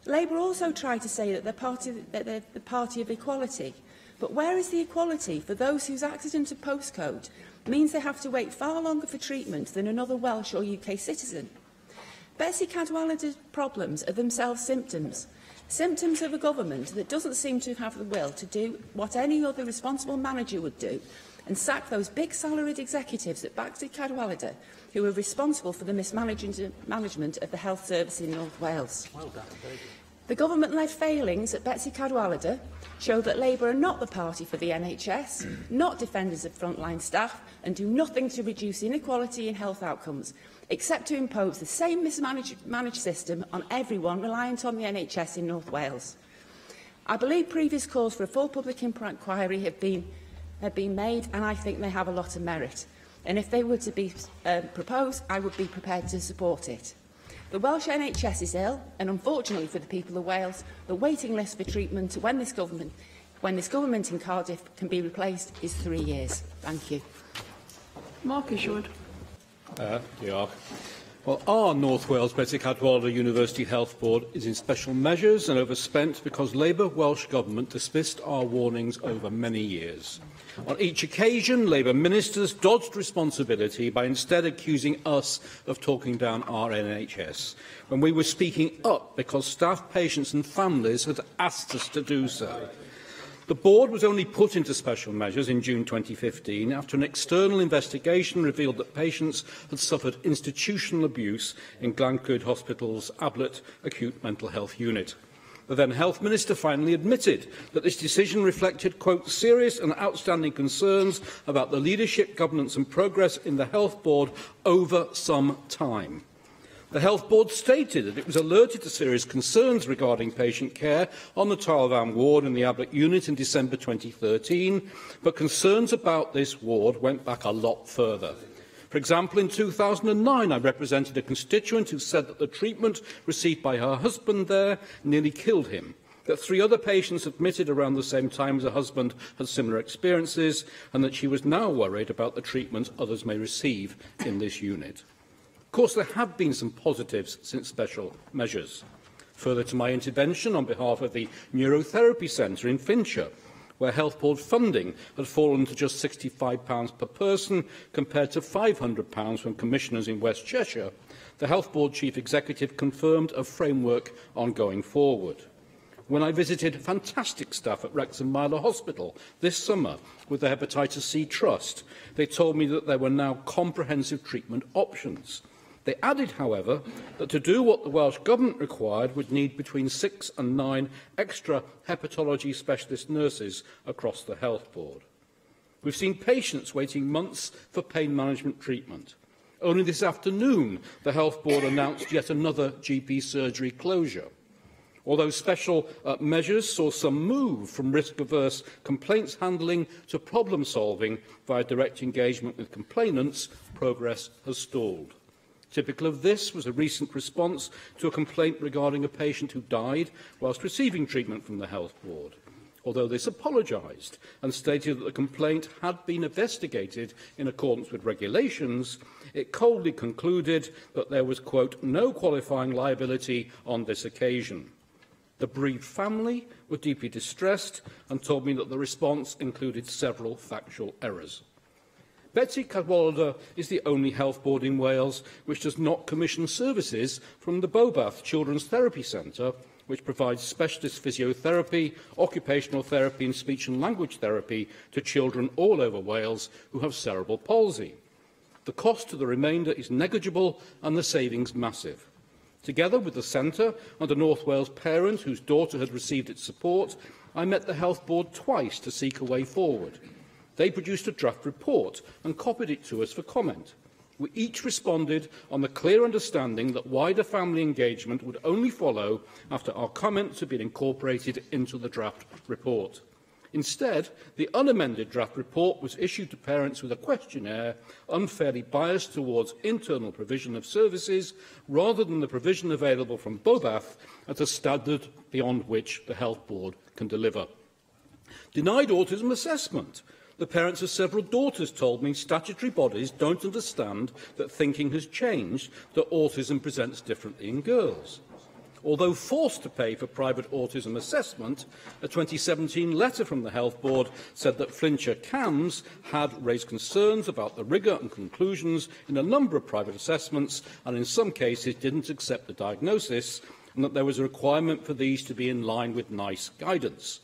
Labour also try to say that they're the party of equality. But where is the equality for those whose accident of postcode means they have to wait far longer for treatment than another Welsh or UK citizen? Betsy Cadwallader's problems are themselves symptoms of a government that doesn't seem to have the will to do what any other responsible manager would do and sack those big salaried executives at Betsy Cadwallader who are responsible for the mismanagement of the health service in North Wales. Well done, The government-led failings at Betsy Cadwallader show that Labour are not the party for the NHS, not defenders of frontline staff, and do nothing to reduce inequality in health outcomes, except to impose the same mismanaged system on everyone reliant on the NHS in North Wales. I believe previous calls for a full public inquiry have been made, and I think they have a lot of merit. And if they were to be proposed, I would be prepared to support it. The Welsh NHS is ill, and unfortunately for the people of Wales, the waiting list for treatment when this government in Cardiff can be replaced is 3 years. Thank you. Mark Isherwood. Diolch. Well, our North Wales Betsy Cadwallader University Health Board is in special measures and overspent because Labour Welsh Government dismissed our warnings over many years. On each occasion, Labour ministers dodged responsibility by instead accusing us of talking down our NHS, when we were speaking up because staff, patients and families had asked us to do so. The board was only put into special measures in June 2015 after an external investigation revealed that patients had suffered institutional abuse in Glencryd Hospital's Ablett Acute Mental Health Unit. The then Health Minister finally admitted that this decision reflected, quote, serious and outstanding concerns about the leadership, governance and progress in the Health Board over some time. The Health Board stated that it was alerted to serious concerns regarding patient care on the Tylvan ward in the Ablett unit in December 2013, but concerns about this ward went back a lot further. For example, in 2009, I represented a constituent who said that the treatment received by her husband there nearly killed him, that 3 other patients admitted around the same time as her husband had similar experiences, and that she was now worried about the treatment others may receive in this unit. Of course, there have been some positives since special measures. Further to my intervention on behalf of the Neurotherapy Centre in Flintshire, where Health Board funding had fallen to just £65 per person compared to £500 from commissioners in West Cheshire, the Health Board Chief Executive confirmed a framework on going forward. When I visited fantastic staff at Wrexham Myler Hospital this summer with the Hepatitis C Trust, they told me that there were now comprehensive treatment options. They added, however, that to do what the Welsh Government required would need between 6 and 9 extra hepatology specialist nurses across the Health Board. We've seen patients waiting months for pain management treatment. Only this afternoon, the Health Board announced yet another GP surgery closure. Although special measures saw some move from risk-averse complaints handling to problem-solving via direct engagement with complainants, progress has stalled. Typical of this was a recent response to a complaint regarding a patient who died whilst receiving treatment from the Health Board. Although this apologised and stated that the complaint had been investigated in accordance with regulations, it coldly concluded that there was, quote, no qualifying liability on this occasion. The bereaved family were deeply distressed and told me that the response included several factual errors. Betsy Cadwallader is the only health board in Wales which does not commission services from the Bobath Children's Therapy Centre, which provides specialist physiotherapy, occupational therapy and speech and language therapy to children all over Wales who have cerebral palsy. The cost to the remainder is negligible and the savings massive. Together with the centre and a North Wales parent whose daughter had received its support, I met the Health Board twice to seek a way forward. They produced a draft report and copied it to us for comment. We each responded on the clear understanding that wider family engagement would only follow after our comments had been incorporated into the draft report. Instead, the unamended draft report was issued to parents with a questionnaire unfairly biased towards internal provision of services rather than the provision available from Bobath at a standard beyond which the Health Board can deliver. Denied autism assessment. The parents of several daughters told me statutory bodies don't understand that thinking has changed, that autism presents differently in girls. Although forced to pay for private autism assessment, a 2017 letter from the Health Board said that Flintshire CAMHS had raised concerns about the rigour and conclusions in a number of private assessments and in some cases didn't accept the diagnosis, and that there was a requirement for these to be in line with NICE guidance.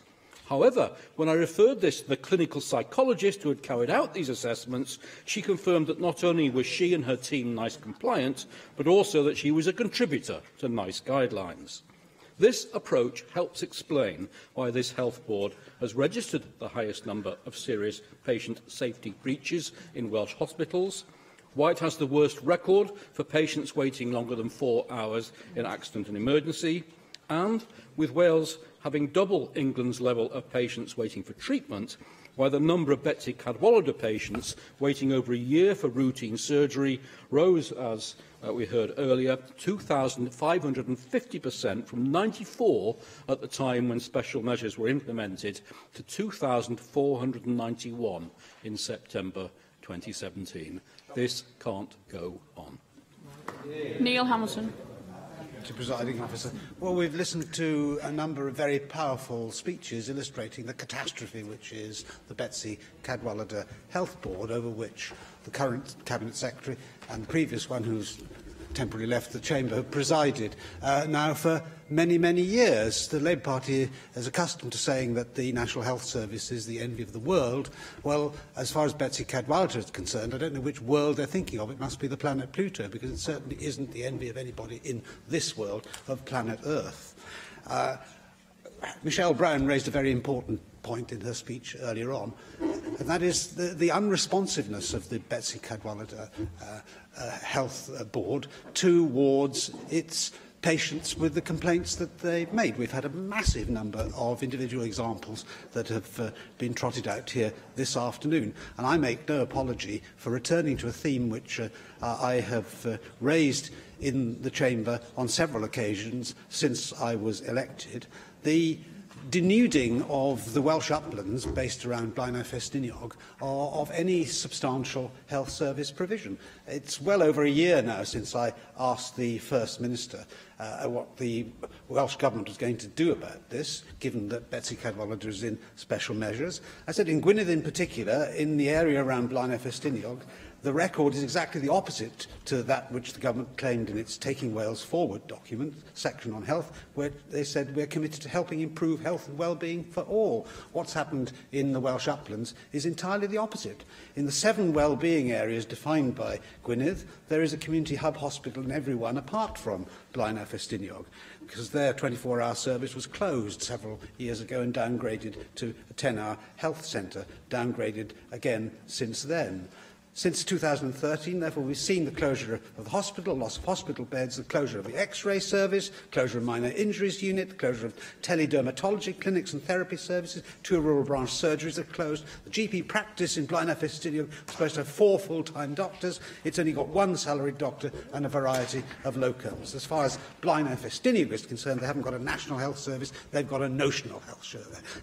However, when I referred this to the clinical psychologist who had carried out these assessments, she confirmed that not only was she and her team NICE compliant, but also that she was a contributor to NICE guidelines. This approach helps explain why this health board has registered the highest number of serious patient safety breaches in Welsh hospitals, why it has the worst record for patients waiting longer than 4 hours in accident and emergency, and, with Wales having double England's level of patients waiting for treatment, why the number of Betsy Cadwallader patients waiting over a year for routine surgery rose, as we heard earlier, 2,550% from 94 at the time when special measures were implemented to 2,491 in September 2017. This can't go on. Neil Hamilton. Presiding Officer. Well, we've listened to a number of very powerful speeches illustrating the catastrophe which is the Betsy Cadwallader Health Board, over which the current Cabinet Secretary and the previous one, who's temporarily left the chamber, presided now for many, many years. The Labour Party is accustomed to saying that the National Health Service is the envy of the world. Well, as far as Betsy Cadwallader is concerned, I don't know which world they're thinking of. It must be the planet Pluto, because it certainly isn't the envy of anybody in this world of planet Earth. Michelle Brown raised a very important point in her speech earlier on, and that is the unresponsiveness of the Betsy Cadwallader Health Board towards its patients with the complaints that they've made. We've had a massive number of individual examples that have been trotted out here this afternoon, and I make no apology for returning to a theme which I have raised in the Chamber on several occasions since I was elected. The denuding of the Welsh uplands based around Blaenau Ffestiniog of any substantial health service provision. It's well over a year now since I asked the First Minister what the Welsh Government was going to do about this, given that Betsy Cadwallader is in special measures. I said in Gwynedd in particular, in the area around Blaenau Ffestiniog, the record is exactly the opposite to that which the government claimed in its Taking Wales Forward document, section on health, where they said we're committed to helping improve health and well-being for all. What's happened in the Welsh uplands is entirely the opposite. In the 7 well-being areas defined by Gwynedd, there is a community hub hospital in every one apart from Blaenau Ffestiniog, because their 24-hour service was closed several years ago and downgraded to a 10-hour health centre, downgraded again since then. Since 2013, therefore, we've seen the closure of the hospital, loss of hospital beds, the closure of the X-ray service, closure of minor injuries unit, the closure of teledermatology clinics and therapy services. 2 rural branch surgeries are closed. The GP practice in Blaenau Ffestiniog was supposed to have 4 full-time doctors. It's only got 1 salaried doctor and a variety of locums. As far as Blaenau Ffestiniog is concerned, they haven't got a national health service. They've got a notional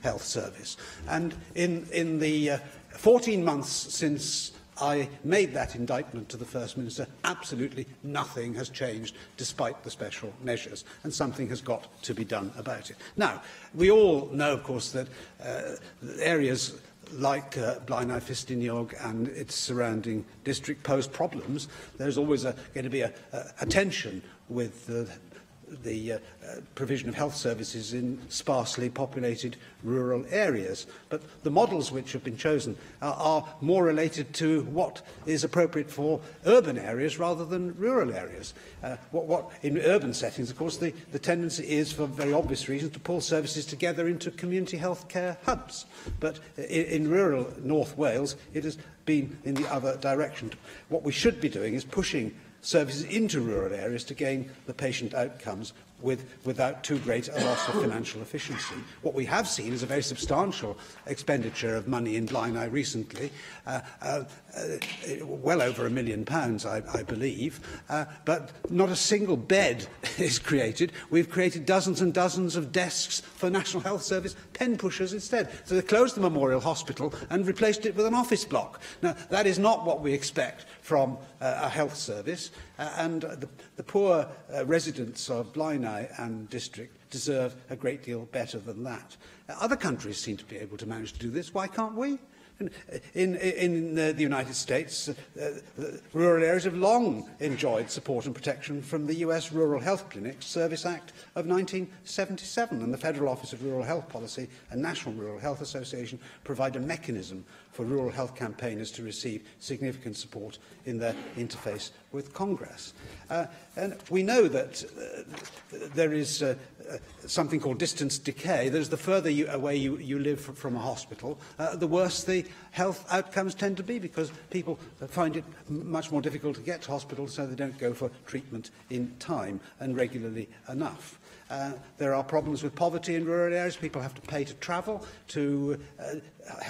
health service. And in the 14 months since I made that indictment to the First Minister, absolutely nothing has changed despite the special measures, and something has got to be done about it. Now, we all know, of course, that areas like Blaenau Ffestiniog and its surrounding district pose problems. There's always going to be a tension with the provision of health services in sparsely populated rural areas. But the models which have been chosen are more related to what is appropriate for urban areas rather than rural areas. In urban settings, of course, the tendency is, for very obvious reasons, to pull services together into community health care hubs. But in rural North Wales, it has been in the other direction. What we should be doing is pushing services into rural areas to gain the patient outcomes without too great a loss of financial efficiency. What we have seen is a very substantial expenditure of money in Blaenau recently, well over £1 million, I believe, but not a single bed is created. We've created dozens and dozens of desks for National Health Service pen pushers instead. So they closed the Memorial Hospital and replaced it with an office block. Now, that is not what we expect from a health service, and the poor residents of Blaenau and district deserve a great deal better than that. Other countries seem to be able to manage to do this. Why can't we? In the United States, rural areas have long enjoyed support and protection from the US Rural Health Clinics Service Act of 1977, and the Federal Office of Rural Health Policy and National Rural Health Association provide a mechanism for rural health campaigners to receive significant support in their interface with Congress. And we know that there is something called distance decay. There's the further away you live from a hospital, the worse the health outcomes tend to be, because people find it much more difficult to get to hospital, so they don't go for treatment in time and regularly enough. There are problems with poverty in rural areas. People have to pay to travel to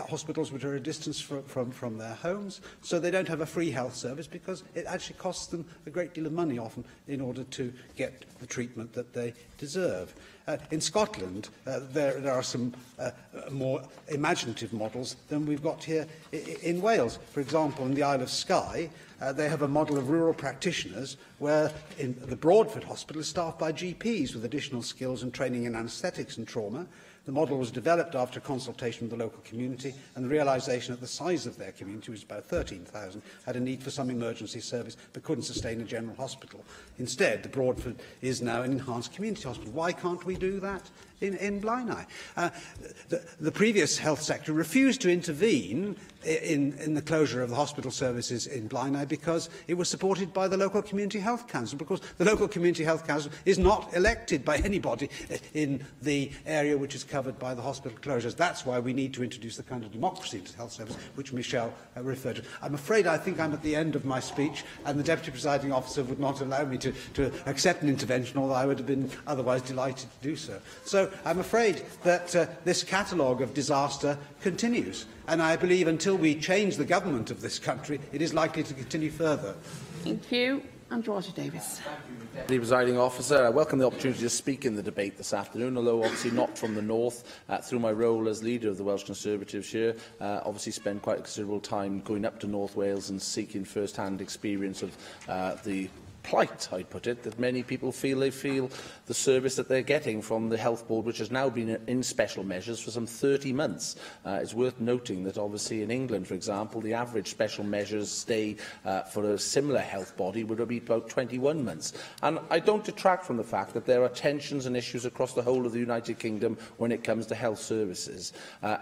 hospitals which are a distance from their homes, so they don't have a free health service because it actually costs them a great deal of money often in order to get the treatment that they deserve. In Scotland, there are some more imaginative models than we've got here in Wales. For example, in the Isle of Skye, they have a model of rural practitioners where in the Broadford Hospital is staffed by GPs with additional skills and training in anaesthetics and trauma. The model was developed after consultation with the local community and the realisation that the size of their community, which was about 13,000, had a need for some emergency service but couldn't sustain a general hospital. Instead, the Broadford is now an enhanced community hospital. Why can't we do that in Blaenau? The previous health secretary refused to intervene in the closure of the hospital services in Blaenau because it was supported by the local community health council, because the local community health council is not elected by anybody in the area which is covered by the hospital closures. That's why we need to introduce the kind of democracy to health service which Michelle referred to. I'm afraid I think I'm at the end of my speech, and the Deputy Presiding Officer would not allow me to accept an intervention, although I would have been otherwise delighted to do so. So I'm afraid that this catalogue of disaster continues, and I believe until we change the government of this country, it is likely to continue further. Thank you. Andrew Davis. Deputy Presiding Officer, I welcome the opportunity to speak in the debate this afternoon, although obviously not from the north. Through my role as leader of the Welsh Conservatives here, obviously spent quite a considerable time going up to North Wales and seeking first-hand experience of the plight, I'd put it, that many people feel the service that they're getting from the Health Board, which has now been in special measures for some 30 months. It's worth noting that obviously in England, for example, the average special measures stay for a similar health body would be about 21 months. And I don't detract from the fact that there are tensions and issues across the whole of the United Kingdom when it comes to health services.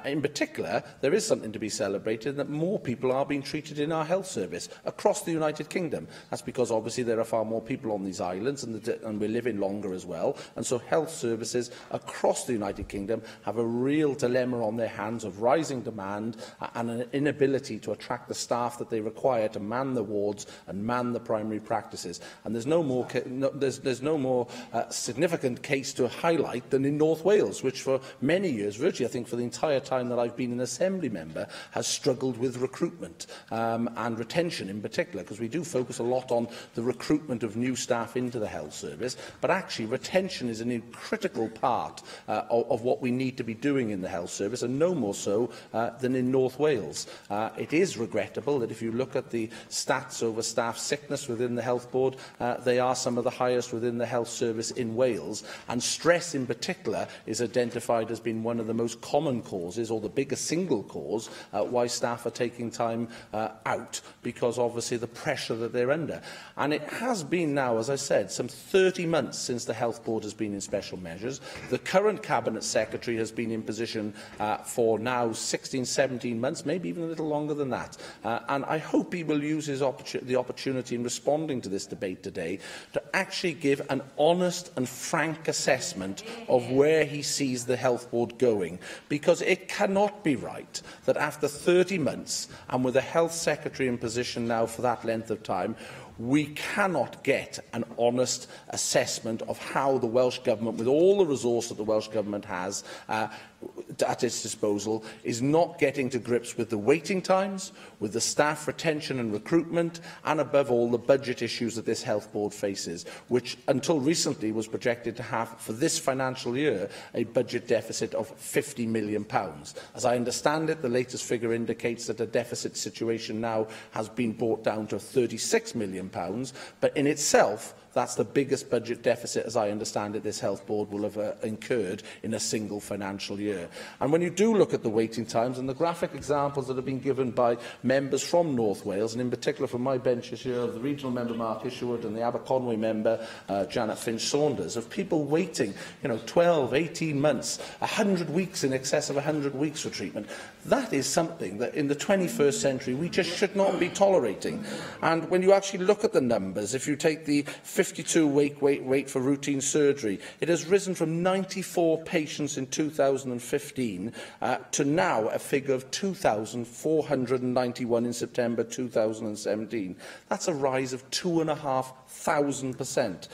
In particular, there is something to be celebrated, that more people are being treated in our health service across the United Kingdom. That's because obviously there are far more people on these islands, and we're living longer as well, and so health services across the United Kingdom have a real dilemma on their hands of rising demand and an inability to attract the staff that they require to man the wards and man the primary practices. And there's no more significant case to highlight than in North Wales, which for many years, virtually I think for the entire time that I've been an Assembly member, has struggled with recruitment and retention in particular, because we do focus a lot on the recruitment of new staff into the health service, but actually retention is a critical part of what we need to be doing in the health service, and no more so than in North Wales. It is regrettable that if you look at the stats over staff sickness within the Health Board, they are some of the highest within the health service in Wales, and stress in particular is identified as being one of the most common causes, or the biggest single cause, why staff are taking time out, because obviously the pressure that they're under. And it has been now, as I said, some 30 months since the Health Board has been in special measures. The current Cabinet Secretary has been in position for now 16, 17 months, maybe even a little longer than that. And I hope he will use the opportunity in responding to this debate today to actually give an honest and frank assessment of where he sees the Health Board going. Because it cannot be right that after 30 months, and with the Health Secretary in position now for that length of time, we cannot get an honest assessment of how the Welsh Government, with all the resource that the Welsh Government has at its disposal, is not getting to grips with the waiting times, with the staff retention and recruitment, and above all the budget issues that this Health Board faces, which until recently was projected to have for this financial year a budget deficit of £50 million. As I understand it, the latest figure indicates that the deficit situation now has been brought down to £36 million, but in itself That's the biggest budget deficit, as I understand it, this Health Board will have incurred in a single financial year. And when you do look at the waiting times and the graphic examples that have been given by members from North Wales, and in particular from my benches here, of the regional member Mark Isherwood and the Aberconwy member Janet Finch-Saunders, of people waiting 12, 18 months, 100 weeks, in excess of 100 weeks for treatment, that is something that in the 21st century we just should not be tolerating. And when you actually look at the numbers, if you take the 52-week wait for routine surgery, it has risen from 94 patients in 2015 to now a figure of 2,491 in September 2017. That's a rise of 2,500%.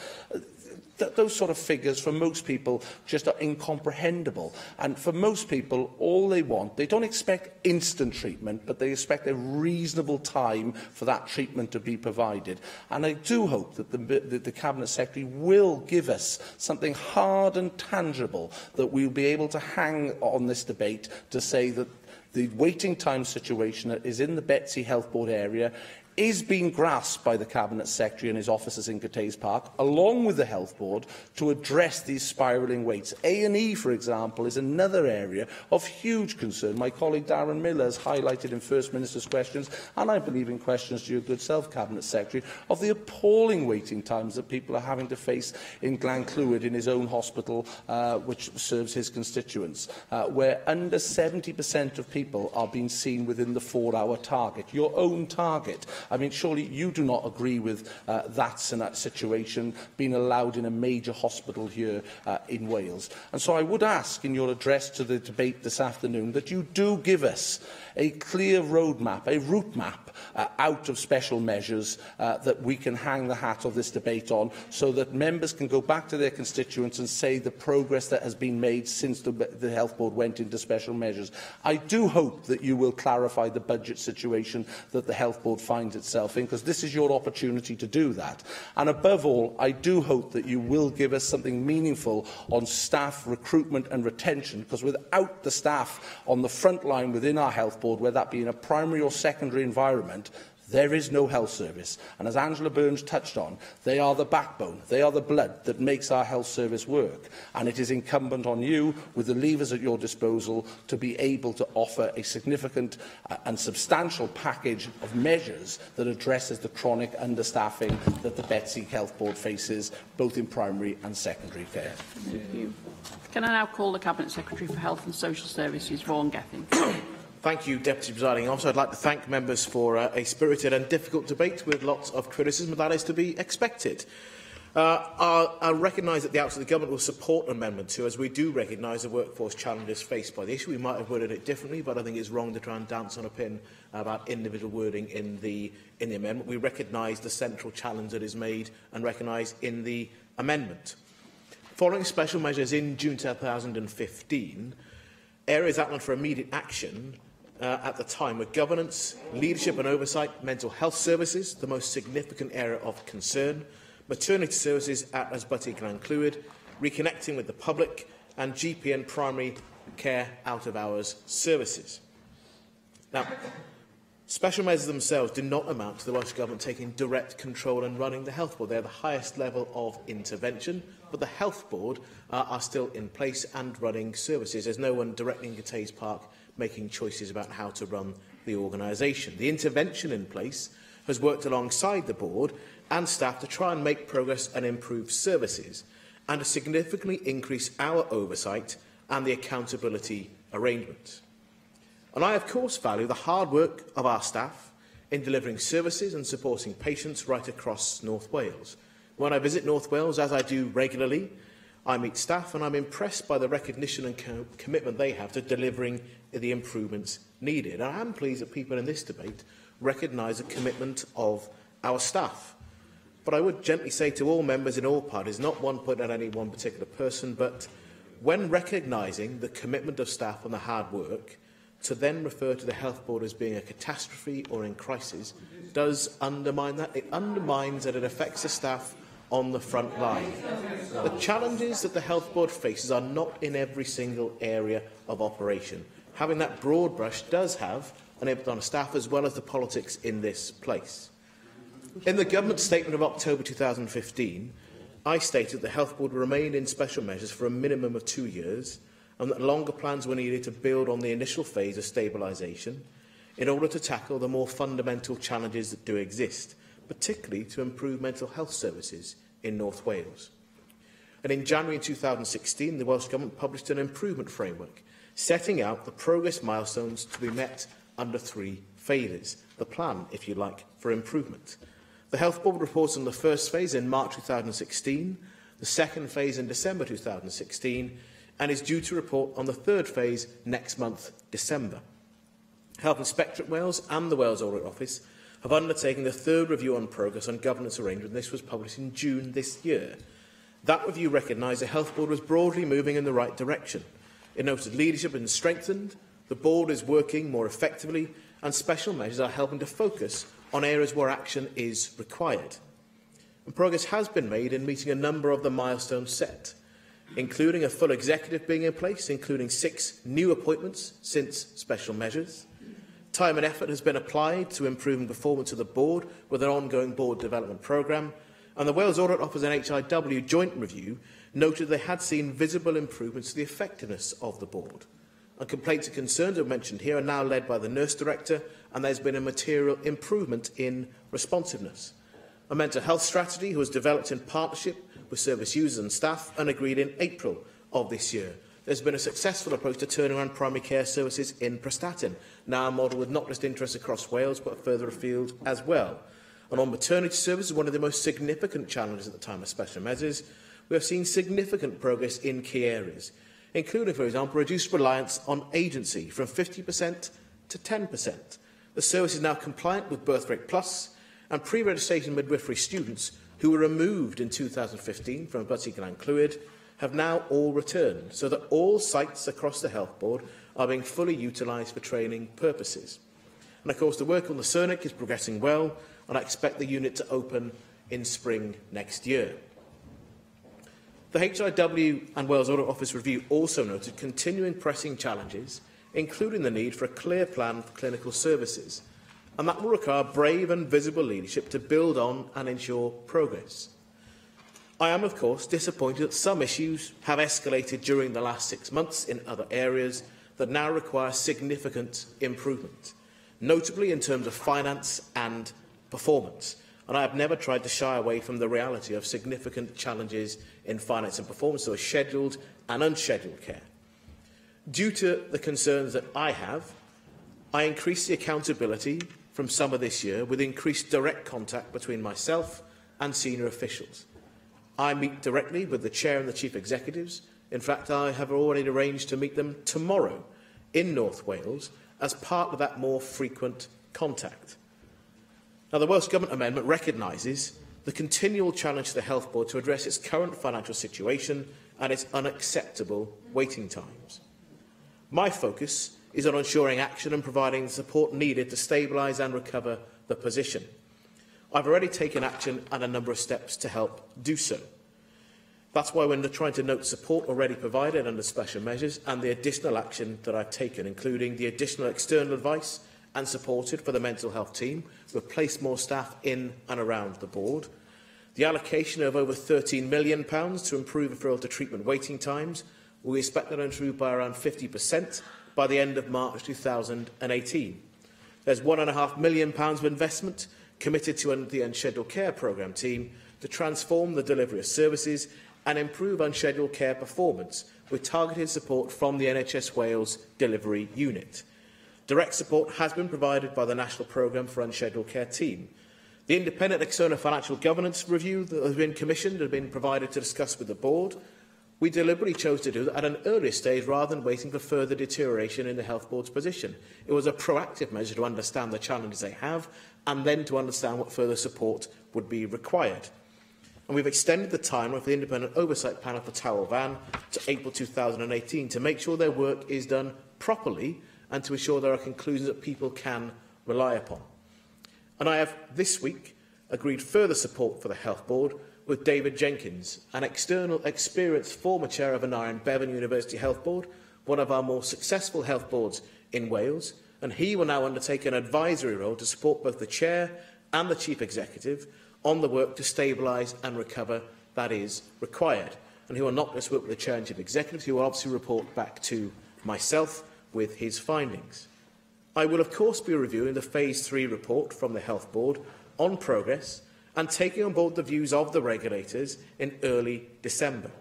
Those sort of figures, for most people, just are incomprehensible. And for most people, all they want, they don't expect instant treatment, but they expect a reasonable time for that treatment to be provided. And I do hope that the Cabinet Secretary will give us something hard and tangible that we'll be able to hang on this debate to say that the waiting time situation that is in the Betsy Health Board area is being grasped by the Cabinet Secretary and his officers in Cathays Park, along with the Health Board, to address these spiralling waits. A&E, for example, is another area of huge concern. My colleague Darren Miller has highlighted in First Minister's questions, and I believe in questions to your good self, Cabinet Secretary, of the appalling waiting times that people are having to face in Glenclwyd, in his own hospital, which serves his constituents, where under 70% of people are being seen within the 4-hour target, your own target. I mean, surely you do not agree with that situation being allowed in a major hospital here in Wales. And so I would ask, in your address to the debate this afternoon, that you do give us a clear roadmap, a route map out of special measures that we can hang the hat of this debate on, so that members can go back to their constituents and say the progress that has been made since the Health Board went into special measures. I do hope that you will clarify the budget situation that the Health Board finds itself in, because this is your opportunity to do that. And above all, I do hope that you will give us something meaningful on staff recruitment and retention, because without the staff on the front line within our Health Board, whether that be in a primary or secondary environment, there is no health service. And as Angela Burns touched on, they are the backbone, they are the blood that makes our health service work. And it is incumbent on you, with the levers at your disposal, to be able to offer a significant and substantial package of measures that addresses the chronic understaffing that the Betsy Health Board faces, both in primary and secondary care. Thank you. Can I now call the Cabinet Secretary for Health and Social Services, Vaughan Gething? Thank you, Deputy Presiding Officer. I'd like to thank members for a spirited and difficult debate with lots of criticism, but that is to be expected. I recognise at the outset the Government will support Amendment 2, as we do recognise the workforce challenges faced by the issue. We might have worded it differently, but I think it's wrong to try and dance on a pin about individual wording in the amendment. We recognise the central challenge that is made and recognise in the amendment. Following special measures in June 2015, areas outlined for immediate action at the time were governance, leadership and oversight, mental health services, the most significant area of concern, maternity services at Ysbyty Glenclwyd, reconnecting with the public, and GP and primary care out-of-hours services. Now, special measures themselves do not amount to the Welsh Government taking direct control and running the Health Board. They are the highest level of intervention, but the Health Board are still in place and running services. There's no one directly in Cathays Park making choices about how to run the organisation. The intervention in place has worked alongside the board and staff to try and make progress and improve services, and to significantly increase our oversight and the accountability arrangements. And I, of course, value the hard work of our staff in delivering services and supporting patients right across North Wales. When I visit North Wales, as I do regularly, I meet staff and I'm impressed by the recognition and commitment they have to delivering the improvements needed. And I am pleased that people in this debate recognise the commitment of our staff. But I would gently say to all members in all parties, not one put at any one particular person, but when recognising the commitment of staff and the hard work, to then refer to the Health Board as being a catastrophe or in crisis does undermine that. It undermines that it affects the staff on the front line. The challenges that the Health Board faces are not in every single area of operation. Having that broad brush does have an impact on staff as well as the politics in this place. In the Government statement of October 2015, I stated the Health Board will remain in special measures for a minimum of 2 years and that longer plans were needed to build on the initial phase of stabilisation in order to tackle the more fundamental challenges that do exist, particularly to improve mental health services in North Wales. And in January 2016, the Welsh Government published an improvement framework, setting out the progress milestones to be met under 3 phases, the plan, if you like, for improvement. The Health Board reports on the first phase in March 2016, the second phase in December 2016, and is due to report on the third phase next month, December. Health Inspectorate Wales and the Wales Audit Office have undertaken the third review on progress on governance arrangement. This was published in June this year. That review recognised the Health Board was broadly moving in the right direction. It noted leadership has been strengthened, the Board is working more effectively, and special measures are helping to focus on areas where action is required. And progress has been made in meeting a number of the milestones set, including a full executive being in place, including 6 new appointments since special measures. Time and effort has been applied to improving performance of the Board with an ongoing Board development programme, and the Wales Audit Office and HIW joint review noted they had seen visible improvements to the effectiveness of the Board. And complaints and concerns I've mentioned here are now led by the Nurse Director, and there's been a material improvement in responsiveness. A mental health strategy was developed in partnership with service users and staff and agreed in April of this year. There's been a successful approach to turning around primary care services in Prestatyn, now a model with not just interest across Wales but further afield as well. And on maternity services, one of the most significant challenges at the time of special measures, we have seen significant progress in key areas, including, for example, reduced reliance on agency from 50% to 10%. The service is now compliant with Birth Rate Plus, and pre-registration midwifery students who were removed in 2015 from Butsy Glan Clwyd have now all returned, so that all sites across the Health Board are being fully utilised for training purposes. And of course, the work on the Cernic is progressing well, and I expect the unit to open in spring next year. The HIW and Wales Audit Office review also noted continuing pressing challenges, including the need for a clear plan for clinical services, and that will require brave and visible leadership to build on and ensure progress. I am, of course, disappointed that some issues have escalated during the last 6 months in other areas that now require significant improvement, notably in terms of finance and performance. And I have never tried to shy away from the reality of significant challenges in finance and performance, so as scheduled and unscheduled care. Due to the concerns that I have, I increased the accountability from summer this year with increased direct contact between myself and senior officials. I meet directly with the Chair and the Chief Executives. In fact, I have already arranged to meet them tomorrow in North Wales as part of that more frequent contact. Now, the Welsh Government amendment recognises the continual challenge to the Health Board to address its current financial situation and its unacceptable waiting times. My focus is on ensuring action and providing the support needed to stabilise and recover the position. I've already taken action and a number of steps to help do so. That's why we're trying to note support already provided under special measures and the additional action that I've taken, including the additional external advice and supported for the mental health team. We've placed more staff in and around the Board. The allocation of over £13 million to improve referral to treatment waiting times. We expect that to improve by around 50% by the end of March 2018. There's £1.5 million of investment committed to the Unscheduled Care Programme team to transform the delivery of services and improve unscheduled care performance with targeted support from the NHS Wales Delivery Unit. Direct support has been provided by the National Programme for Unscheduled Care team. The independent external financial governance review that has been commissioned has been provided to discuss with the Board. We deliberately chose to do that at an earlier stage rather than waiting for further deterioration in the Health Board's position. It was a proactive measure to understand the challenges they have and then to understand what further support would be required. And we've extended the timeline for the Independent Oversight Panel for Towel Van to April 2018 to make sure their work is done properly and to ensure there are conclusions that people can rely upon. And I have this week agreed further support for the Health Board with David Jenkins, an external experienced former chair of Aneurin Bevan University Health Board, one of our more successful health boards in Wales, and he will now undertake an advisory role to support both the chair and the Chief Executive on the work to stabilise and recover that is required, and who will not just work with the Chair and Chief Executive, who will obviously report back to myself with his findings. I will, of course, be reviewing the Phase 3 report from the Health Board on progress and taking on board the views of the regulators in early December.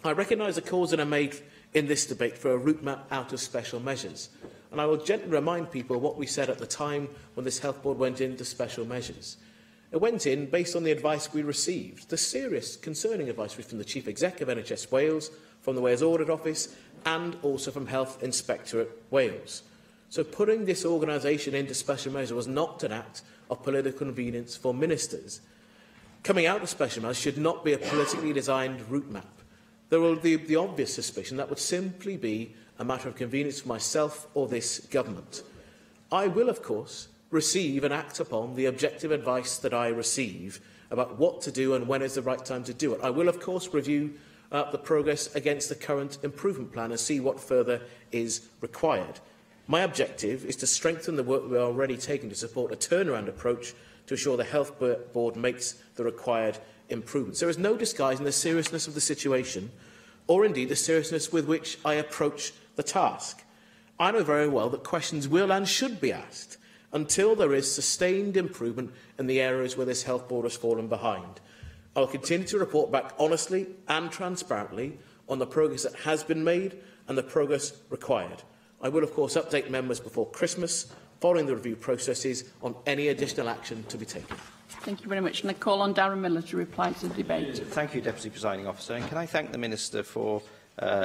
I recognise the calls that are made in this debate for a route map out of special measures, and I will gently remind people what we said at the time when this Health Board went into special measures. It went in based on the advice we received, the serious, concerning advice from the Chief Executive of NHS Wales, from the Wales Audit Office, and also from Health Inspectorate Wales. So putting this organisation into special measures was not an act of political convenience for ministers. Coming out of special measures should not be a politically designed route map. There will be the obvious suspicion that would simply be a matter of convenience for myself or this government. I will, of course, receive and act upon the objective advice that I receive about what to do and when is the right time to do it. I will, of course, review the progress against the current improvement plan and see what further is required. My objective is to strengthen the work we are already taking to support a turnaround approach to ensure the Health Board makes the required improvements. There is no disguising the seriousness of the situation, or indeed the seriousness with which I approach the task. I know very well that questions will and should be asked until there is sustained improvement in the areas where this Health Board has fallen behind. I will continue to report back honestly and transparently on the progress that has been made and the progress required. I will, of course, update members before Christmas, following the review processes, on any additional action to be taken. Thank you very much. And I call on Darren Miller to reply to the debate. Thank you, Deputy Presiding Officer. And can I thank the Minister for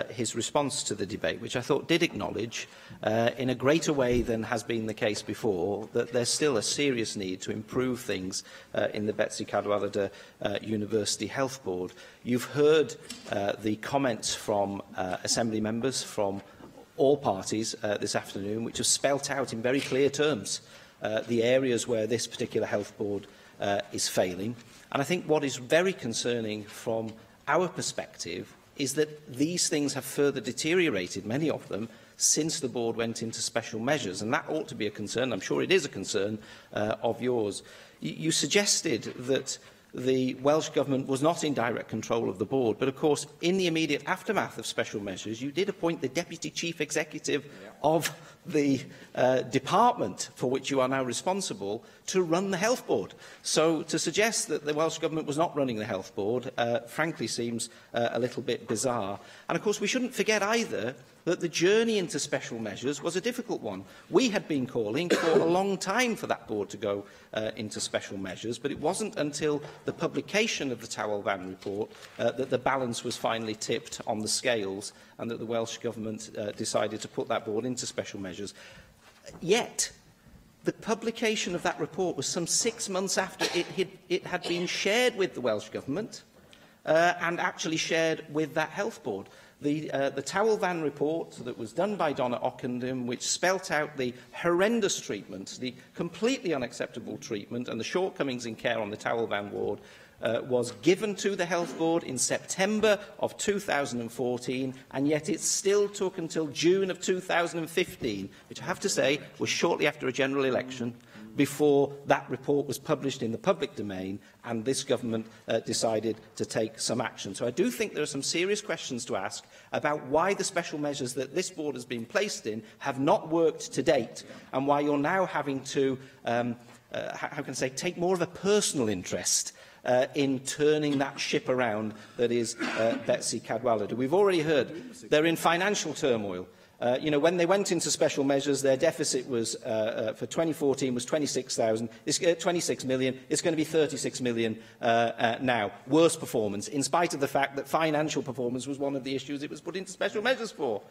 his response to the debate, which I thought did acknowledge, in a greater way than has been the case before, that there's still a serious need to improve things in the Betsy Cadwaladr University Health Board. You've heard the comments from Assembly members from all parties this afternoon, which have spelt out in very clear terms the areas where this particular health board is failing. And I think what is very concerning from our perspective is that these things have further deteriorated, many of them, since the board went into special measures. And that ought to be a concern. I'm sure it is a concern of yours. You suggested that the Welsh Government was not in direct control of the board, but of course, in the immediate aftermath of special measures, you did appoint the Deputy Chief Executive of the department for which you are now responsible to run the Health Board. So to suggest that the Welsh Government was not running the Health Board, frankly, seems a little bit bizarre. And of course, we shouldn't forget either that the journey into special measures was a difficult one. We had been calling for a long time for that board to go into special measures, but it wasn't until the publication of the Tawel Van report that the balance was finally tipped on the scales and that the Welsh Government decided to put that board into special measures. Yet, the publication of that report was some 6 months after it had been shared with the Welsh Government and actually shared with that health board. The Tawel Van report that was done by Donna Ockenden, which spelt out the horrendous treatment, the completely unacceptable treatment and the shortcomings in care on the Tawel Van ward, was given to the Health Board in September of 2014, and yet it still took until June of 2015, which I have to say was shortly after a general election, before that report was published in the public domain and this government decided to take some action. So I do think there are some serious questions to ask about why the special measures that this board has been placed in have not worked to date, and why you're now having to, how can I say, take more of a personal interest in turning that ship around that is Betsy Cadwaladr. We've already heard they're in financial turmoil. When they went into special measures, their deficit was for 2014 was 26 million. It's going to be 36 million now. Worse performance, in spite of the fact that financial performance was one of the issues it was put into special measures for.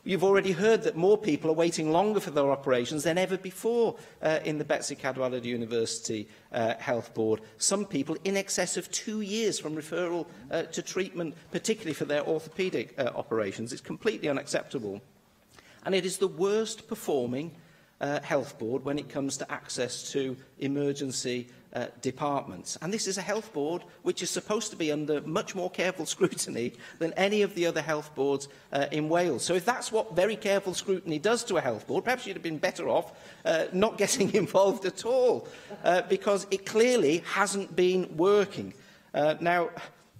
You've already heard that more people are waiting longer for their operations than ever before in the Betsy Cadwaladr University Health Board. Some people in excess of 2 years from referral to treatment, particularly for their orthopaedic operations. It's completely unacceptable. And it is the worst performing health board when it comes to access to emergency departments. And this is a health board which is supposed to be under much more careful scrutiny than any of the other health boards in Wales. So if that's what very careful scrutiny does to a health board, perhaps you'd have been better off not getting involved at all, because it clearly hasn't been working. Now,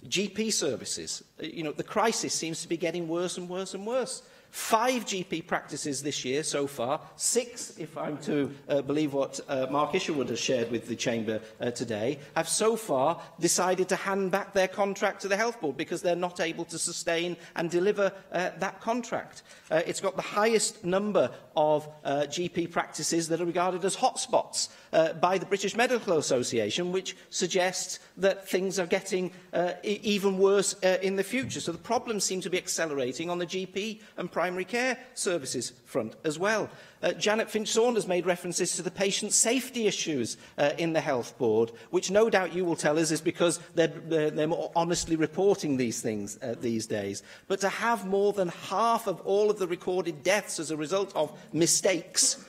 GP services, the crisis seems to be getting worse and worse and worse. 5 GP practices this year so far, 6, if I'm to believe what Mark Isherwood has shared with the Chamber today, have so far decided to hand back their contract to the Health Board because they're not able to sustain and deliver that contract. It's got the highest number of GP practices that are regarded as hotspots by the British Medical Association, which suggests that things are getting even worse in the future. So the problems seem to be accelerating on the GP and primary care services front as well. Janet Finch-Saunders made references to the patient safety issues in the Health Board, which no doubt you will tell us is because they're more honestly reporting these things these days. But to have more than half of all of the recorded deaths as a result of mistakes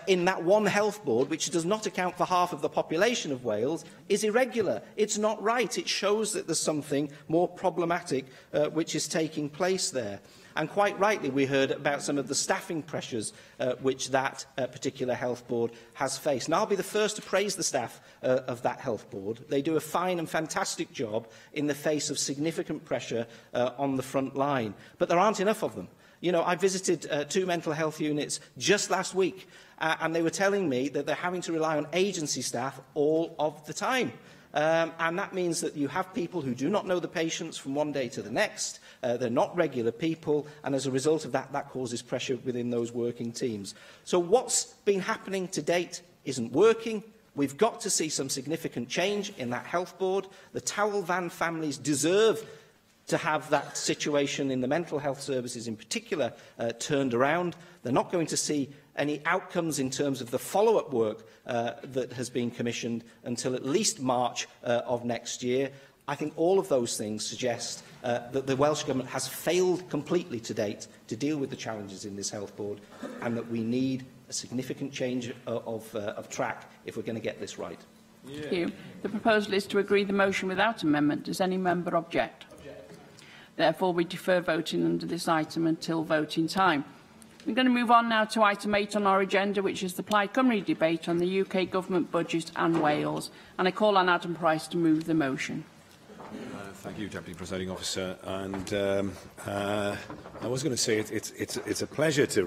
in that one health board, which does not account for half of the population of Wales, is irregular. It's not right. It shows that there's something more problematic which is taking place there. And quite rightly, we heard about some of the staffing pressures which that particular health board has faced. And I'll be the first to praise the staff of that health board. They do a fine and fantastic job in the face of significant pressure on the front line. But there aren't enough of them. I visited 2 mental health units just last week, and they were telling me that they're having to rely on agency staff all of the time. And that means that you have people who do not know the patients from one day to the next. They're not regular people, and as a result of that, that causes pressure within those working teams. So what's been happening to date isn't working. We've got to see some significant change in that health board. The Towel Van families deserve to have that situation in the mental health services in particular turned around. They're not going to see any outcomes in terms of the follow-up work that has been commissioned until at least March of next year. I think all of those things suggest that the Welsh Government has failed completely to date to deal with the challenges in this health board, and that we need a significant change of track if we're going to get this right. Thank you. The proposal is to agree the motion without amendment. Does any member object? Therefore, we defer voting under this item until voting time. We're going to move on now to item 8 on our agenda, which is the Plaid Cymru debate on the UK Government budget and Wales. And I call on Adam Price to move the motion. Thank you, Deputy Presiding Officer. And I was going to say it's a pleasure to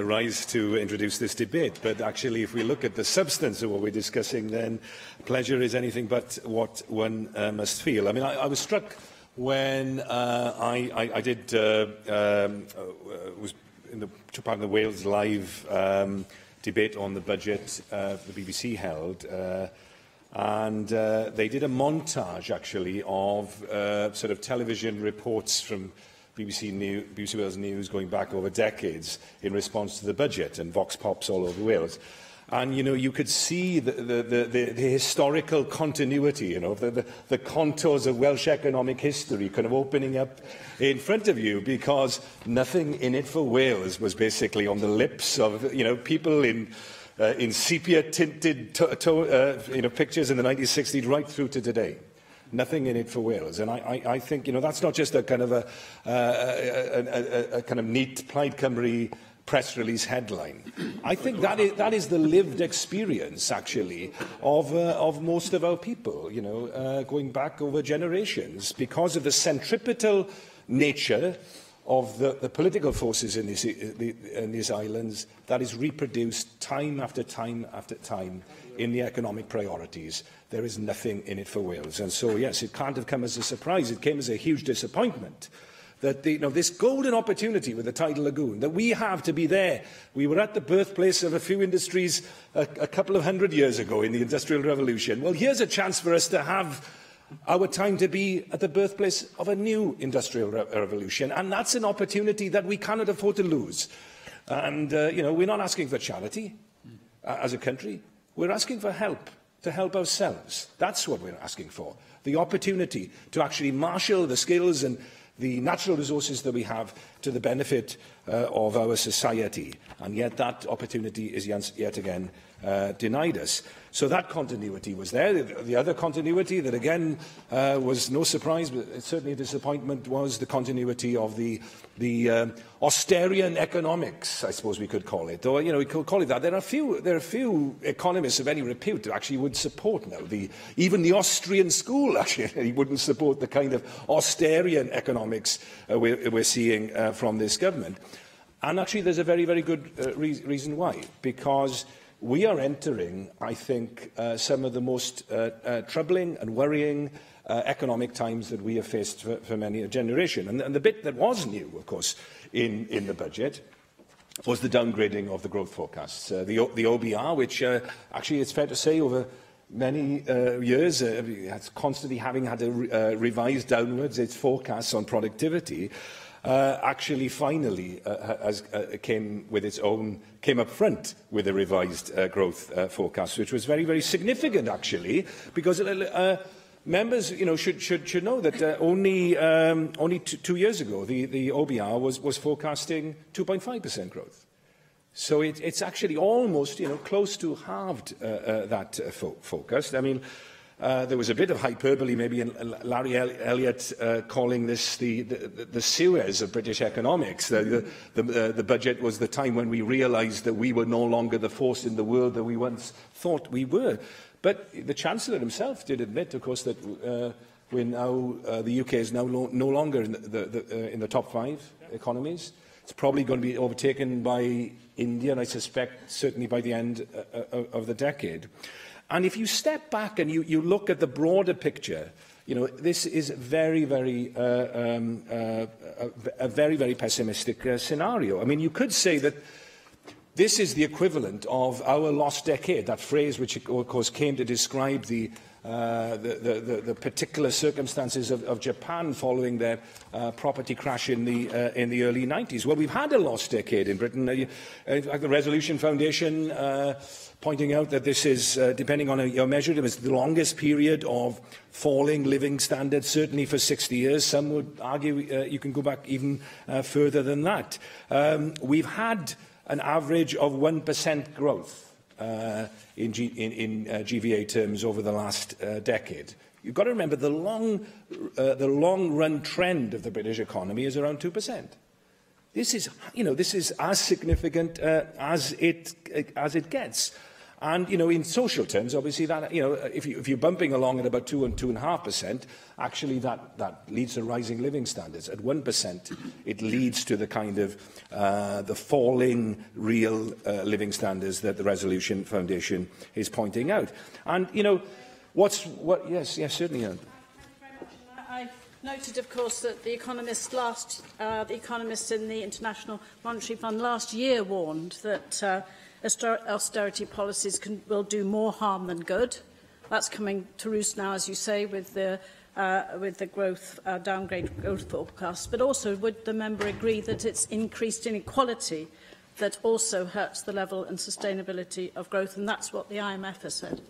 rise to introduce this debate. But actually, if we look at the substance of what we're discussing, then pleasure is anything but what one must feel. I mean, I was struck when I was in the part of the Wales Live debate on the budget the BBC held, and they did a montage, actually, of sort of television reports from BBC Wales News going back over decades in response to the budget, and vox pops all over Wales. And, you could see the historical continuity, the contours of Welsh economic history kind of opening up in front of you, because nothing in it for Wales was basically on the lips of, people in sepia-tinted pictures in the 1960s right through to today. Nothing in it for Wales. And I think, that's not just a kind of a kind of neat Plaid Cymru press release headline. I think that is the lived experience, actually, of most of our people, going back over generations, because of the centripetal nature of the political forces in these islands that is reproduced time after time after time in the economic priorities. There is nothing in it for Wales. And so, yes, it can't have come as a surprise. It came as a huge disappointment that this golden opportunity with the tidal lagoon, that we have to be there. We were at the birthplace of a few industries a couple of hundred years ago in the Industrial Revolution. Well, here's a chance for us to have our time to be at the birthplace of a new Industrial Revolution. And that's an opportunity that we cannot afford to lose. And, we're not asking for charity as a country. We're asking for help, to help ourselves. That's what we're asking for. The opportunity to actually marshal the skills and the natural resources that we have to the benefit of our society. And yet that opportunity is yet again denied us. So that continuity was there. The other continuity that, again, was no surprise, but it's certainly a disappointment, was the continuity of the Austerian economics, I suppose we could call it. Or, we could call it that. There are few economists of any repute who actually would support now. Even the Austrian school actually wouldn't support the kind of Austerian economics we're seeing from this government. And actually, there's a very, very good reason why. Because we are entering, I think, some of the most troubling and worrying economic times that we have faced for many a generation. And the bit that was new, of course, in the budget was the downgrading of the growth forecasts. The OBR, which actually, it's fair to say, over many years, has constantly having had to revise downwards its forecasts on productivity, actually finally came up front with a revised growth forecast, which was very, very significant, actually, because members, should know that only 2 years ago the OBR was forecasting 2.5% growth. So it's actually almost, close to halved that focus. I mean, there was a bit of hyperbole, maybe, in Larry Elliott calling this the Suez of British economics. The budget was the time when we realised that we were no longer the force in the world that we once thought we were. But the Chancellor himself did admit, of course, that the UK is now no longer in the top 5 economies. It's probably going to be overtaken by India, and I suspect certainly by the end of the decade. And if you step back and you look at the broader picture, this is a very, very pessimistic scenario. I mean, you could say that this is the equivalent of our lost decade, that phrase which, of course, came to describe the particular circumstances of Japan following their property crash in the early 90s. Well, we've had a lost decade in Britain. The Resolution Foundation pointing out that this is, depending on how you measure it, it was the longest period of falling living standards, certainly for 60 years. Some would argue you can go back even further than that. We've had an average of 1% growth in GVA terms over the last decade. You've got to remember the long-run trend of the British economy is around 2%. This is as significant as it gets. And, in social terms, obviously, that, if you're bumping along at about 2 and 2.5%, actually that leads to rising living standards. At 1%, it leads to the kind of the falling real living standards that the Resolution Foundation is pointing out. And, yes, certainly. I noted, of course, that the economists in the International Monetary Fund last year warned that austerity policies will do more harm than good. That's coming to roost now, as you say, with the downgrade growth forecast. But also, would the member agree that it's increased inequality that also hurts the level and sustainability of growth? And that's what the IMF has said.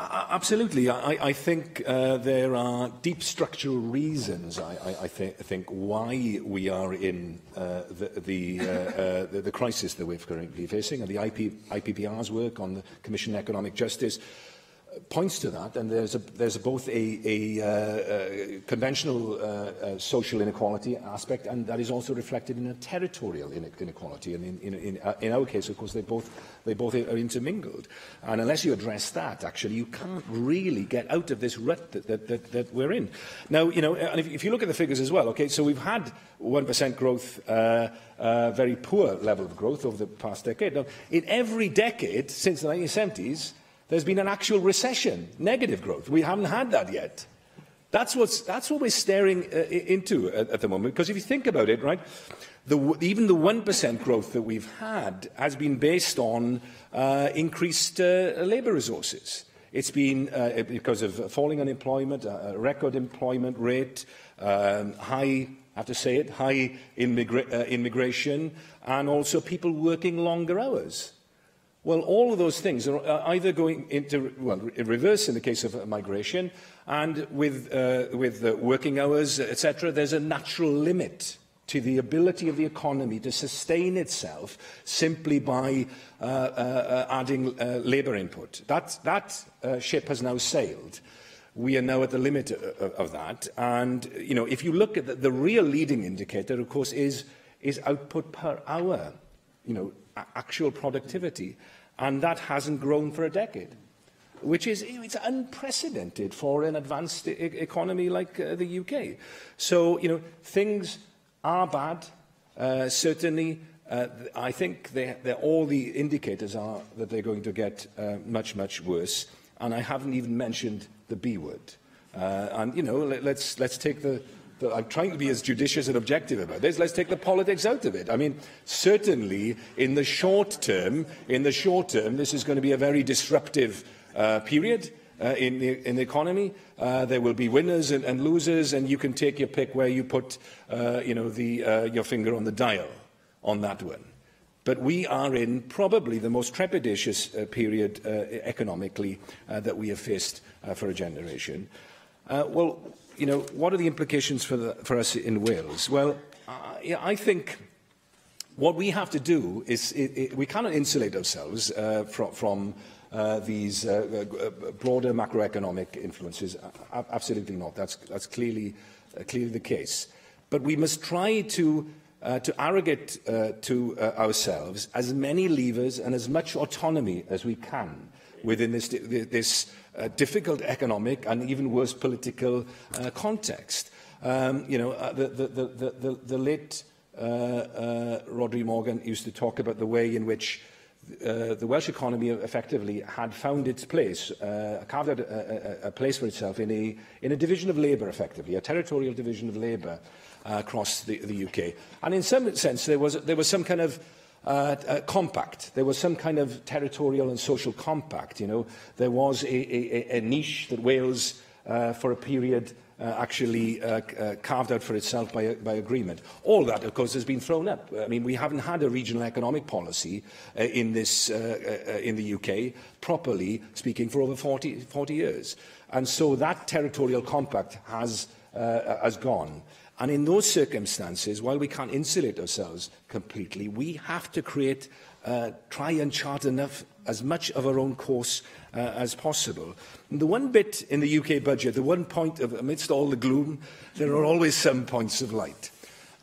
Absolutely. I think there are deep structural reasons, I think, why we are in the crisis that we're currently facing. And the IPPR's work on the Commission on Economic Justice points to that, and there's both a conventional social inequality aspect, and that is also reflected in a territorial inequality. And in our case, of course, they both are intermingled. And unless you address that, actually, you can't really get out of this rut that we're in. Now, and if you look at the figures as well, okay, so we've had 1% growth, very poor level of growth over the past decade. Now, in every decade since the 1970s, there's been an actual recession, negative growth. We haven't had that yet. That's what we're staring into at the moment. Because if you think about it, right, even the 1% growth that we've had has been based on increased labour resources. It's been because of falling unemployment, record employment rate, high, I have to say it, high immigration, and also people working longer hours. Well, all of those things are either going into, in reverse in the case of migration, and with working hours, etc., there's a natural limit to the ability of the economy to sustain itself simply by adding labour input. That ship has now sailed. We are now at the limit of that. And, you know, if you look at the real leading indicator, of course, is output per hour, you know, actual productivity. And that hasn't grown for a decade, which is it's unprecedented for an advanced economy like the UK. So, you know, things are bad. Certainly, I think all the indicators are that they're going to get much, much worse. And I haven't even mentioned the B word. And, you know, let's take I'm trying to be as judicious and objective about this. Let's take the politics out of it. I mean, certainly, in the short term, this is going to be a very disruptive period in the economy. There will be winners and losers, and you can take your pick where you put, your finger on the dial on that one. But we are in probably the most trepidatious period economically that we have faced for a generation. Well, you know, what are the implications for us in Wales? Well, I think what we have to do is we cannot insulate ourselves from these broader macroeconomic influences. Absolutely not. That's clearly the case. But we must try to arrogate to ourselves as many levers and as much autonomy as we can within this difficult economic and even worse political context. The late Rodri Morgan used to talk about the way in which the Welsh economy effectively had found its place, carved out a place for itself in a division of labour, effectively, a territorial division of labour across the UK. And in some sense, there was some kind of compact. There was some kind of territorial and social compact. You know, there was a niche that Wales, for a period, actually carved out for itself by agreement. All that, of course, has been thrown up. I mean, we haven't had a regional economic policy in the UK, properly speaking, for over 40 years. And so that territorial compact has gone. And in those circumstances, while we can't insulate ourselves completely, we have to try and chart as much of our own course as possible. And the one bit in the UK budget, the one point amidst all the gloom, there are always some points of light.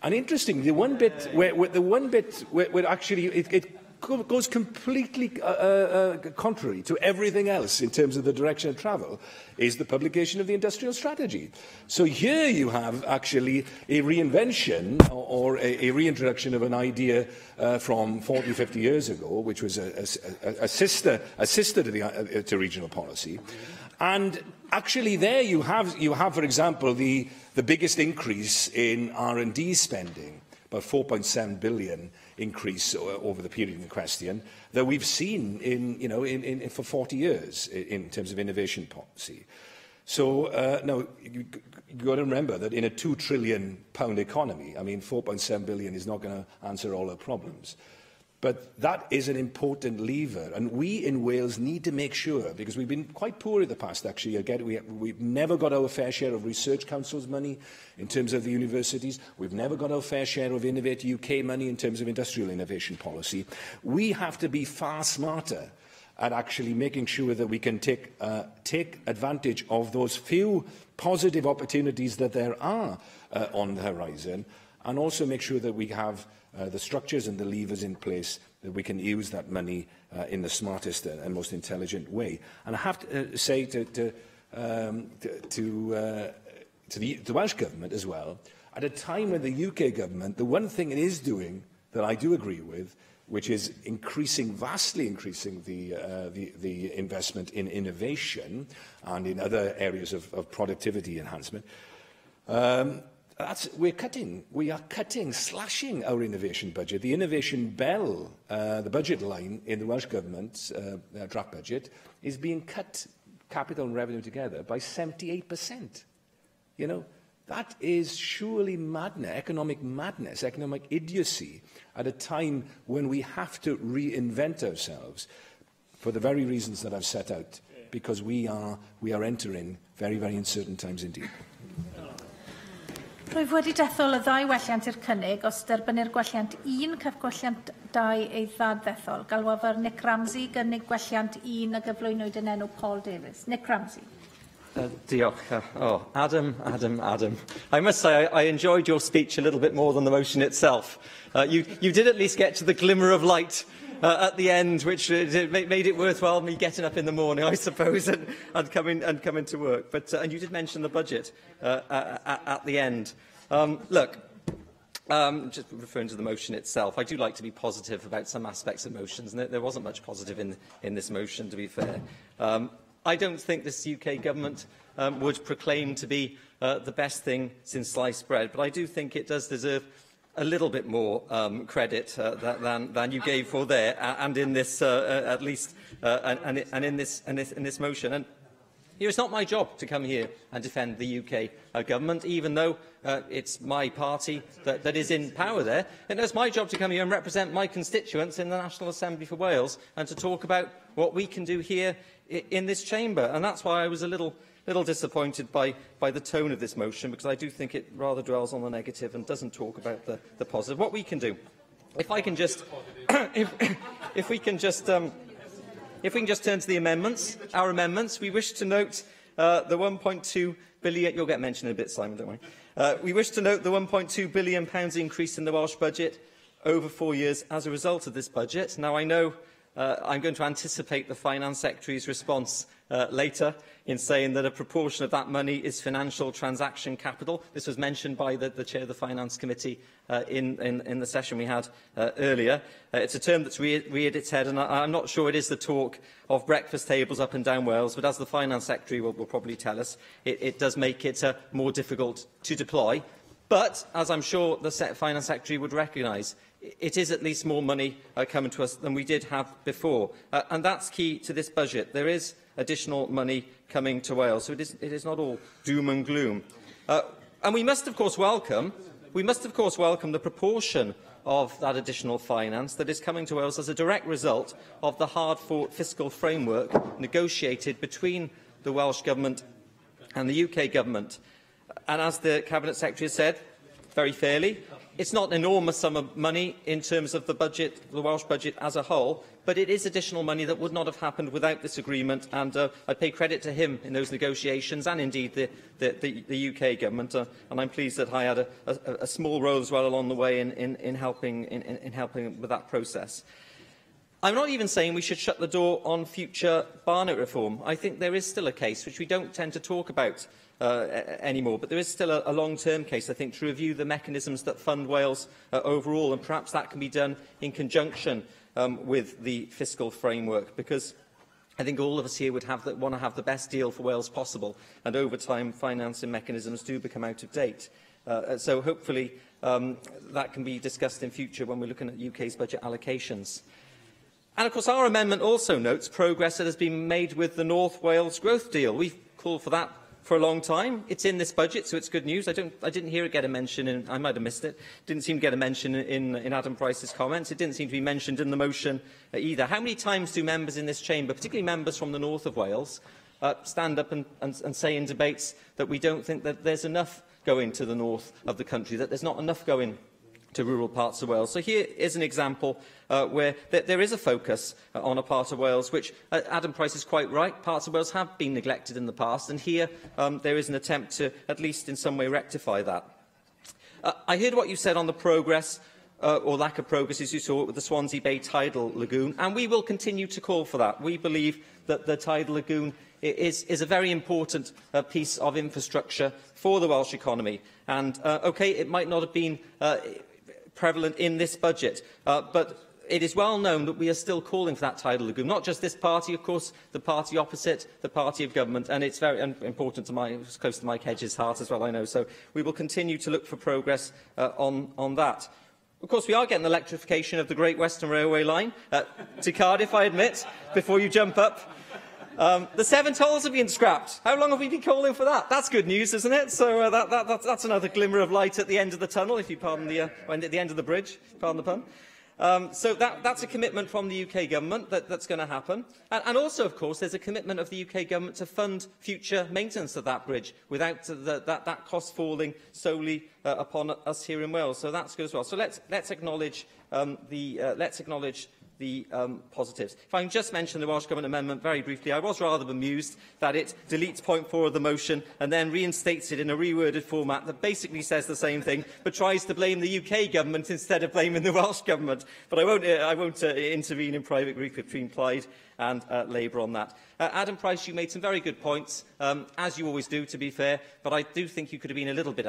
And interestingly, the one bit where actually it goes completely contrary to everything else in terms of the direction of travel is the publication of the industrial strategy. So here you have actually a reinvention or a reintroduction of an idea from 40, 50 years ago, which was a sister to regional policy. And actually there you have, for example, the biggest increase in R&D spending, about 4.7 billion increase over the period in question that we've seen for 40 years in terms of innovation policy. So now you've got to remember that in a £2 trillion economy, I mean, 4.7 billion is not going to answer all our problems. But that is an important lever, and we in Wales need to make sure, because we've been quite poor in the past, actually. Again, we've never got our fair share of Research Council's money in terms of the universities. We've never got our fair share of Innovate UK money in terms of industrial innovation policy. We have to be far smarter at actually making sure that we can take advantage of those few positive opportunities that there are on the horizon, and also make sure that we have the structures and the levers in place that we can use that money in the smartest and most intelligent way. And I have to say to the Welsh Government as well, at a time when the UK Government, the one thing it is doing that I do agree with, which is vastly increasing the investment in innovation and in other areas of productivity enhancement, we are slashing our innovation budget. The innovation bell, the budget line in the Welsh Government's draft budget, is being cut, capital and revenue together, by 78%. You know, that is surely madness, economic idiocy, at a time when we have to reinvent ourselves for the very reasons that I've set out, because we are entering very, very uncertain times indeed. Rwyf wedi dethol y ddau welliant i'r cynnig os derbynu'r gwelliant 1 cyff gwelliant 2 ei ddadfethol. Galwafar Nick Ramsey, gynnig gwelliant 1 a gyflwynwyd yn enw Paul Davies. Nick Ramsey. Diolch. Adam. I must say, I enjoyed your speech a little bit more than the motion itself. You did at least get to the glimmer of light at the end, which made it worthwhile me getting up in the morning, I suppose, and coming to work. But and you did mention the budget at the end. Look, just referring to the motion itself, I do like to be positive about some aspects of motions, and there wasn't much positive in this motion, to be fair. I don't think this UK government would proclaim to be the best thing since sliced bread, but I do think it does deserve a little bit more credit than you gave for there, and in this at least, and in this motion. And it's not my job to come here and defend the UK government, even though it's my party that is in power there. And it's my job to come here and represent my constituents in the National Assembly for Wales and to talk about what we can do here in this chamber. And that's why I was a little disappointed by the tone of this motion, because I do think it rather dwells on the negative and doesn't talk about the positive. What we can do, if I can just, if we can just turn to the amendments, our amendments, we wish to note the 1.2 billion. You'll get mentioned in a bit, Simon, don't worry. We wish to note the £1.2 billion increase in the Welsh budget over 4 years as a result of this budget. Now, I know I'm going to anticipate the Finance Secretary's response later in saying that a proportion of that money is financial transaction capital. This was mentioned by the Chair of the Finance Committee in the session we had earlier. It's a term that's reared its head, and I'm not sure it is the talk of breakfast tables up and down Wales, but as the Finance Secretary will probably tell us, it does make it more difficult to deploy. But, as I'm sure the Finance Secretary would recognise, it is at least more money coming to us than we did have before. And that's key to this budget. There is additional money coming to Wales, so it is not all doom and gloom. And we must, of course, welcome the proportion of that additional finance that is coming to Wales as a direct result of the hard-fought fiscal framework negotiated between the Welsh Government and the UK Government. And as the Cabinet Secretary has said, very fairly, it's not an enormous sum of money in terms of the budget, the Welsh budget as a whole, but it is additional money that would not have happened without this agreement, and I pay credit to him in those negotiations, and indeed the UK Government, and I'm pleased that I had a small role as well along the way in helping with that process. I'm not even saying we should shut the door on future Barnett reform. I think there is still a case, which we don't tend to talk about anymore, but there is still a long-term case, I think, to review the mechanisms that fund Wales overall, and perhaps that can be done in conjunction with the fiscal framework, because I think all of us here would want to have the best deal for Wales possible, and over time financing mechanisms do become out of date. So hopefully that can be discussed in future when we're looking at UK's budget allocations. And of course our amendment also notes progress that has been made with the North Wales growth deal. We've called for that for a long time. It's in this budget, so it's good news. I didn't hear it get a mention, I might have missed it. Didn't seem to get a mention in Adam Price's comments. It didn't seem to be mentioned in the motion either. How many times do members in this chamber, particularly members from the north of Wales, stand up and say in debates that we don't think that there's enough going to the north of the country, that there's not enough going to rural parts of Wales? So here is an example where there is a focus on a part of Wales which, Adam Price is quite right, parts of Wales have been neglected in the past, and here there is an attempt to at least in some way rectify that. I heard what you said on the progress or lack of progress, as you saw it, with the Swansea Bay Tidal Lagoon, and we will continue to call for that. We believe that the Tidal Lagoon is a very important piece of infrastructure for the Welsh economy. And, OK, it might not have been prevalent in this budget, but it is well known that we are still calling for that tidal lagoon. Not just this party, of course, the party opposite, the party of government, and it's very important to it's close to Mike Hedges' heart as well, I know. So we will continue to look for progress on that. Of course, we are getting electrification of the Great Western Railway line to Cardiff, I admit, before you jump up. The 7 tolls are being scrapped. How long have we been calling for that? That's good news, isn't it? So that's another glimmer of light at the end of the tunnel, if you pardon at the end of the bridge, pardon the pun. So that's a commitment from the UK government that's going to happen. And also, of course, there's a commitment of the UK government to fund future maintenance of that bridge without that cost falling solely upon us here in Wales. So that's good as well. So let's acknowledge the positives. If I can just mention the Welsh Government amendment very briefly, I was rather bemused that it deletes point 4 of the motion and then reinstates it in a reworded format that basically says the same thing, but tries to blame the UK Government instead of blaming the Welsh Government. But I won't intervene in private grief between Plaid and Labour on that. Adam Price, you made some very good points, as you always do, to be fair, but I do think you could have been a little bit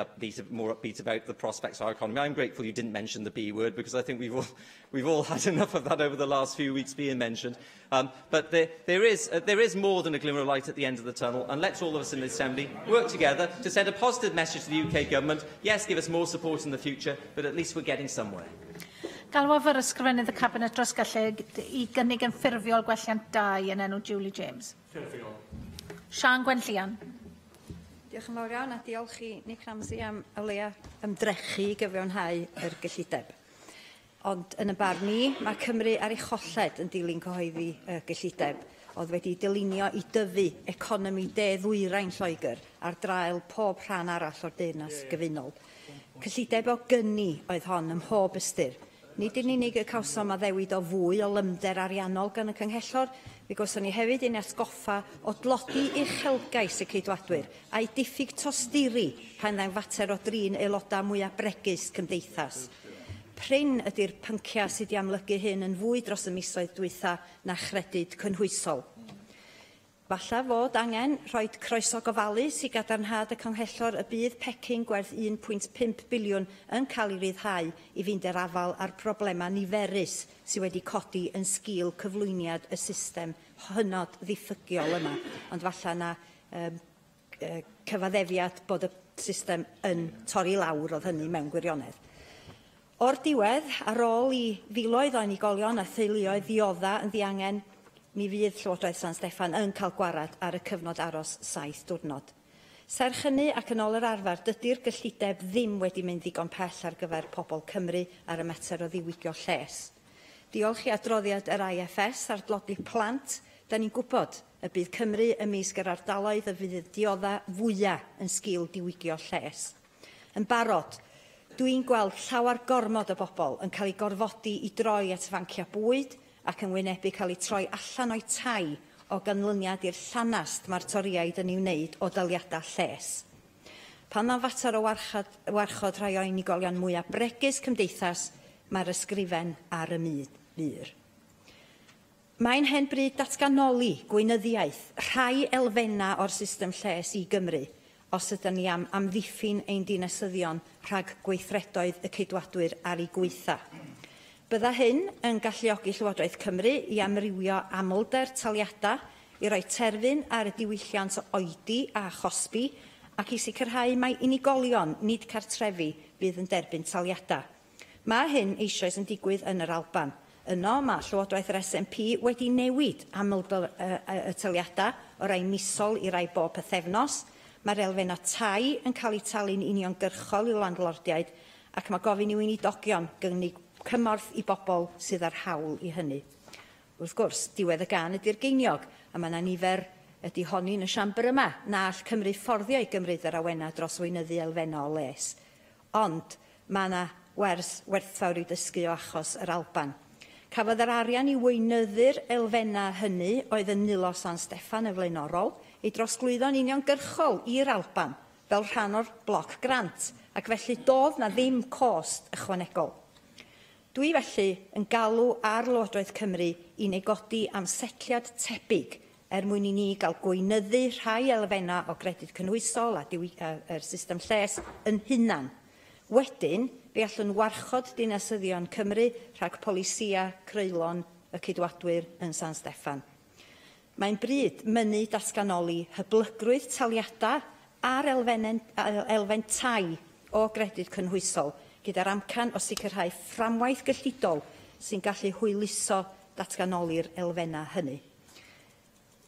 more upbeat about the prospects of our economy. I'm grateful you didn't mention the B word, because I think we've all had enough of that over the last few weeks being mentioned. But there is more than a glimmer of light at the end of the tunnel, and let's all of us in the Assembly work together to send a positive message to the UK Government. Yes, give us more support in the future, but at least we're getting somewhere. Galwaf yr ysgrifennydd y Cabinet dros galleg I gynnig yn ffurfiol gwelliant 2 yn enw Julie James. Ffurfiol. Sian Gwenllian. Diolch yn fawr iawn a diolch I Nick Ramsey am o leia ymdrechu I gyfiawnhau yr gyllideb. Ond yn y barn ni, mae Cymru ar ei cholled yn dilyn cyhoeddi y gyllideb, oedd wedi dylunio I dyfu economi de-ddwyrain Lloegr ar draul pob rhan arall o'r deyrnas gyfunol. Cyllideb o gynni oedd hon ym mhob ystyr. Nid yn unig y cawsom a ddewid o fwy o lymder ariannol gan y cynghellor, fe gawson ni hefyd ein atgoffa o dlodi uchelgais y ceidwadwyr a'i diffyg tosturi pan dda'n fater o drin aelodau mwyaf bregus cymdeithas. Pryn ydy'r pyncia sydd wedi amlygu hyn yn fwy dros y misoedd dwytha na chredyd cynhwysol. Falla fod angen rhoi croeso gofalus I gadarnhad y cynghellor y bydd pecyn gwerth 1.5 biliwn yn cael ei ryddhau I fynd yr afal ar broblemau niferus sydd wedi codi yn sgil cyflwyniad y system hynod ddiffygiol yma. Ond falla na cyfaddefiad bod y system yn torri lawr oedd hynny mewn gwirionedd. O'r diwedd, ar ôl I filoedd o unigolion a theuluoedd ddiodda yn ddiangen, mi fydd Llywodraeth San Steffan yn cael gwarad ar y cyfnod aros 7 diwrnod. Serch hynny ac yn ôl yr arfer, dydy'r gyllideb ddim wedi mynd ddigon pell ar gyfer pobl Cymru ar y mater o ddiwygio lles. Diolch I adroddiad yr IFS ar dlodi plant, da ni'n gwybod y bydd Cymru ymysg yr ardaloedd y fydd diodda fwyaf yn sgil diwygio lles. Yn barod, dwi'n gweld llawer gormod o bobl yn cael ei gorfodi I droi at fancia bwyd, ac yn wynebu cael ei troi allan o'i tai o ganlyniad i'r llanast mae'r toriaid yn ei wneud o daliadau lles. Pan mae'n fater o warchod rhai o unigolion mwyaf bregus cymdeithas, mae'r ysgrifen ar y mur. Mae'n hen bryd datganoli gweinyddiaeth rhai elfennau o'r system lles I Gymru, os ydyn ni am amddiffyn ein dinasyddion rhag gweithredoedd y ceidwadwyr ar ei gweitha. Bydda hyn yn galluogi Llywodraeth Cymru I amrywio amlder taliadau, I roi terfyn ar y diwylliant o oedi a chosbi, ac I sicrhau mai unigolion, nid cartrefi, bydd yn derbyn taliadau. Mae hyn eisoes yn digwydd yn yr Alban. Yno mae Llywodraeth yr SNP wedi newid amlder y taliadau o rai misol I rai bob pythefnos. Mae'r elfennau tai yn cael eu talu'n uniongyrchol I landlordiaid, ac mae gofyn I weinidogion gynnig cymorth I bobl sydd ar hawl I hynny. Wrth gwrs, diwedd y gan ydy'r geiniog, a mae yna nifer ydy honni yn y siambr yma, na all Cymru fforddio I gymryd yr awena dros weinyddu elfennau o les. Ond mae yna werthfawr I dysgu o achos yr Alban. Cafodd yr arian I weinyddu'r elfennau hynny oedd yn nilo San Steffan y flaenorol I drosglwyddo'n uniongyrchol i'r Alban fel rhan o'r bloc grant, ac felly doedd na ddim cost ychwanegol. Dwi felly yn galw ar Lywodraeth Cymru I negodi am setliad tebyg mwyn I ni gael gweinyddu rhai elfennau o gredyd cynhwysol a yr system lles yn hunan. Wedyn, fe allwn warchod dinasyddion Cymru rhag polisia creulon y ceidwadwyr yn San Steffan. Mae'n bryd mynnu datganoli hyblygrwydd taliadau a'r elfen tai o gredyd cynhwysol, gyda'r amcan o sicrhau fframwaith gyllidol sy'n gallu hwyluso datganoli'r elfennau hynny.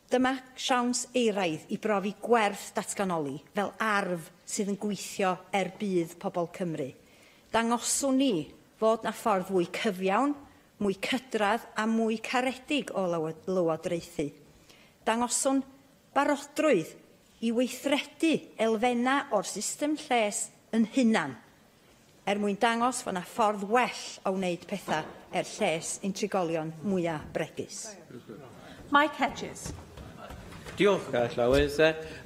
Dyma siawns eiraidd I brofi gwerth datganoli fel arf sydd yn gweithio bydd pobl Cymru. Dangoswn ni fod na ffordd fwy cyfiawn mwy cydradd a mwy caredig o lywodraethu. Dangoswn barodrwydd i weithredu elfenna o'r system lles yn hunan, mwyn dangos fod yna ffordd well o wneud pethau lles ein trigolion mwyaf bregus. Mike Hedges. Diolch, Llywys.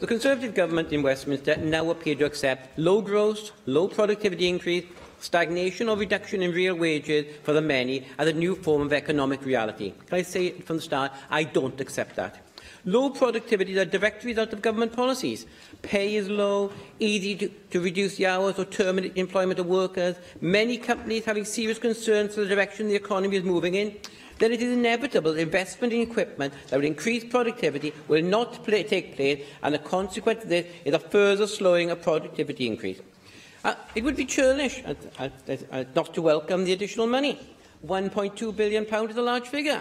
The Conservative government in Westminster now appear to accept low growth, low productivity increase, stagnation or reduction in real wages for the many as a new form of economic reality. Can I say from the start, I don't accept that. Low productivity is a direct result of government policies. Pay is low, easy to reduce the hours or terminate the employment of workers, many companies having serious concerns for the direction the economy is moving in. Then it is inevitable that investment in equipment that will increase productivity will not take place, and the consequence of this is a further slowing of productivity increase. It would be churlish not to welcome the additional money. £1.2 billion is a large figure.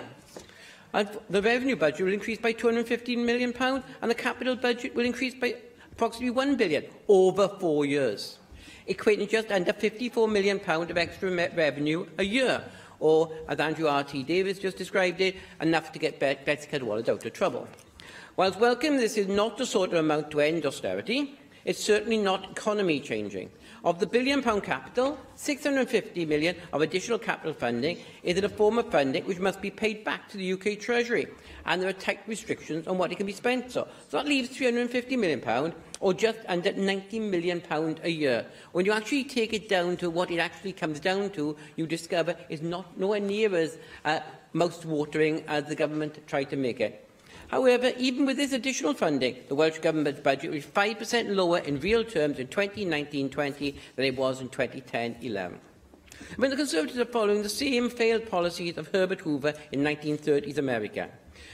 And the revenue budget will increase by £215 million, and the capital budget will increase by approximately £1 billion over 4 years, equating to just under £54 million of extra revenue a year, or, as Andrew R.T. Davis just described it, enough to get Betsy Cadwallader out of trouble. Whilst welcome, this is not the sort of amount to end austerity. It's certainly not economy-changing. Of the £1 billion capital, £650 million of additional capital funding is in a form of funding which must be paid back to the UK Treasury, and there are tight restrictions on what it can be spent on. So that leaves £350 million, or just under £90 million a year. When you actually take it down to what it actually comes down to, you discover it's nowhere near as mouth-watering as the government tried to make it. However, even with this additional funding, the Welsh Government's budget was 5% lower in real terms in 2019-20 than it was in 2010-11. When the Conservatives are following the same failed policies of Herbert Hoover in 1930s America,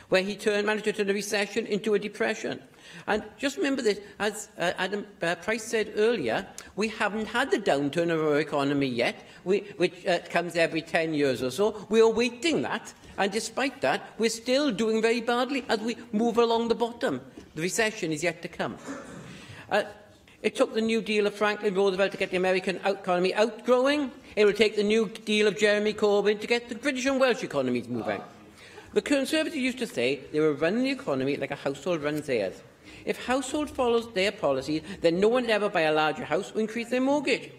where he managed to turn a recession into a depression. And just remember this, as Adam Price said earlier, we haven't had the downturn of our economy yet, which comes every 10 years or so. We are waiting that. And despite that, we're still doing very badly as we move along the bottom. The recession is yet to come. It took the New Deal of Franklin Roosevelt to get the American economy outgrowing. It will take the New Deal of Jeremy Corbyn to get the British and Welsh economies moving. The Conservatives used to say they were running the economy like a household runs theirs. If household follows their policies, then no one will ever buy a larger house or increase their mortgage.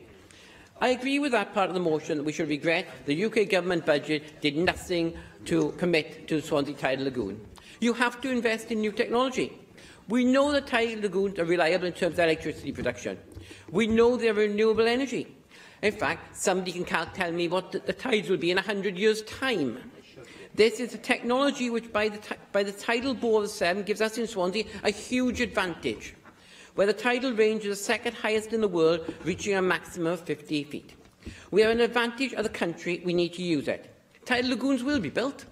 I agree with that part of the motion that we should regret the UK government budget did nothing to commit to Swansea Tidal Lagoon. You have to invest in new technology. We know that tidal lagoons are reliable in terms of electricity production. We know they are renewable energy. In fact, somebody can tell me what the tides will be in 100 years' time. This is a technology which, by the tidal bore of the Severn, gives us in Swansea a huge advantage, where the tidal range is the second highest in the world, reaching a maximum of 50 feet. We have an advantage as a country. We need to use it. Tidal lagoons will be built.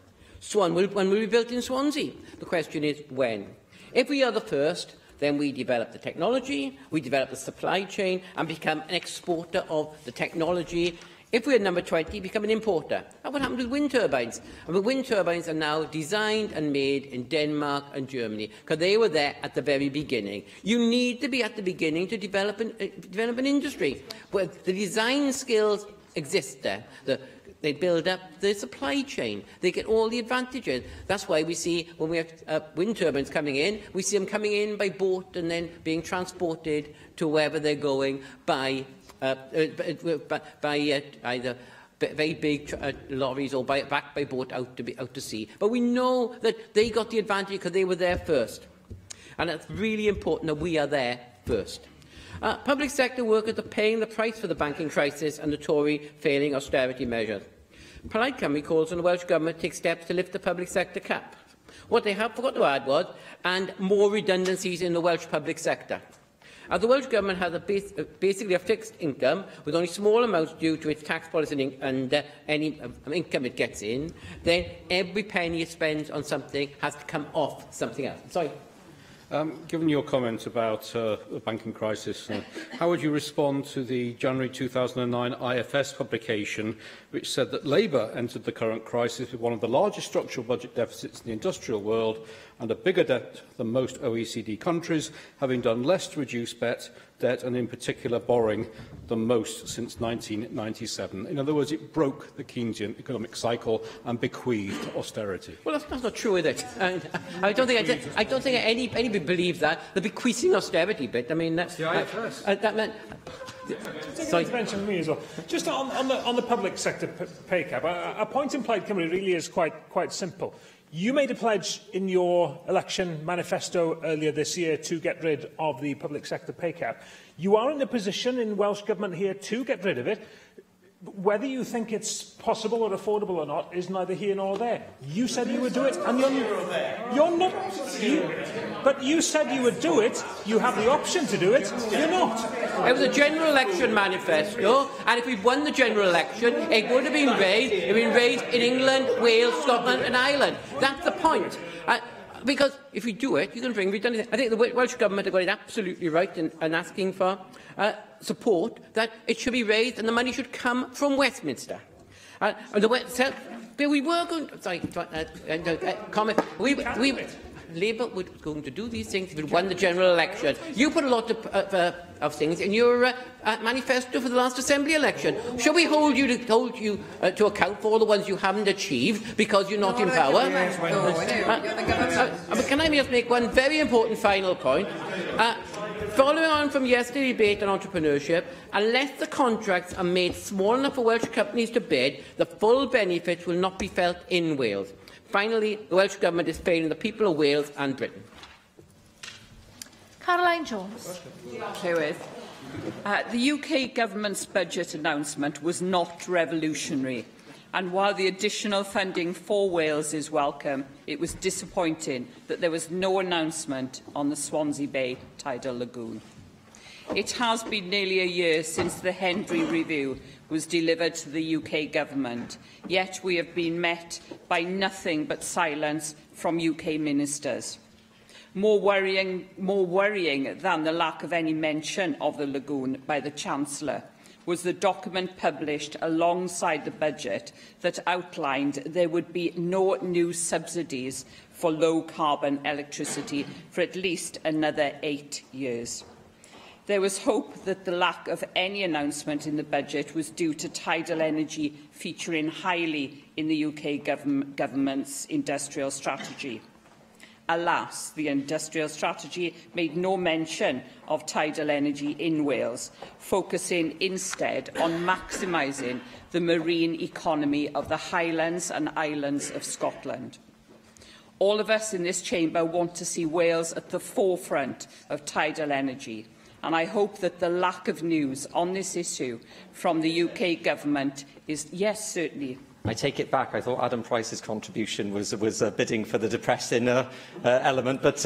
One will be built in Swansea. The question is when. If we are the first, then we develop the technology, we develop the supply chain, and become an exporter of the technology. If we're number 20, become an importer. That's what happened with wind turbines. And the wind turbines are now designed and made in Denmark and Germany, because they were there at the very beginning. You need to be at the beginning to develop an industry. Where the design skills exist there. They build up the supply chain. They get all the advantages. That's why we see, when we have wind turbines coming in, we see them coming in by boat and then being transported to wherever they're going by either very big lorries or back by boat out to sea. But we know that they got the advantage because they were there first. And it's really important that we are there first. Public sector workers are paying the price for the banking crisis and the Tory failing austerity measures. Plaid Cymru calls on the Welsh Government to take steps to lift the public sector cap. What they have forgot to add was, and more redundancies in the Welsh public sector. As the Welsh Government has basically a fixed income, with only small amounts due to its tax policy and any income it gets in, then every penny it spends on something has to come off something else. Sorry. Given your comment about the banking crisis, how would you respond to the January 2009 IFS publication, which said that Labour entered the current crisis with one of the largest structural budget deficits in the industrial world and a bigger debt than most OECD countries, having done less to reduce debt and in particular borrowing than most since 1997. In other words, it broke the Keynesian economic cycle and bequeathed austerity. Well, that's not true, is it? I don't think anybody believes that. The bequeathing austerity bit, I mean... That's the IFRS. That meant... Sorry. Mention me as well. Just on the public sector pay cap, a point in Plaid Cymru really is quite simple. You made a pledge in your election manifesto earlier this year to get rid of the public sector pay cap. You are in a position in Welsh Government here to get rid of it. Whether you think it's possible or affordable or not is neither here nor there. You said you would do it, and you're not. But you said you would do it. You have the option to do it. You're not. It was a general election manifesto, and if we'd won the general election, it would have been raised. It would have been raised in England, Wales, Scotland, and Ireland. That's the point. Because if we do it, you can bring redundancy. I think the Welsh Government have got it absolutely right in asking for support that it should be raised and the money should come from Westminster. We were going to... Sorry, comment. Labour were going to do these things if it won the general election. You put a lot of things in your manifesto for the last Assembly election. Should we hold you to account for all the ones you haven't achieved because you're not in power? Can I just make one very important final point? Following on from yesterday's debate on entrepreneurship, unless the contracts are made small enough for Welsh companies to bid, the full benefits will not be felt in Wales. Finally, the Welsh Government is failing the people of Wales and Britain. Caroline Jones. Llywydd. The UK Government's budget announcement was not revolutionary, and while the additional funding for Wales is welcome, it was disappointing that there was no announcement on the Swansea Bay tidal lagoon. It has been nearly a year since the Hendry Review was delivered to the UK Government, yet we have been met by nothing but silence from UK ministers. More worrying than the lack of any mention of the lagoon by the Chancellor was the document published alongside the budget that outlined there would be no new subsidies for low-carbon electricity for at least another 8 years. There was hope that the lack of any announcement in the budget was due to tidal energy featuring highly in the UK Government's industrial strategy. Alas, the industrial strategy made no mention of tidal energy in Wales, focusing instead on maximising the marine economy of the Highlands and Islands of Scotland. All of us in this chamber want to see Wales at the forefront of tidal energy, and I hope that the lack of news on this issue from the UK Government is, yes, certainly. I take it back. I thought Adam Price's contribution was bidding for the depressing element. But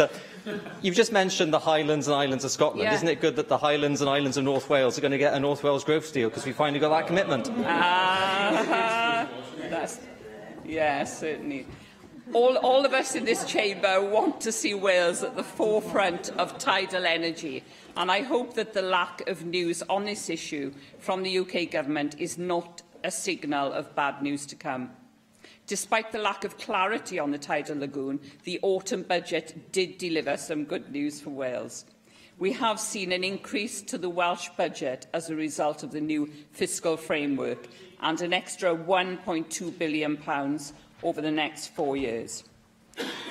you've just mentioned the Highlands and Islands of Scotland. Yeah. Isn't it good that the Highlands and Islands of North Wales are going to get a North Wales growth deal because we finally got that commitment? Yes, certainly. All of us in this chamber want to see Wales at the forefront of tidal energy, and I hope that the lack of news on this issue from the UK Government is not a signal of bad news to come. Despite the lack of clarity on the tidal lagoon, the autumn budget did deliver some good news for Wales. We have seen an increase to the Welsh budget as a result of the new fiscal framework and an extra £1.2 billion over the next 4 years.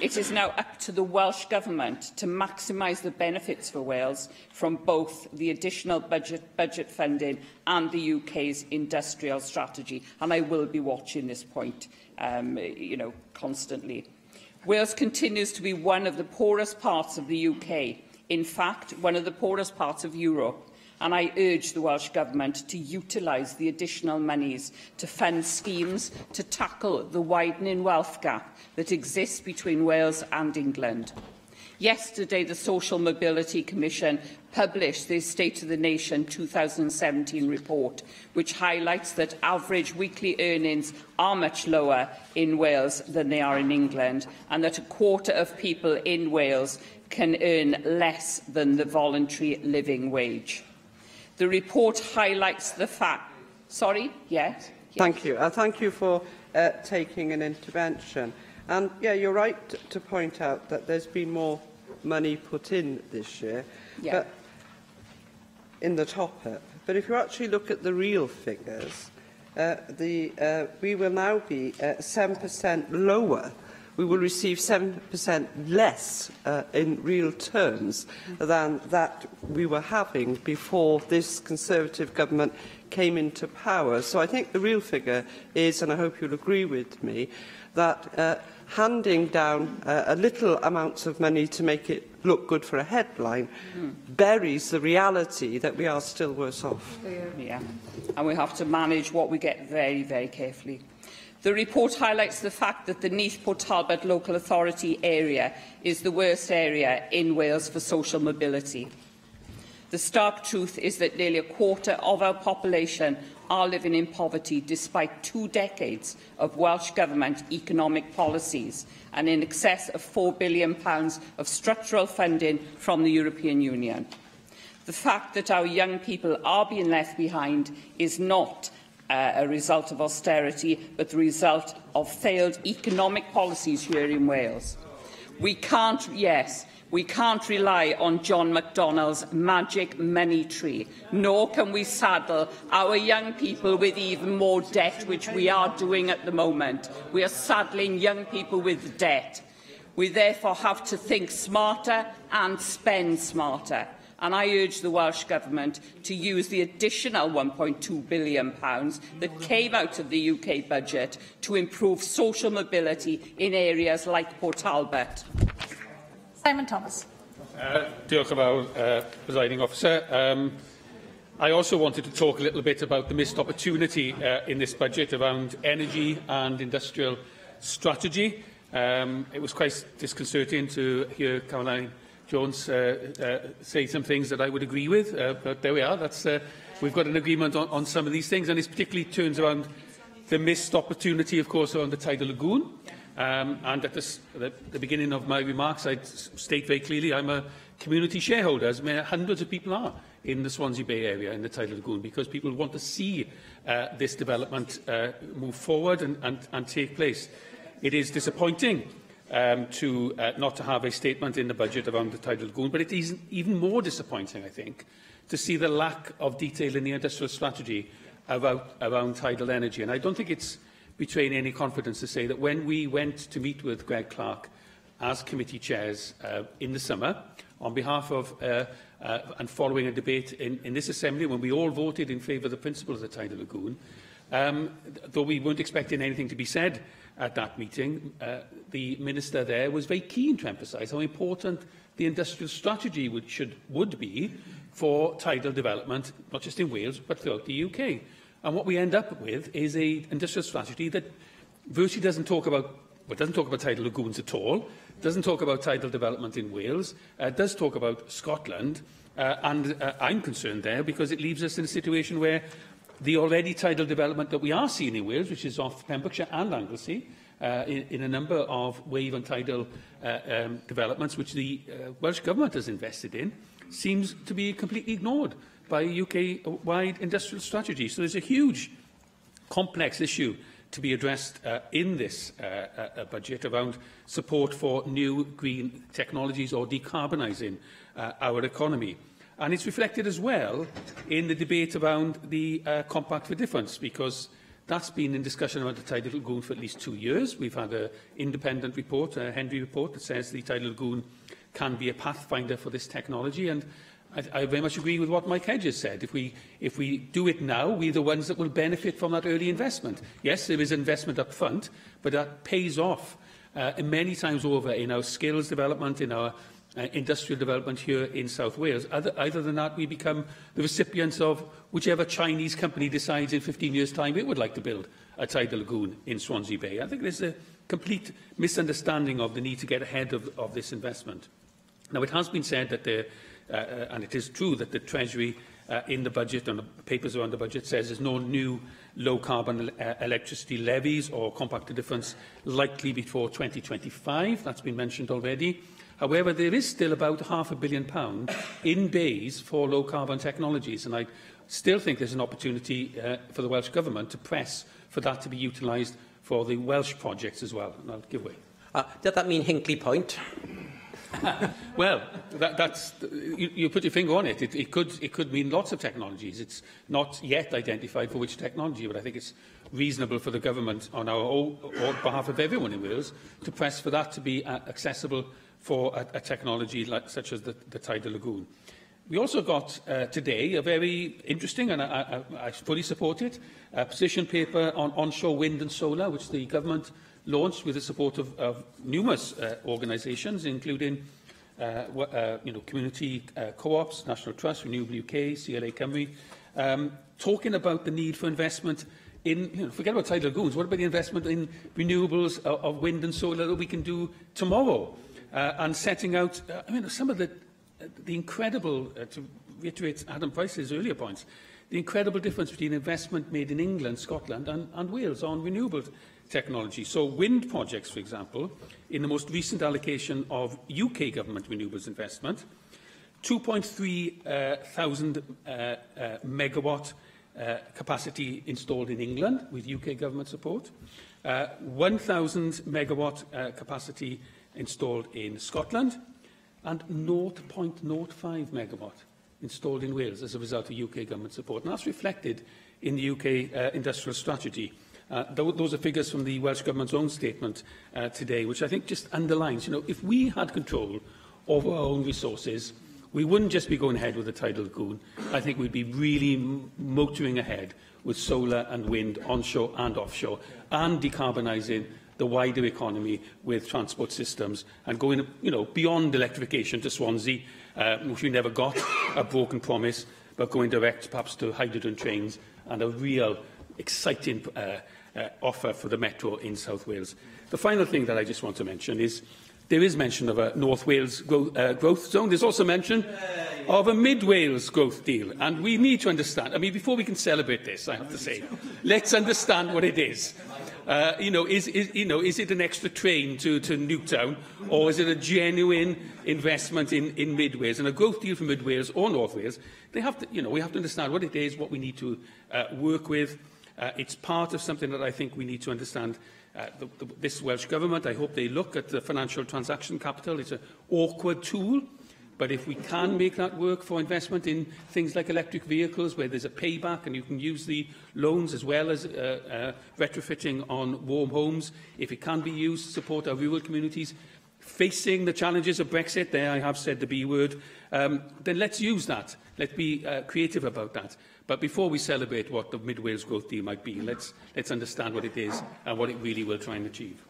It is now up to the Welsh Government to maximise the benefits for Wales from both the additional budget funding and the UK's industrial strategy, and I will be watching this point constantly. Wales continues to be one of the poorest parts of the UK, in fact, one of the poorest parts of Europe, and I urge the Welsh Government to utilise the additional monies to fund schemes to tackle the widening wealth gap that exists between Wales and England. Yesterday, the Social Mobility Commission published the State of the Nation 2017 report, which highlights that average weekly earnings are much lower in Wales than they are in England, and that a quarter of people in Wales can earn less than the voluntary living wage. The report highlights the fact... Sorry? Yes? Thank you. Thank you for taking an intervention. And yeah, you're right to point out that there's been more money put in this year, but in the top-up. But if you actually look at the real figures, we will now be 7% lower. We will receive 7% less in real terms than that we were having before this Conservative government came into power. So I think the real figure is, and I hope you'll agree with me, that handing down a little amounts of money to make it look good for a headline buries the reality that we are still worse off. Yeah, and we have to manage what we get very, very carefully. The report highlights the fact that the Neath Port Talbot local authority area is the worst area in Wales for social mobility. The stark truth is that nearly a quarter of our population are living in poverty despite 2 decades of Welsh Government economic policies and in excess of £4 billion of structural funding from the European Union. The fact that our young people are being left behind is not a result of austerity, but the result of failed economic policies here in Wales. We can't rely on John McDonnell's magic money tree, nor can we saddle our young people with even more debt, which we are doing at the moment. We are saddling young people with debt. We therefore have to think smarter and spend smarter. And I urge the Welsh Government to use the additional £1.2 billion that came out of the UK budget to improve social mobility in areas like Port Talbot. Simon Thomas. Diolch yn fawr, Presiding Officer. I also wanted to talk a little bit about the missed opportunity in this budget around energy and industrial strategy. It was quite disconcerting to hear Caroline Jones say some things that I would agree with, but there we are. We've got an agreement on some of these things, and it particularly turns around the missed opportunity, of course, around the tidal lagoon. And at the beginning of my remarks, I'd state very clearly I'm a community shareholder, as hundreds of people are in the Swansea Bay area, in the tidal lagoon, because people want to see this development move forward and take place. It is disappointing not to have a statement in the budget around the tidal lagoon, but it is even more disappointing, I think, to see the lack of detail in the industrial strategy around tidal energy. And I don't think it's betraying any confidence to say that when we went to meet with Greg Clark as committee chairs in the summer, on behalf of and following a debate in this Assembly, when we all voted in favour of the principle of the tidal lagoon, though we weren't expecting anything to be said at that meeting, the Minister there was very keen to emphasise how important the industrial strategy would be for tidal development, not just in Wales, but throughout the UK. And what we end up with is an industrial strategy that virtually doesn't talk about tidal lagoons at all, doesn't talk about tidal development in Wales, does talk about Scotland, and I'm concerned there because it leaves us in a situation where the already tidal development that we are seeing in Wales, which is off Pembrokeshire and Anglesey, in a number of wave and tidal developments which the Welsh Government has invested in, seems to be completely ignored by a UK-wide industrial strategy. So there's a huge, complex issue to be addressed in this budget around support for new green technologies or decarbonising our economy. And it's reflected as well in the debate around the Compact for Difference, because that's been in discussion around the tidal lagoon for at least 2 years. We've had an independent report, a Henry report, that says the tidal lagoon can be a pathfinder for this technology. And I very much agree with what Mike Hedges said. If we do it now, we're the ones that will benefit from that early investment. Yes, there is investment up front, but that pays off many times over in our skills development, in our industrial development here in South Wales. Either than that, we become the recipients of whichever Chinese company decides in 15 years' time it would like to build a tidal lagoon in Swansea Bay. I think there's a complete misunderstanding of the need to get ahead of this investment. Now, it has been said that and it is true that the Treasury in the budget and the papers around the budget says there's no new low-carbon electricity levies or compact to difference likely before 2025. That's been mentioned already. However, there is still about £500 million in bays for low-carbon technologies, and I still think there's an opportunity for the Welsh Government to press for that to be utilised for the Welsh projects as well. And I'll give way. Does that mean Hinkley Point? Well, you put your finger on it. It could mean lots of technologies. It's not yet identified for which technology, but I think it's reasonable for the government, on our behalf of everyone in Wales, to press for that to be accessible for a technology such as the tidal lagoon. We also got today a very interesting, and I fully support it, a position paper on onshore wind and solar, which the government launched with the support of numerous organisations, including community co-ops, National Trust, Renewable UK, CLA Cymru, talking about the need for investment in, forget about tidal lagoons, what about the investment in renewables of wind and solar that we can do tomorrow? And setting out, some of the incredible, to reiterate Adam Price's earlier points, the incredible difference between investment made in England, Scotland and Wales on renewable technology. So wind projects, for example, in the most recent allocation of UK government renewables investment, 2.3 thousand megawatt capacity installed in England with UK government support, 1,000 megawatt capacity installed in Scotland, and 0.05 megawatt installed in Wales as a result of UK government support. And that's reflected in the UK industrial strategy. Those are figures from the Welsh Government's own statement today, which I think just underlines, if we had control over our own resources, we wouldn't just be going ahead with the tidal lagoon. I think we'd be really motoring ahead with solar and wind onshore and offshore, and decarbonising the wider economy with transport systems, and going beyond electrification to Swansea, which we never got, a broken promise, but going direct perhaps to hydrogen trains and a real exciting offer for the Metro in South Wales. The final thing that I just want to mention is there is mention of a North Wales growth zone. There's also mention of a Mid Wales growth deal. And we need to understand, before we can celebrate this, I have to say, let's understand what it is. Is it an extra train to Newtown, or is it a genuine investment in Mid Wales? And a growth deal for Mid Wales or North Wales, we have to understand what it is, what we need to work with. It's part of something that I think we need to understand. This Welsh Government, I hope they look at the financial transaction capital. It's an awkward tool, but if we can make that work for investment in things like electric vehicles, where there's a payback and you can use the loans as well as retrofitting on warm homes, if it can be used to support our rural communities facing the challenges of Brexit, there I have said the B word, then let's use that. Let's be creative about that. But before we celebrate what the Mid Wales growth deal might be, let's understand what it is and what it really will try and achieve.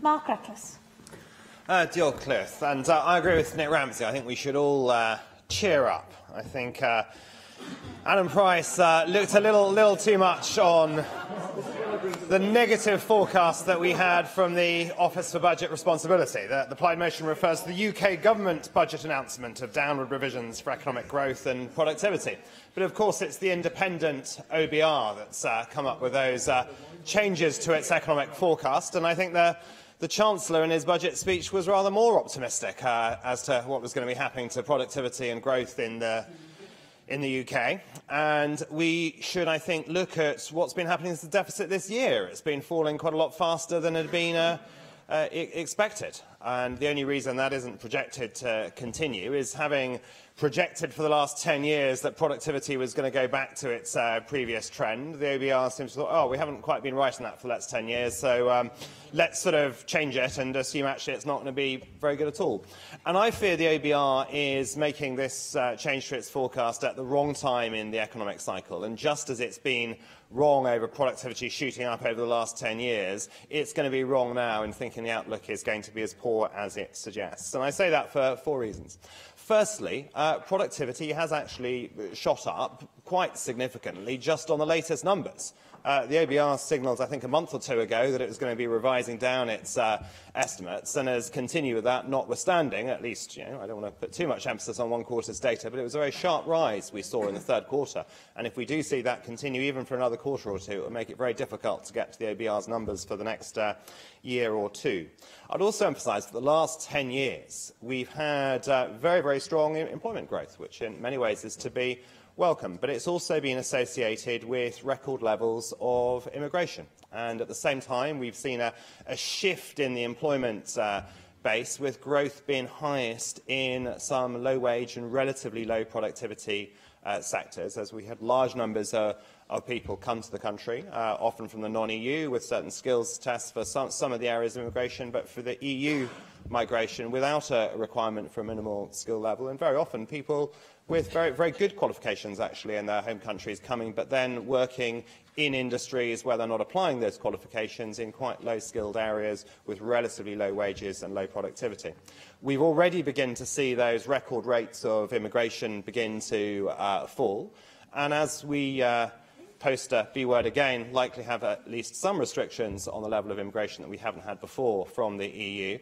Mark Reckless. Diolch, Cliff. And I agree with Nick Ramsey. I think we should all cheer up. I think Adam Price looked a little too much on the negative forecast that we had from the Office for Budget Responsibility. The Plaid motion refers to the UK government budget announcement of downward revisions for economic growth and productivity. But of course it's the independent OBR that's come up with those changes to its economic forecast, and I think the Chancellor in his budget speech was rather more optimistic as to what was going to be happening to productivity and growth in the UK. And we should, I think, look at what's been happening to the deficit this year. It's been falling quite a lot faster than had been expected. And the only reason that isn't projected to continue is having projected for the last 10 years that productivity was going to go back to its previous trend. The OBR seems to have thought, we haven't quite been right on that for the last 10 years, so let's sort of change it and assume actually it's not going to be very good at all. And I fear the OBR is making this change to its forecast at the wrong time in the economic cycle. And just as it's been wrong over productivity shooting up over the last 10 years, it's going to be wrong now in thinking the outlook is going to be as poor as it suggests. And I say that for 4 reasons. Firstly, productivity has actually shot up quite significantly just on the latest numbers. The OBR signalled, I think, a month or two ago that it was going to be revising down its estimates, and has continued with that, notwithstanding, at least, I don't want to put too much emphasis on one quarter's data, but it was a very sharp rise we saw in the third quarter. And if we do see that continue even for another quarter or two, it will make it very difficult to get to the OBR's numbers for the next year or two. I'd also emphasise that the last 10 years we've had very, very strong employment growth, which in many ways is to be welcome, but it's also been associated with record levels of immigration. And at the same time, we've seen a shift in the employment base, with growth being highest in some low-wage and relatively low productivity sectors, as we had large numbers of people come to the country, often from the non-EU, with certain skills tests for some of the areas of immigration, but for the EU migration without a requirement for a minimal skill level, and very often people with very, very good qualifications actually in their home countries coming, but then working in industries where they're not applying those qualifications in quite low-skilled areas with relatively low wages and low productivity. We've already begun to see those record rates of immigration begin to fall, and as we post a B word again, likely have at least some restrictions on the level of immigration that we haven't had before from the EU,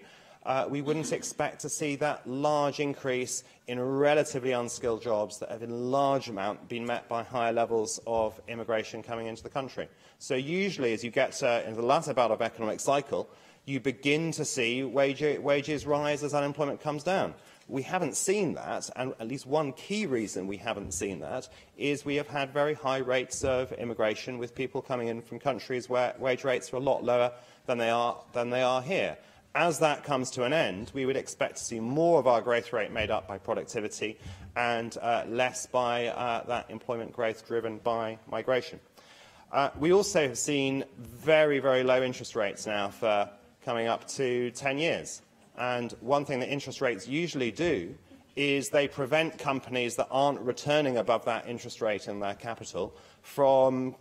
we wouldn't expect to see that large increase in relatively unskilled jobs that have in large amount been met by higher levels of immigration coming into the country. So usually as you get into the latter part of economic cycle, you begin to see wages rise as unemployment comes down. We haven't seen that, and at least one key reason we haven't seen that is we have had very high rates of immigration with people coming in from countries where wage rates are a lot lower than they are here. As that comes to an end, we would expect to see more of our growth rate made up by productivity and less by that employment growth driven by migration. We also have seen very, very low interest rates now for coming up to 10 years. And one thing that interest rates usually do is they prevent companies that aren't returning above that interest rate in their capital from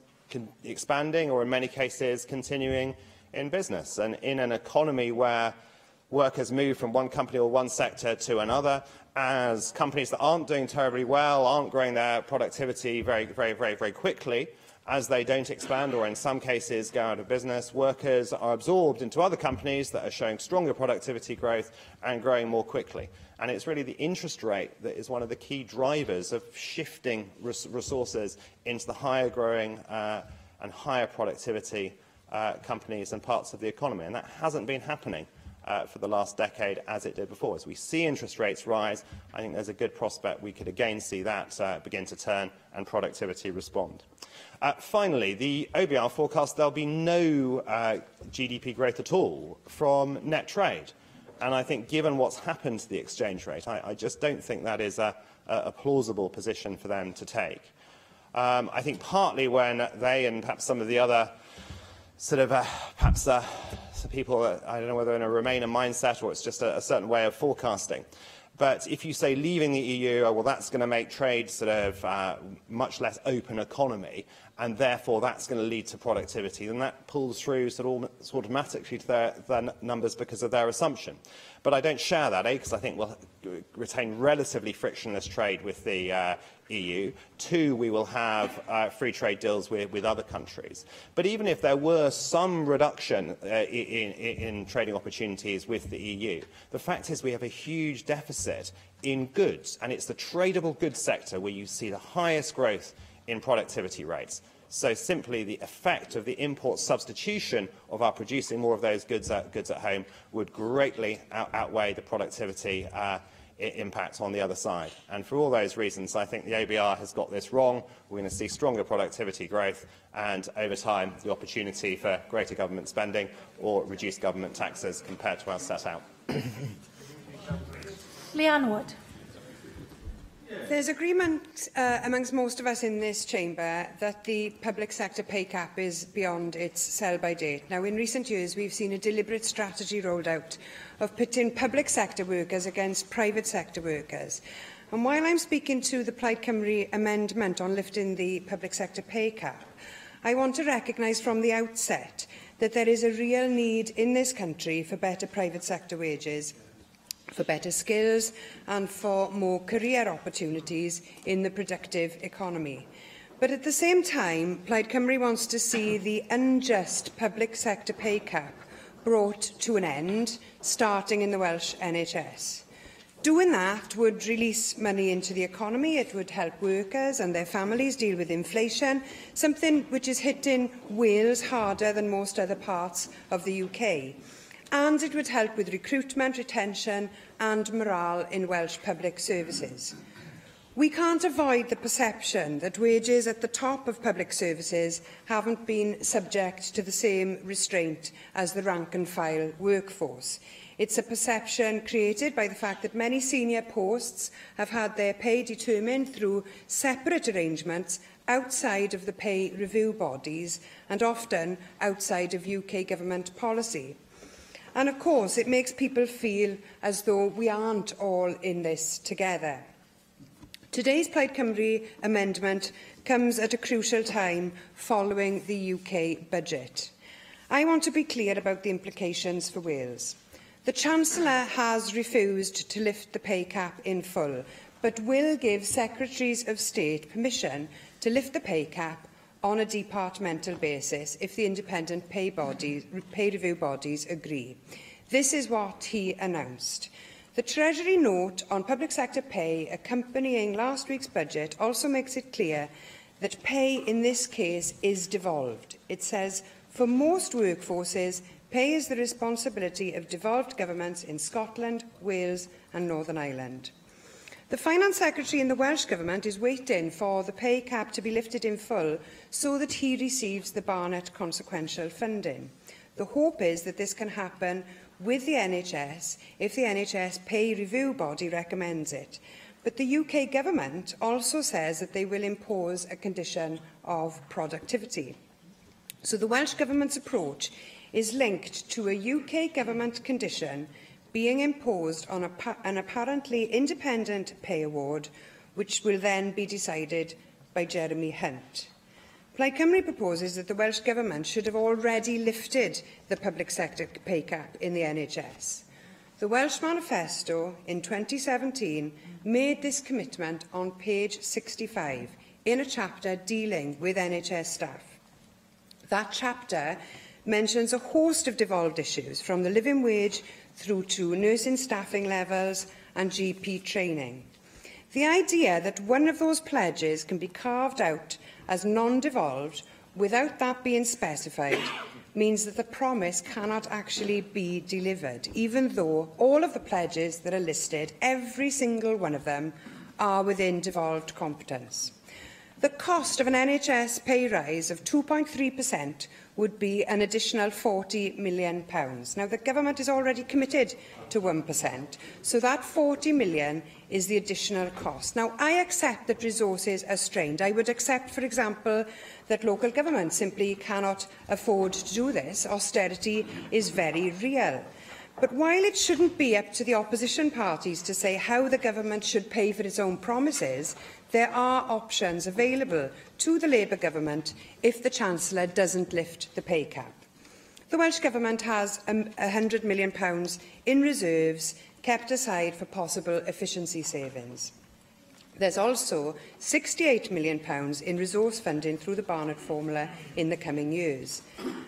expanding or, in many cases, continuing in business. And in an economy where workers move from one company or one sector to another, as companies that aren't doing terribly well, aren't growing their productivity very quickly, as they don't expand or in some cases go out of business, workers are absorbed into other companies that are showing stronger productivity growth and growing more quickly. And it's really the interest rate that is one of the key drivers of shifting resources into the higher growing and higher productivity companies and parts of the economy. And that hasn't been happening for the last decade as it did before. As we see interest rates rise, I think there's a good prospect we could again see that begin to turn and productivity respond. Finally, the OBR forecasts there'll be no GDP growth at all from net trade. And I think given what's happened to the exchange rate, I just don't think that is a plausible position for them to take. I think partly when they and perhaps some of the other sort of people, I don't know whether in a Remainer mindset or it's just a certain way of forecasting. But if you say leaving the EU, well, that's going to make trade sort of much less open economy, and therefore that's going to lead to productivity, then that pulls through sort of automatically to their numbers because of their assumption. But I don't share that, because I think we'll retain relatively frictionless trade with the EU. Two, we will have free trade deals with other countries. But even if there were some reduction in trading opportunities with the EU, the fact is we have a huge deficit in goods, and it's the tradable goods sector where you see the highest growth in productivity rates. So simply the effect of the import substitution of our producing more of those goods at home would greatly outweigh the productivity impact on the other side. And for all those reasons, I think the OBR has got this wrong. We're going to see stronger productivity growth and, over time, the opportunity for greater government spending or reduced government taxes compared to as set out. Leanne Wood. There's agreement amongst most of us in this chamber that the public sector pay cap is beyond its sell-by date. Now, in recent years, we've seen a deliberate strategy rolled out of pitting public sector workers against private sector workers. And while I'm speaking to the Plaid Cymru amendment on lifting the public sector pay cap, I want to recognise from the outset that there is a real need in this country for better private sector wages, for better skills and for more career opportunities in the productive economy. But at the same time, Plaid Cymru wants to see the unjust public sector pay cap brought to an end, starting in the Welsh NHS. Doing that would release money into the economy, it would help workers and their families deal with inflation, something which is hitting Wales harder than most other parts of the UK. And it would help with recruitment, retention and morale in Welsh public services. We can't avoid the perception that wages at the top of public services haven't been subject to the same restraint as the rank-and-file workforce. It's a perception created by the fact that many senior posts have had their pay determined through separate arrangements outside of the pay review bodies and often outside of UK government policy. And of course, it makes people feel as though we aren't all in this together. Today's Plaid Cymru amendment comes at a crucial time following the UK budget. I want to be clear about the implications for Wales. The Chancellor has refused to lift the pay cap in full, but will give Secretaries of State permission to lift the pay cap on a departmental basis if the independent pay review bodies agree. This is what he announced. The Treasury note on public sector pay accompanying last week's budget also makes it clear that pay in this case is devolved. It says, for most workforces, pay is the responsibility of devolved governments in Scotland, Wales and Northern Ireland. The Finance Secretary in the Welsh Government is waiting for the pay cap to be lifted in full so that he receives the Barnett consequential funding. The hope is that this can happen with the NHS if the NHS pay review body recommends it. But the UK Government also says that they will impose a condition of productivity. So the Welsh Government's approach is linked to a UK Government condition being imposed on an apparently independent pay award, which will then be decided by Jeremy Hunt. Plaid Cymru proposes that the Welsh Government should have already lifted the public sector pay cap in the NHS. The Welsh Manifesto in 2017 made this commitment on page 65 in a chapter dealing with NHS staff. That chapter mentions a host of devolved issues, from the living wage through to nursing staffing levels and GP training. The idea that one of those pledges can be carved out as non-devolved without that being specified means that the promise cannot actually be delivered, even though all of the pledges that are listed, every single one of them, are within devolved competence. The cost of an NHS pay rise of 2.3% would be an additional £40 million. Now, the Government is already committed to 1%, so that £40 million is the additional cost. Now, I accept that resources are strained. I would accept, for example, that local governments simply cannot afford to do this. Austerity is very real. But while it shouldn't be up to the opposition parties to say how the Government should pay for its own promises, there are options available to the Labour Government if the Chancellor doesn't lift the pay cap. The Welsh Government has £100 million in reserves kept aside for possible efficiency savings. There's also £68 million in resource funding through the Barnett formula in the coming years.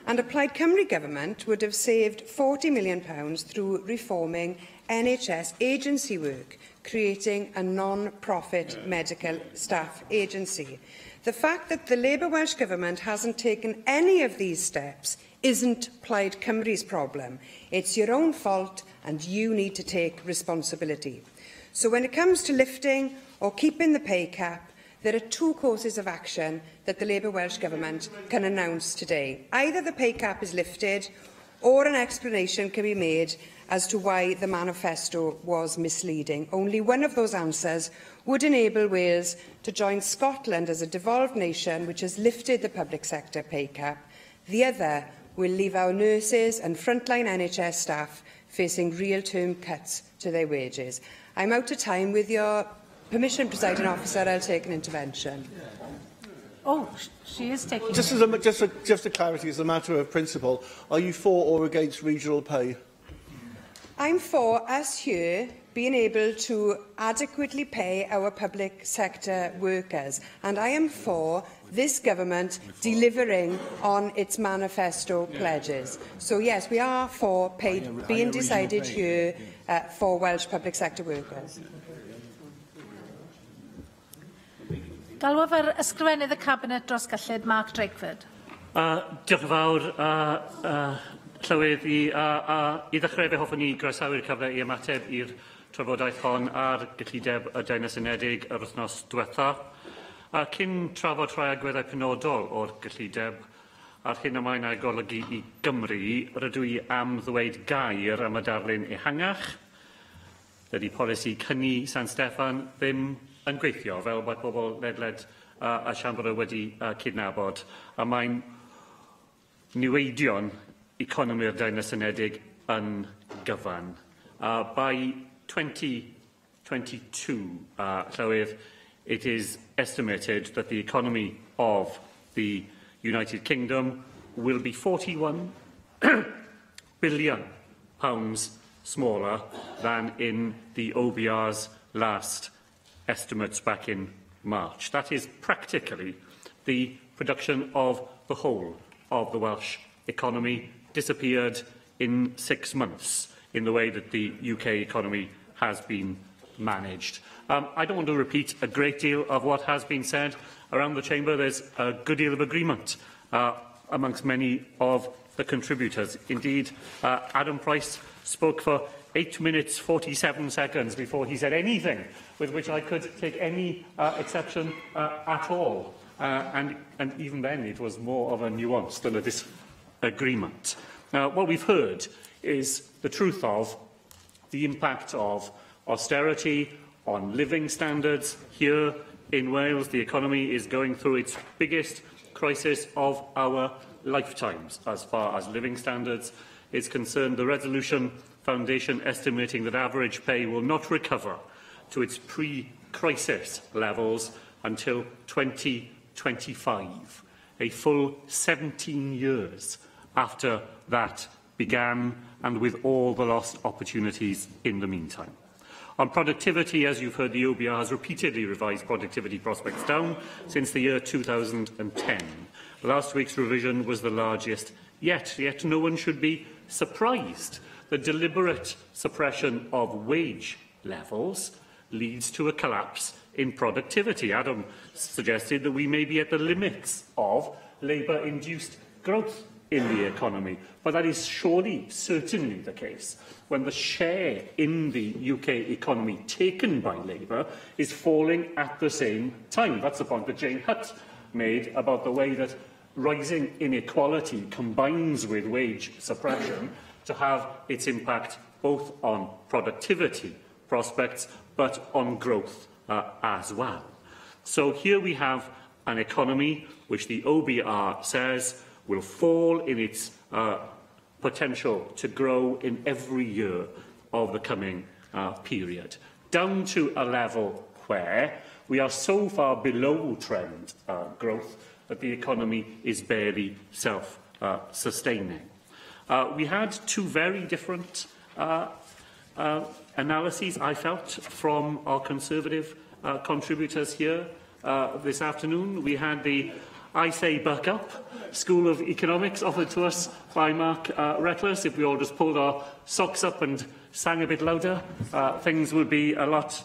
And a Plaid Cymru Government would have saved £40 million through reforming NHS agency work, creating a non-profit medical staff agency. The fact that the Labour Welsh Government hasn't taken any of these steps isn't Plaid Cymru's problem. It's your own fault and you need to take responsibility. So when it comes to lifting or keeping the pay cap, there are two courses of action that the Labour Welsh Government can announce today. Either the pay cap is lifted or an explanation can be made as to why the manifesto was misleading. Only one of those answers would enable Wales to join Scotland as a devolved nation which has lifted the public sector pay cap. The other will leave our nurses and frontline NHS staff facing real-term cuts to their wages. I'm out of time. With your permission, Presiding Officer, I'll take an intervention. Oh, she is taking... Just a clarity, as a matter of principle, are you for or against regional pay? I'm for us here being able to adequately pay our public sector workers, and I am for this Government delivering on its manifesto pledges. So yes, we are for pay being decided here for Welsh public sector workers. Galwaf ar ysgrifennydd y Cabinet dros gyllid Mark Drakeford. Diolch yn fawr, Llywydd, i ddechrau fe hoffwn i groesawu'r cyfle i ymateb i'r trafodaeth hon ar gyllideb y Deyrnas Unedig yr wythnos diwetha. Cyn trafod rhai agweddau penodol o'r gyllideb, a'r hyn yma'n ei golygu i Gymru, rydw i am ddweud gair am y darlun ehangach. Dydy polisi cynni San Steffan ddim yn gweithio, fel bod bobl ledled a siambr wedi cydnabod, a mae'n niweidion economi'r Deyrnas Unedig yn gyfan. By 2022, Llywydd, it is estimated that the economy of the United Kingdom will be £41 billion smaller than in the OBR's last estimates back in March. That is practically the production of the whole of the Welsh economy disappeared in 6 months in the way that the UK economy has been managed. I don't want to repeat a great deal of what has been said. Around the Chamber, there's a good deal of agreement amongst many of the contributors. Indeed, Adam Price spoke for 8 minutes 47 seconds before he said anything with which I could take any exception at all. And even then, it was more of a nuance than a disagreement. What we've heard is the truth of the impact of austerity on living standards here in Wales. The economy is going through its biggest crisis of our lifetimes as far as living standards is concerned. The Resolution Foundation estimating that average pay will not recover to its pre-crisis levels until 2025, a full 17 years after that began, and with all the lost opportunities in the meantime. On productivity, as you've heard, the OBR has repeatedly revised productivity prospects down since the year 2010. Last week's revision was the largest yet no one should be surprised. The deliberate suppression of wage levels leads to a collapse in productivity. Adam suggested that we may be at the limits of Labour-induced growth in the economy, but that is certainly the case when the share in the UK economy taken by Labour is falling at the same time. That's the point that Jane Hutt made about the way that rising inequality combines with wage suppression to have its impact both on productivity prospects but on growth as well. So here we have an economy which the OBR says will fall in its potential to grow in every year of the coming period, down to a level where we are so far below trend growth that the economy is barely self-sustaining. We had two very different analyses, I felt, from our Conservative contributors here this afternoon. We had the I Say Buck Up School of Economics offered to us by Mark Reckless. If we all just pulled our socks up and sang a bit louder, things would be a lot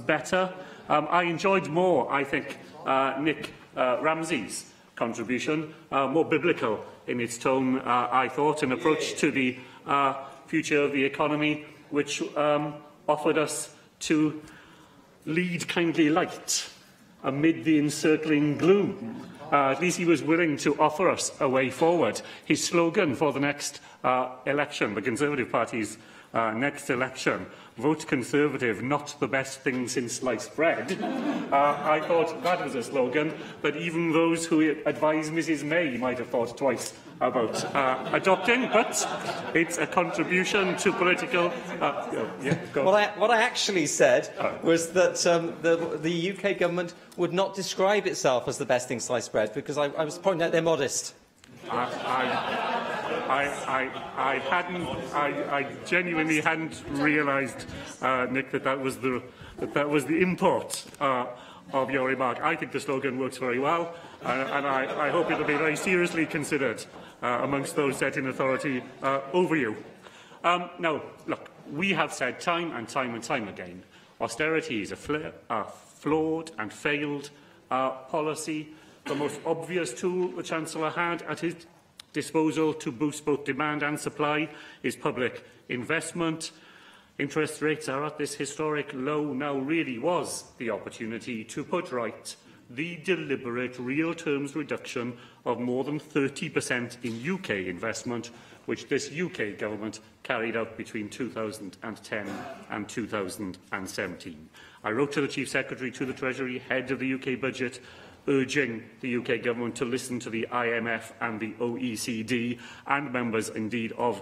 better. I enjoyed more, I think, Nick Ramsey's contribution, more biblical in its tone, I thought, an approach to the future of the economy, which offered us to lead kindly light amid the encircling gloom. At least he was willing to offer us a way forward. His slogan for the next election, the Conservative Party's next election, vote Conservative, not the best thing since sliced bread. I thought that was a slogan that even those who advise Mrs May might have thought twice about adopting, but it's a contribution to political... What I actually said was that the UK government would not describe itself as the best thing sliced bread, because I was pointing out they're modest. I genuinely hadn't realised, Nick, that was the import of your remark. I think the slogan works very well, and I hope it will be very seriously considered amongst those set in authority over you. Now, look, we have said time and time again, austerity is a flawed and failed policy. The most obvious tool the Chancellor had at his disposal to boost both demand and supply is public investment. Interest rates are at this historic low. Now really was the opportunity to put right the deliberate real terms reduction of more than 30% in UK investment, which this UK government carried out between 2010 and 2017. I wrote to the Chief Secretary to the Treasury, head of the UK budget, urging the UK government to listen to the IMF and the OECD and members, indeed, of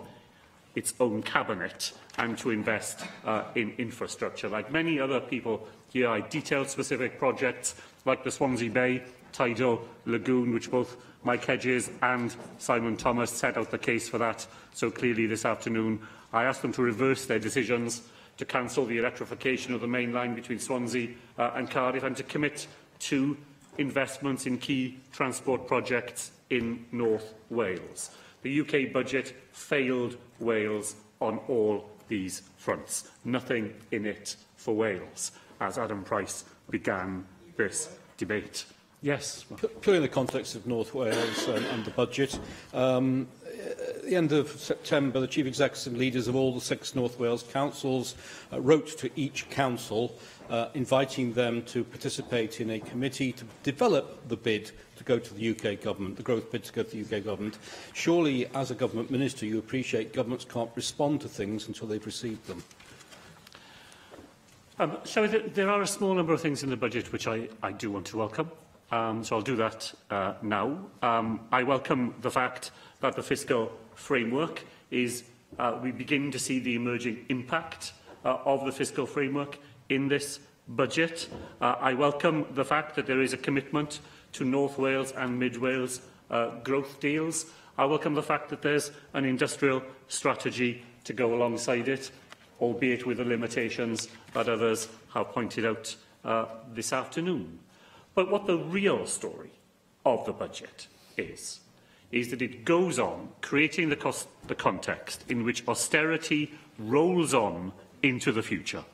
its own cabinet and to invest in infrastructure. Like many other people here, I detailed specific projects like the Swansea Bay Tidal Lagoon, which both Mike Hedges and Simon Thomas set out the case for that so clearly this afternoon. I asked them to reverse their decisions to cancel the electrification of the main line between Swansea and Cardiff and to commit to investments in key transport projects in North Wales. The UK budget failed Wales on all these fronts. Nothing in it for Wales, as Adam Price began this debate. Yes. Purely in the context of North Wales and the budget, at the end of September, the chief executive leaders of all the 6 North Wales councils wrote to each council inviting them to participate in a committee to develop the bid to go to the UK government, the growth bid to go to the UK government. Surely, as a government minister, you appreciate governments can't respond to things until they've received them. So there are a small number of things in the budget which I do want to welcome. So I'll do that now. I welcome the fact that the fiscal framework is, we begin to see the emerging impact of the fiscal framework in this budget. I welcome the fact that there is a commitment to North Wales and Mid Wales growth deals. I welcome the fact that there's an industrial strategy to go alongside it, albeit with the limitations that others have pointed out this afternoon. But what the real story of the budget is that it goes on creating the context in which austerity rolls on into the future,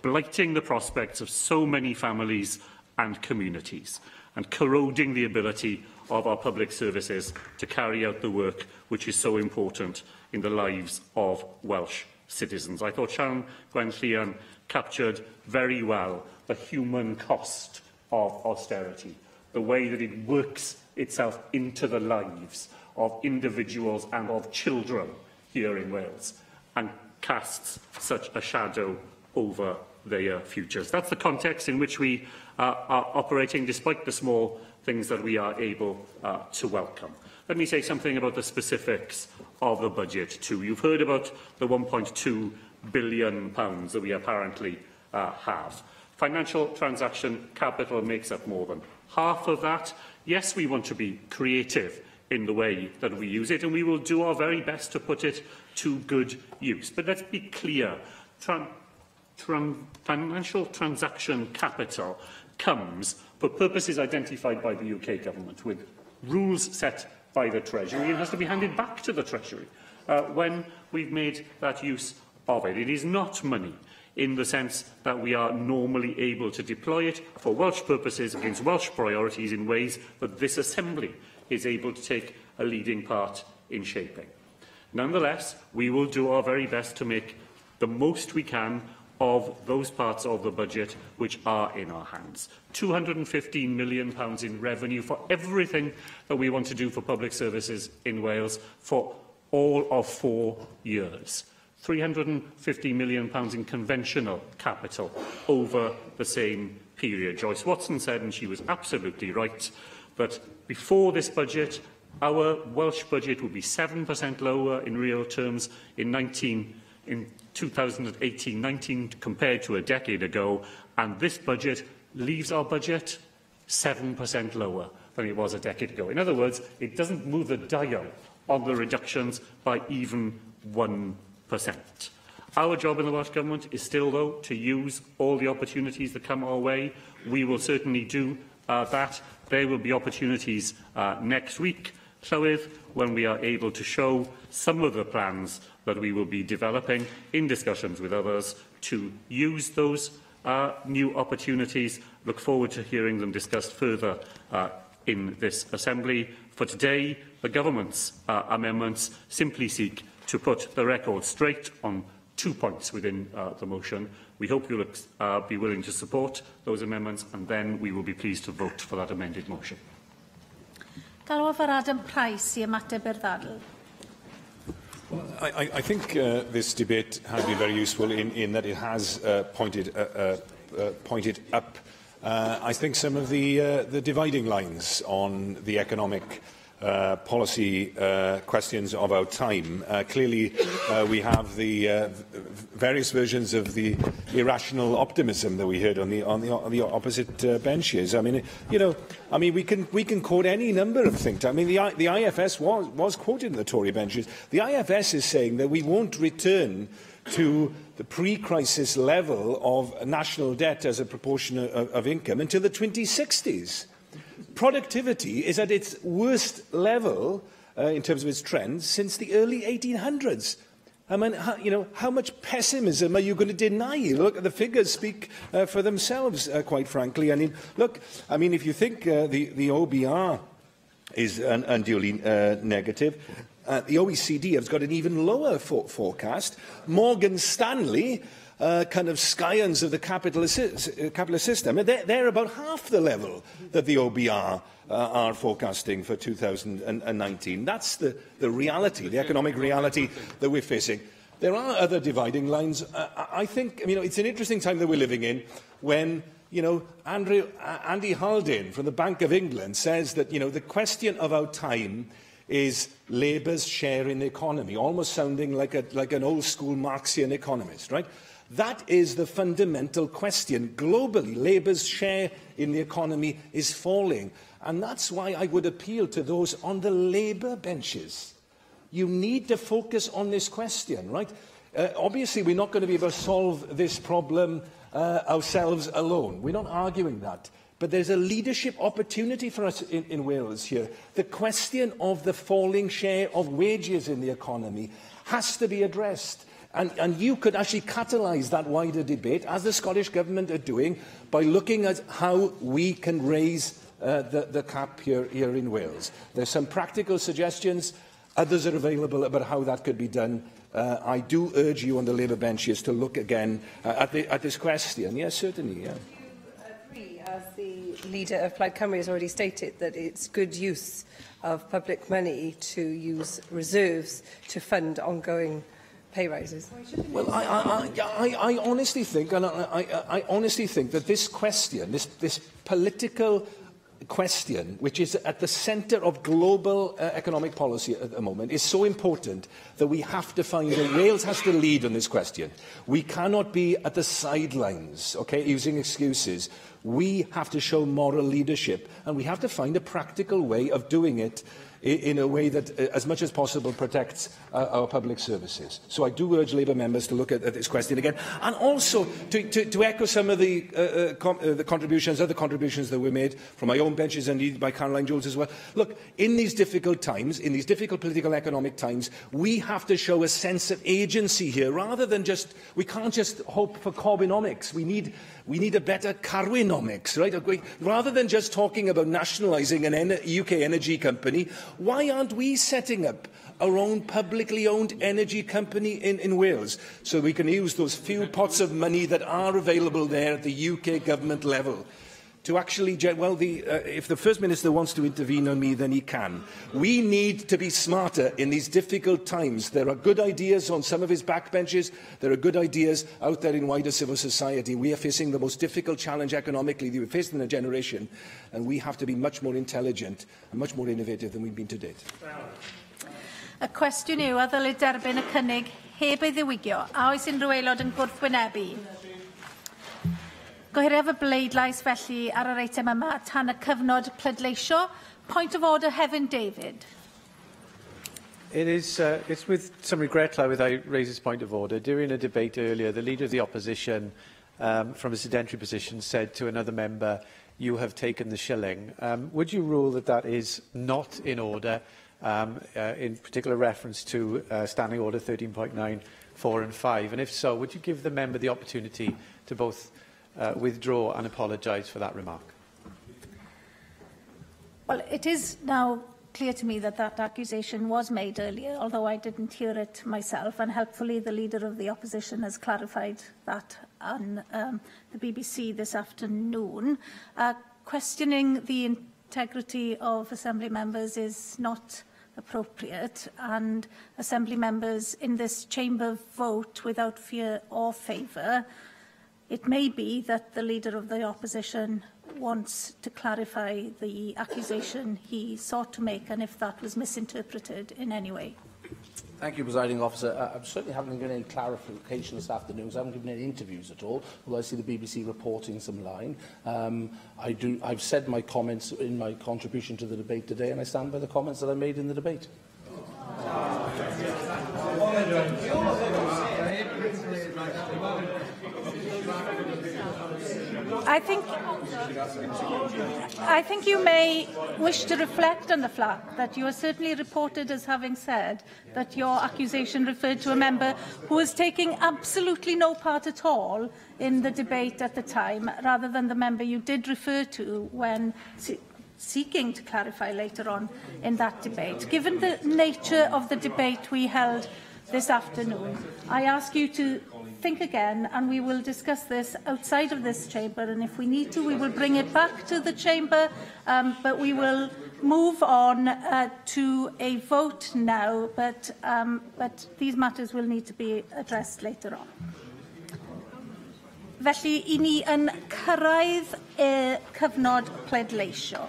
blighting the prospects of so many families and communities, and corroding the ability of our public services to carry out the work which is so important in the lives of Welsh citizens. I thought Siân Gwenllian captured very well the human cost of austerity, the way that it works itself into the lives of individuals and of children here in Wales, and casts such a shadow over their futures. That's the context in which we are operating, despite the small things that we are able to welcome. Let me say something about the specifics of the budget too. You've heard about the £1.2 billion that we apparently have. Financial transaction capital makes up more than half of that. Yes, we want to be creative in the way that we use it, and we will do our very best to put it to good use. But let's be clear. Financial transaction capital comes for purposes identified by the UK government, with rules set by the Treasury, and has to be handed back to the Treasury when we've made that use of it. It is not money in the sense that we are normally able to deploy it for Welsh purposes against Welsh priorities in ways that this Assembly is able to take a leading part in shaping. Nonetheless, we will do our very best to make the most we can of those parts of the budget which are in our hands. £215 million in revenue for everything that we want to do for public services in Wales for all of 4 years. £350 million in conventional capital over the same period. Joyce Watson said, and she was absolutely right, that before this budget, our Welsh budget would be 7% lower in real terms in 2018-19 compared to a decade ago, and this budget leaves our budget 7% lower than it was a decade ago. In other words, it doesn't move the dial on the reductions by even 1%. Our job in the Welsh Government is still, though, to use all the opportunities that come our way. We will certainly do that. There will be opportunities next week, Llywydd, when we are able to show some of the plans that we will be developing in discussions with others to use those new opportunities. Look forward to hearing them discussed further in this Assembly. For today, the Government's amendments simply seek to put the record straight on 2 points within the motion. We hope you'll be willing to support those amendments, and then we will be pleased to vote for that amended motion. Galw for Adam Price I ymateb i'r ddadl. I think this debate has been very useful in that it has pointed up, I think, some of the dividing lines on the economic policy questions of our time. Clearly, we have the various versions of the irrational optimism that we heard on the opposite benches. I mean, we can quote any number of things. I mean, the IFS was quoted in the Tory benches. The IFS is saying that we won't return to the pre-crisis level of national debt as a proportion of income until the 2060s. Productivity is at its worst level in terms of its trends since the early 1800s. I mean, how much pessimism are you going to deny? Look, the figures speak for themselves, quite frankly. I mean, look, if you think the OBR is unduly negative, the OECD has got an even lower forecast. Morgan Stanley, kind of scions of the capitalist system, they're about half the level that the OBR are forecasting for 2019. That's the reality, the economic reality that we're facing. There are other dividing lines. I think, it's an interesting time that we're living in when, Andy Haldane from the Bank of England says that, the question of our time is Labour's share in the economy, almost sounding like an old-school Marxian economist, right? That is the fundamental question. Globally, Labour's share in the economy is falling. And that's why I would appeal to those on the Labour benches. You need to focus on this question, right? Obviously, we're not going to be able to solve this problem ourselves alone. We're not arguing that. But there's a leadership opportunity for us in Wales here. The question of the falling share of wages in the economy has to be addressed. And you could actually catalyse that wider debate, as the Scottish Government are doing, by looking at how we can raise the cap here in Wales. There's some practical suggestions. Others are available about how that could be done. I do urge you on the Labour benches to look again at this question. Yes, certainly. Yeah. As the leader of Plaid Cymru has already stated, that it's good use of public money to use reserves to fund ongoing pay rises. Well, I honestly think, and I honestly think that this question, this political question, which is at the centre of global economic policy at the moment, is so important that we have to find that Wales has to lead on this question. We cannot be at the sidelines, using excuses. We have to show moral leadership, and we have to find a practical way of doing it in a way that, as much as possible, protects our public services. So I do urge Labour members to look at this question again, and also to echo some of the other contributions that were made from my own benches and indeed by Caroline Jones as well. Look, in these difficult times, in these difficult political economic times, we have to show a sense of agency here, rather than we can't just hope for Corbynomics. We need a better Carwynomics, right? Rather than just talking about nationalising an UK energy company, why aren't we setting up our own publicly owned energy company in Wales, so we can use those few pots of money that are available there at the UK government level to actually, if the First Minister wants to intervene on me, then he can. We need to be smarter in these difficult times. There are good ideas on some of his backbenches. There are good ideas out there in wider civil society. We are facing the most difficult challenge economically that we've faced in a generation, and we have to be much more intelligent and much more innovative than we've been to date. Y cwestiwn yw a ddylid derbyn y cynnig heb ei ddiwygio. A oes unrhyw aelod yn gwrthwynebu? Gohiriaf y bleidlais felly ar yr eitem yma tan y cyfnod pleidleisio. Point of order, Hefin David. It's with some regret, Llywydd, I raise this point of order. During a debate earlier, the Leader of the Opposition, from a sedentary position, said to another member, "You have taken the shilling." Would you rule that that is not in order, in particular reference to Standing Order 13.9, 4 and 5? And if so, would you give the member the opportunity to both withdraw and apologise for that remark? Well, it is now clear to me that that accusation was made earlier, although I didn't hear it myself, and helpfully the Leader of the Opposition has clarified that on the BBC this afternoon. Questioning the integrity of Assembly members is not appropriate, and Assembly members in this chamber vote without fear or favour. It may be that the Leader of the Opposition wants to clarify the accusation he sought to make, and if that was misinterpreted in any way. Thank you, Presiding Officer. I certainly haven't given any clarification this afternoon, because I haven't given any interviews at all, although I see the BBC reporting some line. I've said my comments in my contribution to the debate today, and I stand by the comments that I made in the debate. I think you may wish to reflect on the fact that you are certainly reported as having said that your accusation referred to a member who was taking absolutely no part at all in the debate at the time, rather than the member you did refer to when seeking to clarify later on in that debate. Given the nature of the debate we held this afternoon, I ask you to think again, and we will discuss this outside of this chamber, and if we need to, we will bring it back to the chamber, but we will move on to a vote now, but these matters will need to be addressed later on. Felly, i ni yn cyrraedd cyfnod pleidleisio.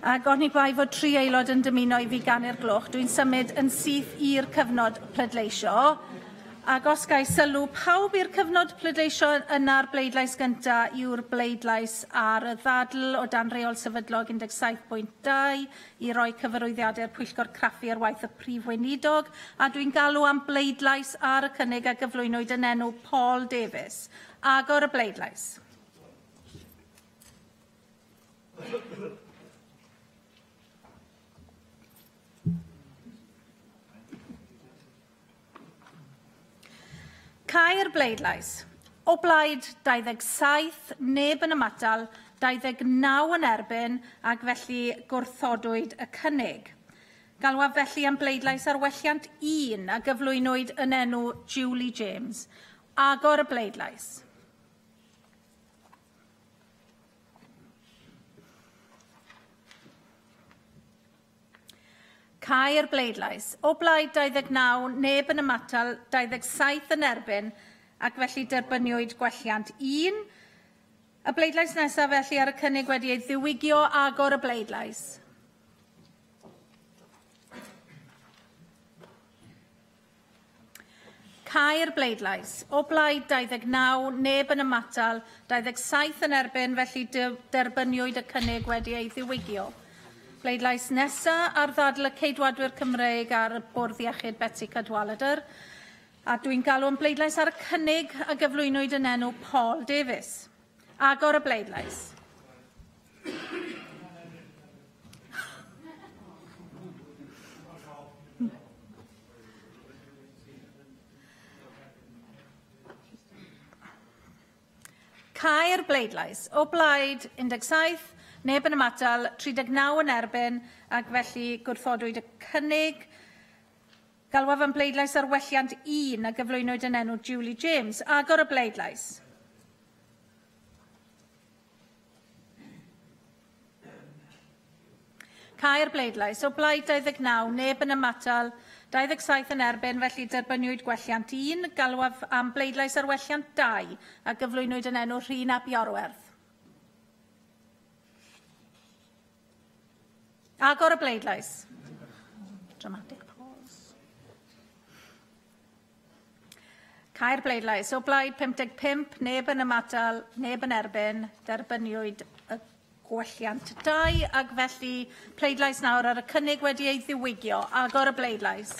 Ac oni bai fod 3 aelod yn dymuno i fi ganu'r gloch, dwi'n symud yn syth i'r cyfnod pleidleisio. Ac os gai sylw, pawb i'r cyfnod pleidleisio yna'r bleidlais gyntaf yw'r bleidlais ar y ddadl o dan reol sefydlog 17.2 i roi cyfarwyddiadau'r Pwyllgor Craffu ar waith y Prif Weinidog, a dwi'n galw am bleidlais ar y cynnig a gyflwynwyd yn enw Paul Davies. Agor y bleidlais. Cau'r bleidlais. O blaid 27, neb yn ymatal, 29 yn erbyn, ac felly gwrthodwyd y cynnig. Galwaf felly am bleidlais arwelliant 1 a gyflwynwyd yn enw Julie James. Agor y bleidlais. Cau'r bleidlais. O blaid 29, neb yn ymatal, 27 yn erbyn, ac felly derbyniwyd gwelliant 1. Y bleidlais nesaf felly ar y cynnig wedi ei ddiwygio. Agor y bleidlais. Cau'r bleidlais. O blaid 29, neb yn ymatal, 27 yn erbyn, felly derbyniwyd y cynnig wedi ei ddiwygio. Bleidlais nesaf ar ddadl y Ceidwadwyr Cymreig ar y Bwrdd Iechyd Betsy Cadwaladr. A dwi'n galw am bleidlais ar y cynnig a gyflwynwyd yn enw Paul Davies. Agor y bleidlais. Cau'r bleidlais. O blaid 17, neb yn ymatal, 39 yn erbyn, ac felly gwrthodwyd y cynnig. Galwaf am bleidlais arwelliant 1 a gyflwynwyd yn enw Julie James. Agor y bleidlais. Cau'r bleidlais. O blaid 29, neb yn ymatal, 27 yn erbyn, felly derbyniwyd gwelliant 1. Galwaf am bleidlais arwelliant 2 a gyflwynwyd yn enw Rhina Biorwerth. Agor y bleidlais. Dramatic pause. Cau'r bleidlais. O blaid 55, neb yn ymatal, neb yn erbyn, derbyniwyd y gwelliant 2, ac felly pleidlais nawr ar y cynnig wedi ei ddiwygio. Agor y bleidlais.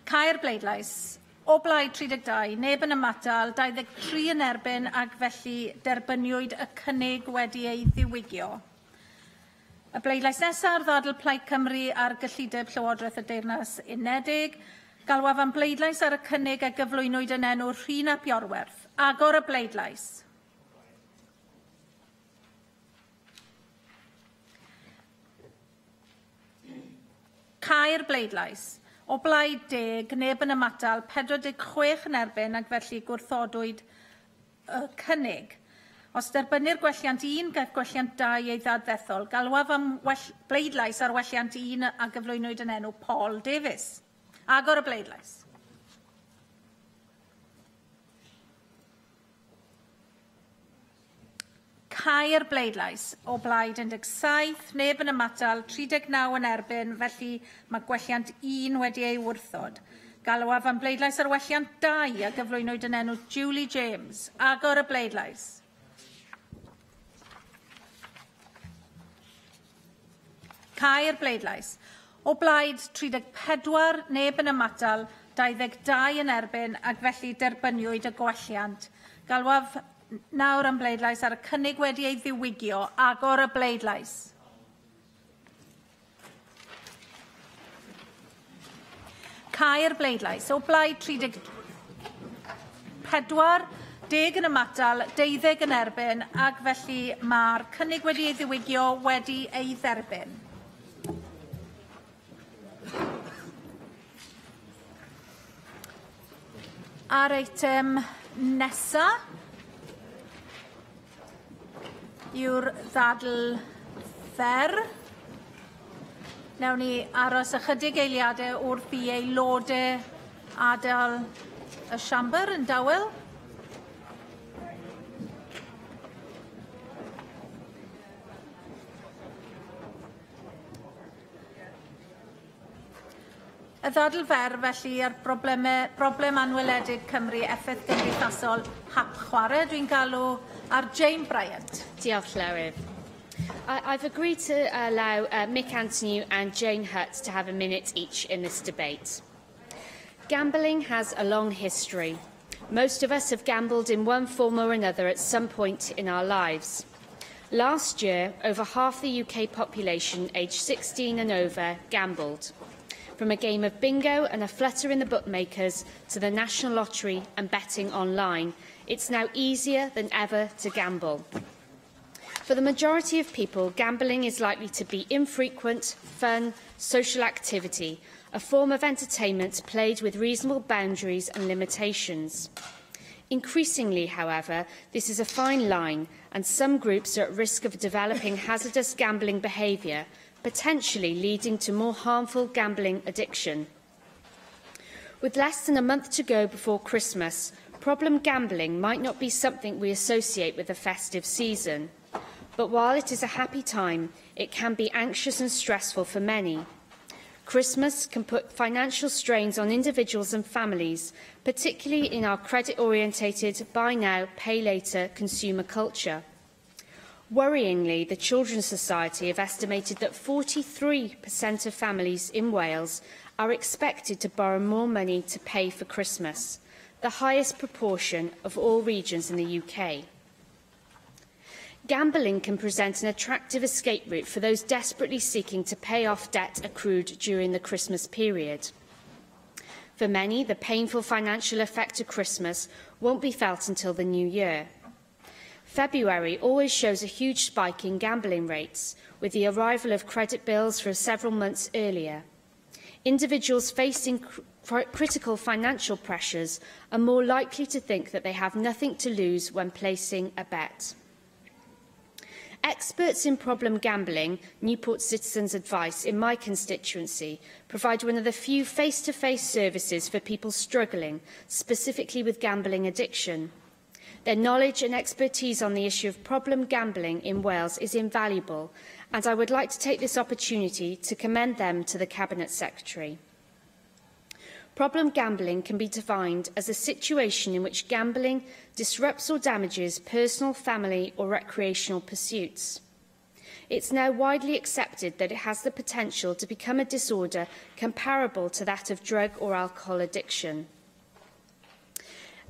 Cau'r bleidlais. O blaid 32, neb yn ymatal, 23 yn erbyn, ac felly derbyniwyd y cynnig wedi ei ddiwygio. Y bleidlais nesaf ar ddadl Plaid Cymru ar gyllideb Llywodraeth y Deyrnas Unedig. Galwaf am bleidlais ar y cynnig a gyflwynwyd yn enw Rhun ap Iorwerth. Agor y bleidlais. Cau'r bleidlais. O blaid 10, neb yn ymatal, 46 yn erbyn ac felly gwrthodwyd y cynnig. Os derbynir gwelliant 1 gaeth gwelliant 2 ei ddadfethol, galwaf am bleidlais ar welliant 1 a gyflwynwyd yn enw Paul Davies. Agor y bleidlais. Cau'r bleidlais. O blaid 17, neb yn ymatal, 39 yn erbyn, felly mae gwelliant 1 wedi ei wrthod. Galwaf am bleidlais ar welliant 2 a gyflwynwyd yn enw Julie James. Agor y bleidlais. Cau'r bleidlais. O blaid 34, neb yn ymatal, 22 yn erbyn ac felly derbyniwyd y gwelliant. Galwaf nawr am bleidlais ar y cynnig wedi ei ddiwygio. Agor y bleidlais. Cau'r bleidlais. O blaid 34, 10 yn ymatal, 12 yn erbyn ac felly mae'r cynnig wedi ei ddiwygio wedi ei dderbyn. Ar eitem nesaf yw'r ddadl fer. Nawn ni aros ychydig eiliadau wrth i aelodau adael y siambr yn dawel. Y ddadl fer felly ar broblem anweledig Cymru, effaith gymdeithasol hap chwarae. Dwi'n galw ar Jane Bryant. Diolch, Llywydd. I've agreed to allow Mick Anthony and Jane Hutt to have a minute each in this debate. Gambling has a long history. Most of us have gambled in one form or another at some point in our lives. Last year, over half the UK population aged 16 and over gambled. From a game of bingo and a flutter in the bookmakers to the National Lottery and betting online, it's now easier than ever to gamble. For the majority of people, gambling is likely to be infrequent, fun, social activity, a form of entertainment played with reasonable boundaries and limitations. Increasingly, however, this is a fine line, and some groups are at risk of developing hazardous gambling behaviour, potentially leading to more harmful gambling addiction. With less than a month to go before Christmas, problem gambling might not be something we associate with the festive season. But while it is a happy time, it can be anxious and stressful for many. Christmas can put financial strains on individuals and families, particularly in our credit-orientated, buy now, pay later consumer culture. Worryingly, the Children's Society have estimated that 43% of families in Wales are expected to borrow more money to pay for Christmas, the highest proportion of all regions in the UK. Gambling can present an attractive escape route for those desperately seeking to pay off debt accrued during the Christmas period. For many, the painful financial effect of Christmas won't be felt until the new year. February always shows a huge spike in gambling rates, with the arrival of credit bills for several months earlier. Individuals facing critical financial pressures are more likely to think that they have nothing to lose when placing a bet. Experts in problem gambling, Newport Citizens Advice in my constituency, provide one of the few face-to-face services for people struggling, specifically with gambling addiction. Their knowledge and expertise on the issue of problem gambling in Wales is invaluable, and I would like to take this opportunity to commend them to the Cabinet Secretary. Problem gambling can be defined as a situation in which gambling disrupts or damages personal, family or recreational pursuits. It's now widely accepted that it has the potential to become a disorder comparable to that of drug or alcohol addiction.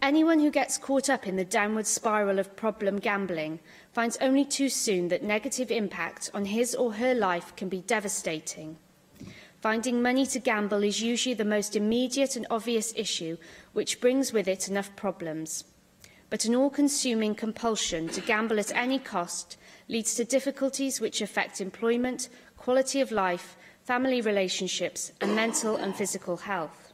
Anyone who gets caught up in the downward spiral of problem gambling finds only too soon that negative impact on his or her life can be devastating. Finding money to gamble is usually the most immediate and obvious issue, which brings with it enough problems. But an all-consuming compulsion to gamble at any cost leads to difficulties which affect employment, quality of life, family relationships, and mental and physical health.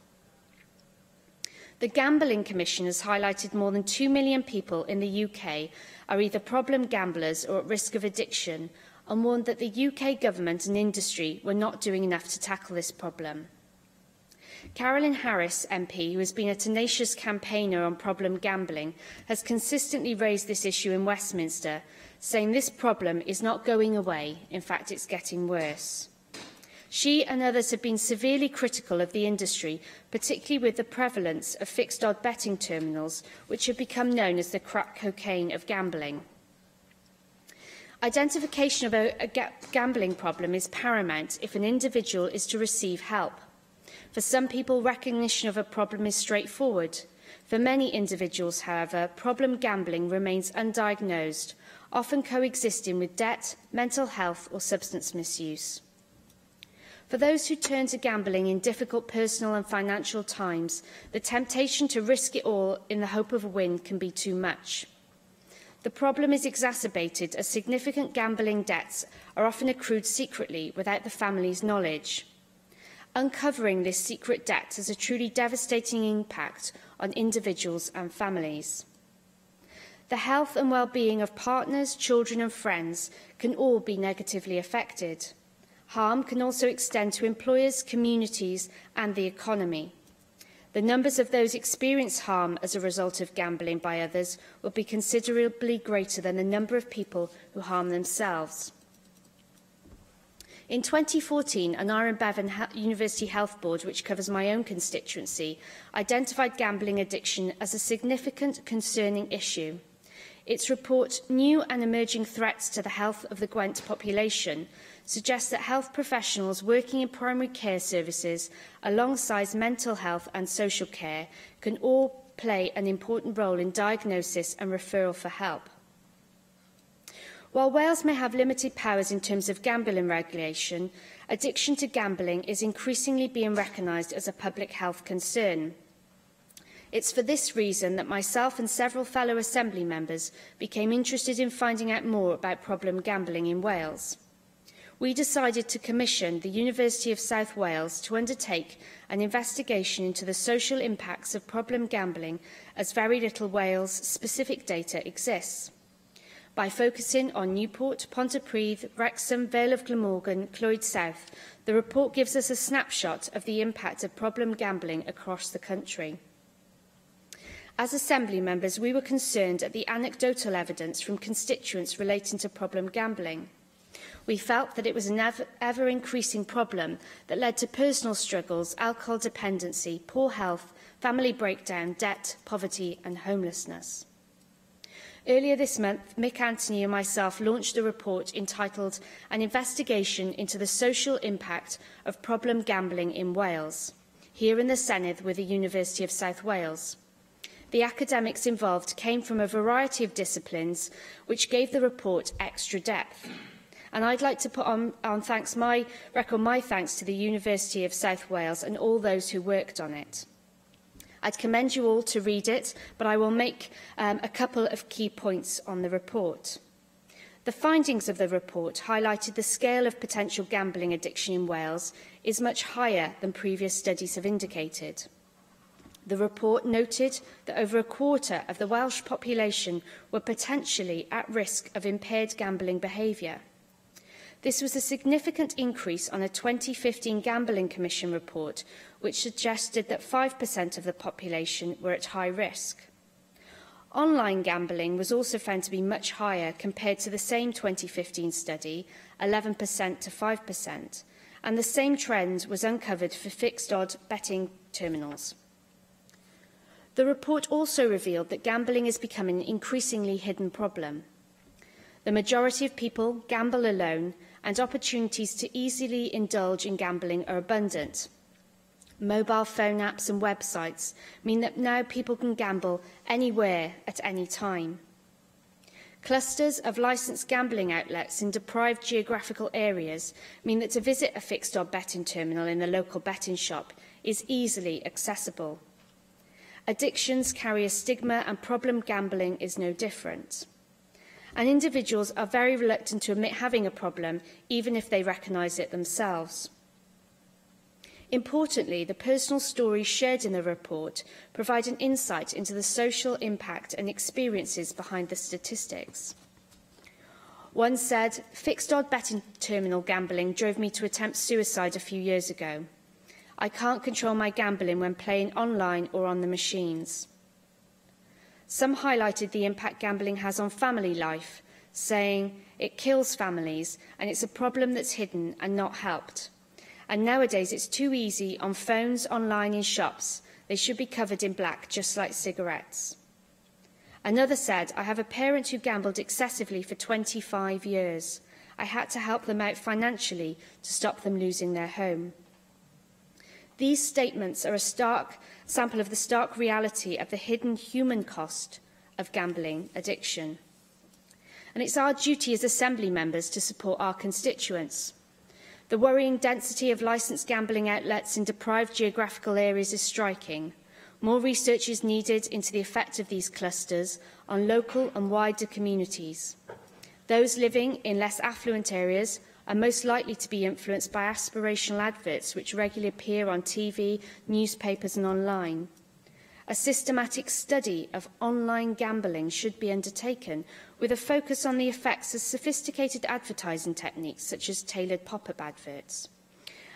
The Gambling Commission has highlighted more than 2 million people in the UK are either problem gamblers or at risk of addiction, and warned that the UK government and industry were not doing enough to tackle this problem. Carolyn Harris MP, who has been a tenacious campaigner on problem gambling, has consistently raised this issue in Westminster, saying this problem is not going away, in fact it's getting worse. She and others have been severely critical of the industry, particularly with the prevalence of fixed-odd betting terminals, which have become known as the crack cocaine of gambling. Identification of a gambling problem is paramount if an individual is to receive help. For some people, recognition of a problem is straightforward. For many individuals, however, problem gambling remains undiagnosed, often coexisting with debt, mental health or substance misuse. For those who turn to gambling in difficult personal and financial times, the temptation to risk it all in the hope of a win can be too much. The problem is exacerbated as significant gambling debts are often accrued secretly without the family's knowledge. Uncovering this secret debt has a truly devastating impact on individuals and families. The health and well-being of partners, children and friends can all be negatively affected. Harm can also extend to employers, communities and the economy. The numbers of those experience harm as a result of gambling by others will be considerably greater than the number of people who harm themselves. In 2014, an Iron Bevan University Health Board, which covers my own constituency, identified gambling addiction as a significant concerning issue. Its report, New and Emerging Threats to the Health of the Gwent Population, suggests that health professionals working in primary care services alongside mental health and social care can all play an important role in diagnosis and referral for help. While Wales may have limited powers in terms of gambling regulation, addiction to gambling is increasingly being recognised as a public health concern. It's for this reason that myself and several fellow Assembly members became interested in finding out more about problem gambling in Wales. We decided to commission the University of South Wales to undertake an investigation into the social impacts of problem gambling, as very little Wales-specific data exists. By focusing on Newport, Pontypridd, Wrexham, Vale of Glamorgan, Clwyd South, the report gives us a snapshot of the impact of problem gambling across the country. As Assembly members, we were concerned at the anecdotal evidence from constituents relating to problem gambling. We felt that it was an ever-increasing problem that led to personal struggles, alcohol dependency, poor health, family breakdown, debt, poverty and homelessness. Earlier this month, Mick Anthony and myself launched a report entitled An Investigation into the Social Impact of Problem Gambling in Wales, here in the Senedd with the University of South Wales. The academics involved came from a variety of disciplines, which gave the report extra depth. And I'd like to put on record my thanks to the University of South Wales and all those who worked on it. I'd commend you all to read it, but I will make a couple of key points on the report. The findings of the report highlighted the scale of potential gambling addiction in Wales is much higher than previous studies have indicated. The report noted that over a quarter of the Welsh population were potentially at risk of impaired gambling behaviour. This was a significant increase on a 2015 Gambling Commission report, which suggested that 5% of the population were at high risk. Online gambling was also found to be much higher compared to the same 2015 study, 11% to 5%, and the same trend was uncovered for fixed-odd betting terminals. The report also revealed that gambling is becoming an increasingly hidden problem. The majority of people gamble alone, and opportunities to easily indulge in gambling are abundant. Mobile phone apps and websites mean that now people can gamble anywhere at any time. Clusters of licensed gambling outlets in deprived geographical areas mean that to visit a fixed odd betting terminal in the local betting shop is easily accessible. Addictions carry a stigma, and problem gambling is no different. And individuals are very reluctant to admit having a problem, even if they recognise it themselves. Importantly, the personal stories shared in the report provide an insight into the social impact and experiences behind the statistics. One said, "Fixed odd betting terminal gambling drove me to attempt suicide a few years ago. I can't control my gambling when playing online or on the machines." Some highlighted the impact gambling has on family life, saying, "It kills families and it's a problem that's hidden and not helped. And nowadays it's too easy on phones, online, in shops. They should be covered in black, just like cigarettes." Another said, "I have a parent who gambled excessively for 25 years. I had to help them out financially to stop them losing their home." These statements are a stark sample of the stark reality of the hidden human cost of gambling addiction. And it's our duty as Assembly members to support our constituents. The worrying density of licensed gambling outlets in deprived geographical areas is striking. More research is needed into the effect of these clusters on local and wider communities. Those living in less affluent areas are most likely to be influenced by aspirational adverts which regularly appear on TV, newspapers and online. A systematic study of online gambling should be undertaken with a focus on the effects of sophisticated advertising techniques such as tailored pop-up adverts.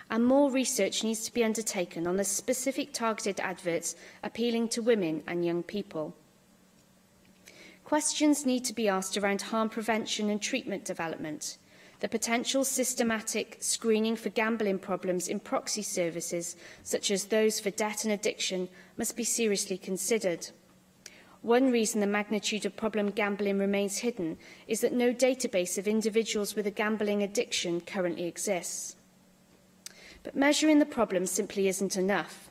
And more research needs to be undertaken on the specific targeted adverts appealing to women and young people. Questions need to be asked around harm prevention and treatment development. The potential systematic screening for gambling problems in proxy services, such as those for debt and addiction, must be seriously considered. One reason the magnitude of problem gambling remains hidden is that no database of individuals with a gambling addiction currently exists. But measuring the problem simply isn't enough.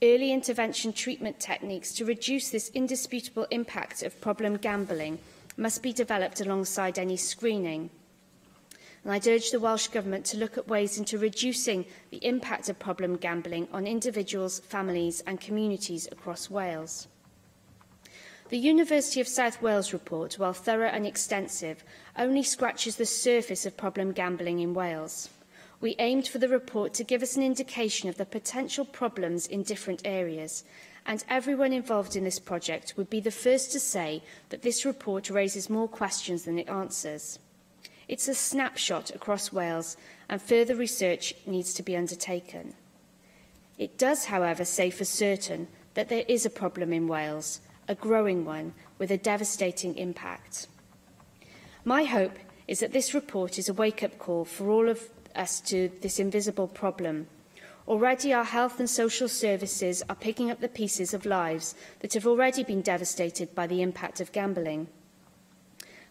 Early intervention treatment techniques to reduce this indisputable impact of problem gambling must be developed alongside any screening. And I'd urge the Welsh Government to look at ways into reducing the impact of problem gambling on individuals, families and communities across Wales. The University of South Wales report, while thorough and extensive, only scratches the surface of problem gambling in Wales. We aimed for the report to give us an indication of the potential problems in different areas, and everyone involved in this project would be the first to say that this report raises more questions than it answers. It's a snapshot across Wales, and further research needs to be undertaken. It does, however, say for certain that there is a problem in Wales, a growing one, with a devastating impact. My hope is that this report is a wake-up call for all of us to this invisible problem. Already our health and social services are picking up the pieces of lives that have already been devastated by the impact of gambling.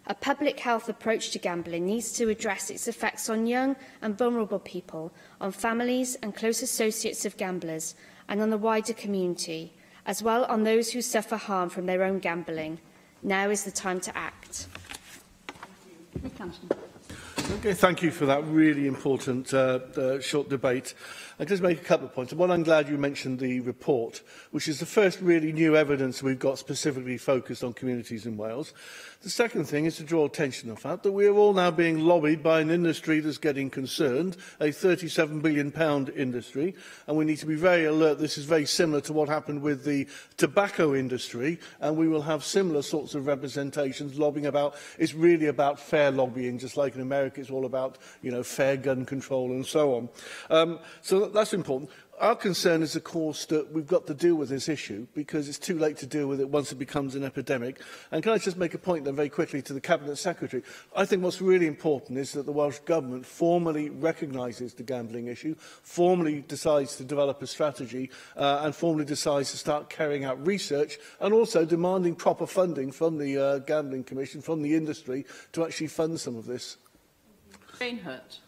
A public health approach to gambling needs to address its effects on young and vulnerable people, on families and close associates of gamblers, and on the wider community, as well on those who suffer harm from their own gambling. Now is the time to act. Okay, thank you for that really important short debate. I'll just make a couple of points. One, I'm glad you mentioned the report, which is the first really new evidence we've got specifically focused on communities in Wales. The second thing is to draw attention to the fact that we are all now being lobbied by an industry that's getting concerned, a £37 billion industry, and we need to be very alert. This is very similar to what happened with the tobacco industry, and we will have similar sorts of representations lobbying about. It's really about fair lobbying, just like in America, it's all about, fair gun control and so on. So that's important. Our concern is, of course, that we've got to deal with this issue because it's too late to deal with it once it becomes an epidemic. And can I just make a point then very quickly to the Cabinet Secretary? I think what's really important is that the Welsh Government formally recognises the gambling issue, formally decides to develop a strategy and formally decides to start carrying out research and also demanding proper funding from the Gambling Commission, from the industry, to actually fund some of this. Jane Hurt.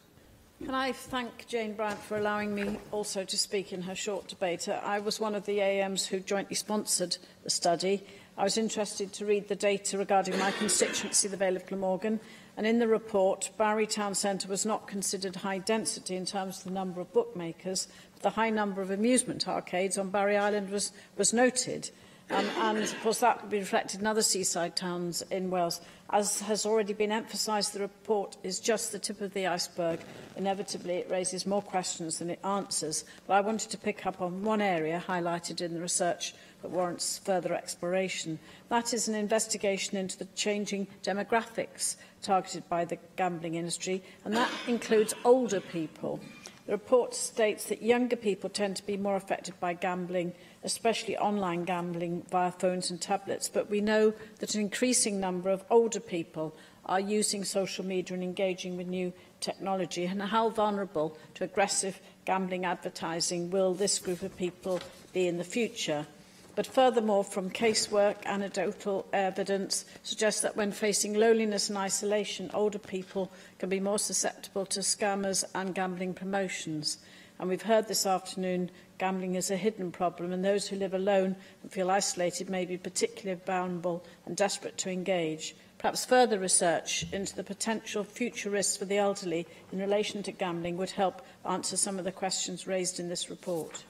Can I thank Jane Bryant for allowing me also to speak in her short debate? I was one of the AMs who jointly sponsored the study, I was interested to read the data regarding my constituency, the Vale of Glamorgan, and in the report, Barry Town Centre was not considered high density in terms of the number of bookmakers, but the high number of amusement arcades on Barry Island was noted. And, of course, that would be reflected in other seaside towns in Wales. As has already been emphasised, the report is just the tip of the iceberg. Inevitably, it raises more questions than it answers. But I wanted to pick up on one area highlighted in the research that warrants further exploration. That is an investigation into the changing demographics targeted by the gambling industry, and that includes older people. The report states that younger people tend to be more affected by gambling, especially online gambling via phones and tablets, but we know that an increasing number of older people are using social media and engaging with new technology, and how vulnerable to aggressive gambling advertising will this group of people be in the future. But furthermore, from casework, anecdotal evidence suggests that when facing loneliness and isolation, older people can be more susceptible to scammers and gambling promotions. And we've heard this afternoon, gambling is a hidden problem, and those who live alone and feel isolated may be particularly vulnerable and desperate to engage. Perhaps further research into the potential future risks for the elderly in relation to gambling would help answer some of the questions raised in this report.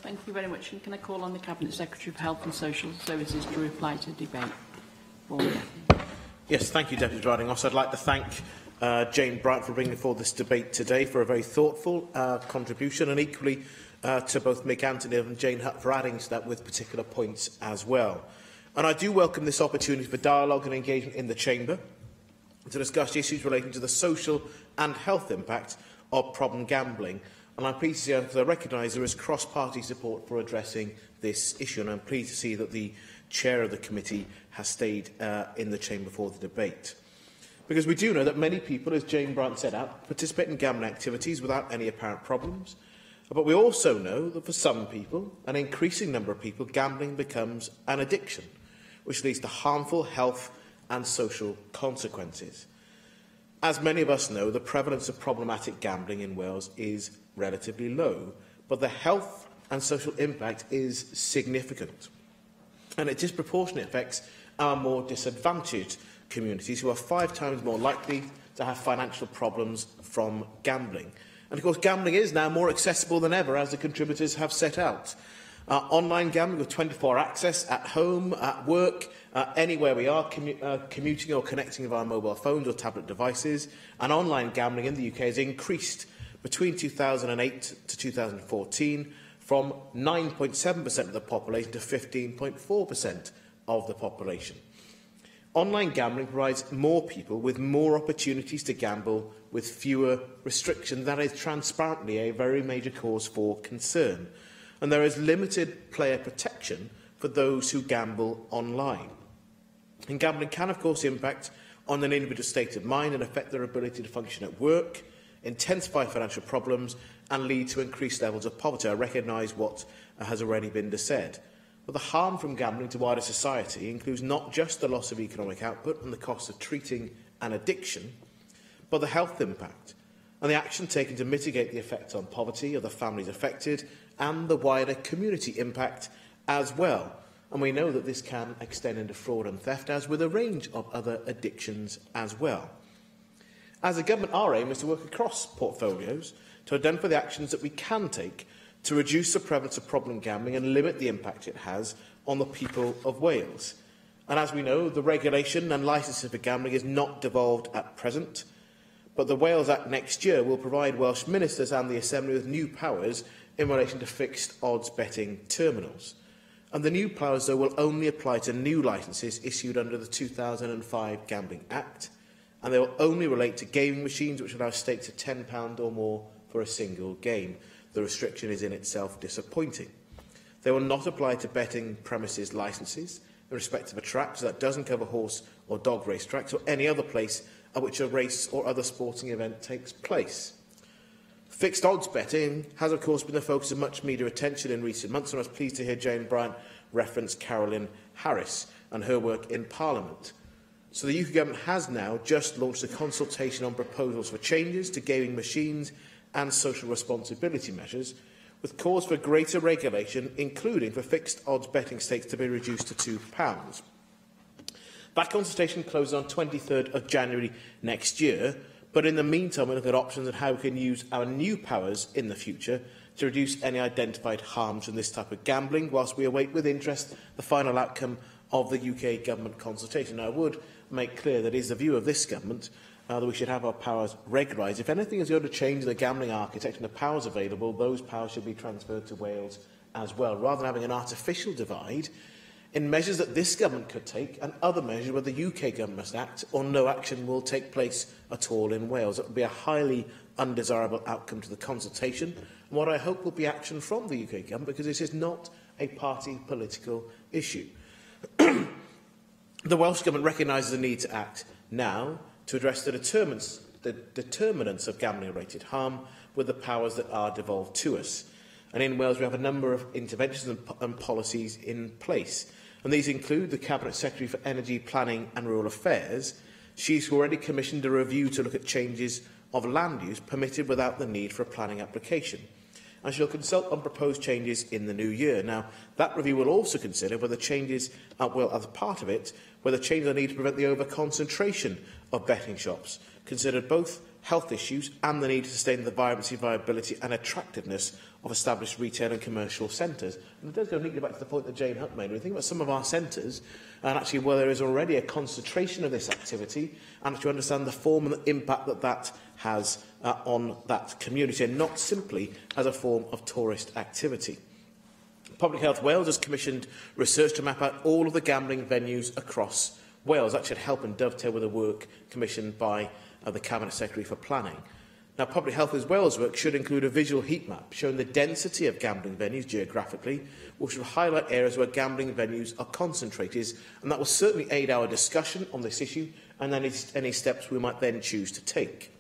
Thank you very much. And can I call on the Cabinet Secretary for Health and Social Services to reply to the debate? Yes, thank you, Deputy Presiding Officer. I'd like to thank Jane Bryant for bringing forward this debate today, for a very thoughtful contribution, and equally to both Mick Anthony and Jane Hutt for adding to that with particular points as well. And I do welcome this opportunity for dialogue and engagement in the Chamber to discuss issues relating to the social and health impact of problem gambling. And I'm pleased to see, because I recognise there is cross-party support for addressing this issue, and I'm pleased to see that the chair of the committee has stayed in the chamber for the debate. Because we do know that many people, as Jane Bryant set out, participate in gambling activities without any apparent problems. But we also know that for some people, an increasing number of people, gambling becomes an addiction, which leads to harmful health and social consequences. As many of us know, the prevalence of problematic gambling in Wales is relatively low, but the health and social impact is significant. And it disproportionately affects our more disadvantaged communities, who are 5 times more likely to have financial problems from gambling. And of course, gambling is now more accessible than ever, as the contributors have set out. Online gambling with 24-hour access at home, at work, anywhere we are, commuting or connecting via mobile phones or tablet devices. And online gambling in the UK has increased between 2008 to 2014 from 9.7% of the population to 15.4% of the population. Online gambling provides more people with more opportunities to gamble with fewer restrictions. That is transparently a very major cause for concern. And there is limited player protection for those who gamble online. And gambling can, of course, impact on an individual's state of mind and affect their ability to function at work, intensify financial problems and lead to increased levels of poverty. I recognise what has already been said. But the harm from gambling to wider society includes not just the loss of economic output and the cost of treating an addiction, but the health impact and the action taken to mitigate the effects on poverty of the families affected and the wider community impact as well. And we know that this can extend into fraud and theft, as with a range of other addictions as well. As a government, our aim is to work across portfolios to identify the actions that we can take to reduce the prevalence of problem gambling and limit the impact it has on the people of Wales. And as we know, the regulation and licensing for gambling is not devolved at present, but the Wales Act next year will provide Welsh ministers and the Assembly with new powers in relation to fixed odds betting terminals. And the new powers, though, will only apply to new licences issued under the 2005 Gambling Act, and they will only relate to gaming machines which allow stakes of £10 or more for a single game. The restriction is in itself disappointing. They will not apply to betting premises licences in respect of a track, so that doesn't cover horse or dog racetracks or any other place at which a race or other sporting event takes place. Fixed odds betting has, of course, been the focus of much media attention in recent months, and I was pleased to hear Jane Bryant reference Carolyn Harris and her work in Parliament. So the UK Government has now just launched a consultation on proposals for changes to gaming machines and social responsibility measures, with calls for greater regulation, including for fixed odds betting stakes to be reduced to £2. That consultation closes on 23rd of January next year, but in the meantime we look at options on how we can use our new powers in the future to reduce any identified harms from this type of gambling, whilst we await with interest the final outcome of the UK Government consultation. Now, I would make clear that it is the view of this Government that we should have our powers regularised. If anything is going to change the gambling architecture and the powers available, those powers should be transferred to Wales as well, rather than having an artificial divide in measures that this Government could take and other measures where the UK Government must act or no action will take place at all in Wales. It would be a highly undesirable outcome to the consultation, and what I hope will be action from the UK Government, because this is not a party political issue. The Welsh Government recognises the need to act now to address the determinants of gambling-related harm with the powers that are devolved to us. And in Wales, we have a number of interventions and policies in place. And these include the Cabinet Secretary for Energy, Planning and Rural Affairs. She's already commissioned a review to look at changes of land use permitted without the need for a planning application. And she'll consult on proposed changes in the new year. Now, that review will also consider whether changes, as part of it, whether changes are needed to prevent the over-concentration of betting shops, considered both health issues and the need to sustain the vibrancy, viability and attractiveness of established retail and commercial centres. And it does go neatly back to the point that Jane Hutt made. When you think about some of our centres, and actually where there is already a concentration of this activity, and to understand the form and the impact that that has on that community, and not simply as a form of tourist activity. Public Health Wales has commissioned research to map out all of the gambling venues across Wales. That should help and dovetail with the work commissioned by the Cabinet Secretary for Planning. Now, Public Health Wales work should include a visual heat map showing the density of gambling venues geographically, which will highlight areas where gambling venues are concentrated, and that will certainly aid our discussion on this issue and any steps we might then choose to take.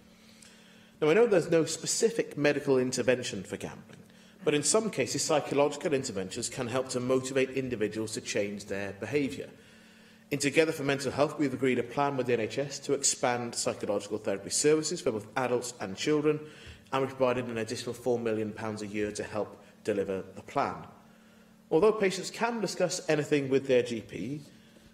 Now, I know there's no specific medical intervention for gambling, but in some cases, psychological interventions can help to motivate individuals to change their behaviour. In Together for Mental Health, we've agreed a plan with the NHS to expand psychological therapy services for both adults and children, and we've provided an additional £4 million a year to help deliver the plan. Although patients can discuss anything with their GP,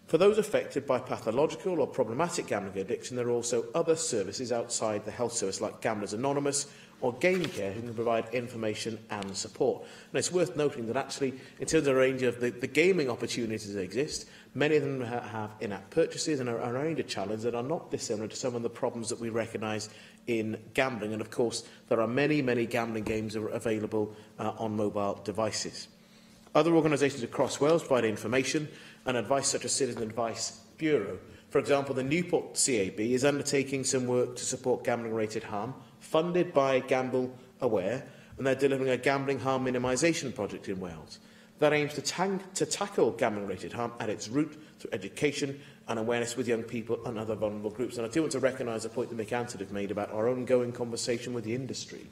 for those affected by pathological or problematic gambling addiction, there are also other services outside the health service, like Gamblers Anonymous or Game Care, who can provide information and support. And it's worth noting that actually, in terms of a range of the gaming opportunities that exist, many of them have in-app purchases and are a range of challenges that are not dissimilar to some of the problems that we recognise in gambling. And of course, there are many, many gambling games that are available on mobile devices. Other organisations across Wales provide information and advice, such as Citizen Advice Bureau. For example, the Newport CAB is undertaking some work to support gambling-related harm, funded by Gamble Aware, and they're delivering a gambling harm minimisation project in Wales that aims to tackle gambling-related harm at its root through education and awareness with young people and other vulnerable groups. And I do want to recognise the point that Mick Anton have made about our ongoing conversation with the industry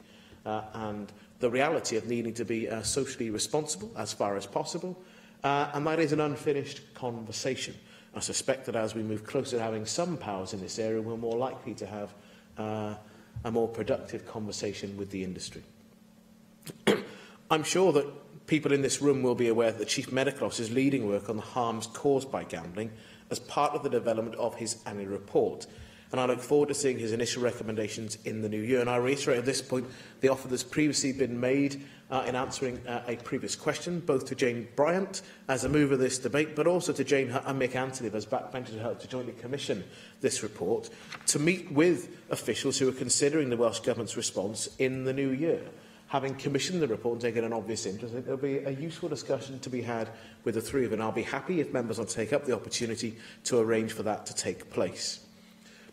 and the reality of needing to be socially responsible as far as possible. And that is an unfinished conversation. I suspect that as we move closer to having some powers in this area, we're more likely to have a more productive conversation with the industry. I'm sure that people in this room will be aware that the Chief Medical Officer is leading work on the harms caused by gambling as part of the development of his annual report. And I look forward to seeing his initial recommendations in the new year. And I reiterate at this point the offer that's previously been made in answering a previous question, both to Jane Bryant as a mover of this debate, but also to Jane Hutt and Mick Anthony as backbenchers to help to jointly commission this report, to meet with officials who are considering the Welsh Government's response in the new year. Having commissioned the report and taken an obvious interest, I think there will be a useful discussion to be had with the three of them. I'll be happy if members will take up the opportunity to arrange for that to take place.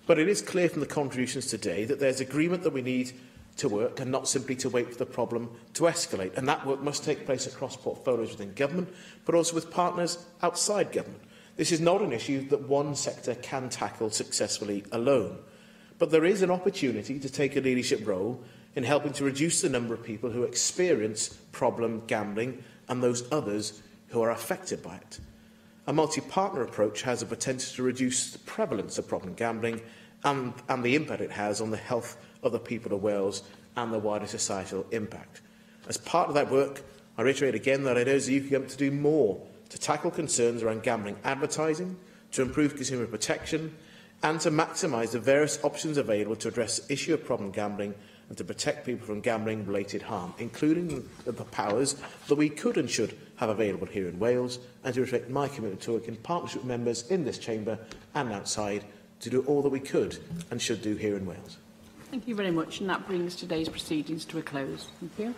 But it is clear from the contributions today that there's agreement that we need to work and not simply to wait for the problem to escalate. And that work must take place across portfolios within government, but also with partners outside government. This is not an issue that one sector can tackle successfully alone. But there is an opportunity to take a leadership role in helping to reduce the number of people who experience problem gambling and those others who are affected by it. A multi-partner approach has the potential to reduce the prevalence of problem gambling and the impact it has on the health of the people of Wales and the wider societal impact. As part of that work, I reiterate again that I urge the UK government to do more to tackle concerns around gambling advertising, to improve consumer protection, and to maximise the various options available to address the issue of problem gambling and to protect people from gambling-related harm, including the powers that we could and should have available here in Wales, and to reflect my commitment to work in partnership with members in this chamber and outside to do all that we could and should do here in Wales. Thank you very much, and that brings today's proceedings to a close. Thank you.